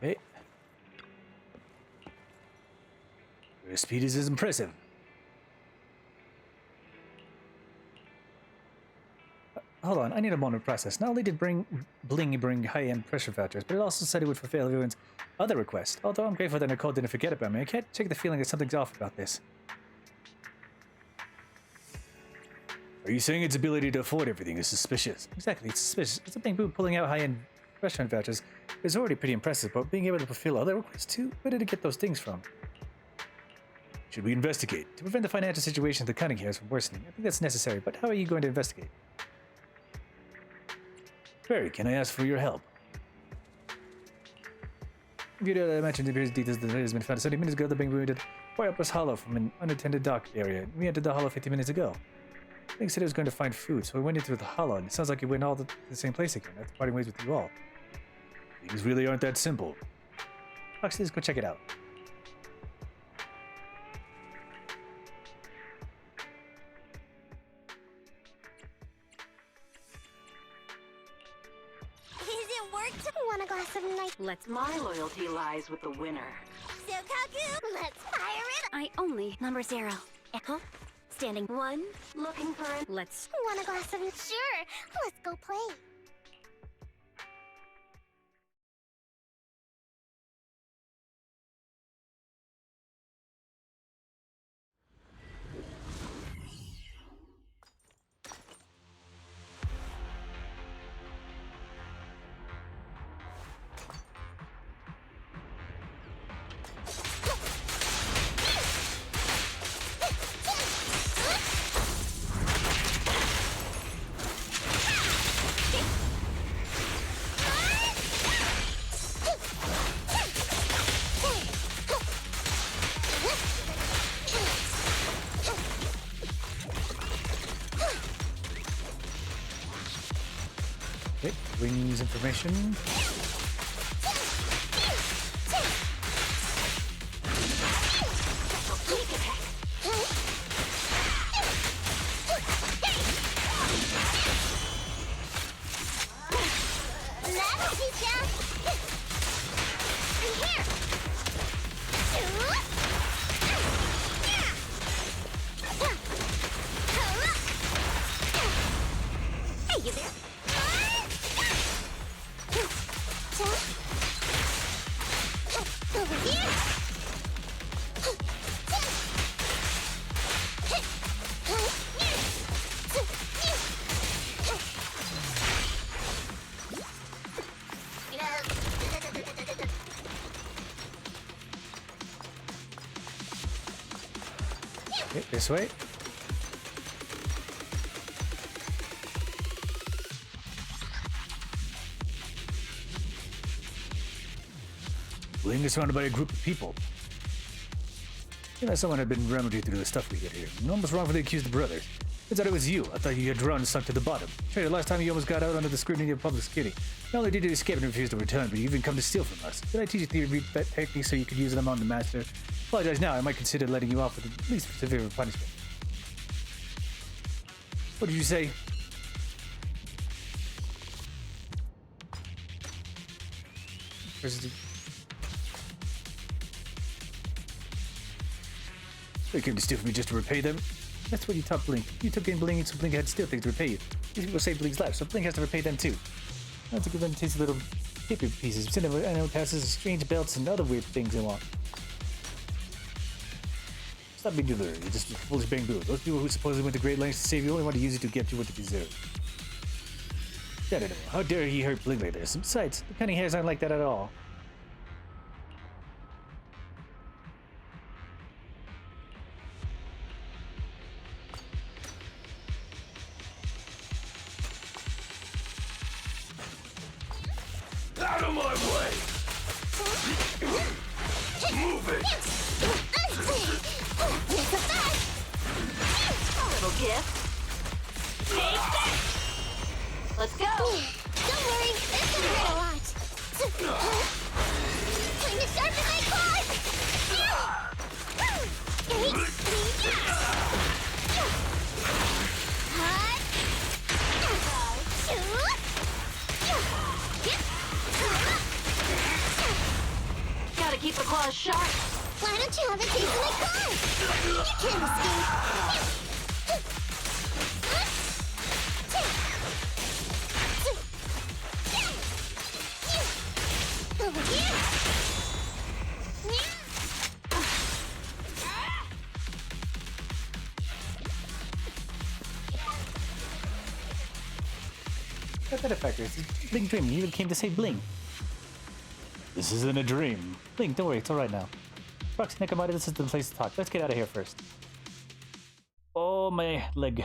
Hey. Your speed is impressive. Hold on, I need a moment to process. Not only did Bling bring high-end pressure vouchers, but it also said it would fulfill everyone's other request. Although I'm grateful that Nicole didn't forget about me, I can't shake the feeling that something's off about this. Are you saying its ability to afford everything is suspicious? Exactly, it's suspicious. It's a Bang Boo pulling out high-end restaurant vouchers is already pretty impressive, but being able to fulfill other requests too? Where did it get those things from? Should we investigate? To prevent the financial situation of the Cunninghams from worsening, I think that's necessary, but how are you going to investigate? Barry, can I ask for your help? Computer, I mentioned the various details that has been found 70 minutes ago. The Bang Boo did fire up was hollow from an unattended dock area. We entered the hollow 50 minutes ago. Bing said he was going to find food, so we went into the hollow, and it sounds like he went all to the same place again, after parting ways with you all. Things really aren't that simple. Actually, let's go check it out. Is it worked? Want a glass of nice My loyalty lies with the winner. Sukaku, let's fire it! I only... Number 0. Echo, standing 1. Looking for an... Let's... Want a glass of... Sure, let's go play. Okay, wings information. That'll teach ya! Here! Hey, you there? Over here! Okay, this way. Bling is surrounded by a group of people. You know, someone had been rummaging through the stuff we get here. And almost wrongfully accused the brothers. Turns out it was you. I thought you had drowned and sunk to the bottom. Traitor, last time you almost got out under the scrutiny of public security. Not only did you escape and refuse to return, but you even come to steal from us. Did I teach you theory techniques so you could use them on the master? Apologize now. I might consider letting you off with at least severe punishment. What did you say? Where's the... You came to steal from me just to repay them? That's what you taught Blink. You took in Blink so Blink had to steal things to repay you. These people saved Blink's life, so Blink has to repay them too. I have to give them tasty little paper pieces, cinema annual passes, strange belts, and other weird things they want. Stop being delirious. You're just foolish bamboo. Those people who supposedly went to great lengths to save you only want to use you to get you what you deserve. I don't know. How dare he hurt Blink like this? Besides, the cunning hairs aren't like that at all. Out of my way! Move it! A little gift. Take that! Let's go! Don't worry, this gonna hurt a lot. Time to sharpen my claws! Gotta keep the claws sharp. Why don't you have a taste of my claws? You can't escape. Over here. Got that effect. It's Blink dream. You even came to say Blink. This isn't a dream. Blink, don't worry, it's alright now. Fox, Nekomata, this is the place to talk. Let's get out of here first. Oh, my leg.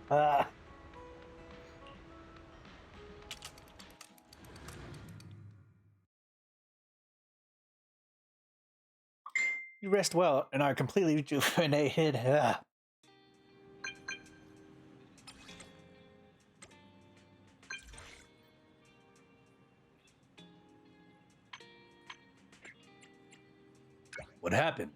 Ah. You rest well and are completely rejuvenated. What happened?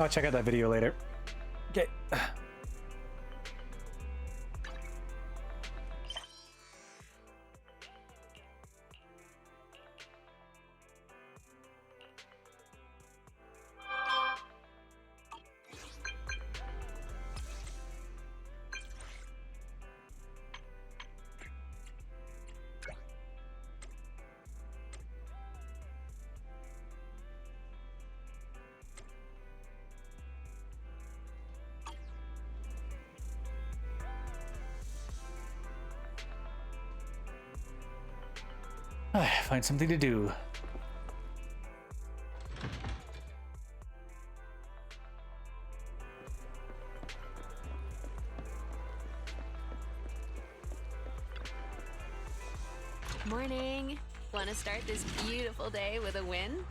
I'll check out that video later. Okay. Find something to do. Morning. Want to start this beautiful day with a win?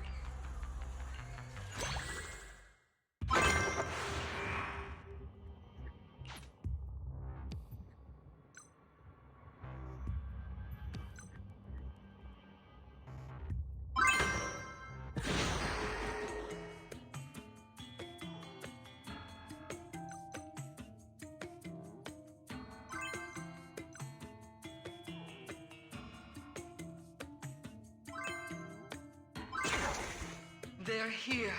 They're here.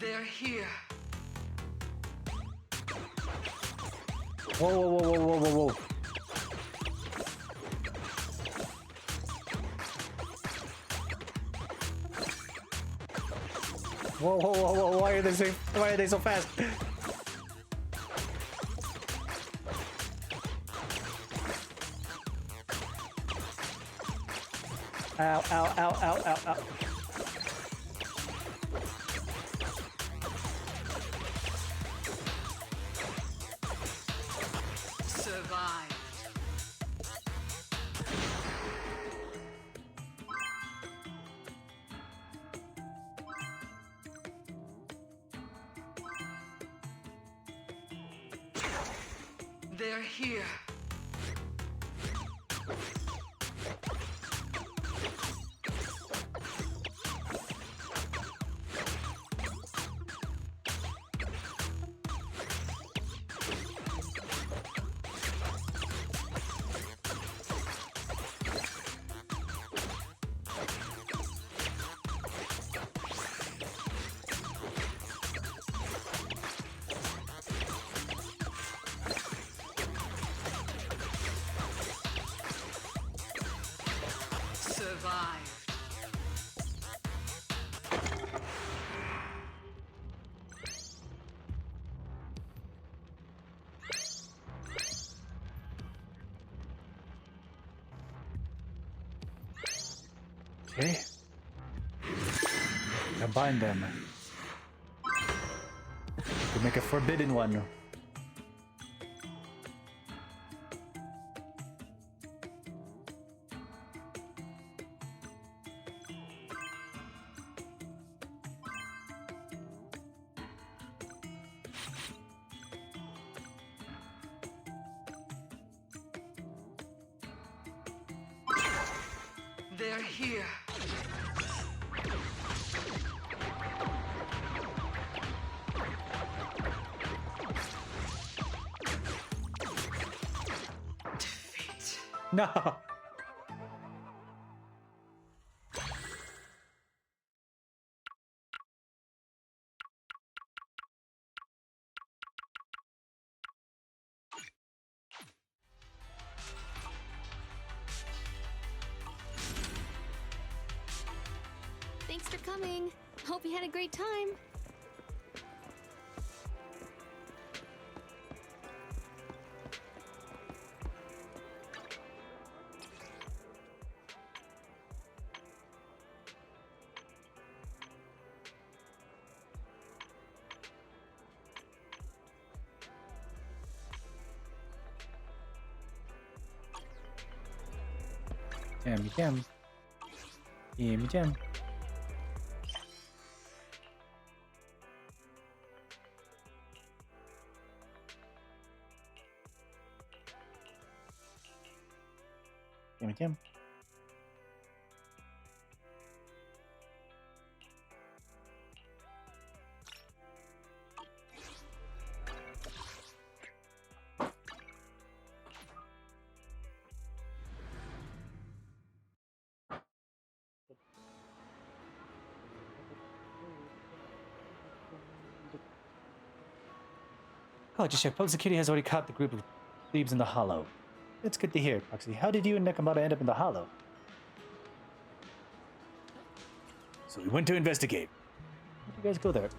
They're here. Whoa, whoa, whoa, whoa, whoa, whoa, whoa. Whoa, whoa, whoa, whoa, why are they so fast? Ow, ow, ow, ow, ow, ow. They're here. Okay. Combine them. To make a forbidden one. They're here. Defeat. No. Thanks for coming. Hope you had a great time. Jam, jam. Jam, jam. Jam, jam. Oh, just check. Public Security has already caught the group of thieves in the Hollow. That's good to hear, Proxy. How did you and Nekomata end up in the Hollow? So we went to investigate. Why did you guys go there?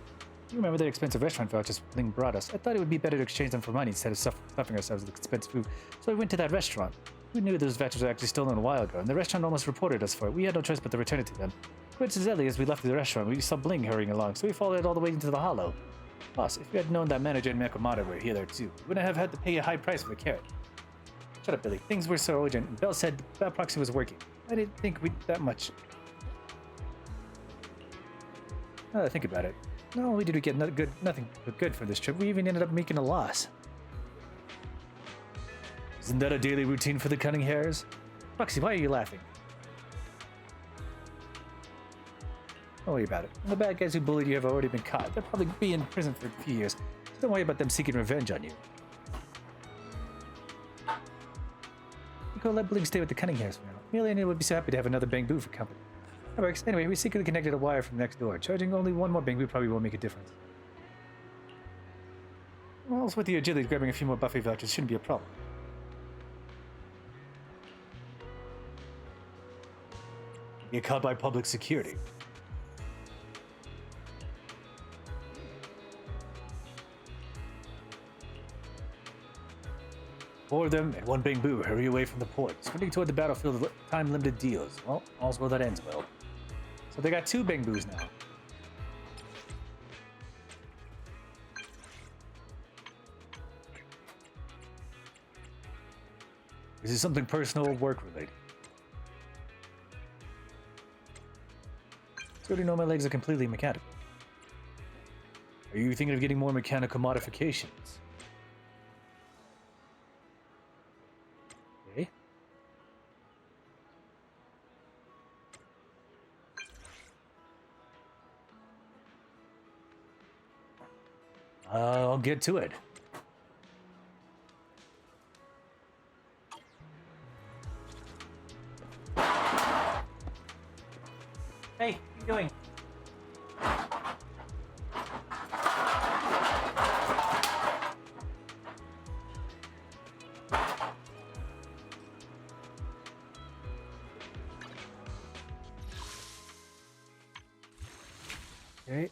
You remember that expensive restaurant vouchers Ling brought us? I thought it would be better to exchange them for money instead of stuffing ourselves with expensive food. So I went to that restaurant. We knew those vouchers were actually stolen a while ago, and the restaurant almost reported us for it. We had no choice but to return it to them. Coincidentally, as we left the restaurant, we saw Bling hurrying along, so we followed it all the way into the Hollow. Boss, if you had known that manager and Nekomata were here there too, we wouldn't have had to pay a high price for a carrot. Shut up, Billy. Things were so urgent, and Bell said that proxy was working. I didn't think we'd that much. Now that I think about it, not only did we get nothing but good from this trip, we even ended up making a loss. Isn't that a daily routine for the Cunning Hares? Proxy, why are you laughing? Don't worry about it. The bad guys who bullied you have already been caught. They'll probably be in prison for a few years. So don't worry about them seeking revenge on you. Go let Bling stay with the Cunning Hares for now. Millionaire would be so happy to have another Bangbu for company. That works. Anyway, we secretly connected a wire from next door. Charging only one more Bangbu probably won't make a difference. Well, with the agility, grabbing a few more buffet vouchers shouldn't be a problem. Get caught by public security. Four of them and one Bangbu hurry away from the port, sprinting toward the battlefield of time-limited deals. Well, all's well that ends well. So they got two Bangbus now. Is this something personal or work-related? So I already know my legs are completely mechanical. Are you thinking of getting more mechanical modifications? Okay. I'll get to it. Hey, what are you doing? Okay,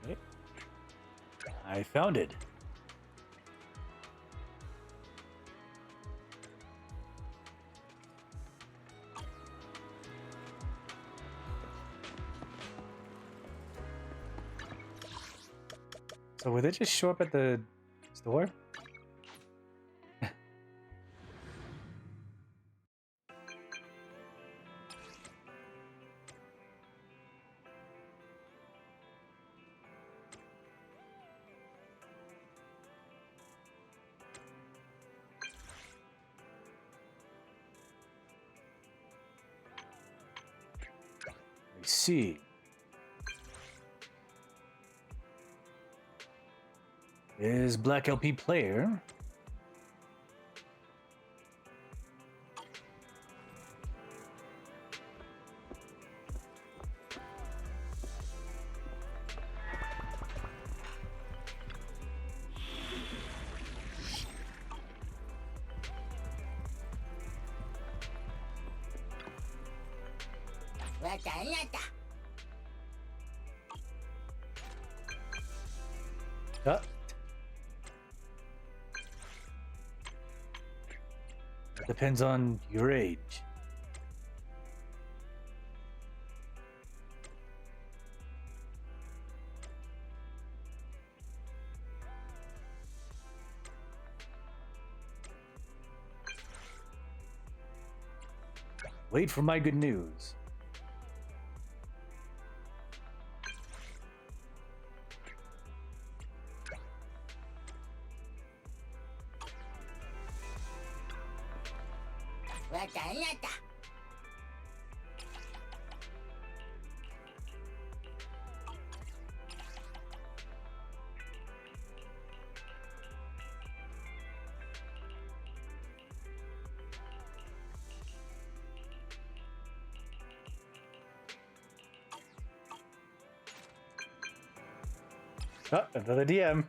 Okay. I found it. So would they just show up at the store? I see. Is Black LP player. It depends on your age. Wait for my good news. Oh, another DM.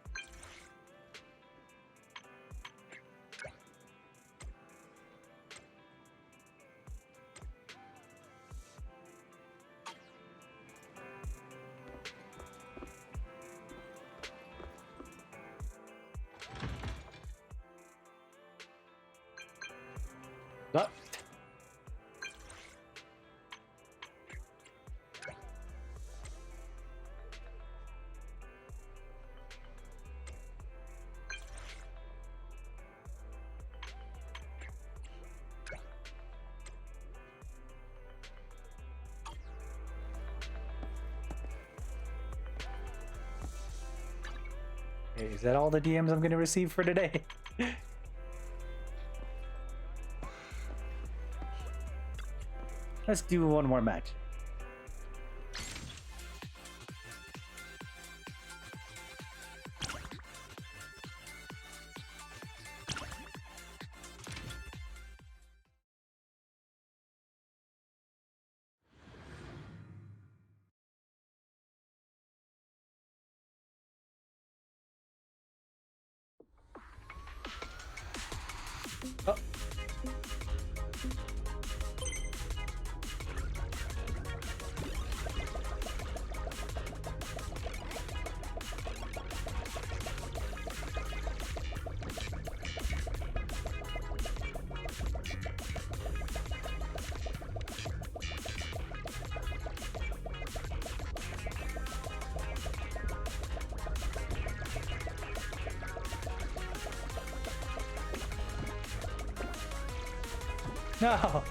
Oh. Okay, is that all the DMs I'm going to receive for today? Let's do one more match. Oh. No.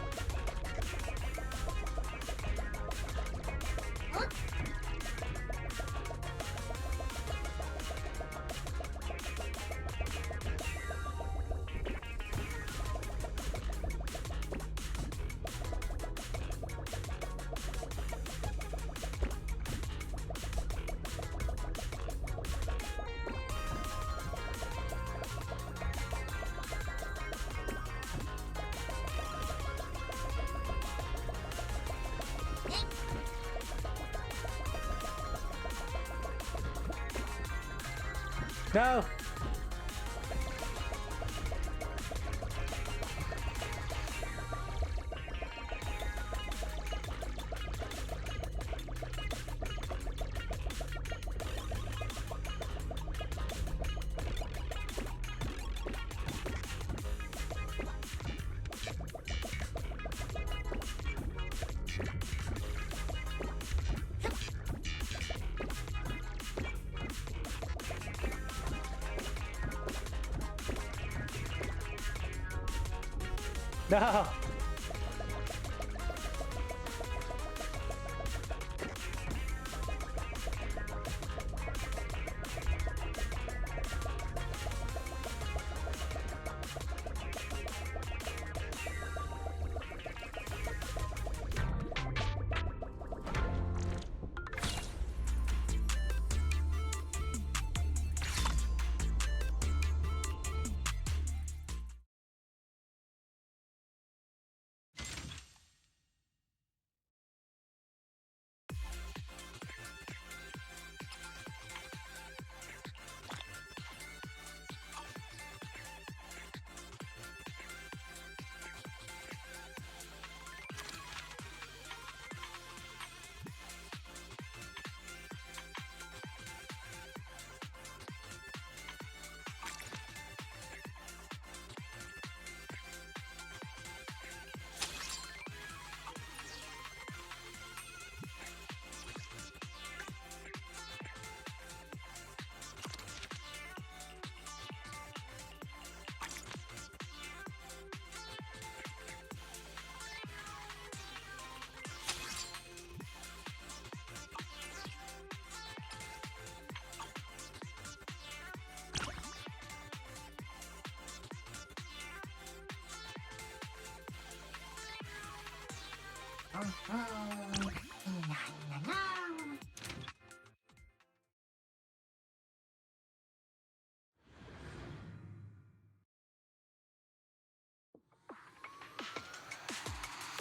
No. No!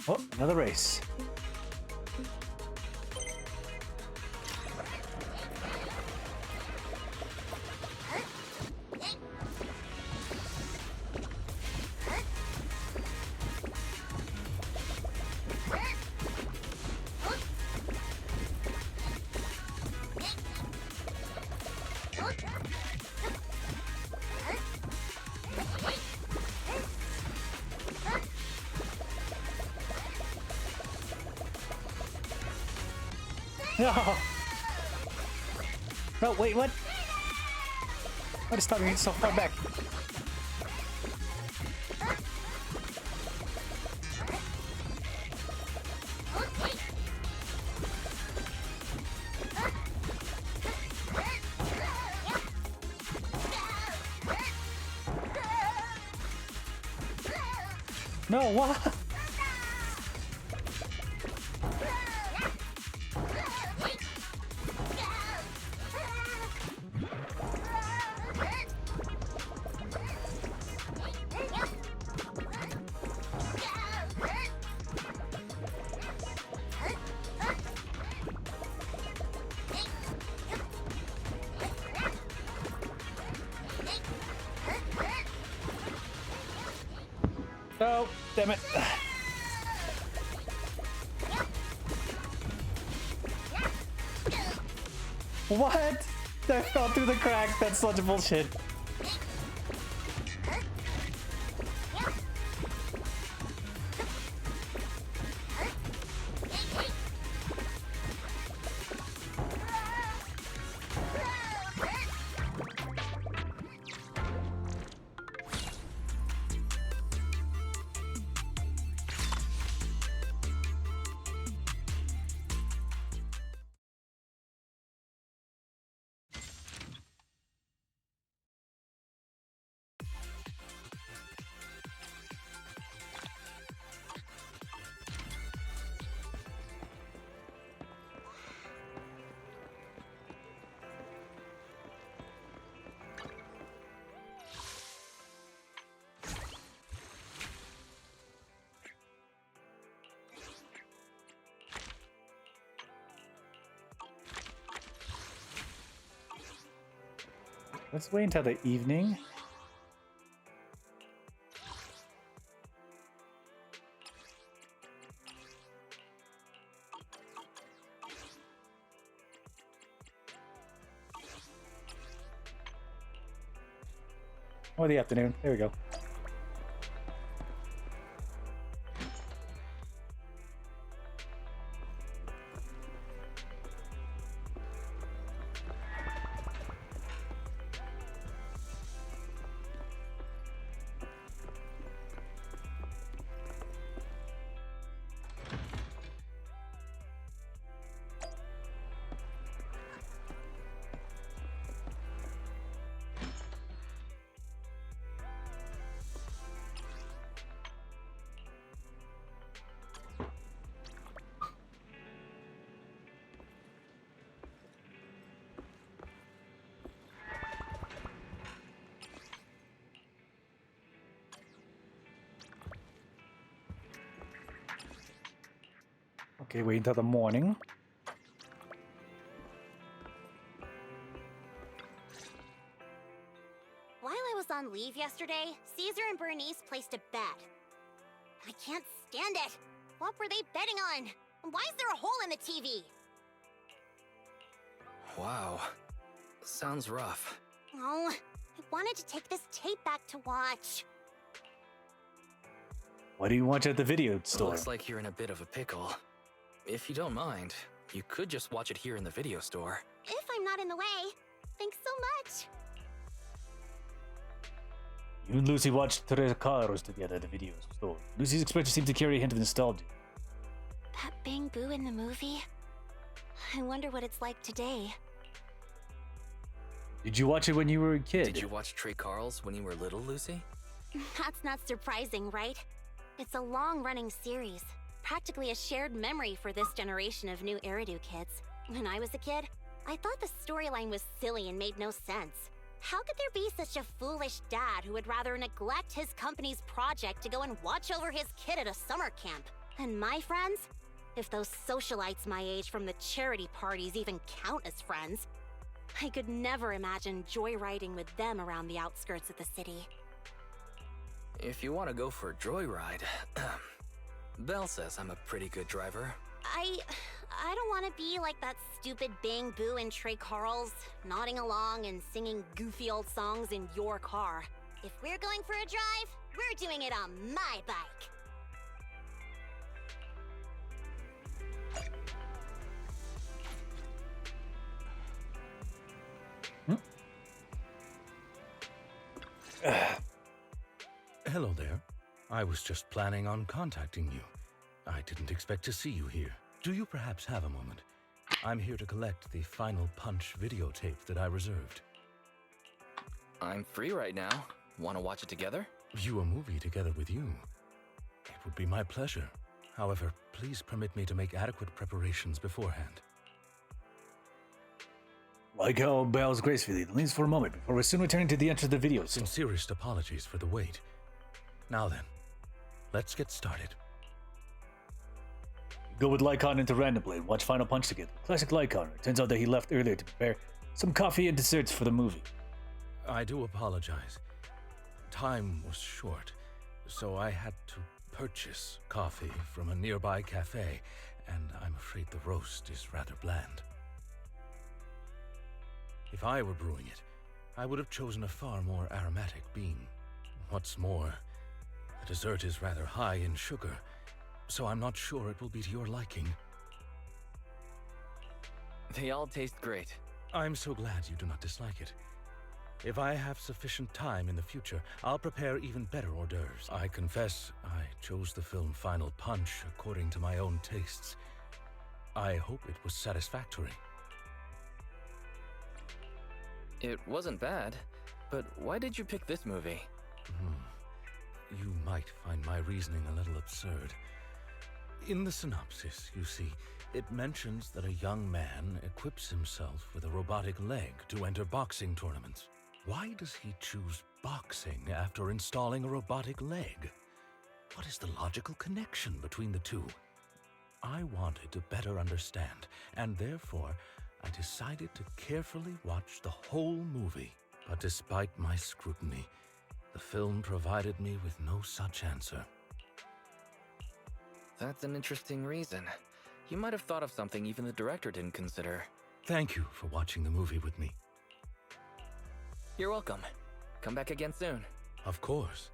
Oh, another race. No! No, wait, what? What is stopping me so far back? No, what? No, damn it. What? I fell through the crack. That's such bullshit. Let's wait until the evening. Or the afternoon. There we go. Okay, wait until the morning. While I was on leave yesterday, Caesar and Bernice placed a bet. I can't stand it. What were they betting on? Why is there a hole in the TV? Wow. Sounds rough. Oh, I wanted to take this tape back to watch. Why do you watch at the video store? Looks like you're in a bit of a pickle. If you don't mind, you could just watch it here in the video store. If I'm not in the way. Thanks so much. You and Lucy watched Tres Caros together at the video store. Lucy's expression seemed to carry a hint of nostalgia. That Bang Boo in the movie? I wonder what it's like today. Did you watch it when you were a kid? Did you watch Trey Carl's when you were little, Lucy? That's not surprising, right? It's a long-running series. Practically a shared memory for this generation of new Eridu kids. When I was a kid, I thought the storyline was silly and made no sense. How could there be such a foolish dad who would rather neglect his company's project to go and watch over his kid at a summer camp? And my friends? If those socialites my age from the charity parties even count as friends, I could never imagine joyriding with them around the outskirts of the city. If you want to go for a joyride, Belle says I'm a pretty good driver. I don't want to be like that stupid Bang Boo and Trey Carls, nodding along and singing goofy old songs in your car. If we're going for a drive, we're doing it on my bike. Hello there. I was just planning on contacting you. I didn't expect to see you here. Do you perhaps have a moment? I'm here to collect the Final Punch videotape that I reserved. I'm free right now. Want to watch it together? View a movie together with you. It would be my pleasure. However, please permit me to make adequate preparations beforehand. Like how bows gracefully and leans for a moment before we're soon returning to the entrance of the video store. Sincerest apologies for the wait. Now then, let's get started. Go with Lycon into Random Play and watch Final Punch together. Classic Lycon. It turns out that he left earlier to prepare some coffee and desserts for the movie. I do apologize. Time was short, so I had to purchase coffee from a nearby cafe, and I'm afraid the roast is rather bland. If I were brewing it, I would have chosen a far more aromatic bean. What's more, the dessert is rather high in sugar, so I'm not sure it will be to your liking. They all taste great. I'm so glad you do not dislike it. If I have sufficient time in the future, I'll prepare even better hors d'oeuvres. I confess, I chose the film Final Punch according to my own tastes. I hope it was satisfactory. It wasn't bad, but why did you pick this movie? You might find my reasoning a little absurd. In the synopsis, you see, it mentions that a young man equips himself with a robotic leg to enter boxing tournaments. Why does he choose boxing after installing a robotic leg? What is the logical connection between the two? I wanted to better understand, and therefore, I decided to carefully watch the whole movie. But despite my scrutiny, the film provided me with no such answer. That's an interesting reason. You might have thought of something even the director didn't consider. Thank you for watching the movie with me. You're welcome. Come back again soon. Of course.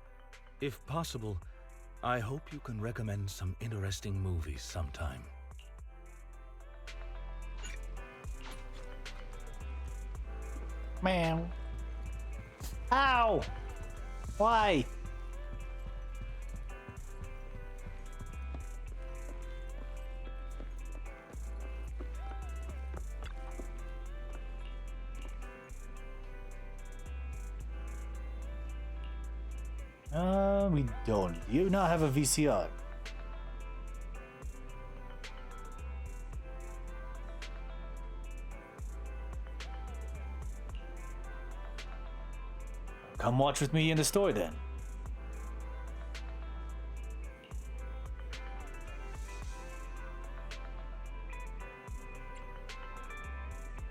If possible, I hope you can recommend some interesting movies sometime. Meow. Ow! Why? We don't. Do you not have a VCR? Come watch with me in the store then.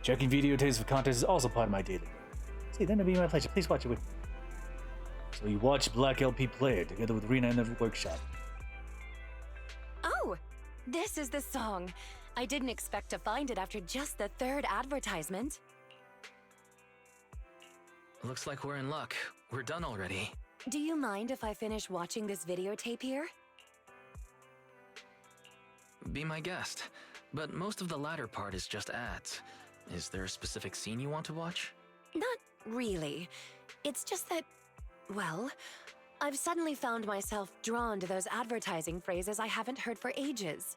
Checking videotapes of content is also part of my daily work. See, then it'd be my pleasure. Please watch it with me. So you watch Black LP Player together with Rena in the workshop. Oh, this is the song. I didn't expect to find it after just the third advertisement. Looks like we're in luck. We're done already. Do you mind if I finish watching this videotape here? Be my guest. But most of the latter part is just ads. Is there a specific scene you want to watch? Not really. It's just that, well, I've suddenly found myself drawn to those advertising phrases I haven't heard for ages.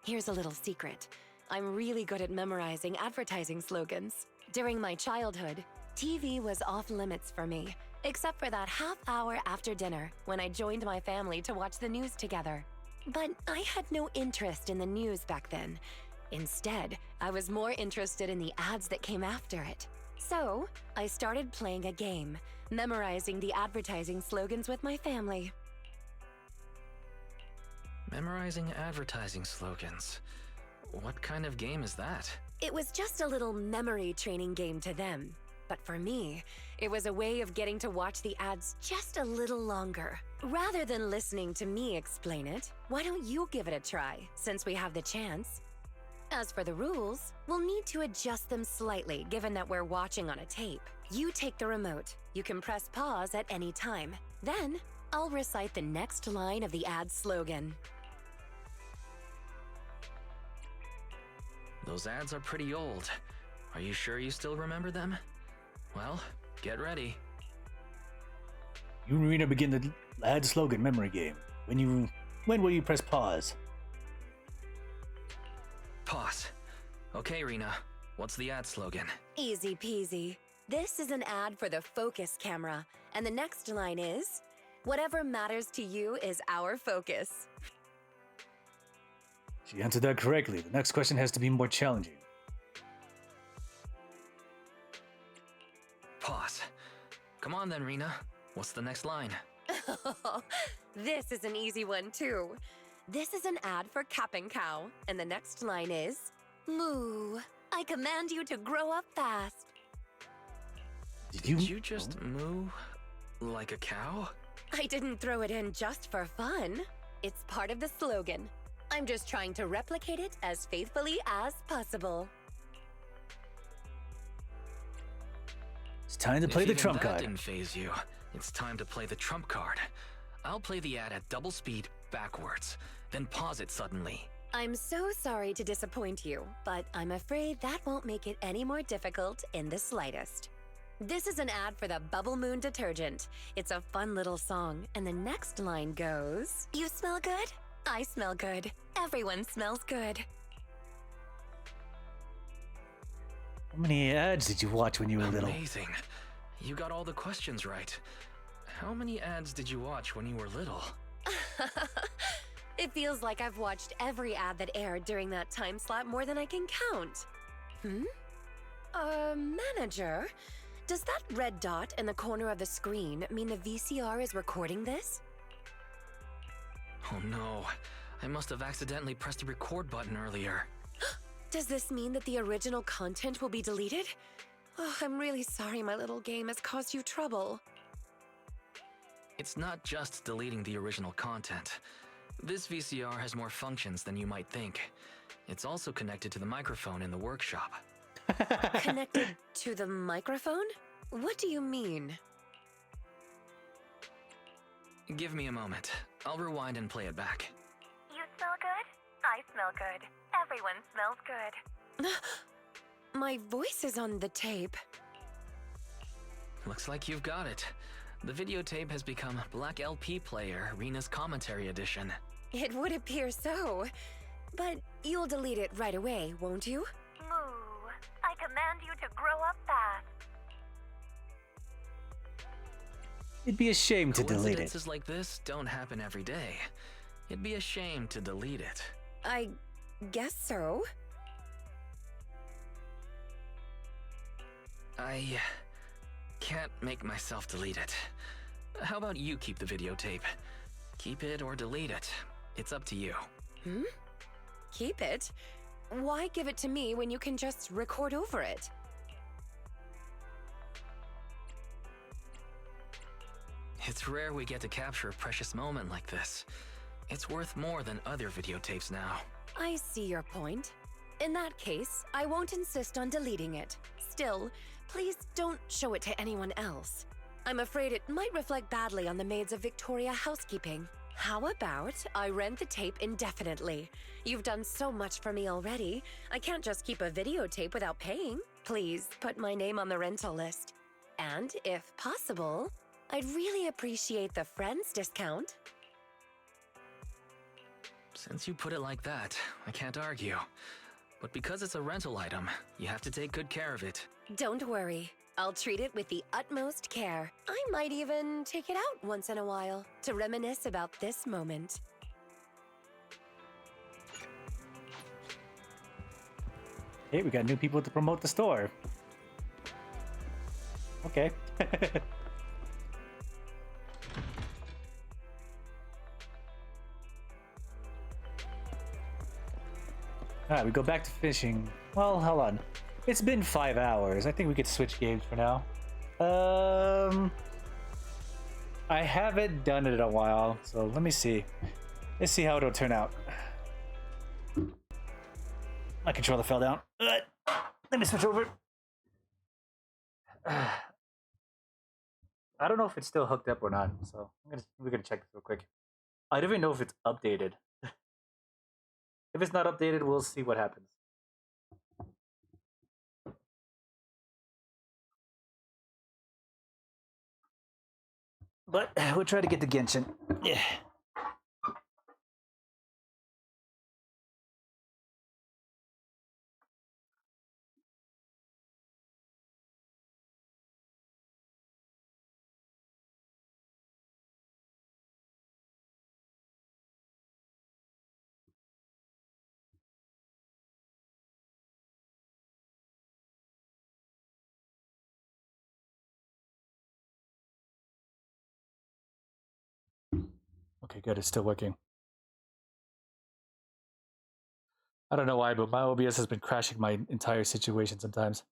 Here's a little secret. I'm really good at memorizing advertising slogans. During my childhood, TV was off limits for me, except for that half hour after dinner when I joined my family to watch the news together. But I had no interest in the news back then. Instead, I was more interested in the ads that came after it. So, I started playing a game, memorizing the advertising slogans with my family. Memorizing advertising slogans. What kind of game is that? It was just a little memory training game to them. But for me, it was a way of getting to watch the ads just a little longer. Rather than listening to me explain it, why don't you give it a try, since we have the chance? As for the rules, we'll need to adjust them slightly given that we're watching on a tape. You take the remote. You can press pause at any time. Then, I'll recite the next line of the ad slogan. Those ads are pretty old. Are you sure you still remember them? Well, get ready. You and Rena begin the ad slogan memory game. When will you press pause? Pause. Okay, Rena. What's the ad slogan? Easy peasy. This is an ad for the focus camera. And the next line is, whatever matters to you is our focus. She answered that correctly. The next question has to be more challenging. Pause. Come on then, Rena. What's the next line? This is an easy one too. This is an ad for Cap and Cow, and the next line is, Moo, I command you to grow up fast. Did you just moo like a cow? I didn't throw it in just for fun. It's part of the slogan. I'm just trying to replicate it as faithfully as possible. It's time to play the trump If card. that didn't faze you, it's time to play the trump card. I'll play the ad at double speed backwards, then pause it suddenly. I'm so sorry to disappoint you, but I'm afraid that won't make it any more difficult in the slightest. This is an ad for the Bubble Moon detergent. It's a fun little song, and the next line goes, You smell good? I smell good. Everyone smells good. How many ads did you watch when you were little? Amazing. You got all the questions right. How many ads did you watch when you were little? It feels like I've watched every ad that aired during that time slot more than I can count. Manager, does that red dot in the corner of the screen mean the VCR is recording this? Oh no, I must have accidentally pressed the record button earlier. Does this mean that the original content will be deleted? Oh, I'm really sorry my little game has caused you trouble. It's not just deleting the original content. This VCR has more functions than you might think. It's also connected to the microphone in the workshop. Connected to the microphone? What do you mean? Give me a moment. I'll rewind and play it back. You smell good? I smell good. Everyone smells good. My voice is on the tape. Looks like you've got it. The videotape has become Black LP Player, Rena's Commentary Edition. It would appear so. But you'll delete it right away, won't you? Moo, I command you to grow up fast. It'd be a shame to delete it. Coincidences like this don't happen every day. It'd be a shame to delete it. I guess so. I can't make myself delete it. How about you keep the videotape? Keep it or delete it. It's up to you. Keep it? Why give it to me when you can just record over it? It's rare we get to capture a precious moment like this. It's worth more than other videotapes now. I see your point. In that case, I won't insist on deleting it. Still, please don't show it to anyone else. I'm afraid it might reflect badly on the maids of Victoria housekeeping. How about I rent the tape indefinitely? You've done so much for me already. I can't just keep a videotape without paying. Please put my name on the rental list. And if possible, I'd really appreciate the Friends discount. Since you put it like that, I can't argue. But because it's a rental item, you have to take good care of it. Don't worry. I'll treat it with the utmost care. I might even take it out once in a while to reminisce about this moment. Hey, we got new people to promote the store. Okay. Alright, we go back to fishing. Well, hold on. It's been 5 hours. I think we could switch games for now. I haven't done it in a while, so let me see. Let's see how it'll turn out. My controller fell down. Let me switch over. I don't know if it's still hooked up or not, so we're gonna check this real quick. I don't even know if it's updated. If it's not updated, we'll see what happens. But we'll try to get to Genshin. Yeah. Okay, good. It's still working. I don't know why, but my OBS has been crashing my entire situation sometimes.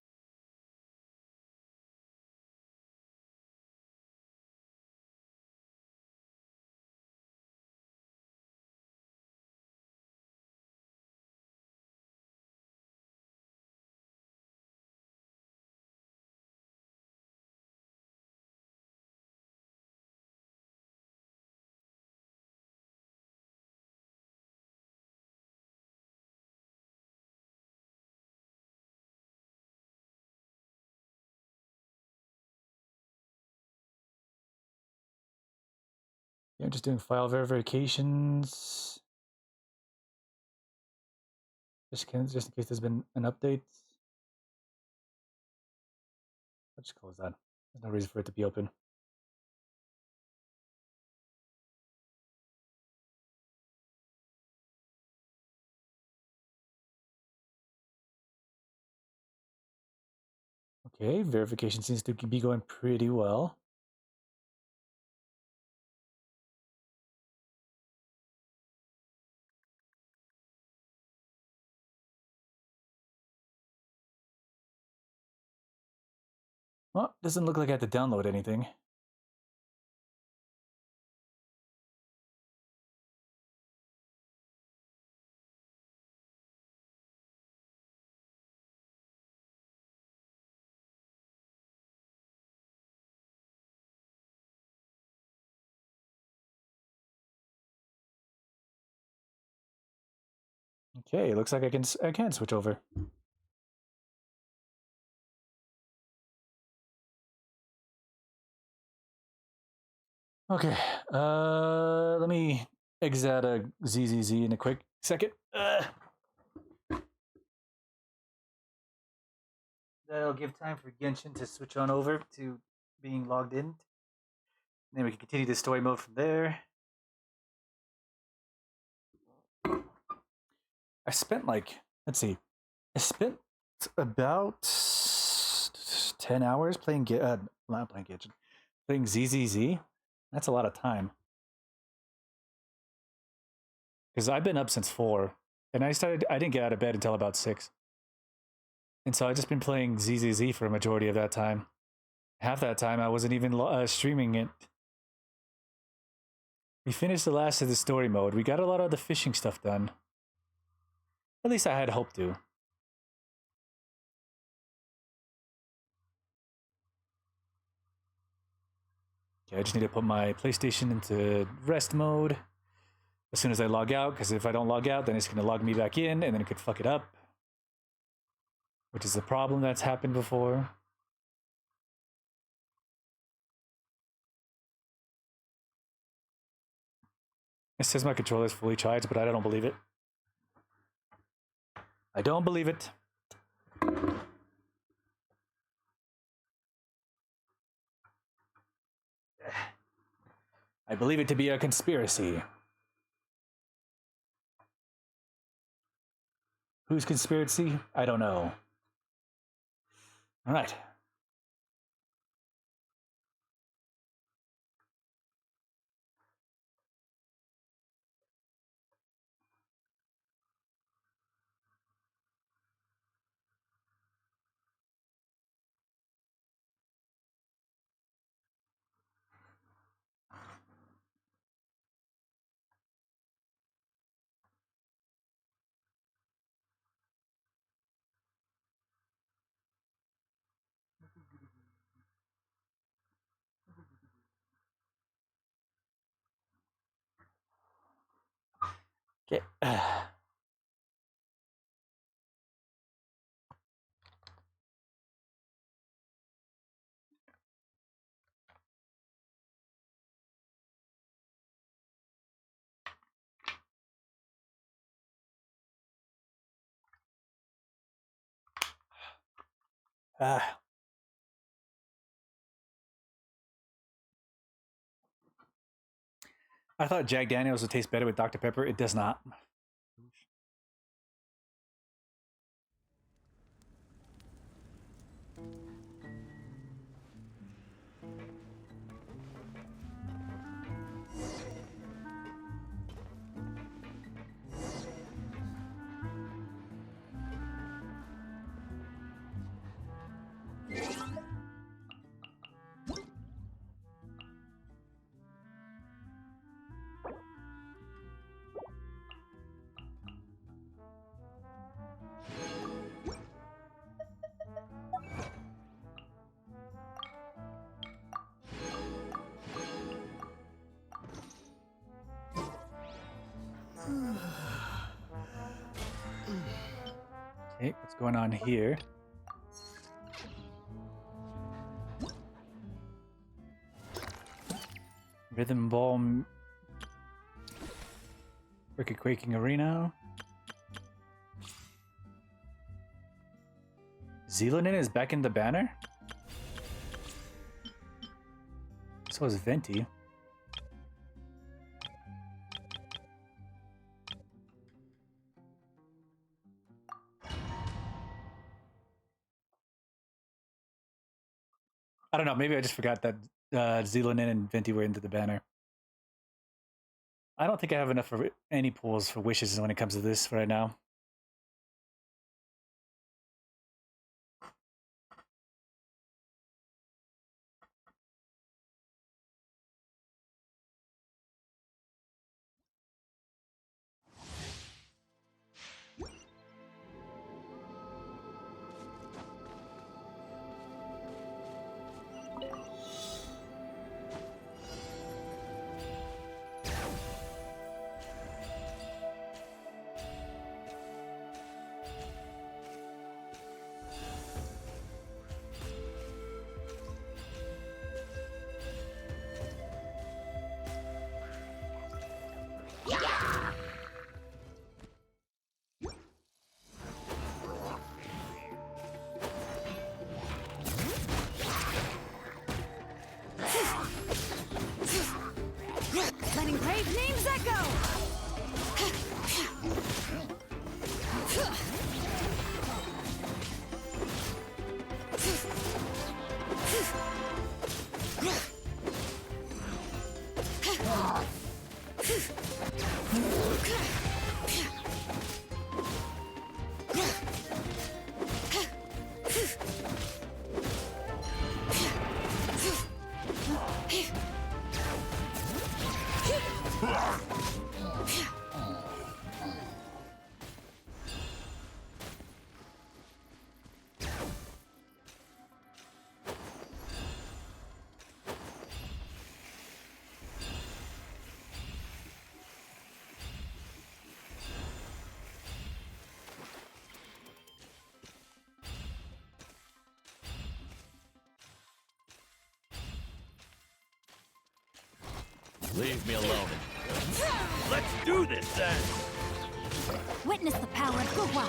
Yeah, I'm just doing file verifications. Just in case there's been an update. I'll just close that. There's no reason for it to be open. Okay, verification seems to be going pretty well. Well, doesn't look like I had to download anything. Okay, looks like I can switch over. Okay, let me exit out of ZZZ in a quick second. That'll give time for Genshin to switch on over to being logged in. Then we can continue the story mode from there. I spent like, let's see, I spent about 10 hours playing not playing Genshin, playing ZZZ. That's a lot of time. Because I've been up since 4. And I didn't get out of bed until about 6. And so I just been playing ZZZ for a majority of that time. Half that time I wasn't even streaming it. We finished the last of the story mode. We got a lot of the fishing stuff done. At least I had hope to. Okay, I just need to put my PlayStation into rest mode as soon as I log out, because if I don't log out, then it's going to log me back in, and then it could fuck it up. Which is a problem that's happened before. It says my controller is fully charged, but I don't believe it. I don't believe it. I believe it to be a conspiracy. Whose conspiracy? I don't know. All right. Okay. I thought Jack Daniels would taste better with Dr. Pepper. It does not. Okay, what's going on here? Rhythm Ball, Wicked Quaking Arena. Zealonin is back in the banner? So is Venti. I don't know, maybe I just forgot that Zealonin and Venti were into the banner. I don't think I have enough for any pools for wishes when it comes to this right now. Leave me alone. Let's do this then! Witness the power of Gugwa.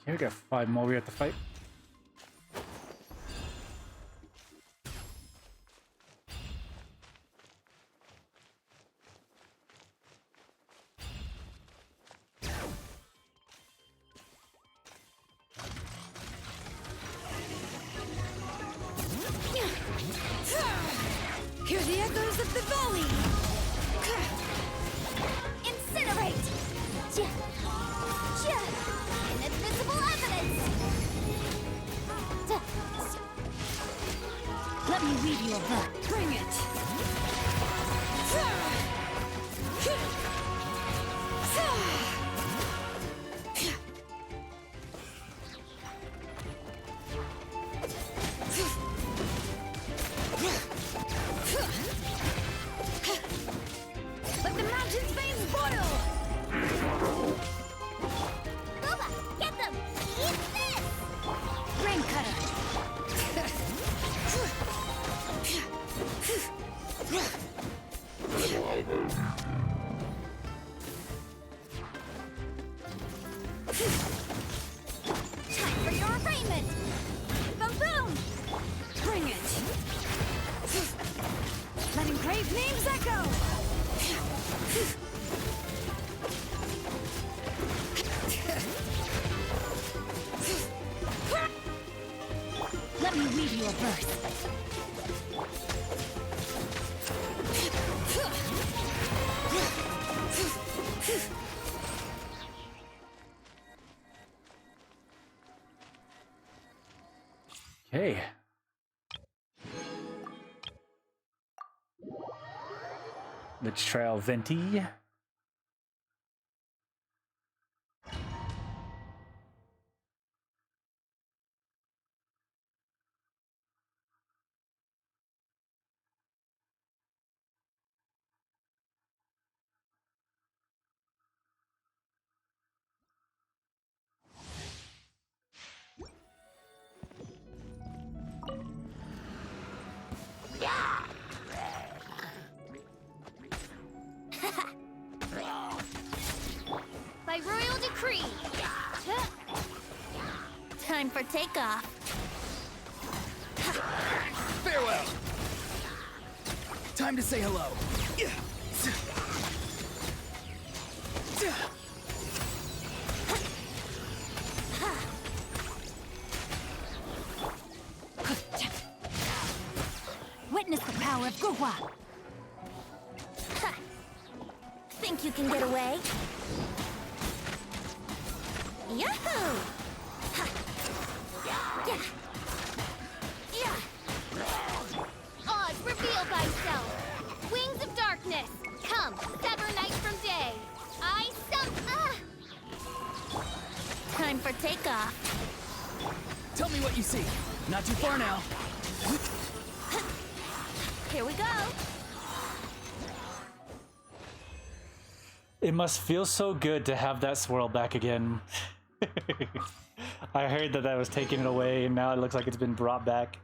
Okay, we got 5 more we have to fight. Hear the echoes of the valley! Incinerate! Inadmissible evidence! Let me read you a book. Bring it! Let the mountain's veins boil! Boba, get them! Eat this! Rain cutter! Time for your arraignment! Boom boom! Bring it! Let engraved names echo! Let me read you a verse. Okay. Let's try out Venti. By royal decree. Time for takeoff. Farewell. Time to say hello. Witness the power of Gugwa. Think you can get away? Yahoo! Yeah. Oz, reveal thyself. Wings of darkness, come, sever night from day. Time for takeoff. Tell me what you see. Not too far now. Here we go. It must feel so good to have that swirl back again. I heard that was taken away, and now it looks like it's been brought back.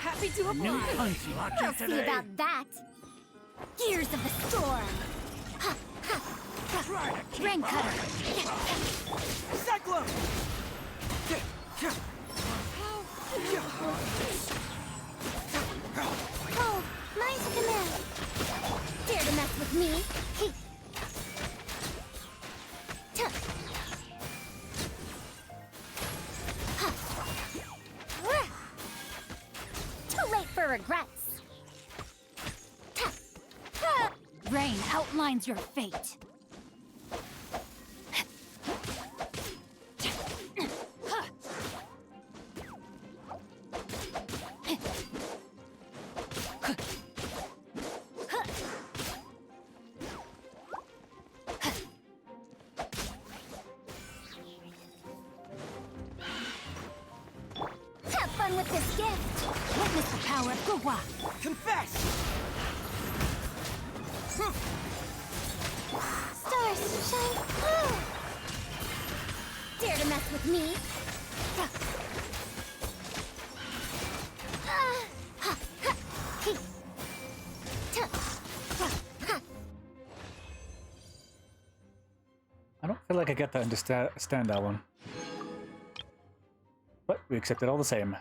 Happy to oblige. We'll see about that. Gears of the storm. Rain cutter. Cyclone. Oh, nice command. Dare to mess with me? Too late for regrets. defines your fate. Have fun with this gift. Witness the power of Guhua. Confess! Stars, shine through! Dare to mess with me? I don't feel like I get to understand that one. But we accept it all the same.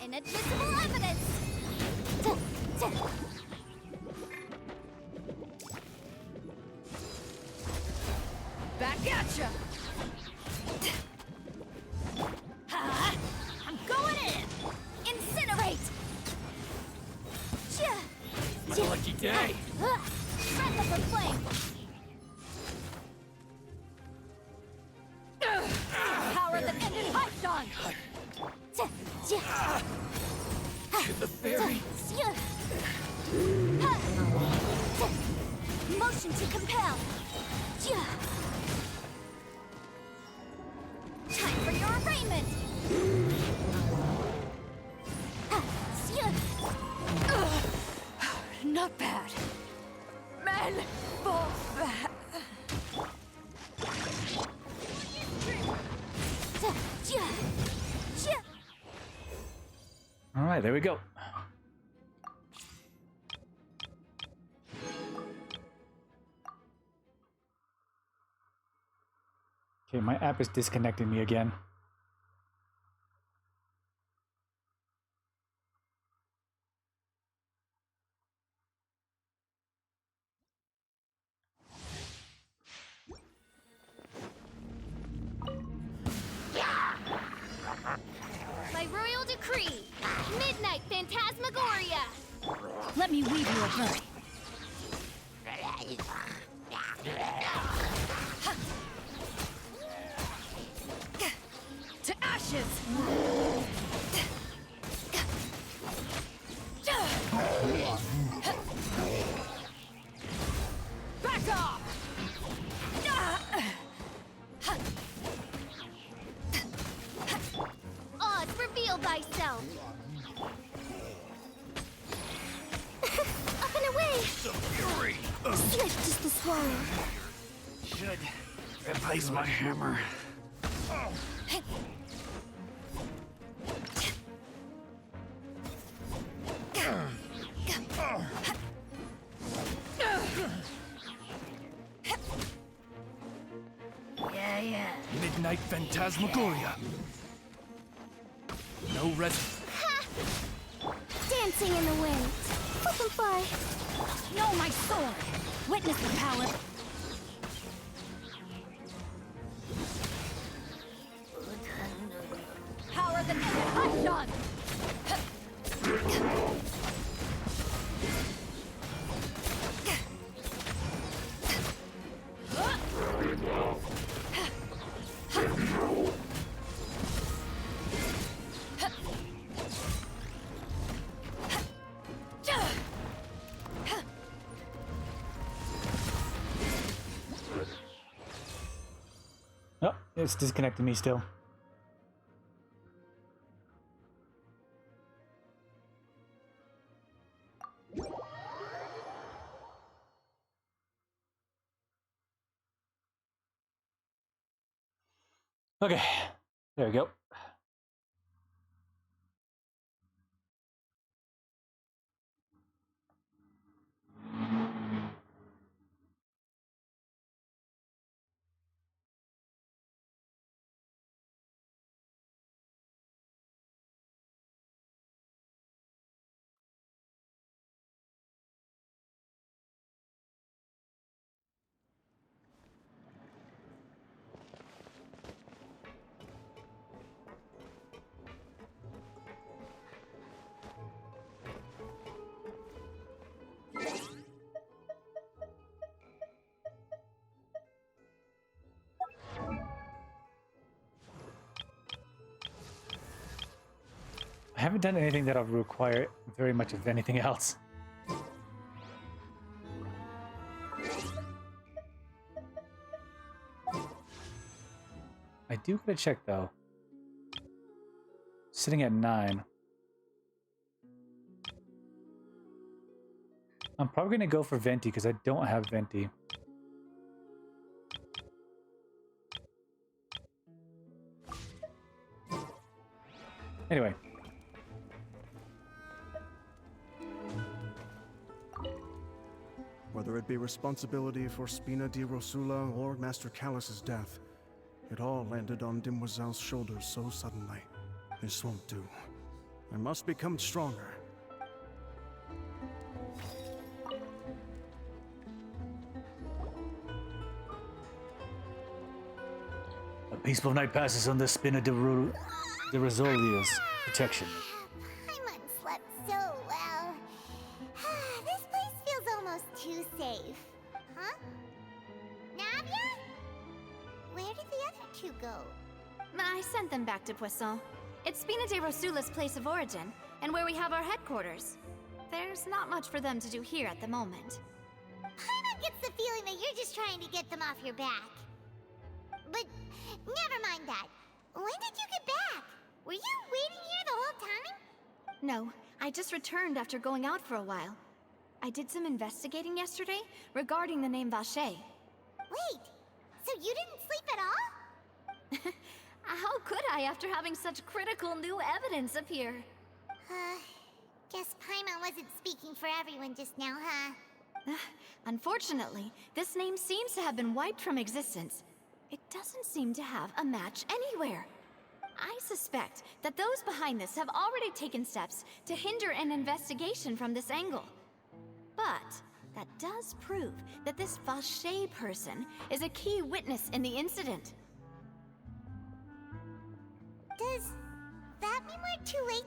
Inadmissible evidence! Back at ya! I'm going in! Incinerate! My lucky day! Breath of her flame! Power that ended Python! The fairy! Motion to compel! Time for your arraignment! Not bad. Men, fall back. All right, there we go. Okay, my app is disconnecting me again. By royal decree, Midnight Phantasmagoria! Let me weave you a verdict. To ashes! Back off! Oz, reveal thyself! Up and away! The fury! Swift as the swallow. Should replace my hammer. Yeah. Midnight Phantasmagoria. No rest. Dancing in the wind. Flip and fly. Know my sword. Witness the power. Power that ended Python. Oh, it's disconnecting me still. Okay, there we go. haven't done anything that'll require very much of anything else. I do gotta check though. Sitting at 9. I'm probably gonna go for Venti because I don't have Venti. Anyway. Whether it be responsibility for Spina di Rosula or Master Callus's death, it all landed on Demoiselle's shoulders so suddenly. This won't do. I must become stronger. A peaceful night passes under Spina di Rosula's protection. Paimon slept so well. This place feels almost too safe. Huh? Navia? Where did the other two go? I sent them back to Poisson. It's Spina de Rosula's place of origin, and where we have our headquarters. There's not much for them to do here at the moment. Paimon gets the feeling that you're just trying to get them off your back. But never mind that. When did you get back? Were you waiting here the whole time? No, I just returned after going out for a while. I did some investigating yesterday regarding the name Vacher. Wait, so you didn't sleep at all? How could I after having such critical new evidence appear? Guess Paimon wasn't speaking for everyone just now, huh? Unfortunately, this name seems to have been wiped from existence. It doesn't seem to have a match anywhere. I suspect that those behind this have already taken steps to hinder an investigation from this angle. But that does prove that this Vacher person is a key witness in the incident. Does that mean we're too late,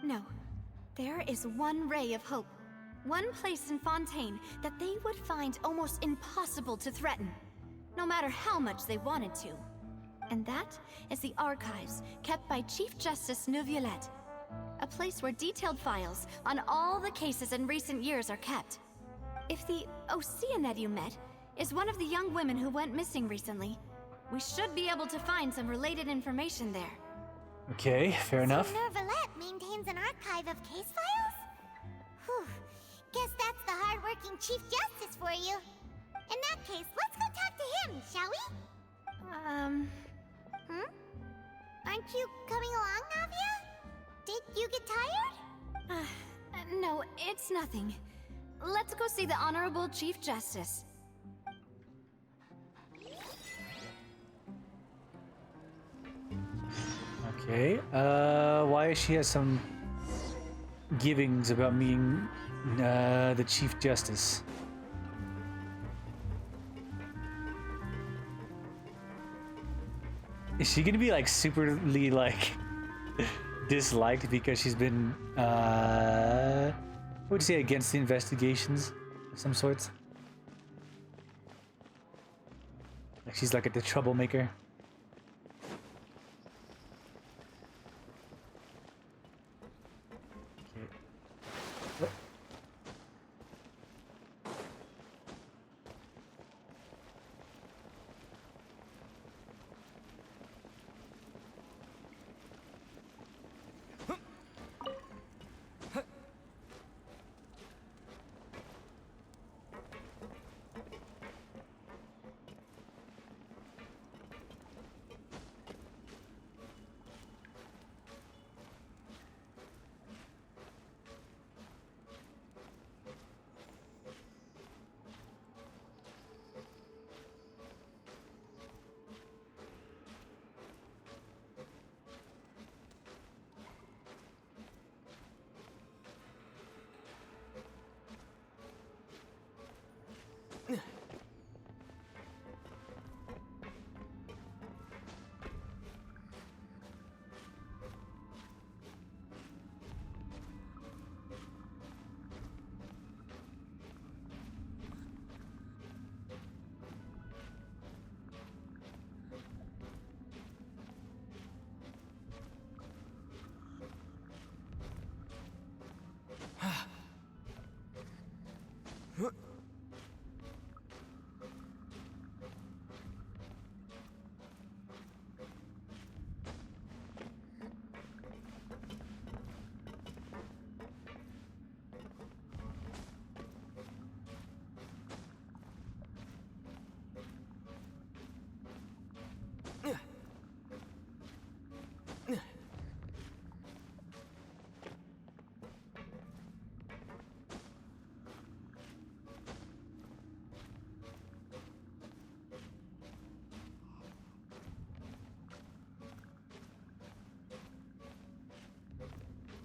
though? No. There is one ray of hope. One place in Fontaine that they would find almost impossible to threaten, no matter how much they wanted to. And that is the archives kept by Chief Justice Neuvillette. A place where detailed files on all the cases in recent years are kept. If the Oceanette you met is one of the young women who went missing recently, we should be able to find some related information there. Okay, fair enough. So Neuvillette maintains an archive of case files? Whew. Guess that's the hard-working Chief Justice for you. In that case, let's go talk to him, shall we? Aren't you coming along, Navia? Did you get tired? No, it's nothing. Let's go see the Honorable Chief Justice. Okay, why she has some givings about me the Chief Justice. Is she gonna be like superly like disliked because she's been what would you say, against the investigations of some sorts? Like she's like the troublemaker.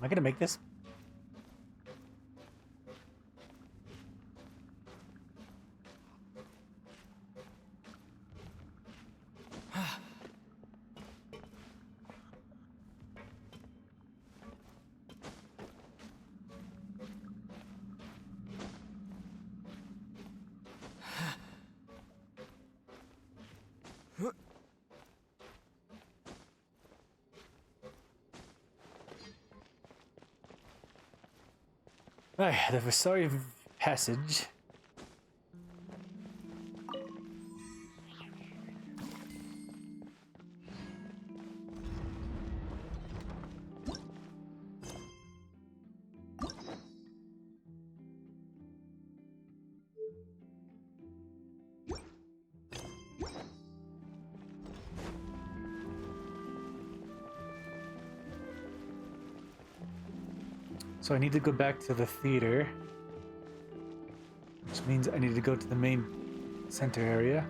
I gonna make this? Right, the Versari Passage. So I need to go back to the theater, which means I need to go to the main center area.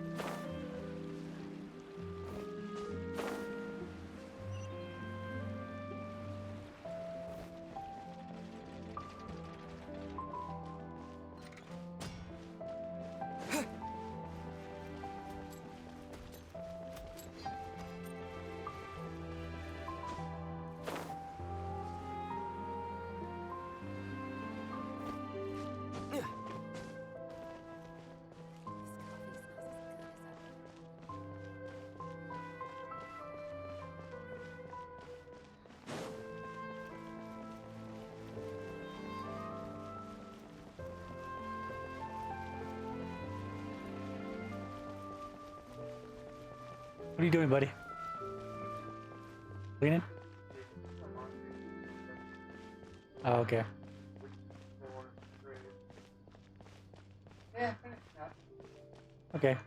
What are you doing, buddy? Cleaning? Oh, okay. Okay.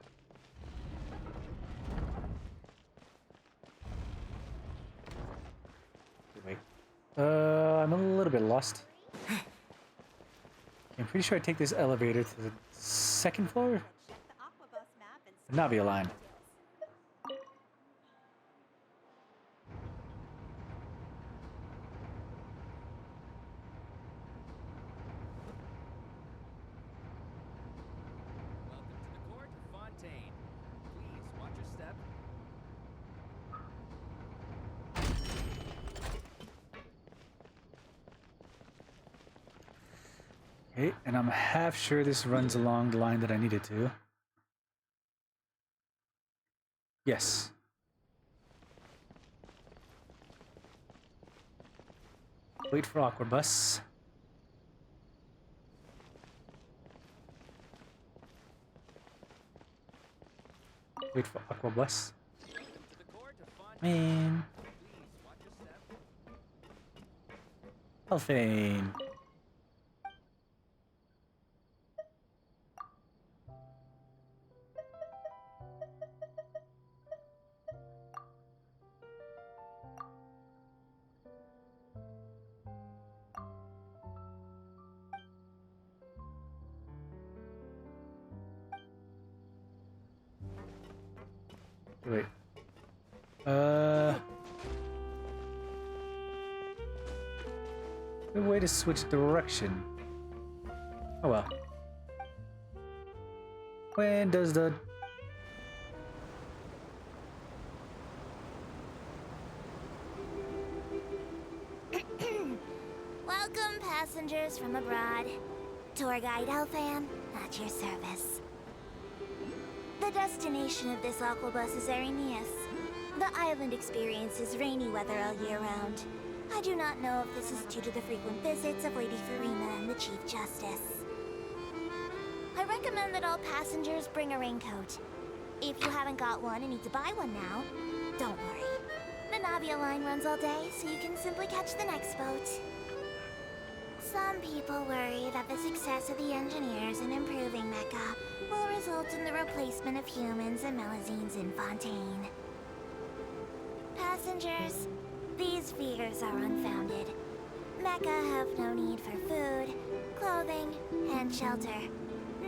Wait. I'm a little bit lost. I'm pretty sure I take this elevator to the second floor? The Navia line. Okay, and I'm half sure this runs along the line that I needed to. Yes. Wait for Aquabus. Wait for Aquabus. Man. Elfane. Wait. Good way to switch direction. Oh well. When does the... Welcome, passengers from abroad. Tour guide Elfan, at your service. The destination of this Aquabus is Arrhenius. The island experiences rainy weather all year round. I do not know if this is due to the frequent visits of Lady Farina and the Chief Justice. I recommend that all passengers bring a raincoat. If you haven't got one and need to buy one now, don't worry. The Navia line runs all day, so you can simply catch the next boat. Some people worry that the success of the engineers in improving Mecha will result in the replacement of humans and Melazines in Fontaine. Passengers, these fears are unfounded. Mecha have no need for food, clothing, and shelter,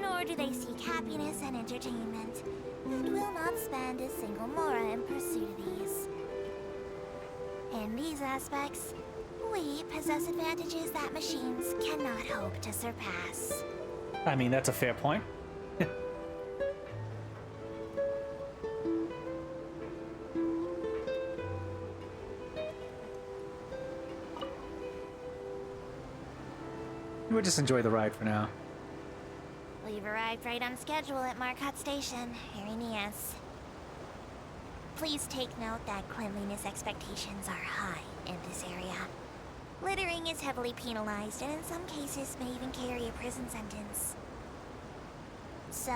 nor do they seek happiness and entertainment, and will not spend a single mora in pursuit of these. In these aspects, We possess advantages that machines cannot hope to surpass. I mean, that's a fair point. We'll just enjoy the ride for now. We've arrived right on schedule at Marcotte Station, Arrhenius. Please take note that cleanliness expectations are high in this area. Littering is heavily penalized and in some cases may even carry a prison sentence. So,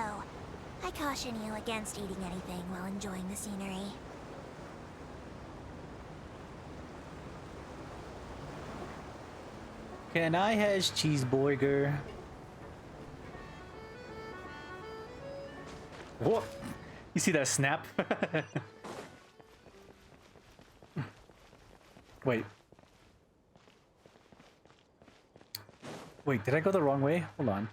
I caution you against eating anything while enjoying the scenery. Can I has cheeseburger? Whoa! You see that snap? Wait. Wait, did I go the wrong way? Hold on.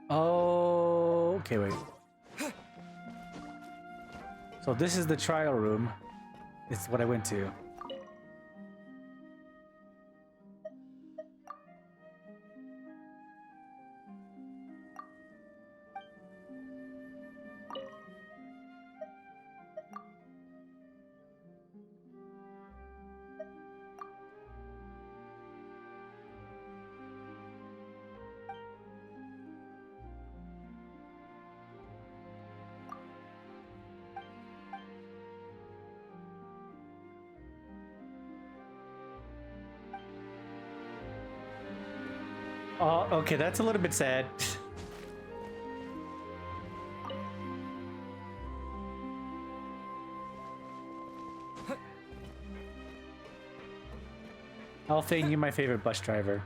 Oh, okay, wait. So this is the trial room. It's what I went to. Oh, okay, that's a little bit sad. I'll feign you my favorite bus driver.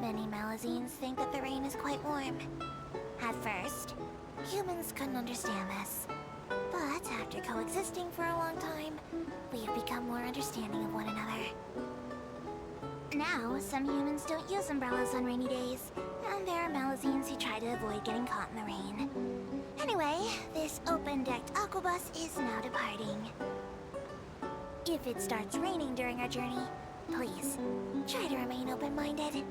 Many Malazines think that the rain is quite warm. At first, humans couldn't understand this. But after coexisting for a long time, we have become more understanding of one another. Now, some humans don't use umbrellas on rainy days, and there are Malazines who try to avoid getting caught in the rain. Anyway, this open-decked aquabus is now departing. If it starts raining during our journey, please, try to remain open-minded.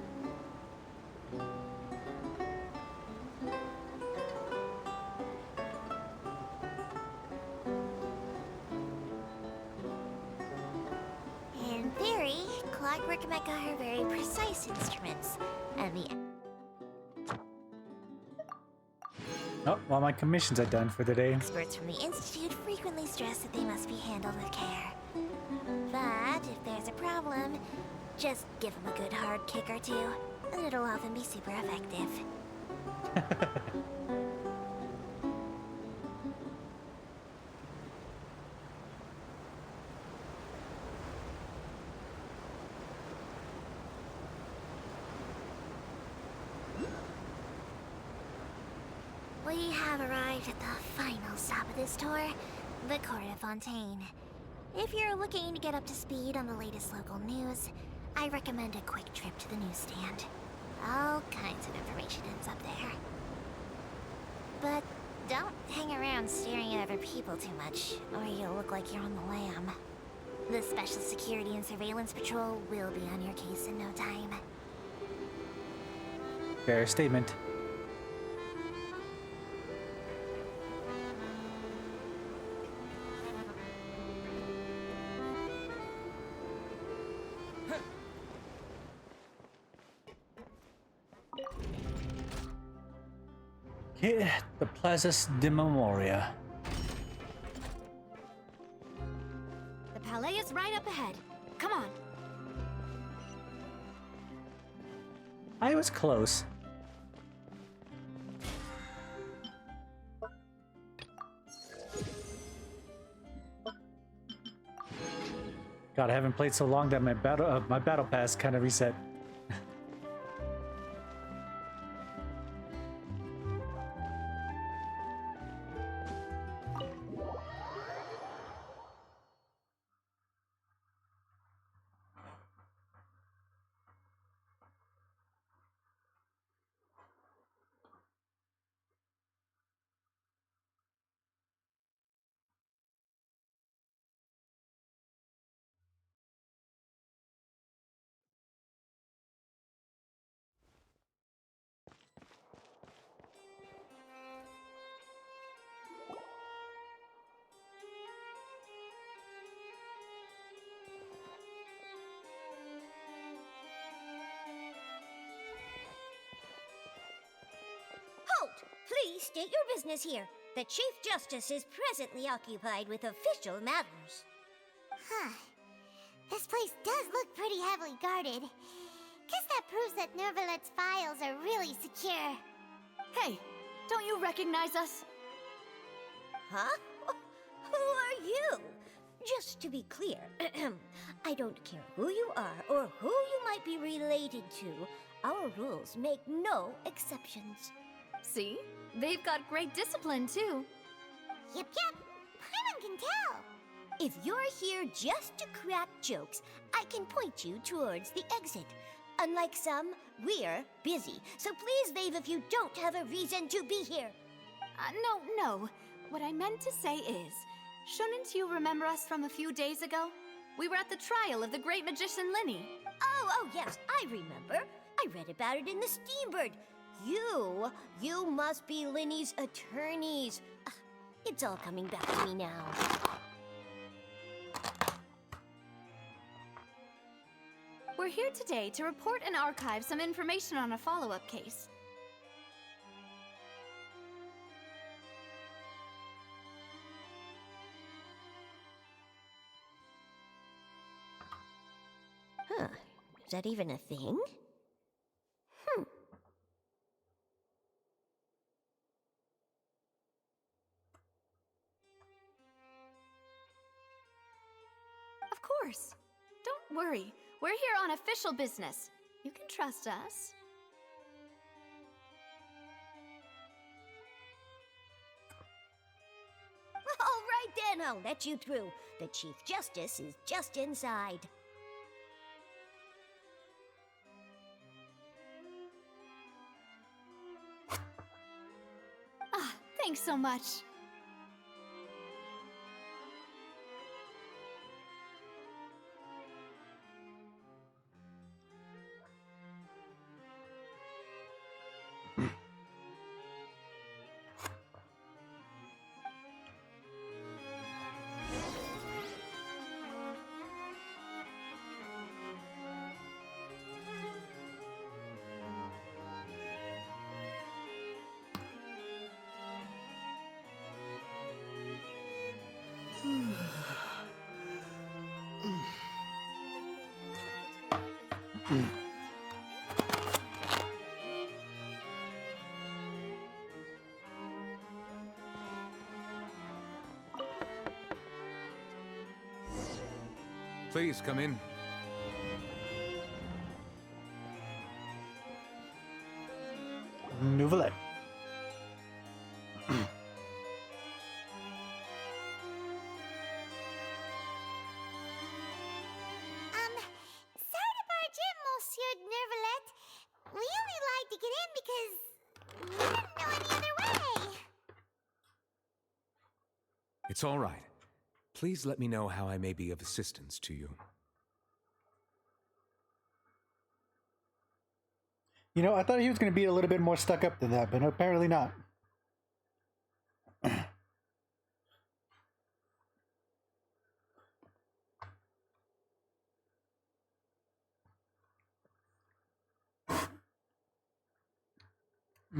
In theory, clockwork mecha are very precise instruments, and the Oh, well, my commissions are done for the day. experts from the Institute frequently stress that they must be handled with care. But if there's a problem, just give them a good hard kick or two, and it'll often be super effective. We have arrived at the final stop of this tour, the Court of Fontaine. If you're looking to get up to speed on the latest local news, I recommend a quick trip to the newsstand. All kinds of information ends up there. But don't hang around staring at other people too much, or you'll look like you're on the lam. The Special Security and Surveillance Patrol will be on your case in no time. Fair statement. Yeah, the Plazas de Memoria. The Palais is right up ahead. Come on. I was close. God, I haven't played so long that my battle pass kind of reset. Please state your business here. The Chief Justice is presently occupied with official matters. Huh. This place does look pretty heavily guarded. Guess that proves that Nervalet's files are really secure. Hey, don't you recognize us? Huh? Who are you? Just to be clear, I don't care who you are or who you might be related to. Our rules make no exceptions. See? They've got great discipline, too. Yep. Paimon can tell. If you're here just to crack jokes, I can point you towards the exit. Unlike some, we're busy, so please leave if you don't have a reason to be here. No. What I meant to say is, shouldn't you remember us from a few days ago? We were at the trial of the great magician Linny. Oh, yes, I remember. I read about it in the Steambird. You must be Linny's attorneys. It's all coming back to me now. We're here today to report and archive some information on a follow-up case. Huh. Is that even a thing? Of course. Don't worry. We're here on official business. You can trust us. All right then, I'll let you through. The Chief Justice is just inside. Thanks so much. Please come in. Nouvelle. Sorry to barge in, Monsieur Nervalet. We only lied to get in because we didn't know any other way. It's all right. Please let me know how I may be of assistance to you. You know, I thought he was going to be a little bit more stuck up than that, but apparently not.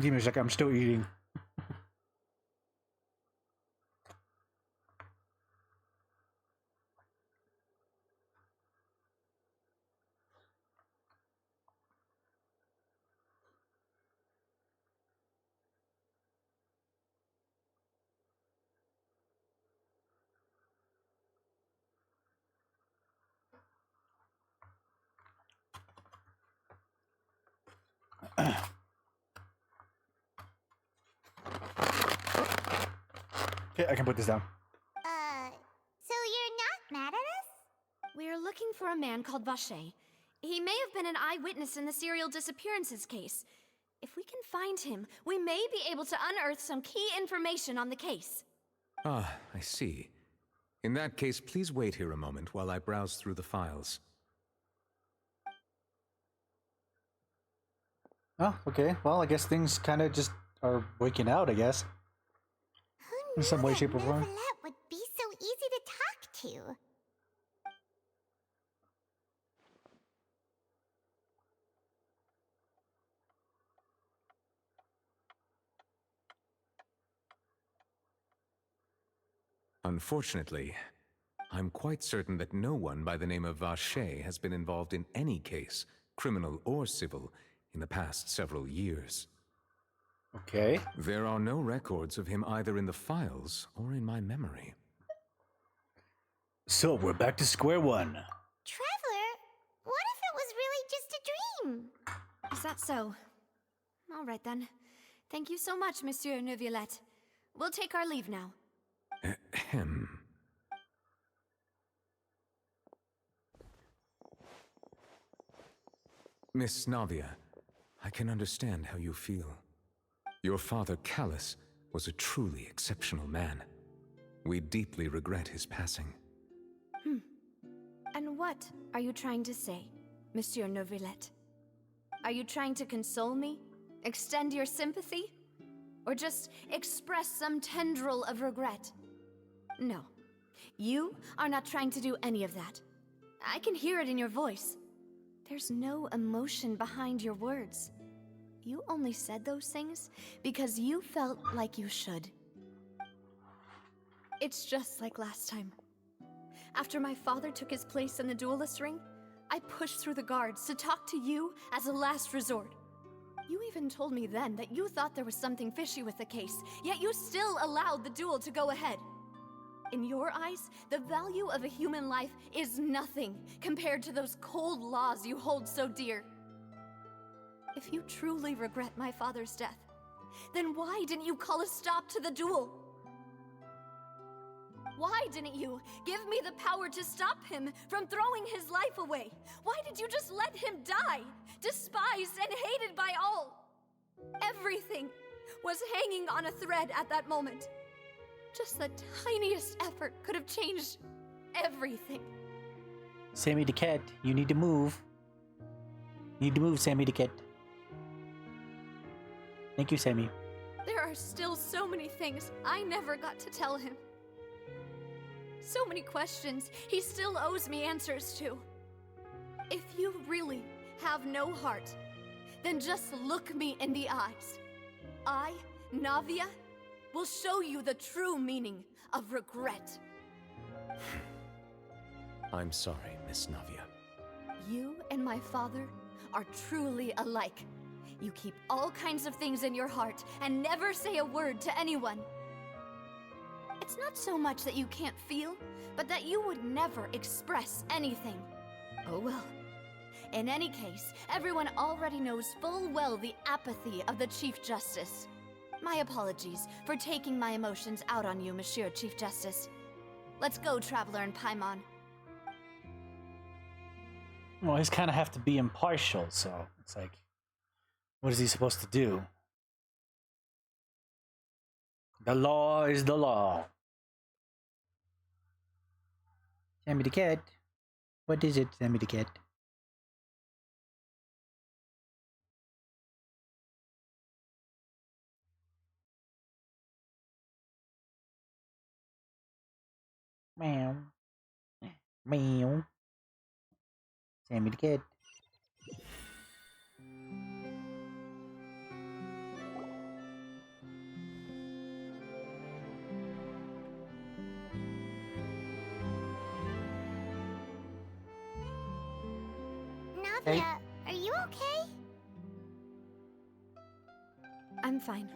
Give me a sec, I'm still eating. Okay, I can put this down. So you're not mad at us? We're looking for a man called Vacher. He may have been an eyewitness in the serial disappearances case. If we can find him, we may be able to unearth some key information on the case. Ah, I see. In that case, please wait here a moment while I browse through the files. Oh, okay. Well, I guess things kind of just are waking out, I guess. In some way, shape, or form. Nervalet would be so easy to talk to. Unfortunately, I'm quite certain that no one by the name of Vacher has been involved in any case, criminal or civil, in the past several years. Okay. There are no records of him either in the files or in my memory. So we're back to square one. Traveler, what if it was really just a dream? Is that so? All right then. Thank you so much, Monsieur Neuvillette. We'll take our leave now. Ahem. Miss Navia, I can understand how you feel. Your father, Callus, was a truly exceptional man. We deeply regret his passing. And what are you trying to say, Monsieur Neuvillette? Are you trying to console me? Extend your sympathy? Or just express some tendril of regret? No. You are not trying to do any of that. I can hear it in your voice. There's no emotion behind your words. You only said those things because you felt like you should. It's just like last time. After my father took his place in the duelist ring, I pushed through the guards to talk to you as a last resort. You even told me then that you thought there was something fishy with the case, yet you still allowed the duel to go ahead. In your eyes, the value of a human life is nothing compared to those cold laws you hold so dear. If you truly regret my father's death, then why didn't you call a stop to the duel? Why didn't you give me the power to stop him from throwing his life away? Why did you just let him die, despised and hated by all? Everything was hanging on a thread at that moment. Just the tiniest effort could have changed everything. Sammy the cat, you need to move. You need to move, Sammy the cat. Thank you, Sammy. There are still so many things I never got to tell him. So many questions he still owes me answers to. If you really have no heart, then just look me in the eyes. I, Navia, will show you the true meaning of regret. I'm sorry, Miss Navia. You and my father are truly alike. You keep all kinds of things in your heart and never say a word to anyone. It's not so much that you can't feel, but that you would never express anything. Oh well. In any case, everyone already knows full well the apathy of the Chief Justice. My apologies for taking my emotions out on you, Monsieur Chief Justice. Let's go, Traveler and Paimon. Well, he's kind of have to be impartial, so it's like, what is he supposed to do? The law is the law. Sammy the cat. What is it, Sammy the cat? Meow. Meow. Sammy the cat. Navia, are you okay? I'm fine.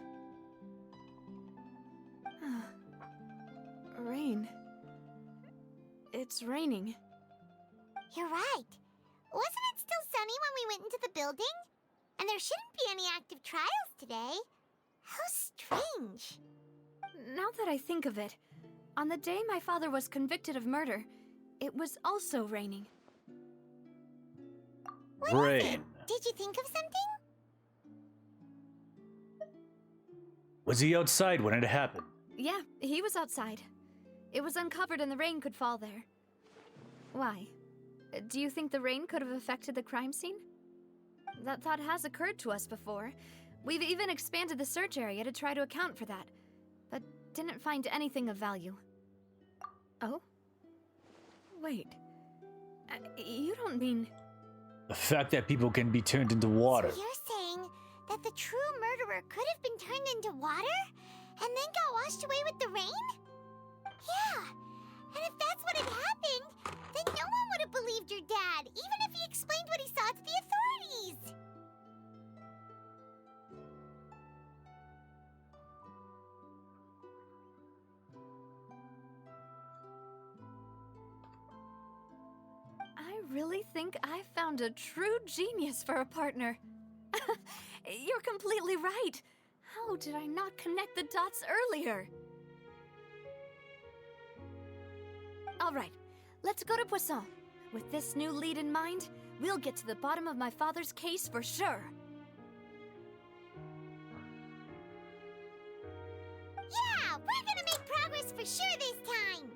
Rain. It's raining. You're right. Wasn't it still sunny when we went into the building? And there shouldn't be any active trials today. How strange. Now that I think of it, on the day my father was convicted of murder, it was also raining. Rain. Did you think of something? Was he outside when it happened? Yeah, he was outside. It was uncovered and the rain could fall there. Why? Do you think the rain could have affected the crime scene? That thought has occurred to us before. We've even expanded the search area to try to account for that, but didn't find anything of value. Oh? Wait. You don't mean... The fact that people can be turned into water. So you're saying that the true murderer could have been turned into water and then got washed away with the rain? Yeah, and if that's what had happened, then no one would have believed your dad, even if he explained what he saw to the authorities. I really think I found a true genius for a partner. You're completely right. How did I not connect the dots earlier? All right, let's go to Poisson. With this new lead in mind, we'll get to the bottom of my father's case for sure. Yeah, we're gonna make progress for sure this time.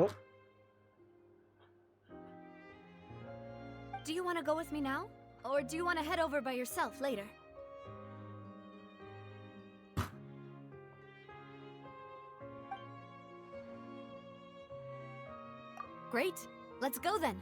Oh. Do you want to go with me now? Or do you want to head over by yourself later? Great. Let's go then.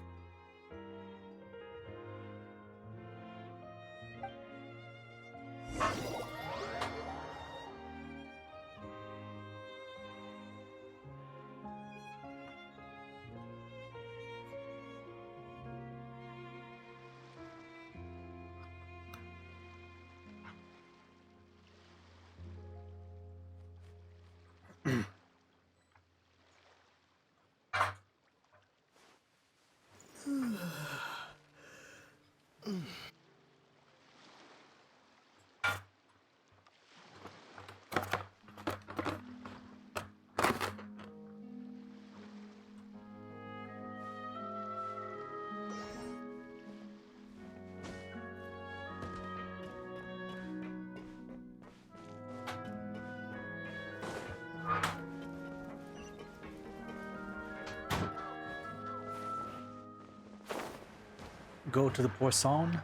Go to the Poisson.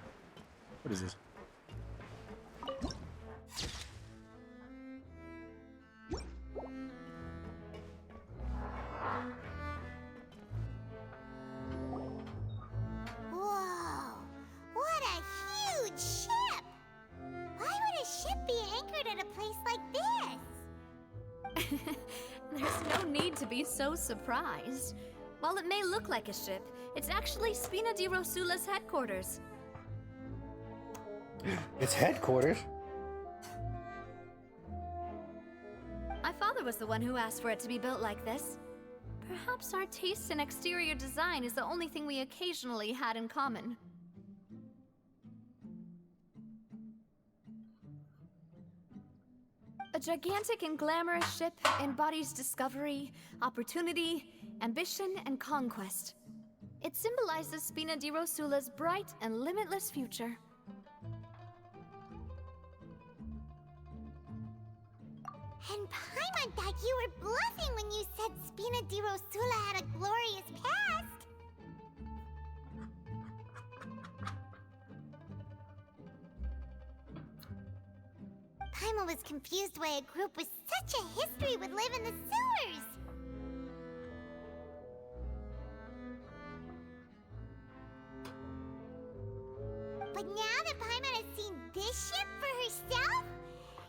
What is this? Whoa, what a huge ship! Why would a ship be anchored at a place like this? There's no need to be so surprised. While it may look like a ship, it's actually Spina di Rosula's headquarters. Its headquarters? My father was the one who asked for it to be built like this. Perhaps our taste in exterior design is the only thing we occasionally had in common. A gigantic and glamorous ship embodies discovery, opportunity, ambition, and conquest. It symbolizes Spina di Rosula's bright and limitless future. And Paimon thought you were bluffing when you said Spina di Rosula had a glorious past. Paimon was confused why a group with such a history would live in the sewers. But now that Paimon has seen this ship for herself,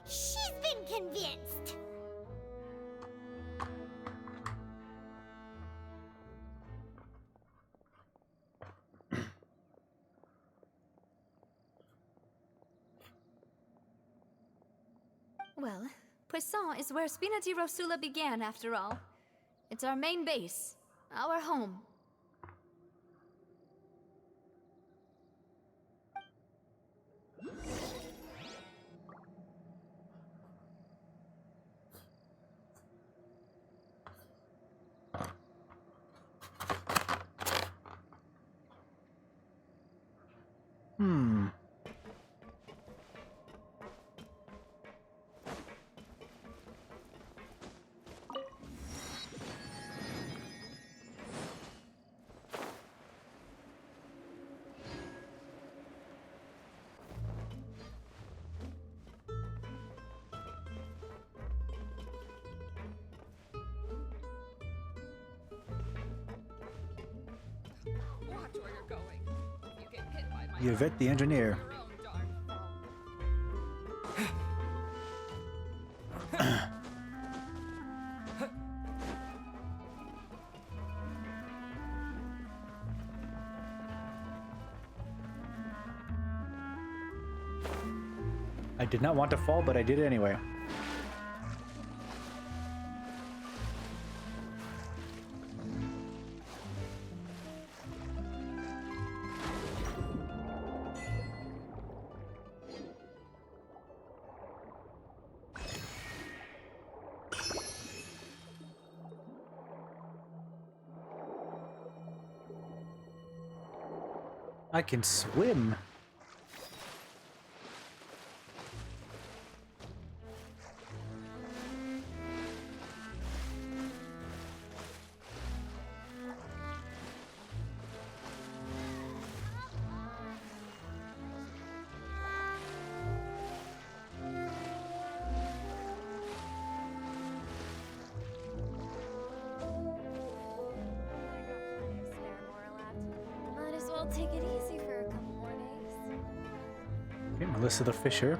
she's been convinced. Well, Poisson is where Spina di Rosula began, after all. It's our main base, our home. where you're going. If you get hit by my Yvette the engineer. your own darn I did not want to fall, but I did anyway. I can swim. Might as well take it easy for a couple more days. Okay, Melissa the Fisher.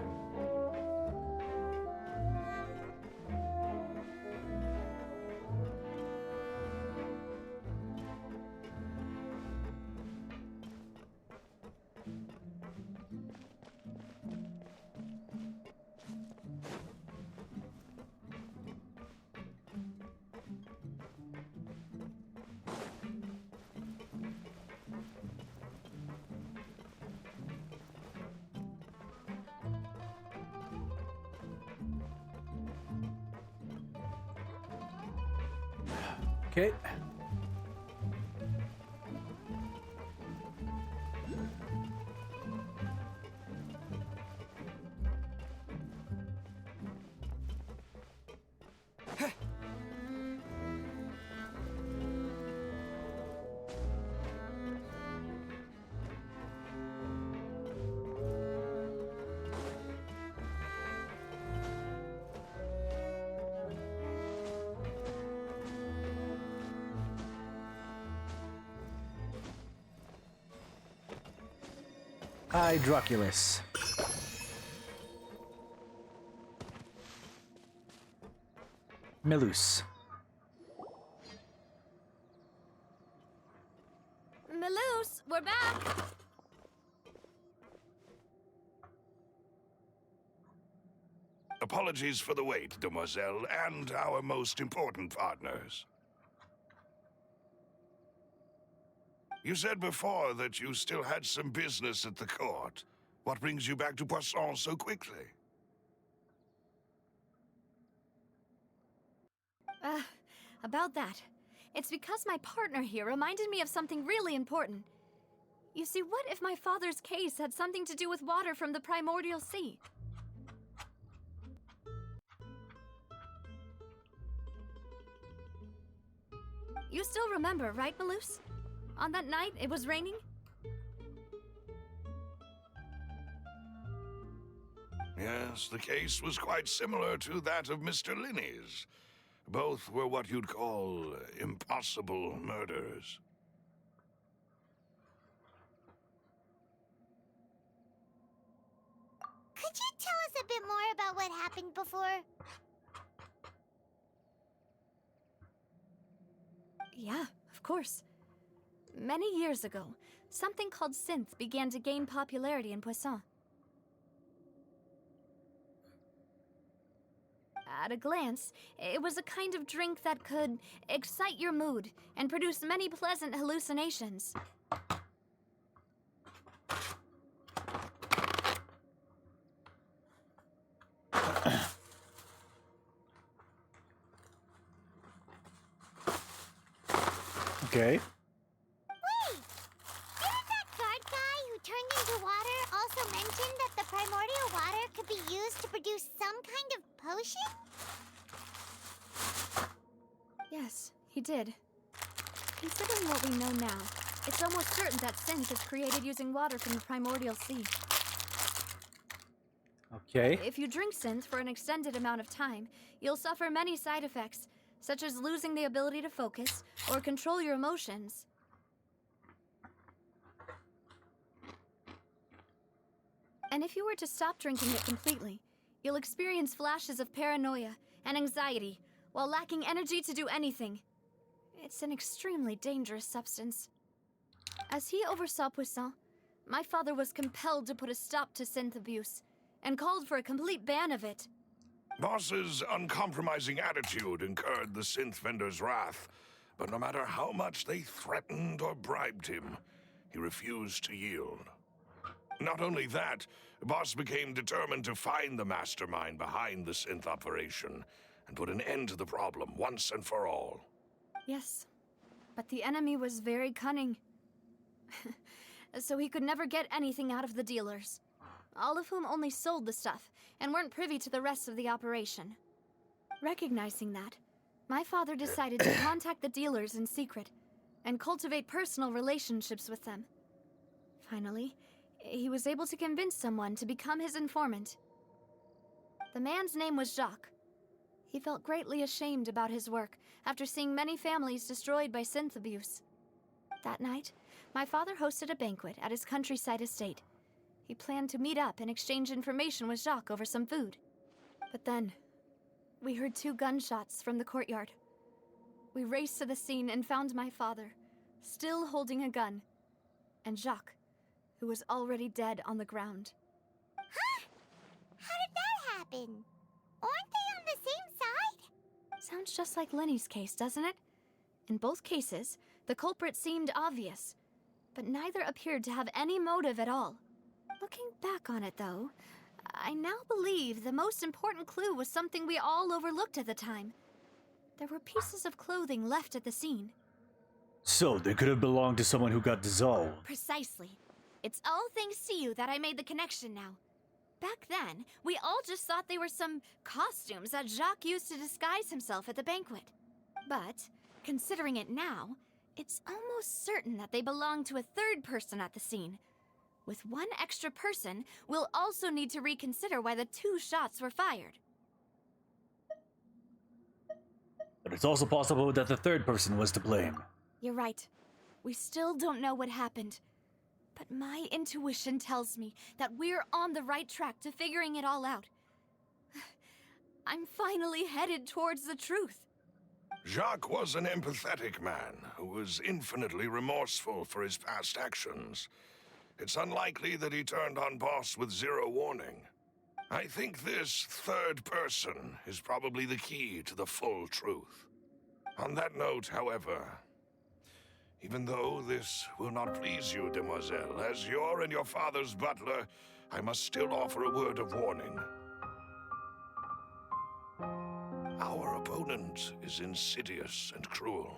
Okay. Hydroculus. Melus. Melus, we're back! Apologies for the wait, demoiselle, and our most important partners. You said before that you still had some business at the court. What brings you back to Poisson so quickly? About that. It's because my partner here reminded me of something really important. You see, what if my father's case had something to do with water from the primordial sea? You still remember, right, Melus? On that night, it was raining? Yes, the case was quite similar to that of Mr. Linney's. Both were what you'd call impossible murders. Could you tell us a bit more about what happened before? Yeah, of course. Many years ago, something called synth began to gain popularity in Poisson. At a glance, it was a kind of drink that could excite your mood and produce many pleasant hallucinations. Okay. Wait! Didn't that guard guy who turned into water also mention that the primordial water could be used to produce some kind of potion? Yes, he did. Considering what we know now, it's almost certain that synth is created using water from the primordial sea. Okay. If you drink synth for an extended amount of time, you'll suffer many side effects, such as losing the ability to focus or control your emotions. And if you were to stop drinking it completely, you'll experience flashes of paranoia and anxiety while lacking energy to do anything. It's an extremely dangerous substance. As he oversaw Poisson, my father was compelled to put a stop to synth abuse and called for a complete ban of it. Boss's uncompromising attitude incurred the synth vendor's wrath, but no matter how much they threatened or bribed him, he refused to yield. Not only that, Boss became determined to find the mastermind behind the synth operation and put an end to the problem once and for all. Yes, but the enemy was very cunning. So he could never get anything out of the dealers, all of whom only sold the stuff and weren't privy to the rest of the operation. Recognizing that, my father decided to contact the dealers in secret and cultivate personal relationships with them. Finally, he was able to convince someone to become his informant. The man's name was Jacques. He felt greatly ashamed about his work after seeing many families destroyed by synth abuse. That night, my father hosted a banquet at his countryside estate. He planned to meet up and exchange information with Jacques over some food. But then, we heard 2 gunshots from the courtyard. We raced to the scene and found my father, still holding a gun, and Jacques, who was already dead on the ground. Huh? How did that happen? Aren't they on the same side? Sounds just like Lenny's case, doesn't it? In both cases, the culprit seemed obvious, but neither appeared to have any motive at all. Looking back on it, though, I now believe the most important clue was something we all overlooked at the time. There were pieces of clothing left at the scene. So, they could have belonged to someone who got dissolved. Precisely. It's all thanks to you that I made the connection now. Back then, we all just thought they were some costumes that Jacques used to disguise himself at the banquet. But, considering it now, it's almost certain that they belong to a third person at the scene. With one extra person, we'll also need to reconsider why the 2 shots were fired. But it's also possible that the third person was to blame. You're right. We still don't know what happened. But my intuition tells me that we're on the right track to figuring it all out. I'm finally headed towards the truth. Jacques was an empathetic man who was infinitely remorseful for his past actions. It's unlikely that he turned on Boss with 0 warning. I think this third person is probably the key to the full truth. On that note, however, even though this will not please you, demoiselle, as your and your father's butler, I must still offer a word of warning. Our opponent is insidious and cruel.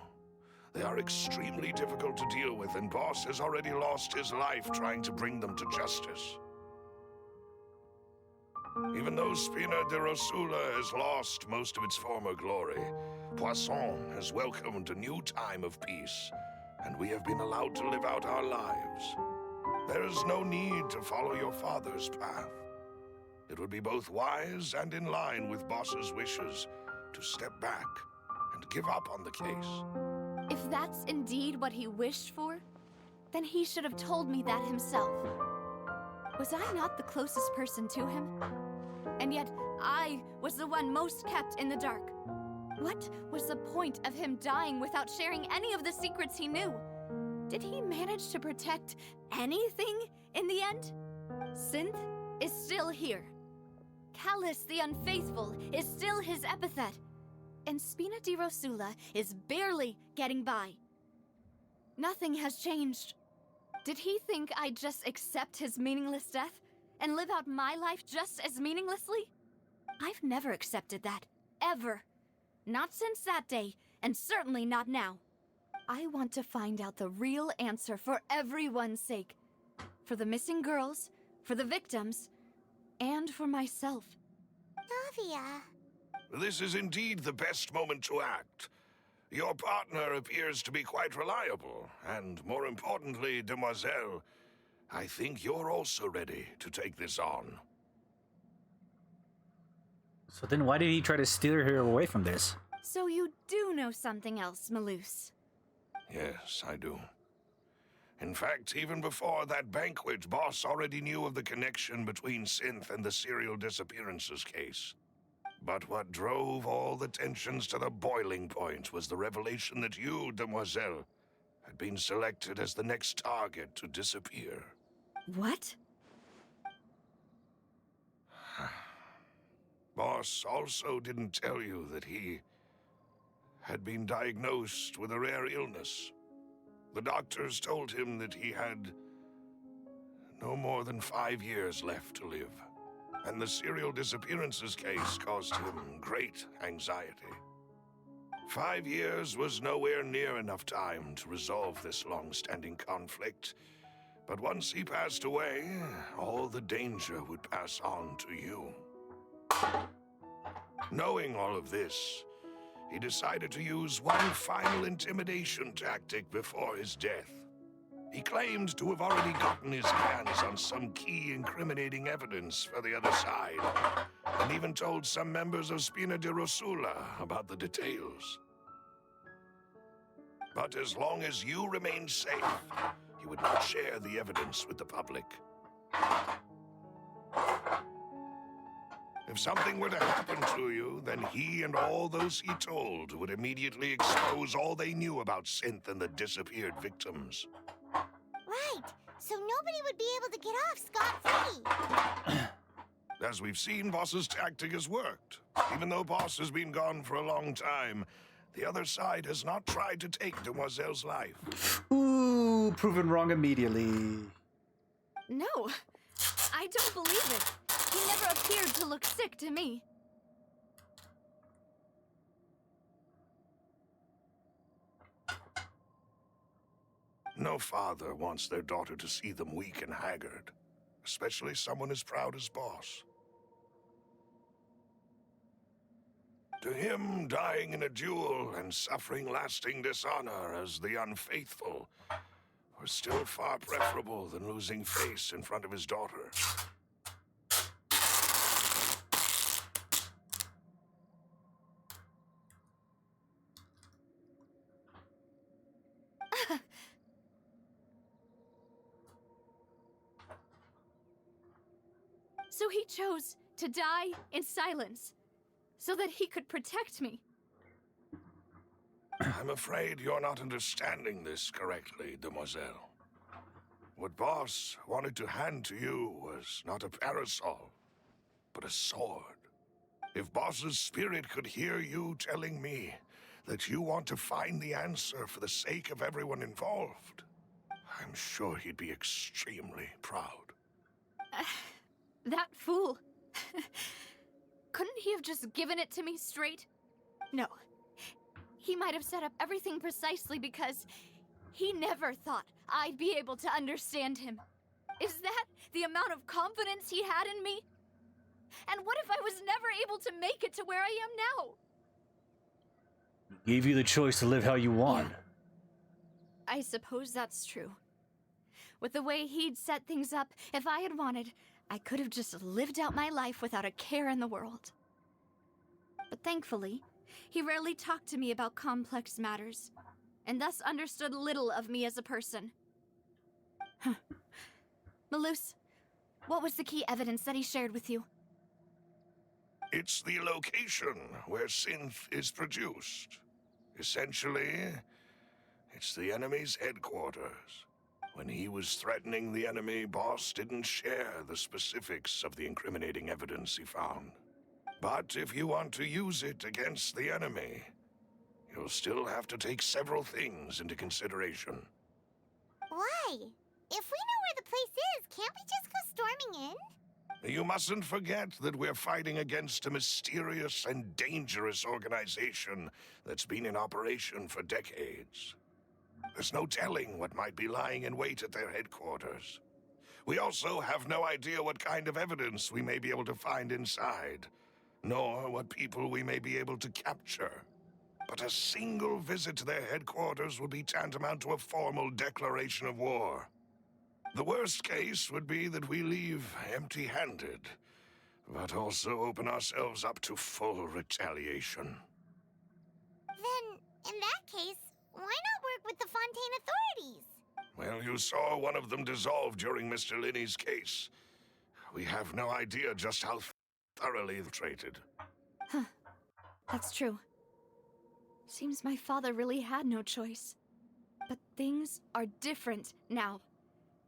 They are extremely difficult to deal with, and Boss has already lost his life trying to bring them to justice. Even though Spina di Rosula has lost most of its former glory, Poisson has welcomed a new time of peace, and we have been allowed to live out our lives. There is no need to follow your father's path. It would be both wise and in line with Boss's wishes to step back and give up on the case. If that's indeed what he wished for, then he should have told me that himself. Was I not the closest person to him? And yet, I was the one most kept in the dark. What was the point of him dying without sharing any of the secrets he knew? Did he manage to protect anything in the end? Synth is still here. Callus the Unfaithful is still his epithet. And Spina di Rosula is barely getting by. Nothing has changed. Did he think I'd just accept his meaningless death and live out my life just as meaninglessly? I've never accepted that. Ever. Not since that day, and certainly not now. I want to find out the real answer for everyone's sake. For the missing girls, for the victims, and for myself. Navia. This is indeed the best moment to act. Your partner appears to be quite reliable, and more importantly, demoiselle, I think you're also ready to take this on. So then why did he try to steer her away from this? So you do know something else, Malus. Yes, I do. In fact, even before that banquet, Boss already knew of the connection between Synth and the serial disappearances case. But what drove all the tensions to the boiling point was the revelation that you, Demoiselle, had been selected as the next target to disappear. What? Boss also didn't tell you that he had been diagnosed with a rare illness. The doctors told him that he had no more than 5 years left to live, and the serial disappearances case caused him great anxiety. 5 years was nowhere near enough time to resolve this long-standing conflict, but once he passed away, all the danger would pass on to you. Knowing all of this, he decided to use one final intimidation tactic before his death. He claimed to have already gotten his hands on some key incriminating evidence for the other side, and even told some members of Spina di Rosula about the details. But as long as you remained safe, he would not share the evidence with the public. If something were to happen to you, then he and all those he told would immediately expose all they knew about Synth and the disappeared victims. Right, so nobody would be able to get off scot-free. As we've seen, Boss's tactic has worked. Even though Boss has been gone for a long time, the other side has not tried to take Demoiselle's life. Ooh, proven wrong immediately. No, I don't believe it. He never appeared to look sick to me. No father wants their daughter to see them weak and haggard, especially someone as proud as Boss. To him, dying in a duel and suffering lasting dishonor as the unfaithful were still far preferable than losing face in front of his daughter. So he chose to die in silence, so that he could protect me. I'm afraid you're not understanding this correctly, Demoiselle. What Boss wanted to hand to you was not a parasol, but a sword. If Boss's spirit could hear you telling me that you want to find the answer for the sake of everyone involved, I'm sure he'd be extremely proud. That fool. Couldn't he have just given it to me straight? No. He might have set up everything precisely because he never thought I'd be able to understand him. Is that the amount of confidence he had in me? And what if I was never able to make it to where I am now? He gave you the choice to live how you want. Yeah. I suppose that's true. With the way he'd set things up, if I had wanted, I could have just lived out my life without a care in the world. But thankfully, he rarely talked to me about complex matters, and thus understood little of me as a person. Malus, what was the key evidence that he shared with you? It's the location where Synth is produced. Essentially, it's the enemy's headquarters. When he was threatening the enemy, Boss didn't share the specifics of the incriminating evidence he found. But if you want to use it against the enemy, you'll still have to take several things into consideration. Why? If we know where the place is, can't we just go storming in? You mustn't forget that we're fighting against a mysterious and dangerous organization that's been in operation for decades. There's no telling what might be lying in wait at their headquarters. We also have no idea what kind of evidence we may be able to find inside, nor what people we may be able to capture. But a single visit to their headquarters would be tantamount to a formal declaration of war. The worst case would be that we leave empty-handed, but also open ourselves up to full retaliation. Then, in that case, why not work with the Fontaine authorities? Well, you saw one of them dissolve during Mr. Linney's case. We have no idea just how thoroughly traded. Huh. That's true. Seems my father really had no choice. But things are different now.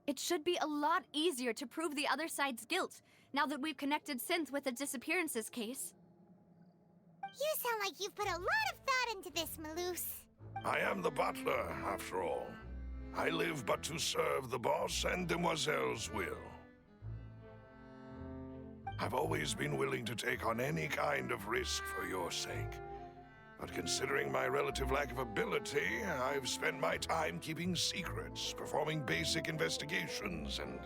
It should be a lot easier to prove the other side's guilt, now that we've connected Synth with the disappearances case. You sound like you've put a lot of thought into this, Malus. I am the butler, after all. I live but to serve the boss and Demoiselle's will. I've always been willing to take on any kind of risk for your sake. But considering my relative lack of ability, I've spent my time keeping secrets, performing basic investigations, and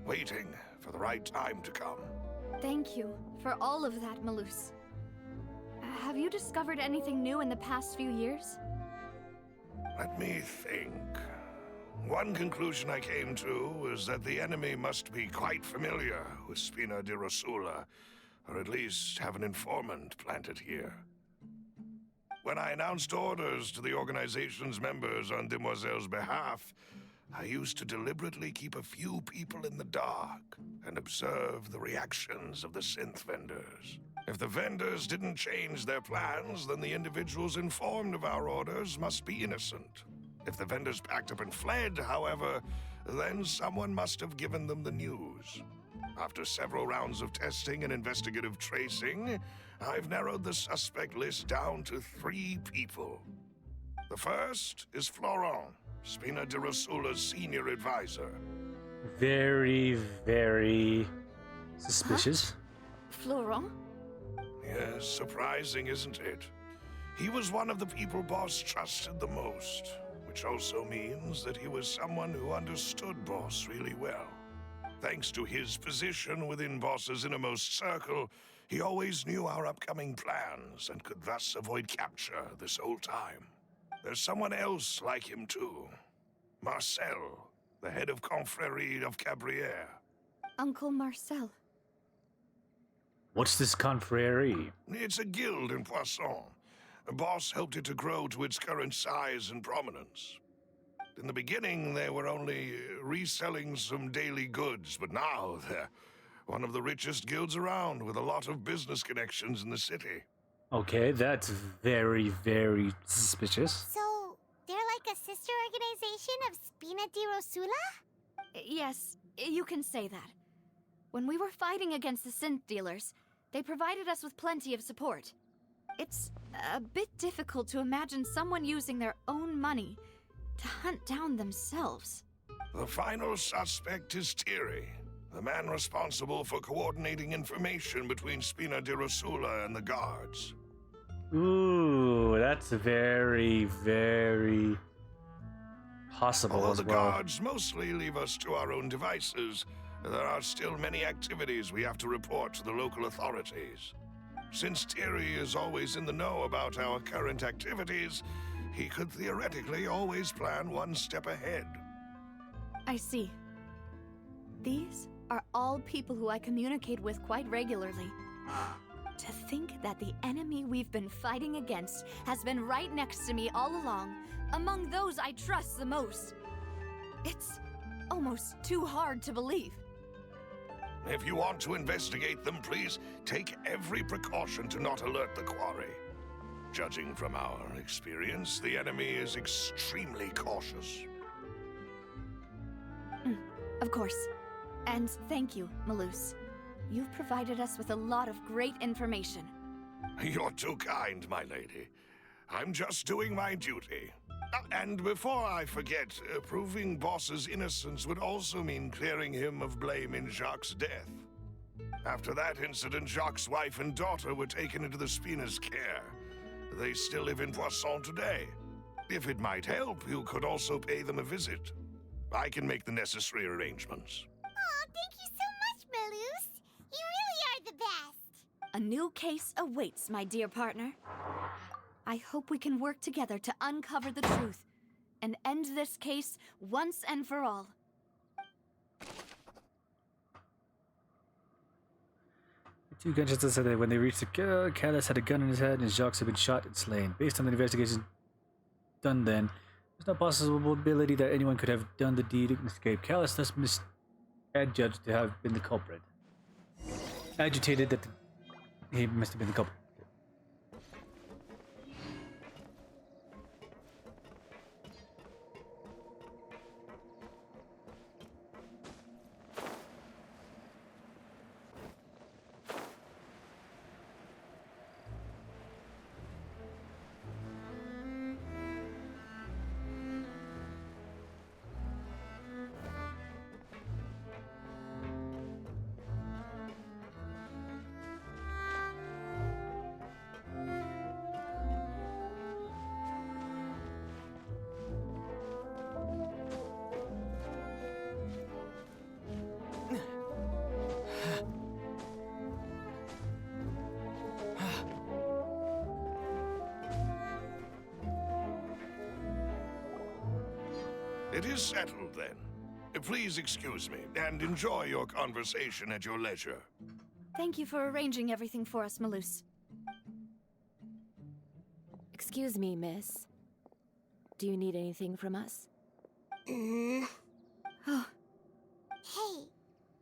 waiting for the right time to come. Thank you for all of that, Malus. Have you discovered anything new in the past few years? Let me think. One conclusion I came to was that the enemy must be quite familiar with Spina di Rosula, or at least have an informant planted here. When I announced orders to the organization's members on Demoiselle's behalf, I used to deliberately keep a few people in the dark and observe the reactions of the synth vendors. If the vendors didn't change their plans, then the individuals informed of our orders must be innocent. If the vendors packed up and fled, however, then someone must have given them the news. After several rounds of testing and investigative tracing, I've narrowed the suspect list down to 3 people. The first is Florent, Spina di Rosula's senior advisor. Very, very suspicious. Huh? Florent? Yes, surprising, isn't it? He was one of the people Boss trusted the most, which also means that he was someone who understood Boss really well. Thanks to his position within Boss's innermost circle, he always knew our upcoming plans and could thus avoid capture this whole time. There's someone else like him too. Marcel, the head of Confrérie of Cabrières. Uncle Marcel. What's this confrérie? It's a guild in Poisson. Boss helped it to grow to its current size and prominence. In the beginning, they were only reselling some daily goods, but now they're one of the richest guilds around, with a lot of business connections in the city. Okay, that's very, very suspicious. So, they're like a sister organization of Spina di Rosula? Yes, you can say that. When we were fighting against the synth dealers, they provided us with plenty of support. It's a bit difficult to imagine someone using their own money to hunt down themselves. The final suspect is Thierry, the man responsible for coordinating information between Spina di Rosula and the guards. Ooh, that's very, very possible Although as the well. guards mostly leave us to our own devices, there are still many activities we have to report to the local authorities. Since Thierry is always in the know about our current activities, he could theoretically always plan one step ahead. I see. These are all people who I communicate with quite regularly. To think that the enemy we've been fighting against has been right next to me all along, among those I trust the most. It's almost too hard to believe. If you want to investigate them, please take every precaution to not alert the quarry. Judging from our experience, the enemy is extremely cautious. Of course. And thank you, Malus. You've provided us with a lot of great information. You're too kind, my lady. I'm just doing my duty. And before I forget, proving Boss's innocence would also mean clearing him of blame in Jacques' death. After that incident, Jacques' wife and daughter were taken into the Spina's care. They still live in Poisson today. If it might help, you could also pay them a visit. I can make the necessary arrangements. Aw, thank you so much, Malus. You really are the best. A new case awaits, my dear partner. I hope we can work together to uncover the truth and end this case once and for all. The 2 gunshots said that when they reached the Callus had a gun in his head and Jacques had been shot and slain. Based on the investigation done then, There's no possibility that anyone could have done the deed and escaped. Callus thus adjudged to have been the culprit. Agitated that he must have been the culprit. It is settled, then. Please excuse me, and enjoy your conversation at your leisure. Thank you for arranging everything for us, Malus. Excuse me, miss. Do you need anything from us? Oh. Hey,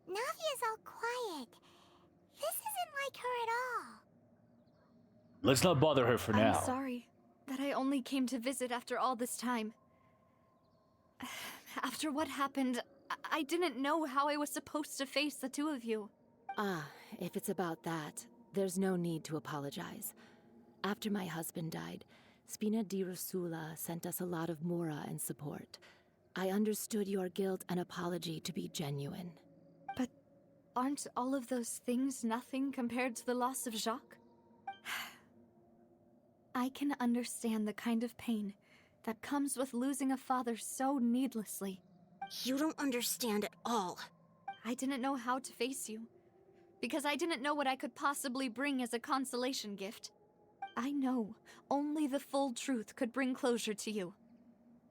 Navia's all quiet. This isn't like her at all. Let's not bother her for now. I'm sorry that I only came to visit after all this time. After what happened, I didn't know how I was supposed to face the two of you. Ah, if it's about that, there's no need to apologize. After my husband died, Spina di Rosula sent us a lot of mora and support. I understood your guilt and apology to be genuine. But aren't all of those things nothing compared to the loss of Jacques? I can understand the kind of pain that comes with losing a father so needlessly. You don't understand at all. I didn't know how to face you, because I didn't know what I could possibly bring as a consolation gift. I know only the full truth could bring closure to you.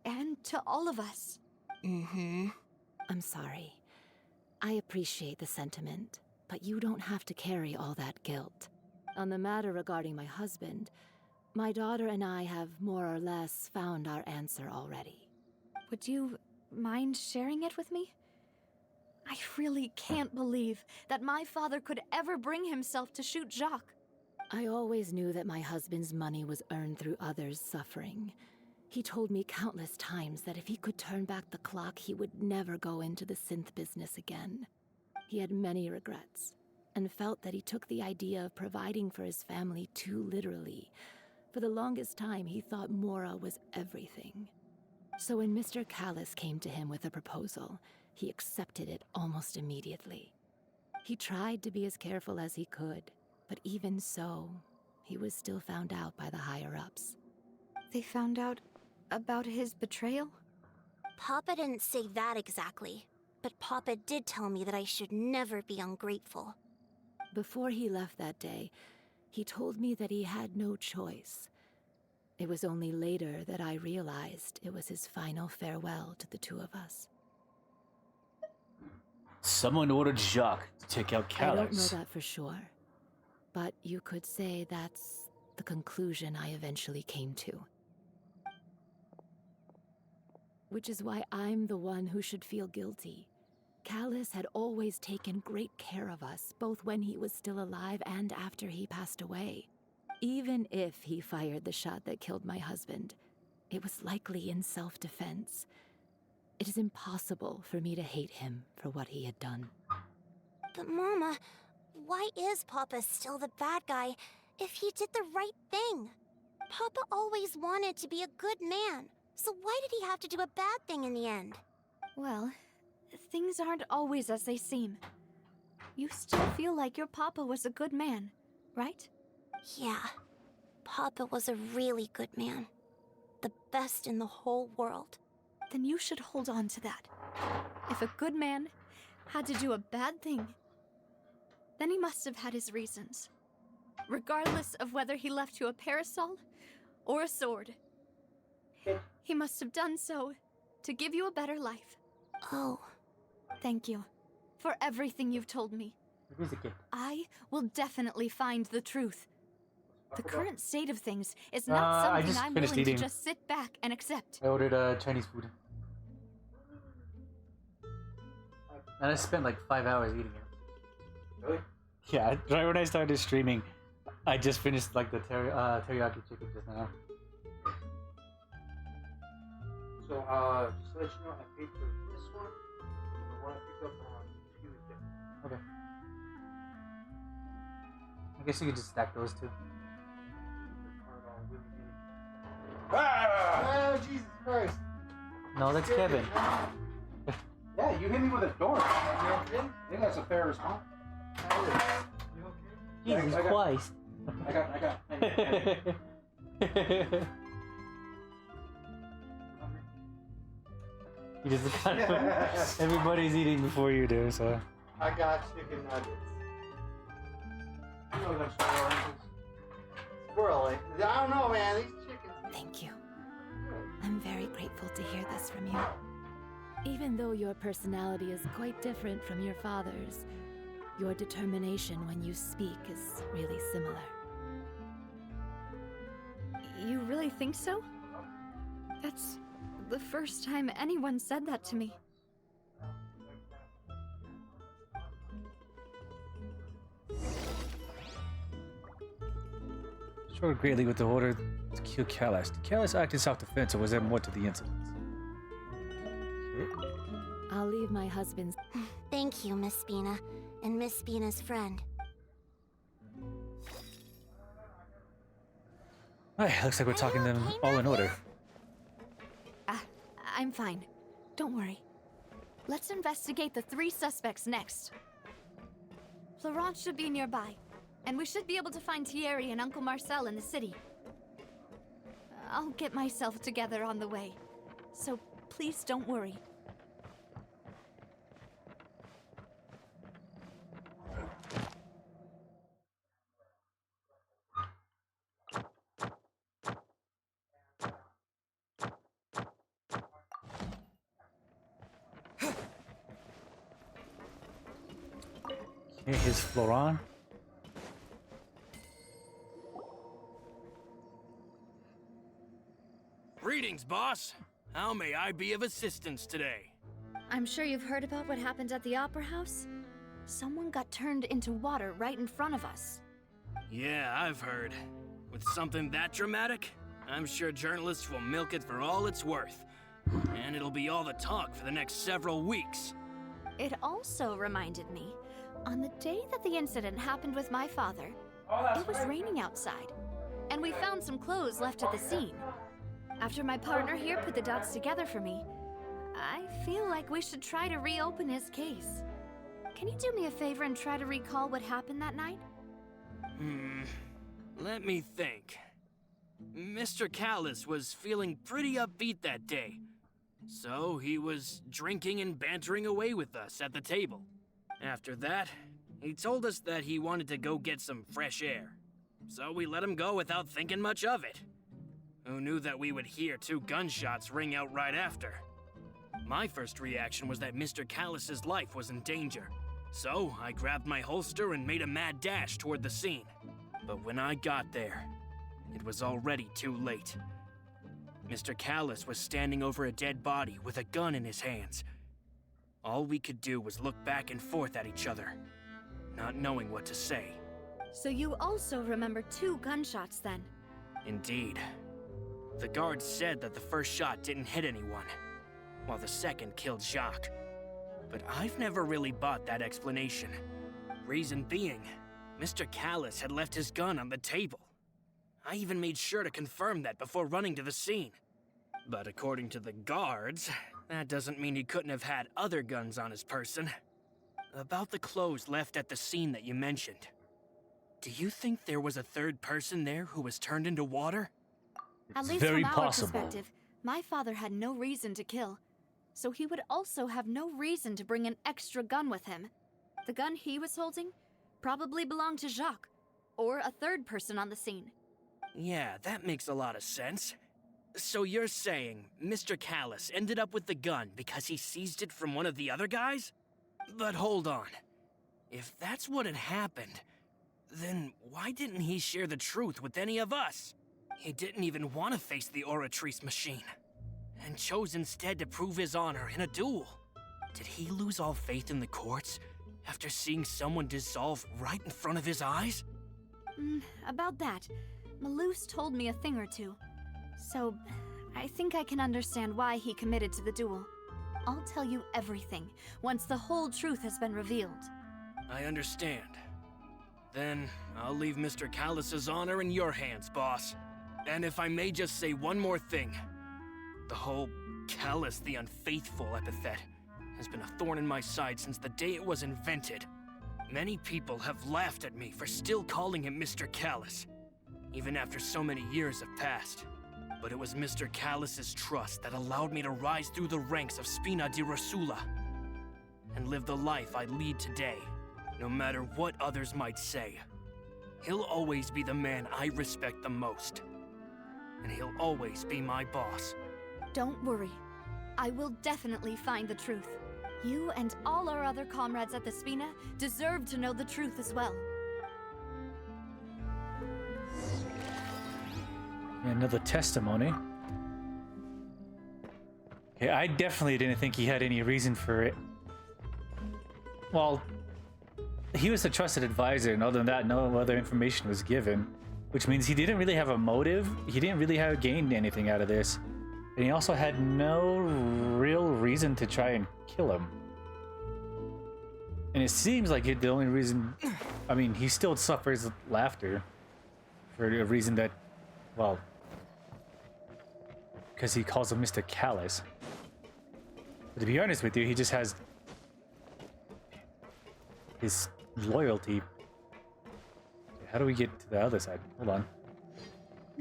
And to all of us. I'm sorry. I appreciate the sentiment, but you don't have to carry all that guilt. On the matter regarding my husband, my daughter and I have more or less found our answer already. Would you mind sharing it with me? I really can't believe that my father could ever bring himself to shoot Jacques. I always knew that my husband's money was earned through others' suffering. He told me countless times that if he could turn back the clock, he would never go into the synth business again. He had many regrets, and felt that he took the idea of providing for his family too literally. For the longest time, he thought Mora was everything. So when Mr. Callus came to him with a proposal, he accepted it almost immediately. He tried to be as careful as he could, but even so, he was still found out by the higher-ups. They found out about his betrayal? Papa didn't say that exactly, but Papa did tell me that I should never be ungrateful. Before he left that day, he told me that he had no choice. It was only later that I realized it was his final farewell to the two of us. Someone ordered Jacques to take out Callus. I don't know that for sure, but you could say that's the conclusion I eventually came to. Which is why I'm the one who should feel guilty. Callus had always taken great care of us, both when he was still alive and after he passed away. Even if he fired the shot that killed my husband, it was likely in self-defense. It is impossible for me to hate him for what he had done. But Mama, why is Papa still the bad guy if he did the right thing? Papa always wanted to be a good man, so why did he have to do a bad thing in the end? Well, things aren't always as they seem. You still feel like your Papa was a good man, right? Yeah, Papa was a really good man. The best in the whole world. Then you should hold on to that. If a good man had to do a bad thing, then he must have had his reasons. Regardless of whether he left you a parasol or a sword. He must have done so to give you a better life. Oh. Thank you for everything you've told me. I will definitely find the truth. The current state of things is not I something just I'm finished willing to eating. just sit back and accept. I ordered Chinese food. And I spent like 5 hours eating it. Really? Yeah, right when I started streaming, I just finished like the teriyaki chicken just now. So, just to let you know, I paid for this one, and the one I picked up on Tuesday. Okay. I guess you could just stack those two. Ah! Oh, Jesus Christ. No, that's Kevin. Yeah, you hit me with a door. You okay? I think that's a fair response. You okay? Jesus Christ. I got. You just kind of, everybody's eating before you do, so. I got chicken nuggets. You know them squirrel. I don't know, man. These chickens. Thank you. I'm very grateful to hear this from you. Even though your personality is quite different from your father's, your determination when you speak is really similar. You really think so? That's the first time anyone said that to me. Struggled greatly with the order to kill Callas. Did Callas act in self-defense, or was there more to the incident? I'll leave my husband's. Thank you, Miss Spina, and Miss Spina's friend. Alright, looks like we're talking them all in order. I'm fine. Don't worry. Let's investigate the 3 suspects next. Florence should be nearby, and we should be able to find Thierry and Uncle Marcel in the city. I'll get myself together on the way, so please don't worry. Okay, here's Florent. Greetings, boss. How may I be of assistance today? I'm sure you've heard about what happened at the Opera House. Someone got turned into water right in front of us. Yeah, I've heard. With something that dramatic, I'm sure journalists will milk it for all it's worth. And it'll be all the talk for the next several weeks. It also reminded me, on the day that the incident happened with my father, it was raining outside, and we found some clothes left at the scene. After my partner here put the dots together for me, I feel like we should try to reopen his case. Can you do me a favor and try to recall what happened that night? Let me think. Mr. Callas was feeling pretty upbeat that day. So he was drinking and bantering away with us at the table. After that, he told us that he wanted to go get some fresh air. So we let him go without thinking much of it. Who knew that we would hear 2 gunshots ring out right after? My first reaction was that Mr. Callas's life was in danger. So I grabbed my holster and made a mad dash toward the scene. But when I got there, it was already too late. Mr. Callas was standing over a dead body with a gun in his hands. All we could do was look back and forth at each other, not knowing what to say. So you also remember 2 gunshots then? Indeed. The guard said that the first shot didn't hit anyone, while the second killed Jacques. But I've never really bought that explanation. Reason being, Mr. Callas had left his gun on the table. I even made sure to confirm that before running to the scene. But according to the guards, that doesn't mean he couldn't have had other guns on his person. About the clothes left at the scene that you mentioned. Do you think there was a third person there who was turned into water? At least from our perspective, my father had no reason to kill. So he would also have no reason to bring an extra gun with him. The gun he was holding probably belonged to Jacques, or a third person on the scene. Yeah, that makes a lot of sense. So you're saying Mr. Callas ended up with the gun because he seized it from one of the other guys? But hold on. If that's what had happened, Then why didn't he share the truth with any of us? He didn't even want to face the Oratrice machine, and chose instead to prove his honor in a duel. Did he lose all faith in the courts after seeing someone dissolve right in front of his eyes? About that, Malus told me a thing or two. So, I think I can understand why he committed to the duel. I'll tell you everything, once the whole truth has been revealed. I understand. Then, I'll leave Mr. Callus's honor in your hands, boss. And if I may just say one more thing. The whole Callus the Unfaithful epithet has been a thorn in my side since the day it was invented. Many people have laughed at me for still calling him Mr. Callus, even after so many years have passed. But it was Mr. Callus's trust that allowed me to rise through the ranks of Spina di Rosula and live the life I lead today, no matter what others might say. He'll always be the man I respect the most, and he'll always be my boss. Don't worry. I will definitely find the truth. You and all our other comrades at the Spina deserve to know the truth as well. Another testimony. Okay, I definitely didn't think he had any reason for it. Well, he was a trusted advisor, and other than that, no other information was given, which means he didn't really have a motive. He didn't really have gained anything out of this. And he also had no real reason to try and kill him. And it seems like the only reason... I mean, he still suffers laughter for a reason that, well... because he calls him Mr. Callus. But to be honest with you, he just has... his loyalty. How do we get to the other side? Hold on.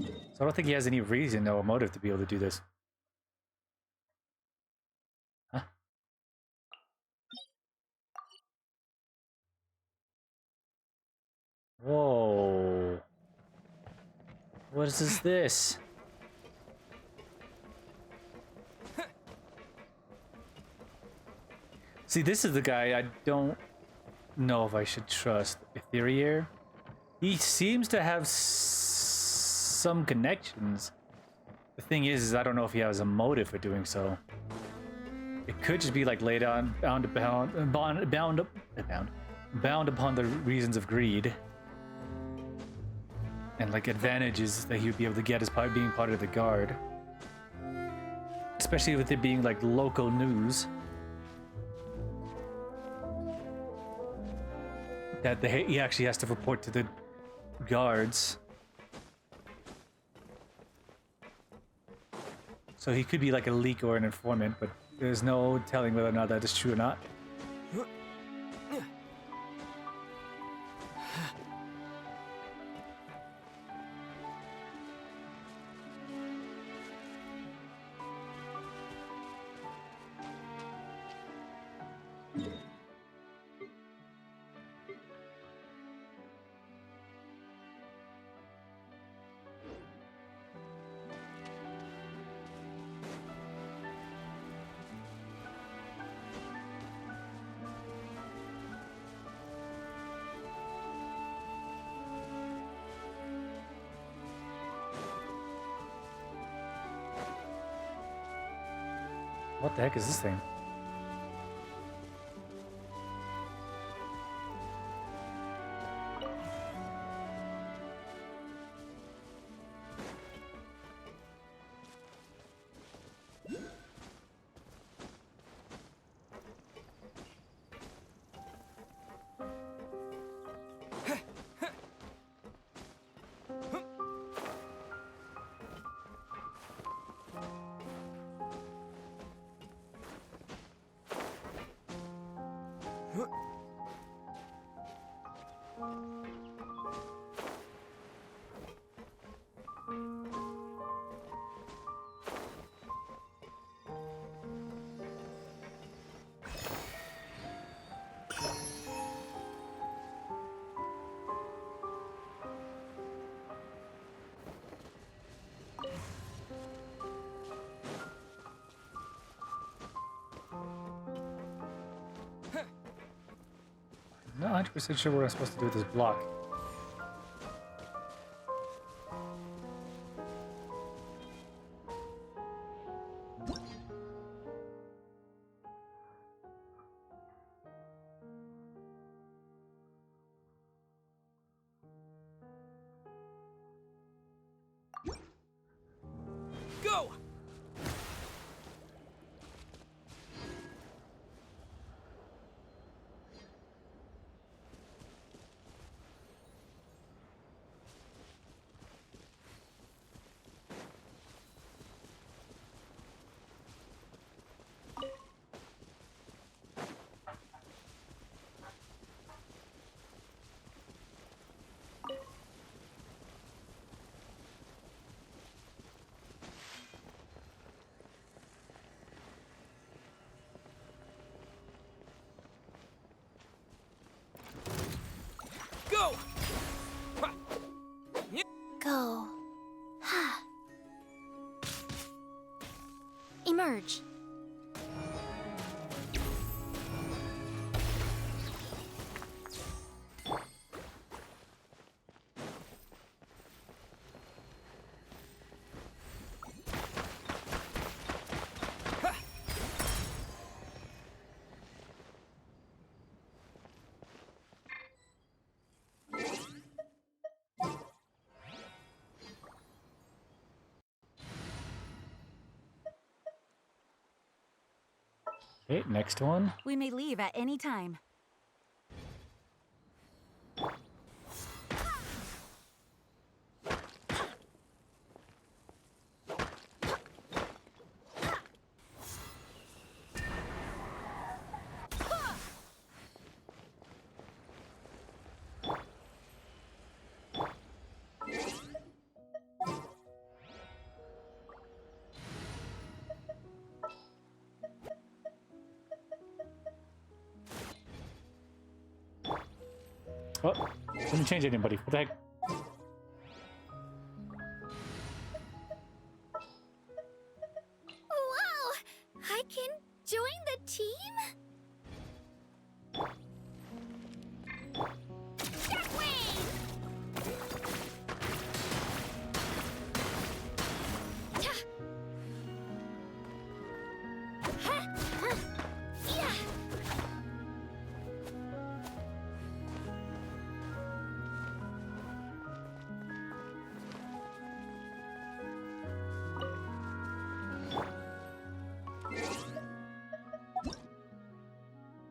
So I don't think he has any reason or motive to be able to do this. Huh? Whoa. What is this? See, this is the guy I don't know if I should trust. Etherier. He seems to have some connections. The thing is I don't know if he has a motive for doing so. It could just be like laid on, bound upon the reasons of greed. And like advantages that he would be able to get as part being part of the guard. Especially with it being like local news. That he actually has to report to the guards. So he could be like a leak or an informant, but there's no telling whether or not that is true or not. What the heck is this thing? I'm not 100% sure what I'm supposed to do with this block. Go! Go. Ha. Emerge. Okay, next one. We may leave at any time. Oh, didn't change anybody. What the heck? Wow! I can join the team?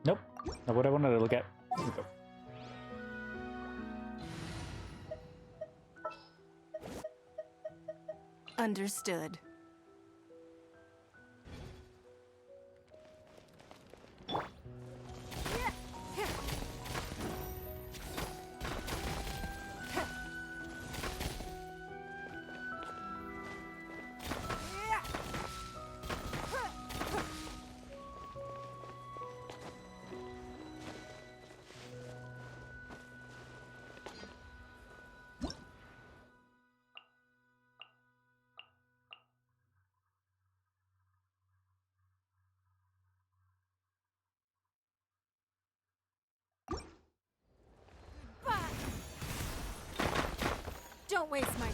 Nope. Not what I wanted to look at. Here we go. Understood. Don't waste my time.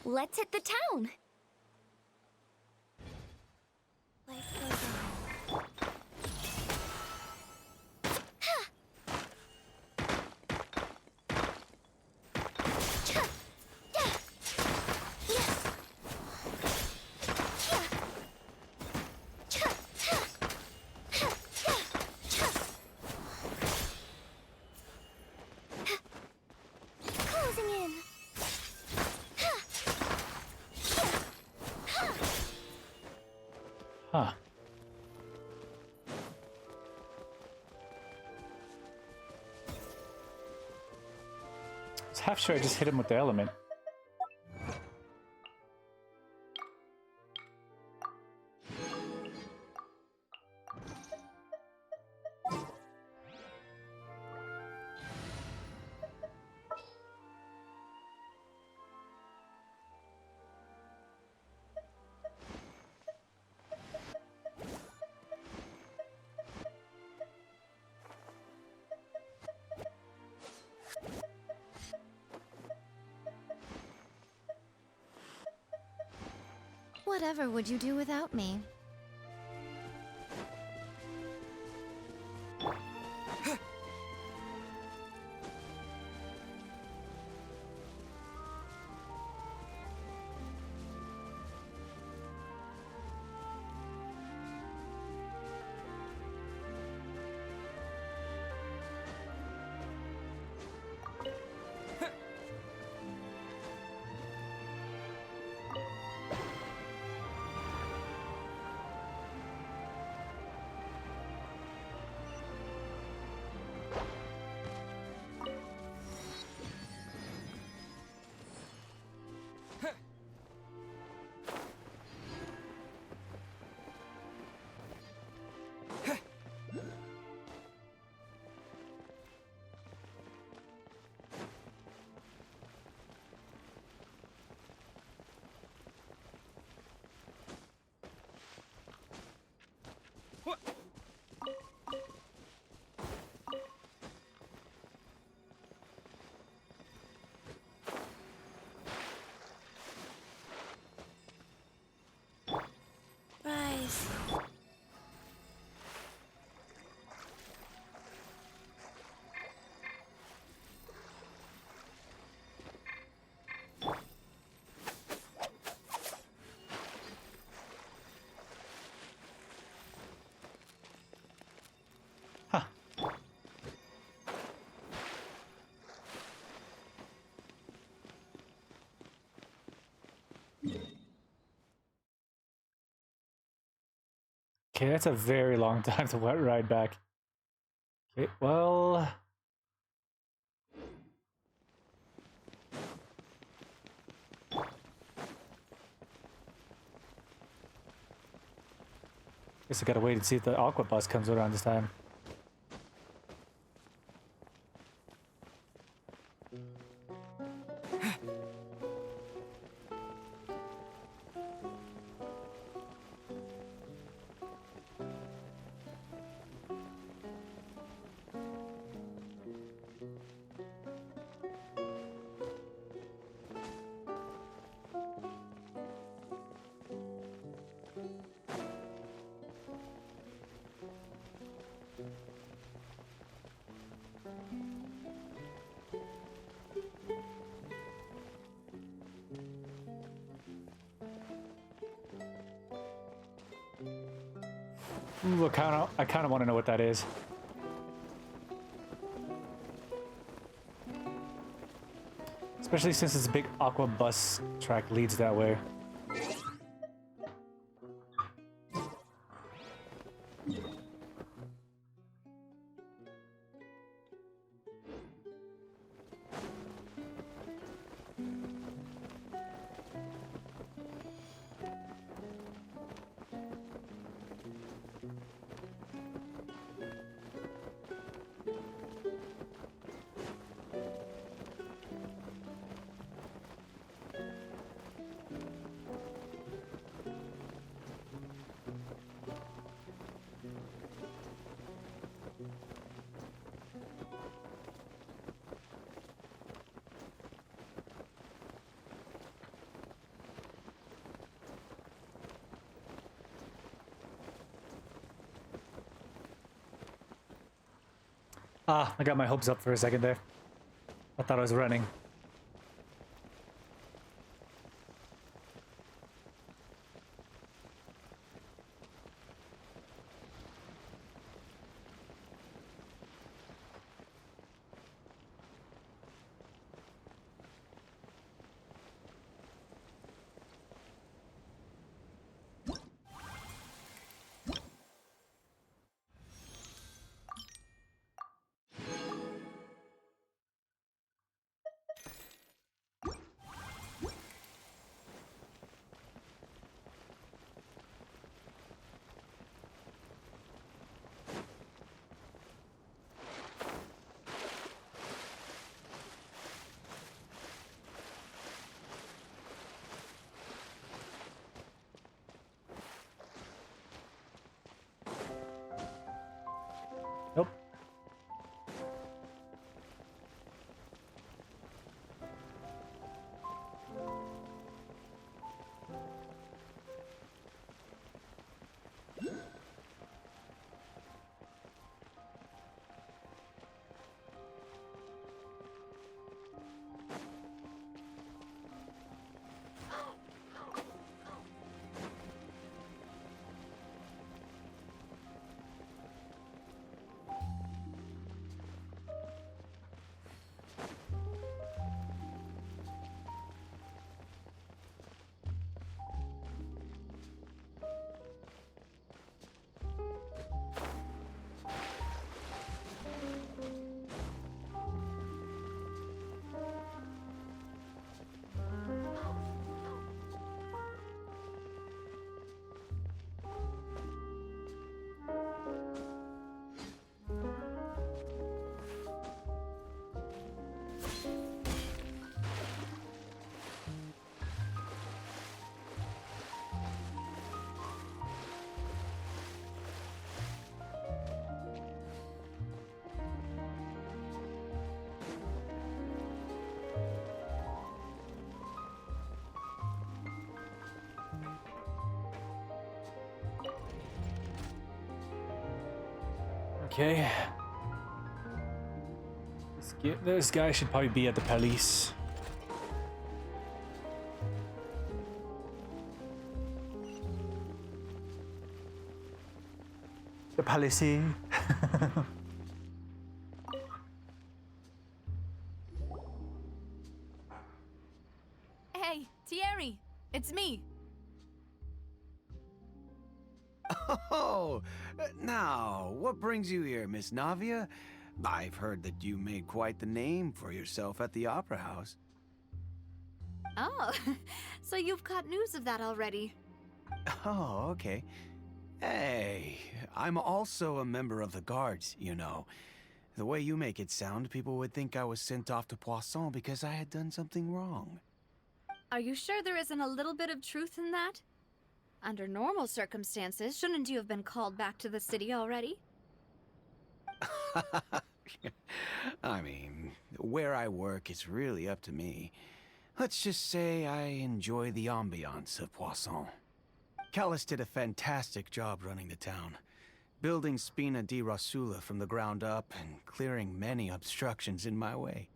Let's hit the town. Closing in. Huh. I was half sure I just hit him with the element. Whatever would you do without me? Okay, that's a very long time to ride back. Okay, well... Guess I gotta wait and see if the Aqua Bus comes around this time. Ooh, I kind of want to know what that is. Especially since this big Aqua Bus track leads that way. Ah, I got my hopes up for a second there. I thought I was running. Nope. Okay. This guy should probably be at the police. The police. Hey, Thierry, it's me. Oh, now, what brings you here, Miss Navia? I've heard that you made quite the name for yourself at the Opera House. Oh, so you've got news of that already. Oh, okay. Hey, I'm also a member of the Guards, you know. The way you make it sound, people would think I was sent off to Poisson because I had done something wrong. Are you sure there isn't a little bit of truth in that? Under normal circumstances, shouldn't you have been called back to the city already? I mean, where I work is really up to me. Let's just say I enjoy the ambiance of Poisson. Callus did a fantastic job running the town, building Spina di Rosula from the ground up and clearing many obstructions in my way.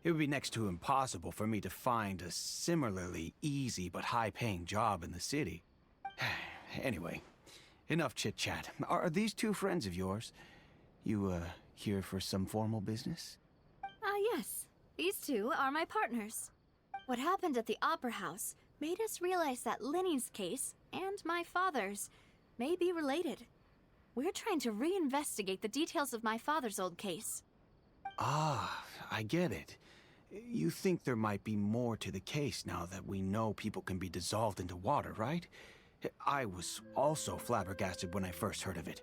It would be next to impossible for me to find a similarly easy but high-paying job in the city. Anyway, enough chit-chat. Are these two friends of yours? You, here for some formal business? Yes. These two are my partners. What happened at the Opera House made us realize that Linny's case and my father's may be related. We're trying to reinvestigate the details of my father's old case. Ah, I get it. You think there might be more to the case now that we know people can be dissolved into water, right? I was also flabbergasted when I first heard of it.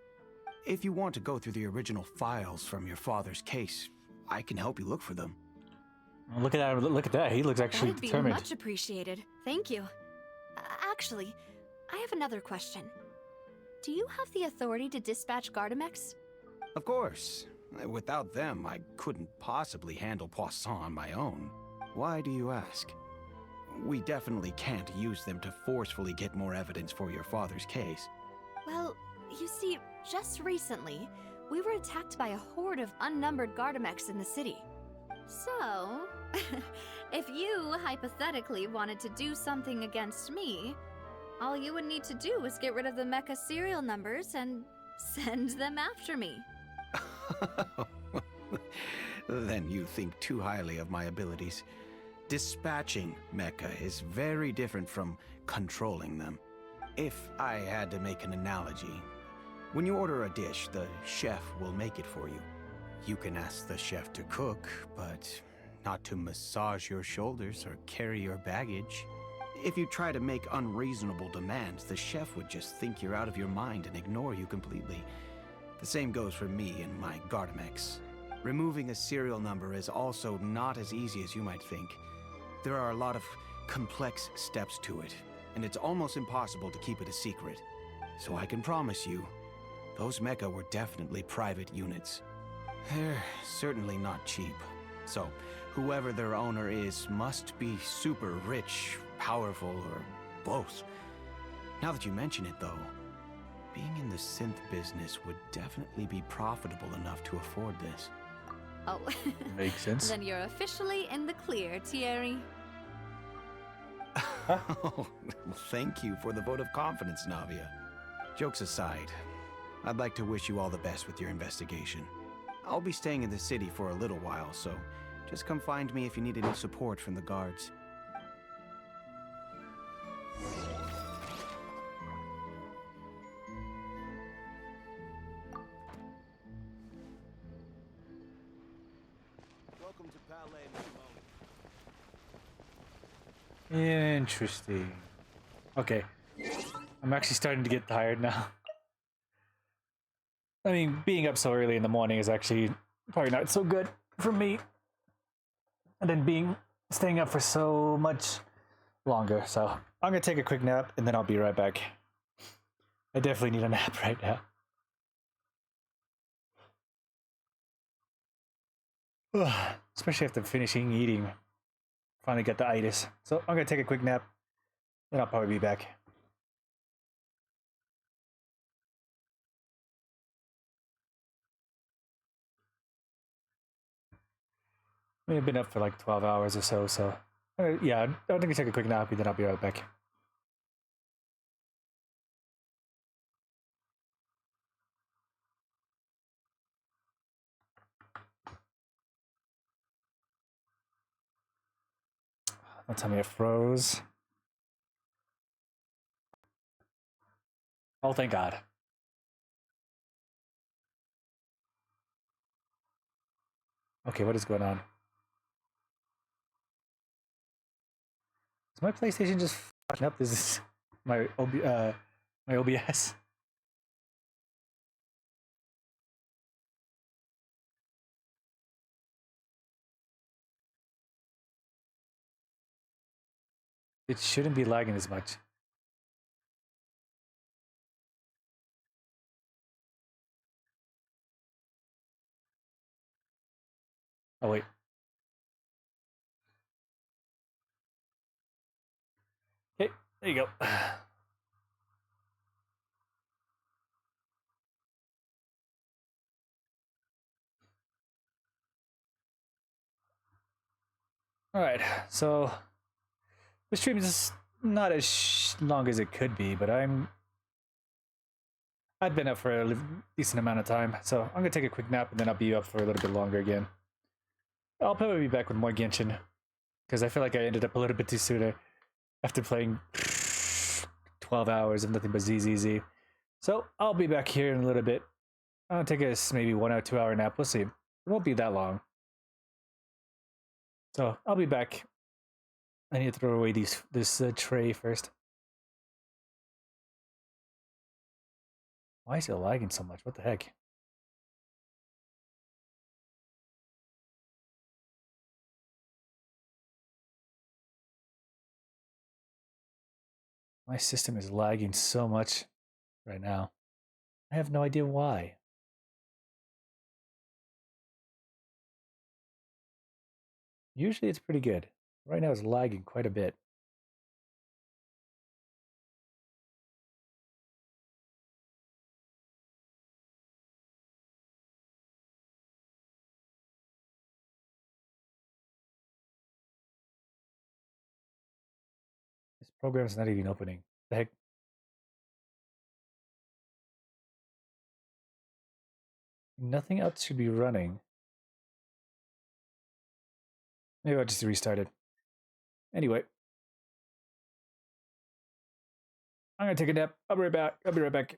If you want to go through the original files from your father's case, I can help you look for them. Look at that! Look at that! He looks actually That'd be determined. much appreciated. Thank you. Actually, I have another question. Do you have the authority to dispatch Gardamex? Of course. Without them, I couldn't possibly handle Poisson on my own. Why do you ask? We definitely can't use them to forcefully get more evidence for your father's case. Well, you see, just recently, we were attacked by a horde of unnumbered Gardamex in the city. So, if you hypothetically wanted to do something against me, all you would need to do is get rid of the mecha serial numbers and send them after me. Then you think too highly of my abilities. Dispatching mecha is very different from controlling them. If I had to make an analogy, when you order a dish, the chef will make it for you. You can ask the chef to cook, but not to massage your shoulders or carry your baggage. If you try to make unreasonable demands, the chef would just think you're out of your mind and ignore you completely. The same goes for me and my Gardamex. Removing a serial number is also not as easy as you might think. There are a lot of complex steps to it, and it's almost impossible to keep it a secret. So I can promise you, those mecha were definitely private units. They're certainly not cheap. So, whoever their owner is must be super rich, powerful, or both. Now that you mention it, though, being in the synth business would definitely be profitable enough to afford this. Oh. Makes sense. Then you're officially in the clear, Thierry. Well, thank you for the vote of confidence, Navia. Jokes aside, I'd like to wish you all the best with your investigation. I'll be staying in the city for a little while, so just come find me if you need any support from the guards. Welcome to Palais, Interesting. Okay. I'm actually starting to get tired now. I mean, being up so early in the morning is actually probably not so good for me. And then staying up for so much longer. So I'm gonna take a quick nap and then I'll be right back. I definitely need a nap right now. Especially after finishing eating. Finally got the itis. So I'm gonna take a quick nap, then I'll probably be back. I mean, I've been up for like 12 hours or so, yeah, I think I take a quick nap, and then I'll be right back. Don't tell me it froze. Oh, thank God. Okay, what is going on? Is my PlayStation just fucking up? This is my my OBS. It shouldn't be lagging as much. Oh wait. Okay, there you go. All right, so the stream is not as long as it could be, but I've been up for a decent amount of time, so I'm gonna take a quick nap and then I'll be up for a little bit longer again. I'll probably be back with more Genshin, because I feel like I ended up a little bit too soon after playing 12 hours of nothing but ZZZ. So I'll be back here in a little bit. I'll take a maybe 1 or 2 hour nap. We'll see. It won't be that long. So I'll be back. I need to throw away this tray first. Why is it lagging so much? What the heck? My system is lagging so much right now. I have no idea why. Usually it's pretty good. Right now it's lagging quite a bit. This program's not even opening. The heck? Nothing else should be running. Maybe I'll just restart it. Anyway. I'm gonna take a nap. I'll be right back. I'll be right back.